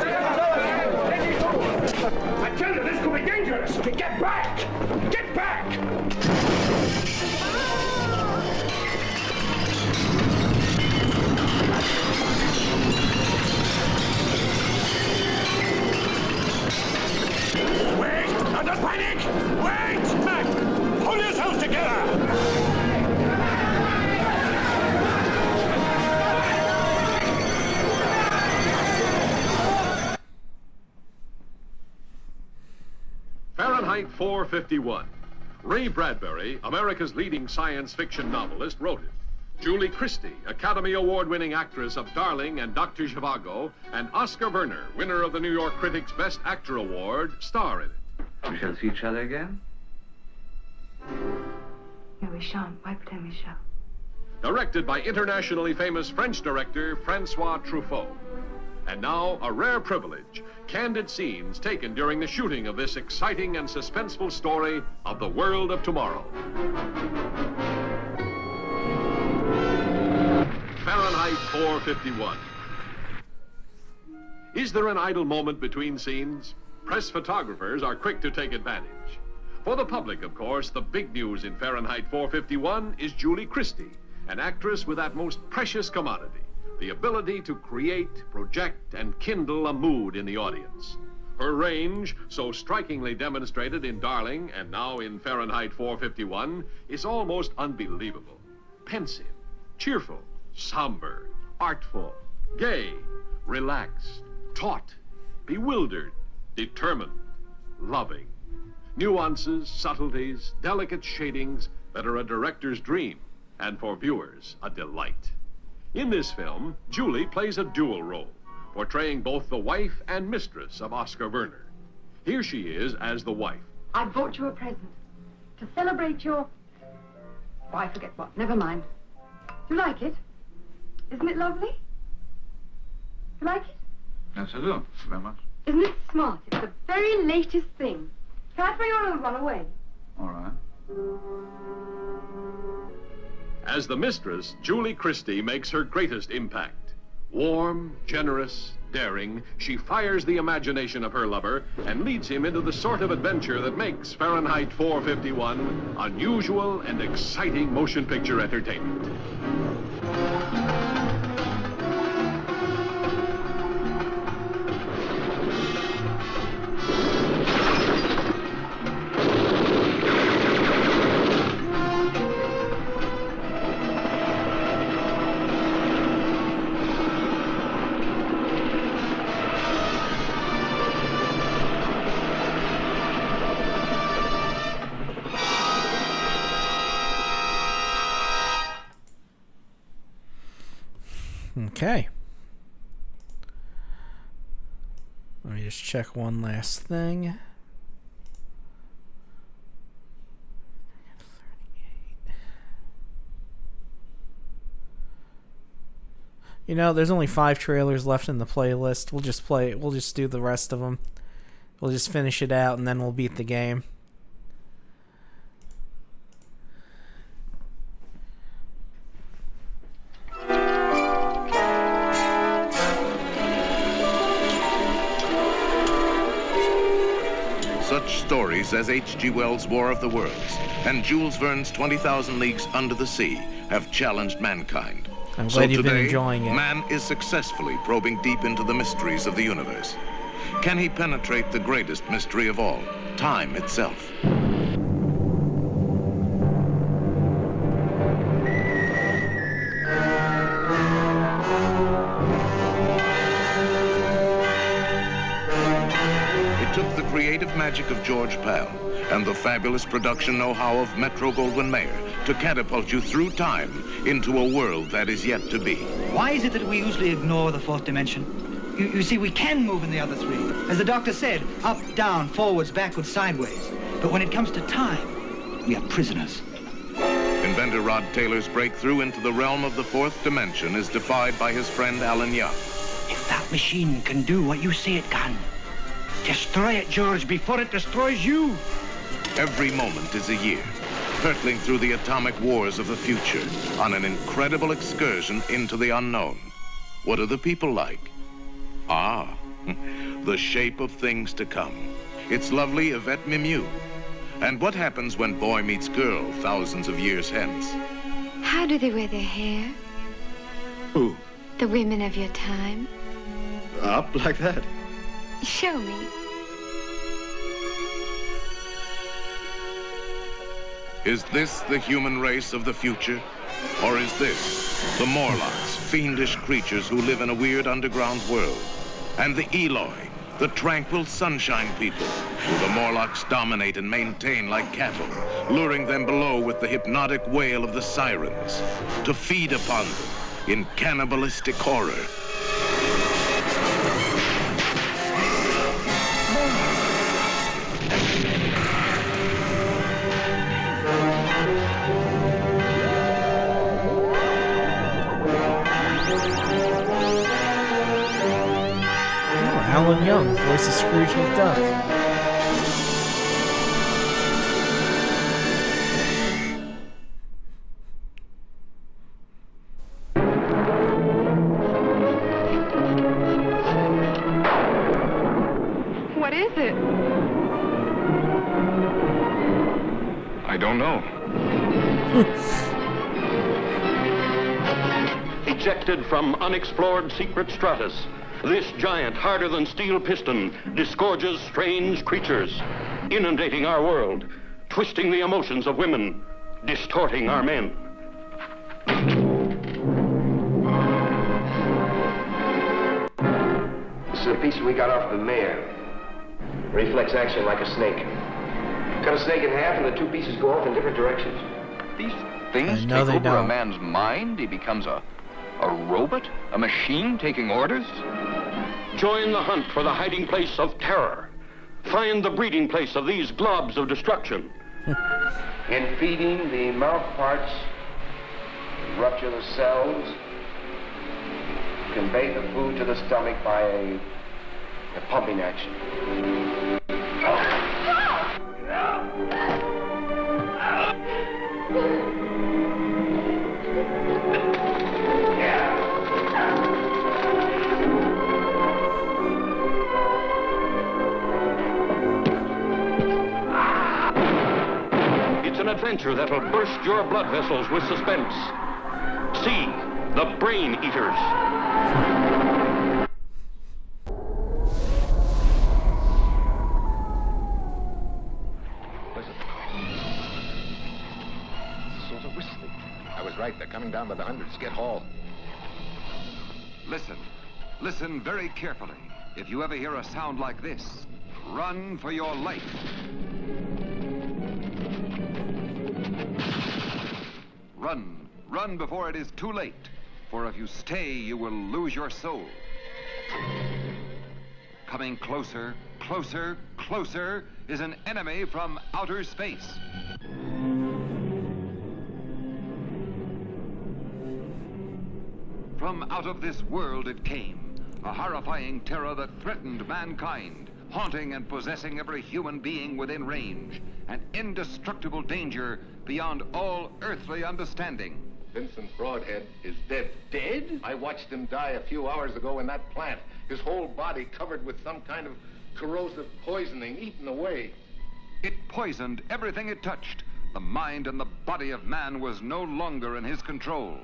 tell you, this could be dangerous. Get back! Get back! Wait! Don't panic! Wait! Hold yourselves together! Fahrenheit 451. Ray Bradbury, America's leading science fiction novelist, wrote it. Julie Christie, Academy Award-winning actress of Darling and Dr. Zhivago, and Oscar Werner, winner of the New York Critics' Best Actor Award, star in it. We shall see each other again? No, we shan't. Why pretend we shall? Directed by internationally famous French director Francois Truffaut. And now, a rare privilege, candid scenes taken during the shooting of this exciting and suspenseful story of the world of tomorrow. Fahrenheit 451. Is there an idle moment between scenes? Press photographers are quick to take advantage. For the public, of course, the big news in Fahrenheit 451 is Julie Christie, an actress with that most precious commodity, the ability to create, project, and kindle a mood in the audience. Her range, so strikingly demonstrated in Darling and now in Fahrenheit 451, is almost unbelievable. Pensive, cheerful, somber, artful, gay, relaxed, taut, bewildered, determined, loving. Nuances, subtleties, delicate shadings that are a director's dream, and for viewers, a delight. In this film, Julie plays a dual role, portraying both the wife and mistress of Oscar Werner. Here she is as the wife. I brought you a present to celebrate your... Oh, I forget what. Never mind. You like it? Isn't it lovely? You like it? Yes, I do. Very much. Isn't it smart? It's the very latest thing. Can I throw your old one away? All right. As the mistress, Julie Christie makes her greatest impact. Warm, generous, daring, she fires the imagination of her lover and leads him into the sort of adventure that makes Fahrenheit 451 unusual and exciting motion picture entertainment. Okay. Let me just check one last thing. You know, there's only 5 trailers left in the playlist. We'll just do the rest of them. We'll just finish it out and then we'll beat the game. Such stories as H.G. Wells' War of the Worlds and Jules Verne's 20,000 Leagues Under the Sea have challenged mankind. I'm glad you've been enjoying it. Man is successfully probing deep into the mysteries of the universe. Can he penetrate the greatest mystery of all, time itself? It took the creative magic of George Pal and the fabulous production know-how of Metro-Goldwyn-Mayer to catapult you through time into a world that is yet to be. Why is it that we usually ignore the fourth dimension? You see, we can move in the other 3. As the doctor said, up, down, forwards, backwards, sideways. But when it comes to time, we are prisoners. Inventor Rod Taylor's breakthrough into the realm of the fourth dimension is defied by his friend Alan Young. If that machine can do what you say it can, destroy it, George, before it destroys you. Every moment is a year, hurtling through the atomic wars of the future on an incredible excursion into the unknown. What are the people like? Ah, the shape of things to come. It's lovely Yvette Mimieux. And what happens when boy meets girl thousands of years hence? How do they wear their hair? Who? The women of your time. Up like that? Show me. Is this the human race of the future? Or is this the Morlocks, fiendish creatures who live in a weird underground world? And the Eloi, the tranquil sunshine people, who the Morlocks dominate and maintain like cattle, luring them below with the hypnotic wail of the sirens, to feed upon them in cannibalistic horror. Colin Young, voice of Scrooge McDuck. What is it? I don't know. Ejected from unexplored secret stratus, this giant, harder than steel piston, disgorges strange creatures, inundating our world, twisting the emotions of women, distorting our men. This is a piece we got off the mayor. Reflex action like a snake. Cut a snake in half and the two pieces go off in different directions. These things take over a man's mind. He becomes a robot? A machine taking orders? Join the hunt for the hiding place of terror. Find the breeding place of these globs of destruction. In feeding, the mouth parts rupture the cells, convey the food to the stomach by a pumping action. It's an adventure that'll burst your blood vessels with suspense. See the Brain Eaters. Sort of whistling. I was right. They're coming down by the hundreds. Get Hall. Listen. Listen very carefully. If you ever hear a sound like this, run for your life. Run. Run before it is too late. For if you stay, you will lose your soul. Coming closer, closer, closer is an enemy from outer space. From out of this world it came, a horrifying terror that threatened mankind, haunting and possessing every human being within range, an indestructible danger beyond all earthly understanding. Vincent Broadhead is dead. Dead? I watched him die a few hours ago in that plant. His whole body covered with some kind of corrosive poisoning, eaten away. It poisoned everything it touched. The mind and the body of man was no longer in his control.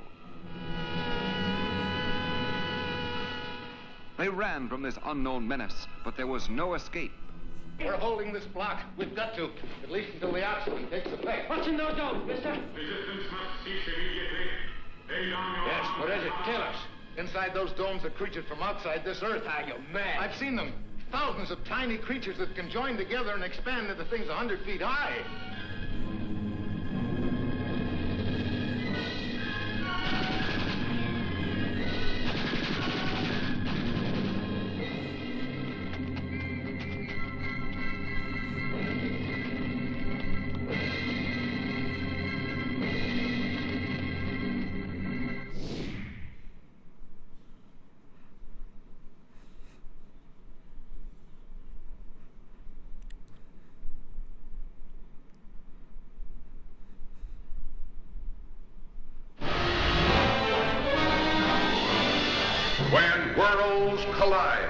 They ran from this unknown menace, but there was no escape. We're holding this block. We've got to, at least until the oxygen takes effect. What's in those domes, mister? Resistance must cease immediately. Lay down your Yes, arms. what is it? Tell us. Inside those domes are creatures from outside this earth. Are you mad? I've seen them. Thousands of tiny creatures that can join together and expand into things 100 feet high. When worlds collide.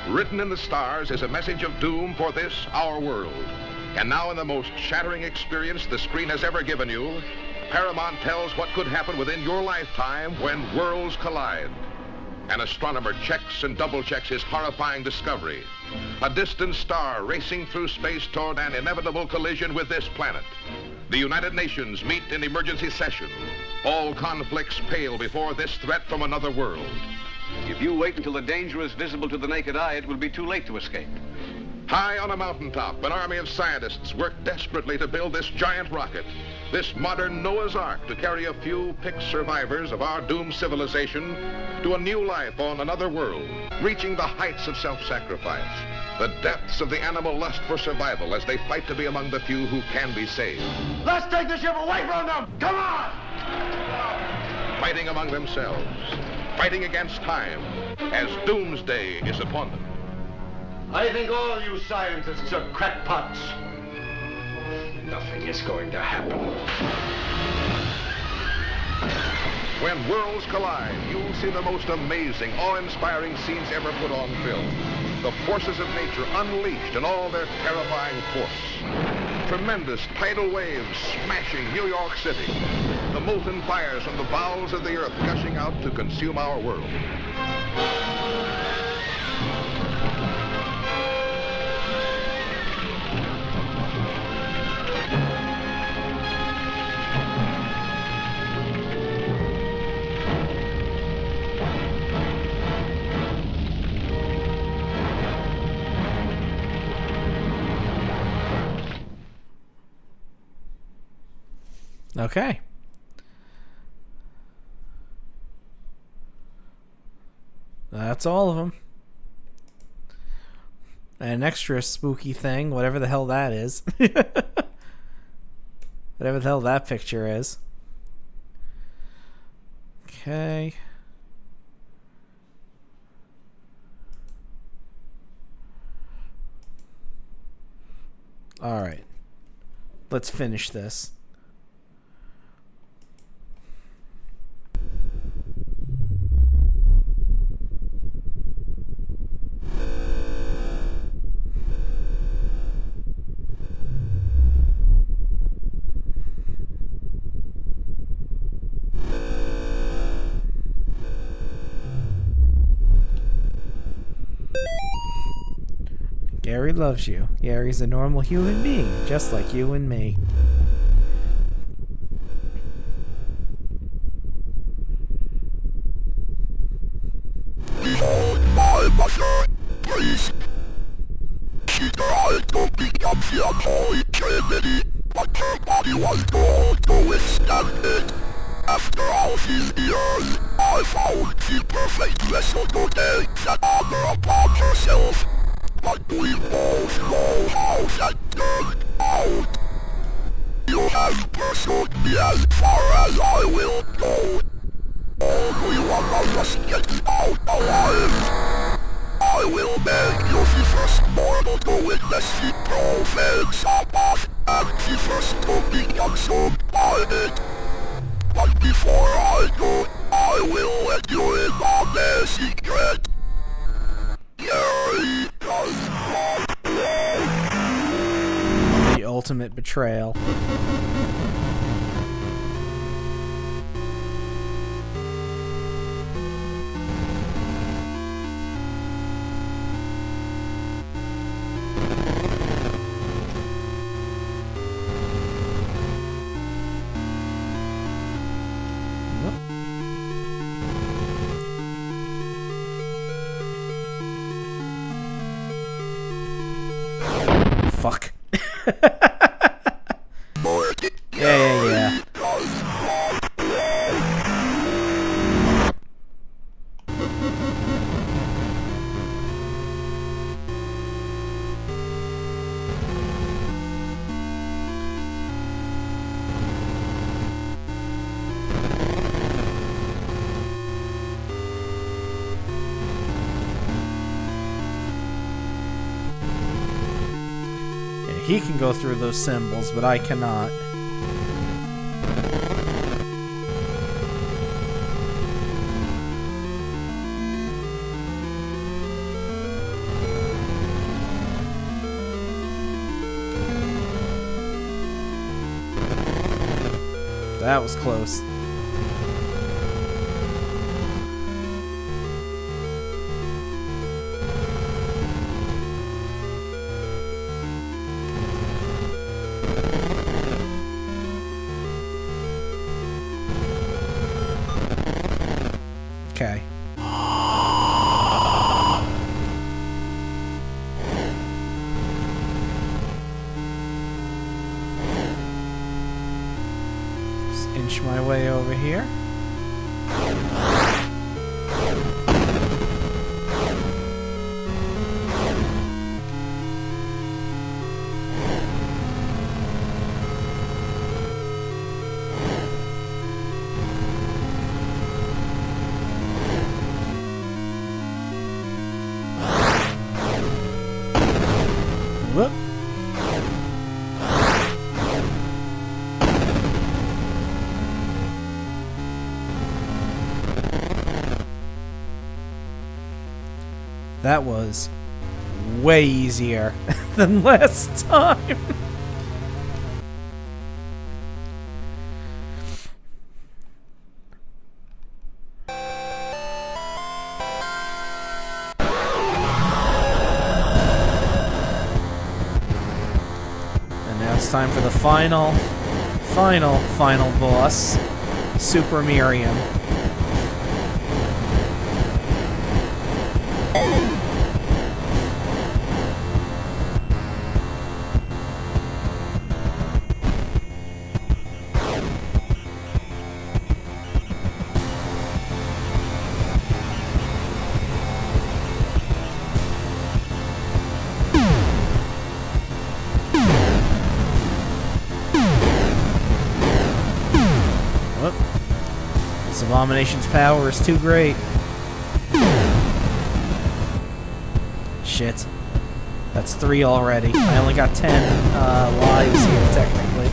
Written in the stars is a message of doom for this, our world. And now in the most shattering experience the screen has ever given you, Paramount tells what could happen within your lifetime when worlds collide. An astronomer checks and double-checks his horrifying discovery. A distant star racing through space toward an inevitable collision with this planet. The United Nations meet in emergency session. All conflicts pale before this threat from another world. If you wait until the danger is visible to the naked eye, it will be too late to escape. High on a mountaintop, an army of scientists work desperately to build this giant rocket, this modern Noah's Ark, to carry a few picked survivors of our doomed civilization to a new life on another world, reaching the heights of self-sacrifice, the depths of the animal lust for survival as they fight to be among the few who can be saved. Let's take the ship away from them! Come on! Fighting among themselves, fighting against time, as doomsday is upon them. I think all you scientists are crackpots. Nothing is going to happen. When worlds collide, you'll see the most amazing, awe-inspiring scenes ever put on film. The forces of nature unleashed in all their terrifying force. Tremendous tidal waves smashing New York City. The molten fires from the bowels of the earth gushing out to consume our world. Okay. That's all of them. And an extra spooky thing, whatever the hell that is. Whatever the hell that picture is. Okay. Alright. Let's finish this. Gary loves you. Gary's a normal human being, just like you and me. My mother, please. She tried to become the Unholy Trinity, but her body was born to withstand it. After all these years, I found the perfect vessel to take that honor upon herself. But we both know how that turned out. You have pursued me as far as I will go. Only one of us gets out alive. I will make you the first mortal to witness the profane Sabbath and the first to be consumed by it. But before I do, I will let you in on their secret. Gary does not know. The ultimate betrayal. Fuck. Yeah. He can go through those symbols, but I cannot. That was close. Okay. Just inch my way over here. That was way easier than last time. And now it's time for the final boss, Super Miriam. Abomination's power is too great. Shit. That's 3 already. I only got 10 lives here, technically.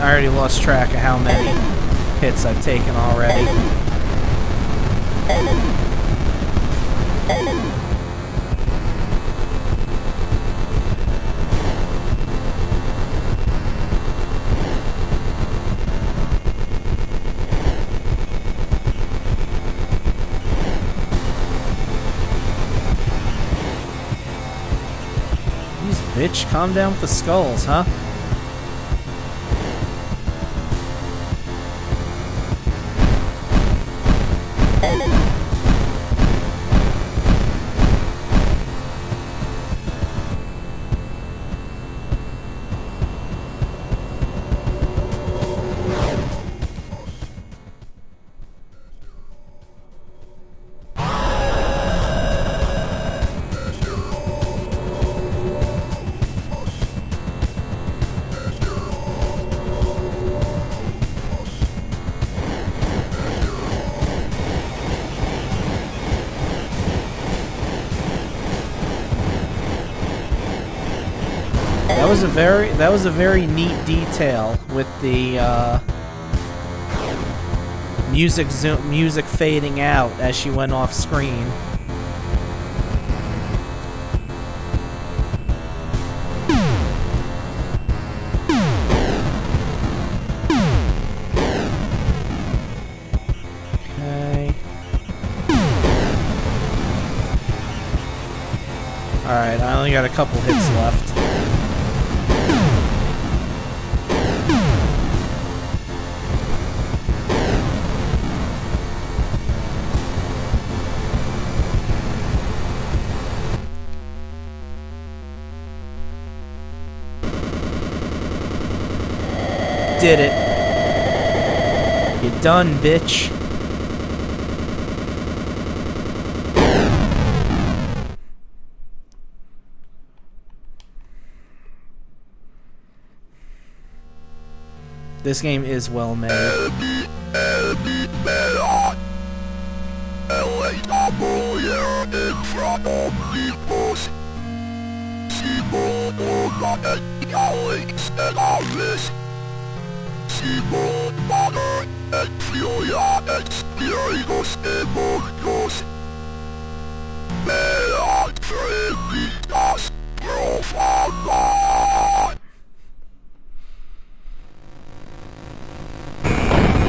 I already lost track of how many hits I've taken already. Jeez, bitch, calm down with the skulls, huh? That was a very neat detail with the music fading out as she went off screen. Okay. Alright, I only got a couple hits left. Did it. You done, bitch. This game is well made.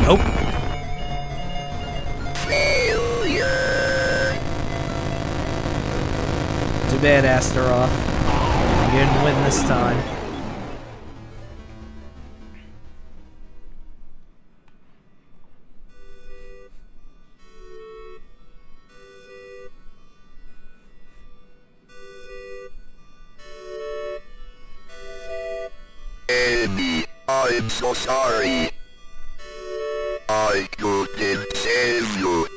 Nope. Too bad, Astaroth. You didn't win this time. Amy, I'm so sorry. I couldn't save you.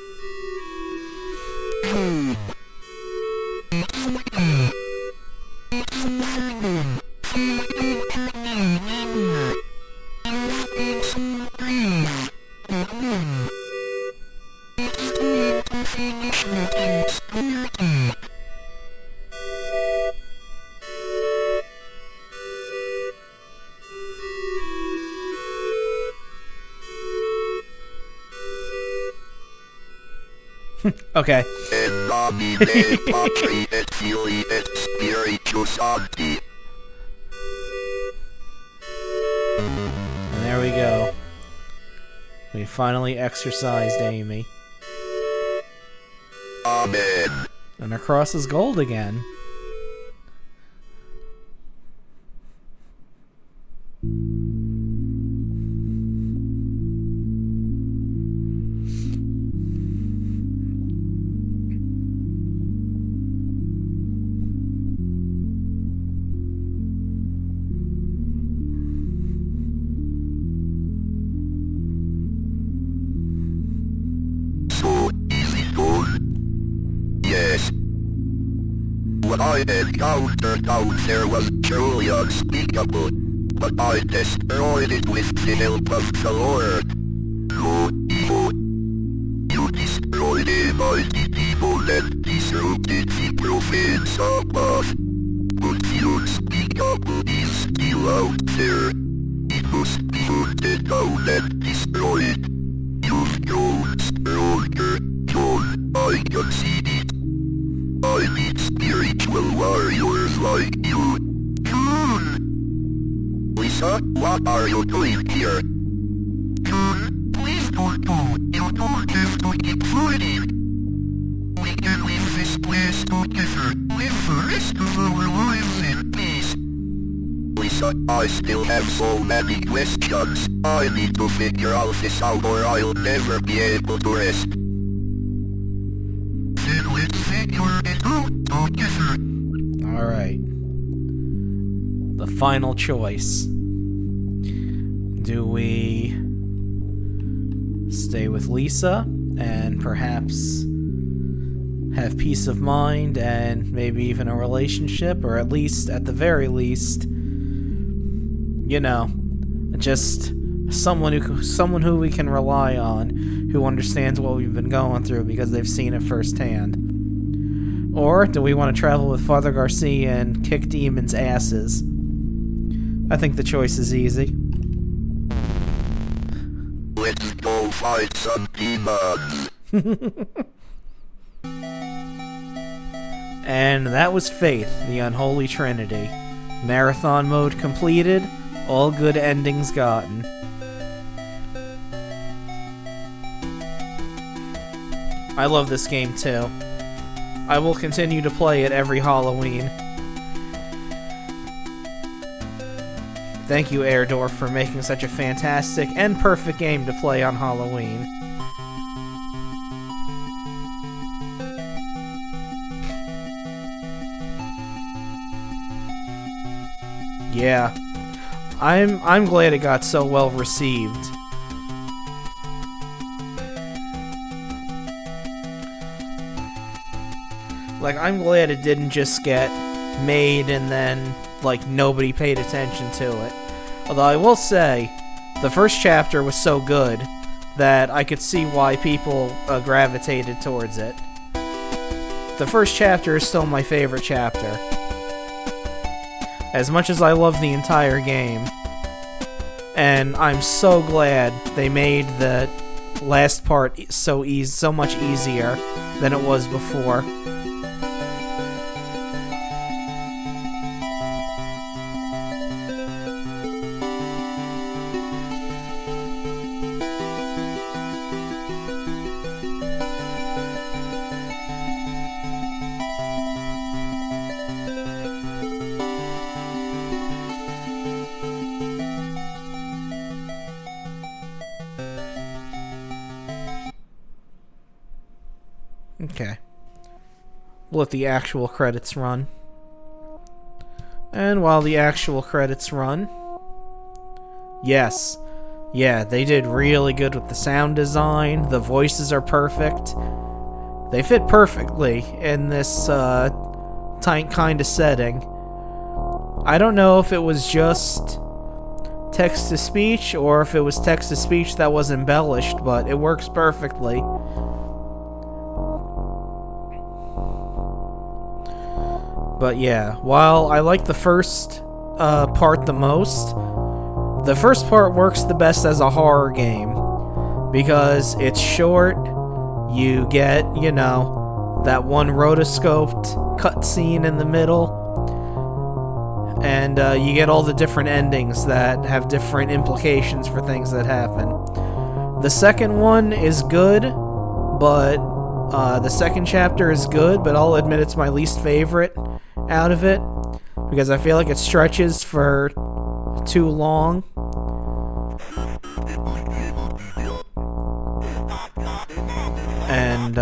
Okay. And there we go. We finally exorcised Amy. Amen. And her cross is gold again. What I encountered out there was truly unspeakable, but I destroyed it with the help of the Lord. Go evil. You destroyed a mighty people and disrupted the profane Sabbath. But the unspeakable is still out there. It must be hunted down and destroyed. You've grown stronger, John. I can see it. I need spiritual warriors like you. Cool. Lisa, what are you doing here? Cool, please don't go. You don't have to keep fighting. We can leave this place together. Live the rest of our lives in peace. Lisa, I still have so many questions. I need to figure out this out or I'll never be able to rest. Alright. The final choice. Do we stay with Lisa and perhaps have peace of mind and maybe even a relationship, or at least, at the very least, you know, just someone who we can rely on, who understands what we've been going through because they've seen it firsthand? Or do we want to travel with Father Garcia and kick demons' asses? I think the choice is easy. Let's go fight some demons. And that was Faith, the Unholy Trinity. Marathon mode completed, all good endings gotten. I love this game too. I will continue to play it every Halloween. Thank you, Airdorf, for making such a fantastic and perfect game to play on Halloween. Yeah. I'm glad it got so well received. Like, I'm glad it didn't just get made and then, like, nobody paid attention to it. Although I will say, the first chapter was so good that I could see why people gravitated towards it. The first chapter is still my favorite chapter. As much as I love the entire game. And I'm so glad they made the last part so much easier than it was before. Okay. We'll let the actual credits run. And while the actual credits run... Yes. Yeah, they did really good with the sound design. The voices are perfect. They fit perfectly in this tight kind of setting. I don't know if it was just text-to-speech or if it was text-to-speech that was embellished, but it works perfectly. But yeah, while I like the first part the most, the first part works the best as a horror game because it's short. You get, that one rotoscoped cutscene in the middle, and you get all the different endings that have different implications for things that happen. The second one is good, but the second chapter is good, but I'll admit it's my least favorite out of it because I feel like it stretches for too long. And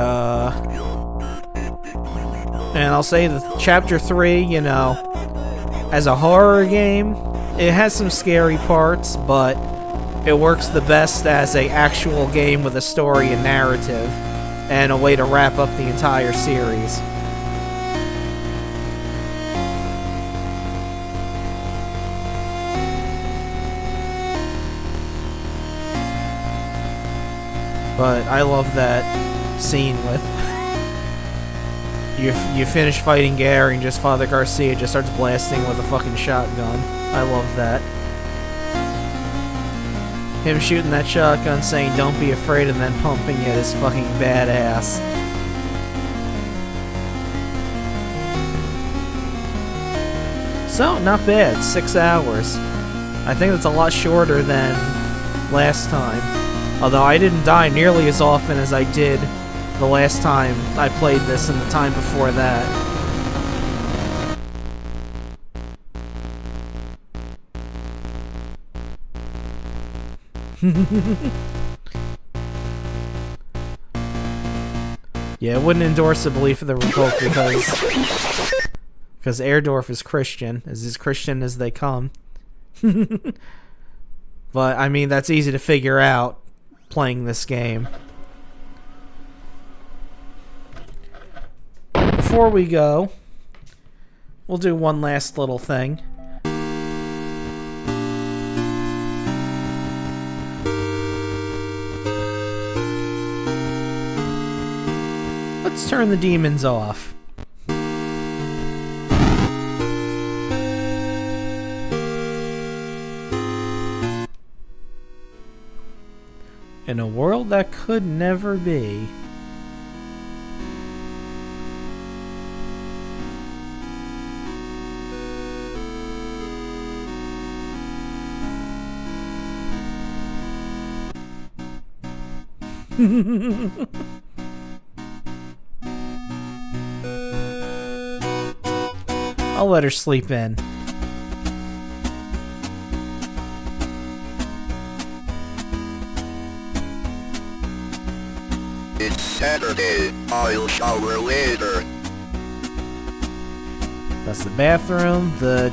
I'll say that chapter 3, as a horror game, it has some scary parts, but it works the best as a actual game with a story and narrative, and a way to wrap up the entire series. But I love that scene with you finish fighting Gary and just Father Garcia just starts blasting with a fucking shotgun. I love that. Him shooting that shotgun saying don't be afraid and then pumping it is fucking badass. So, not bad. 6 hours. I think that's a lot shorter than last time. Although I didn't die nearly as often as I did the last time I played this and the time before that. Yeah, I wouldn't endorse the belief of the Republic because Erdorf is Christian, as Christian as they come. But, I mean, that's easy to figure out playing this game. Before we go, we'll do one last little thing. Let's turn the demons off. In a world that could never be. I'll let her sleep in. It's Saturday. I'll shower later. That's the bathroom, the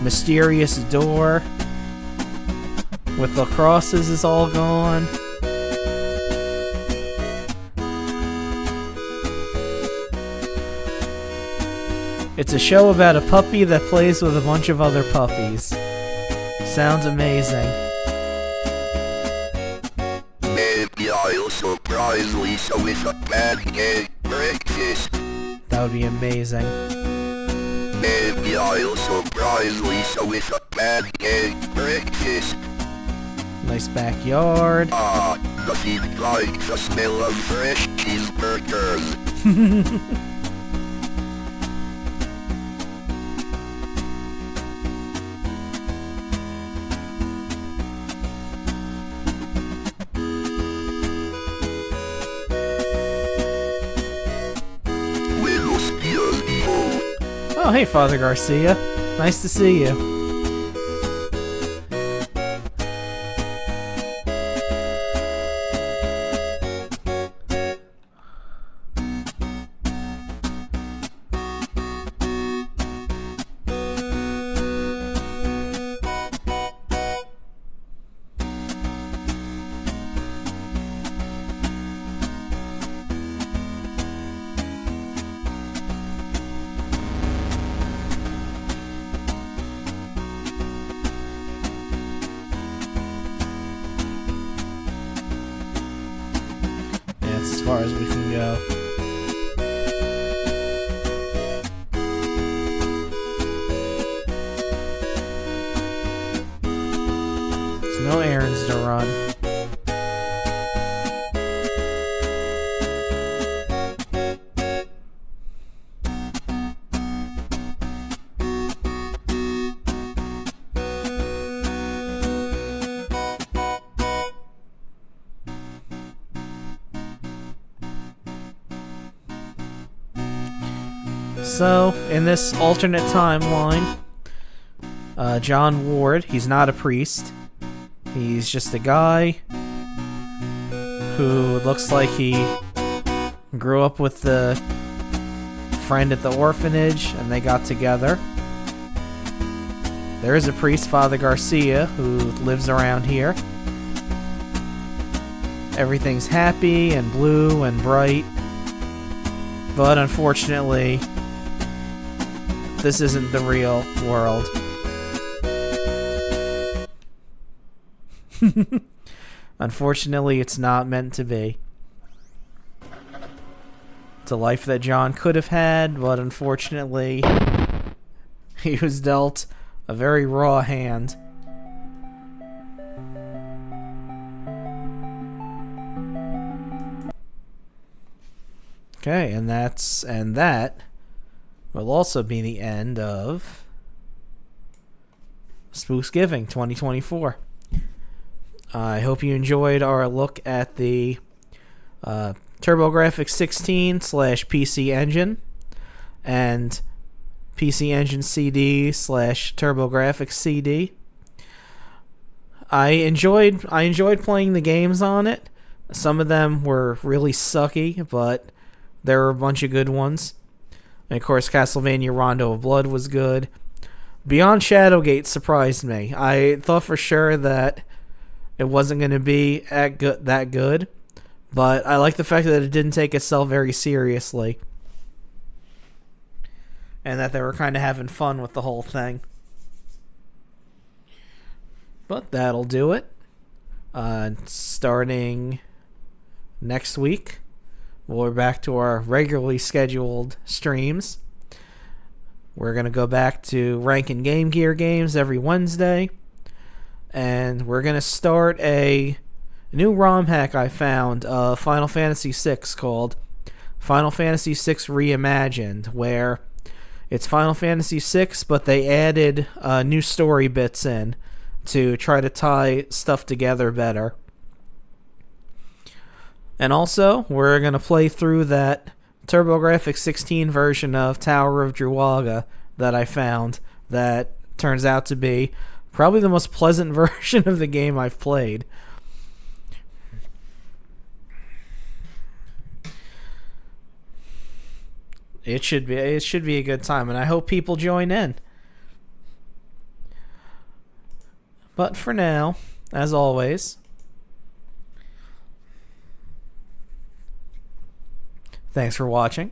mysterious door with the crosses is all gone. It's a show about a puppy that plays with a bunch of other puppies. Sounds amazing. Maybe I'll surprise Lisa with a pancake breakfast. That would be amazing. Maybe I'll surprise Lisa with a pancake breakfast. Nice backyard. Does he like the smell of fresh cheeseburgers? Oh, hey, Father Garcia. Nice to see you. As far as we can go. No errands to run. So, in this alternate timeline, John Ward, he's not a priest. He's just a guy who looks like he grew up with the friend at the orphanage and they got together. There is a priest, Father Garcia, who lives around here. Everything's happy and blue and bright. But unfortunately, this isn't the real world. Unfortunately, it's not meant to be. It's a life that John could have had, but unfortunately, he was dealt a very raw hand. Okay, and that will also be the end of Spooksgiving 2024. I hope you enjoyed our look at the TurboGrafx 16/PC Engine and PC Engine CD /TurboGrafx CD. I enjoyed playing the games on it. Some of them were really sucky, but there were a bunch of good ones. And of course, Castlevania Rondo of Blood was good. Beyond Shadowgate surprised me. I thought for sure that it wasn't going to be that good, but I like the fact that it didn't take itself very seriously. And that they were kind of having fun with the whole thing. But that'll do it. Starting next week, we're back to our regularly scheduled streams. We're going to go back to ranking Game Gear games every Wednesday. And we're going to start a new ROM hack I found of Final Fantasy VI called Final Fantasy VI Reimagined, where it's Final Fantasy VI, but they added new story bits in to try to tie stuff together better. And also, we're going to play through that TurboGrafx 16 version of Tower of Druaga that I found that turns out to be probably the most pleasant version of the game I've played. It should be a good time, and I hope people join in. But for now, as always, thanks for watching.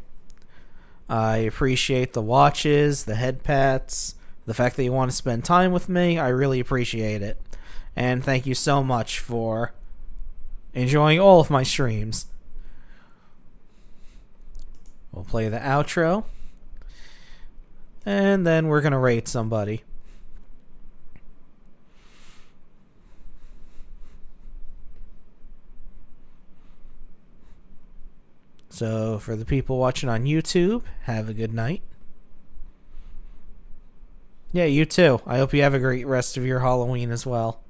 I appreciate the watches, the head pats, the fact that you want to spend time with me. I really appreciate it. And thank you so much for enjoying all of my streams. We'll play the outro. And then we're going to rate somebody. So, for the people watching on YouTube, have a good night. Yeah, you too. I hope you have a great rest of your Halloween as well.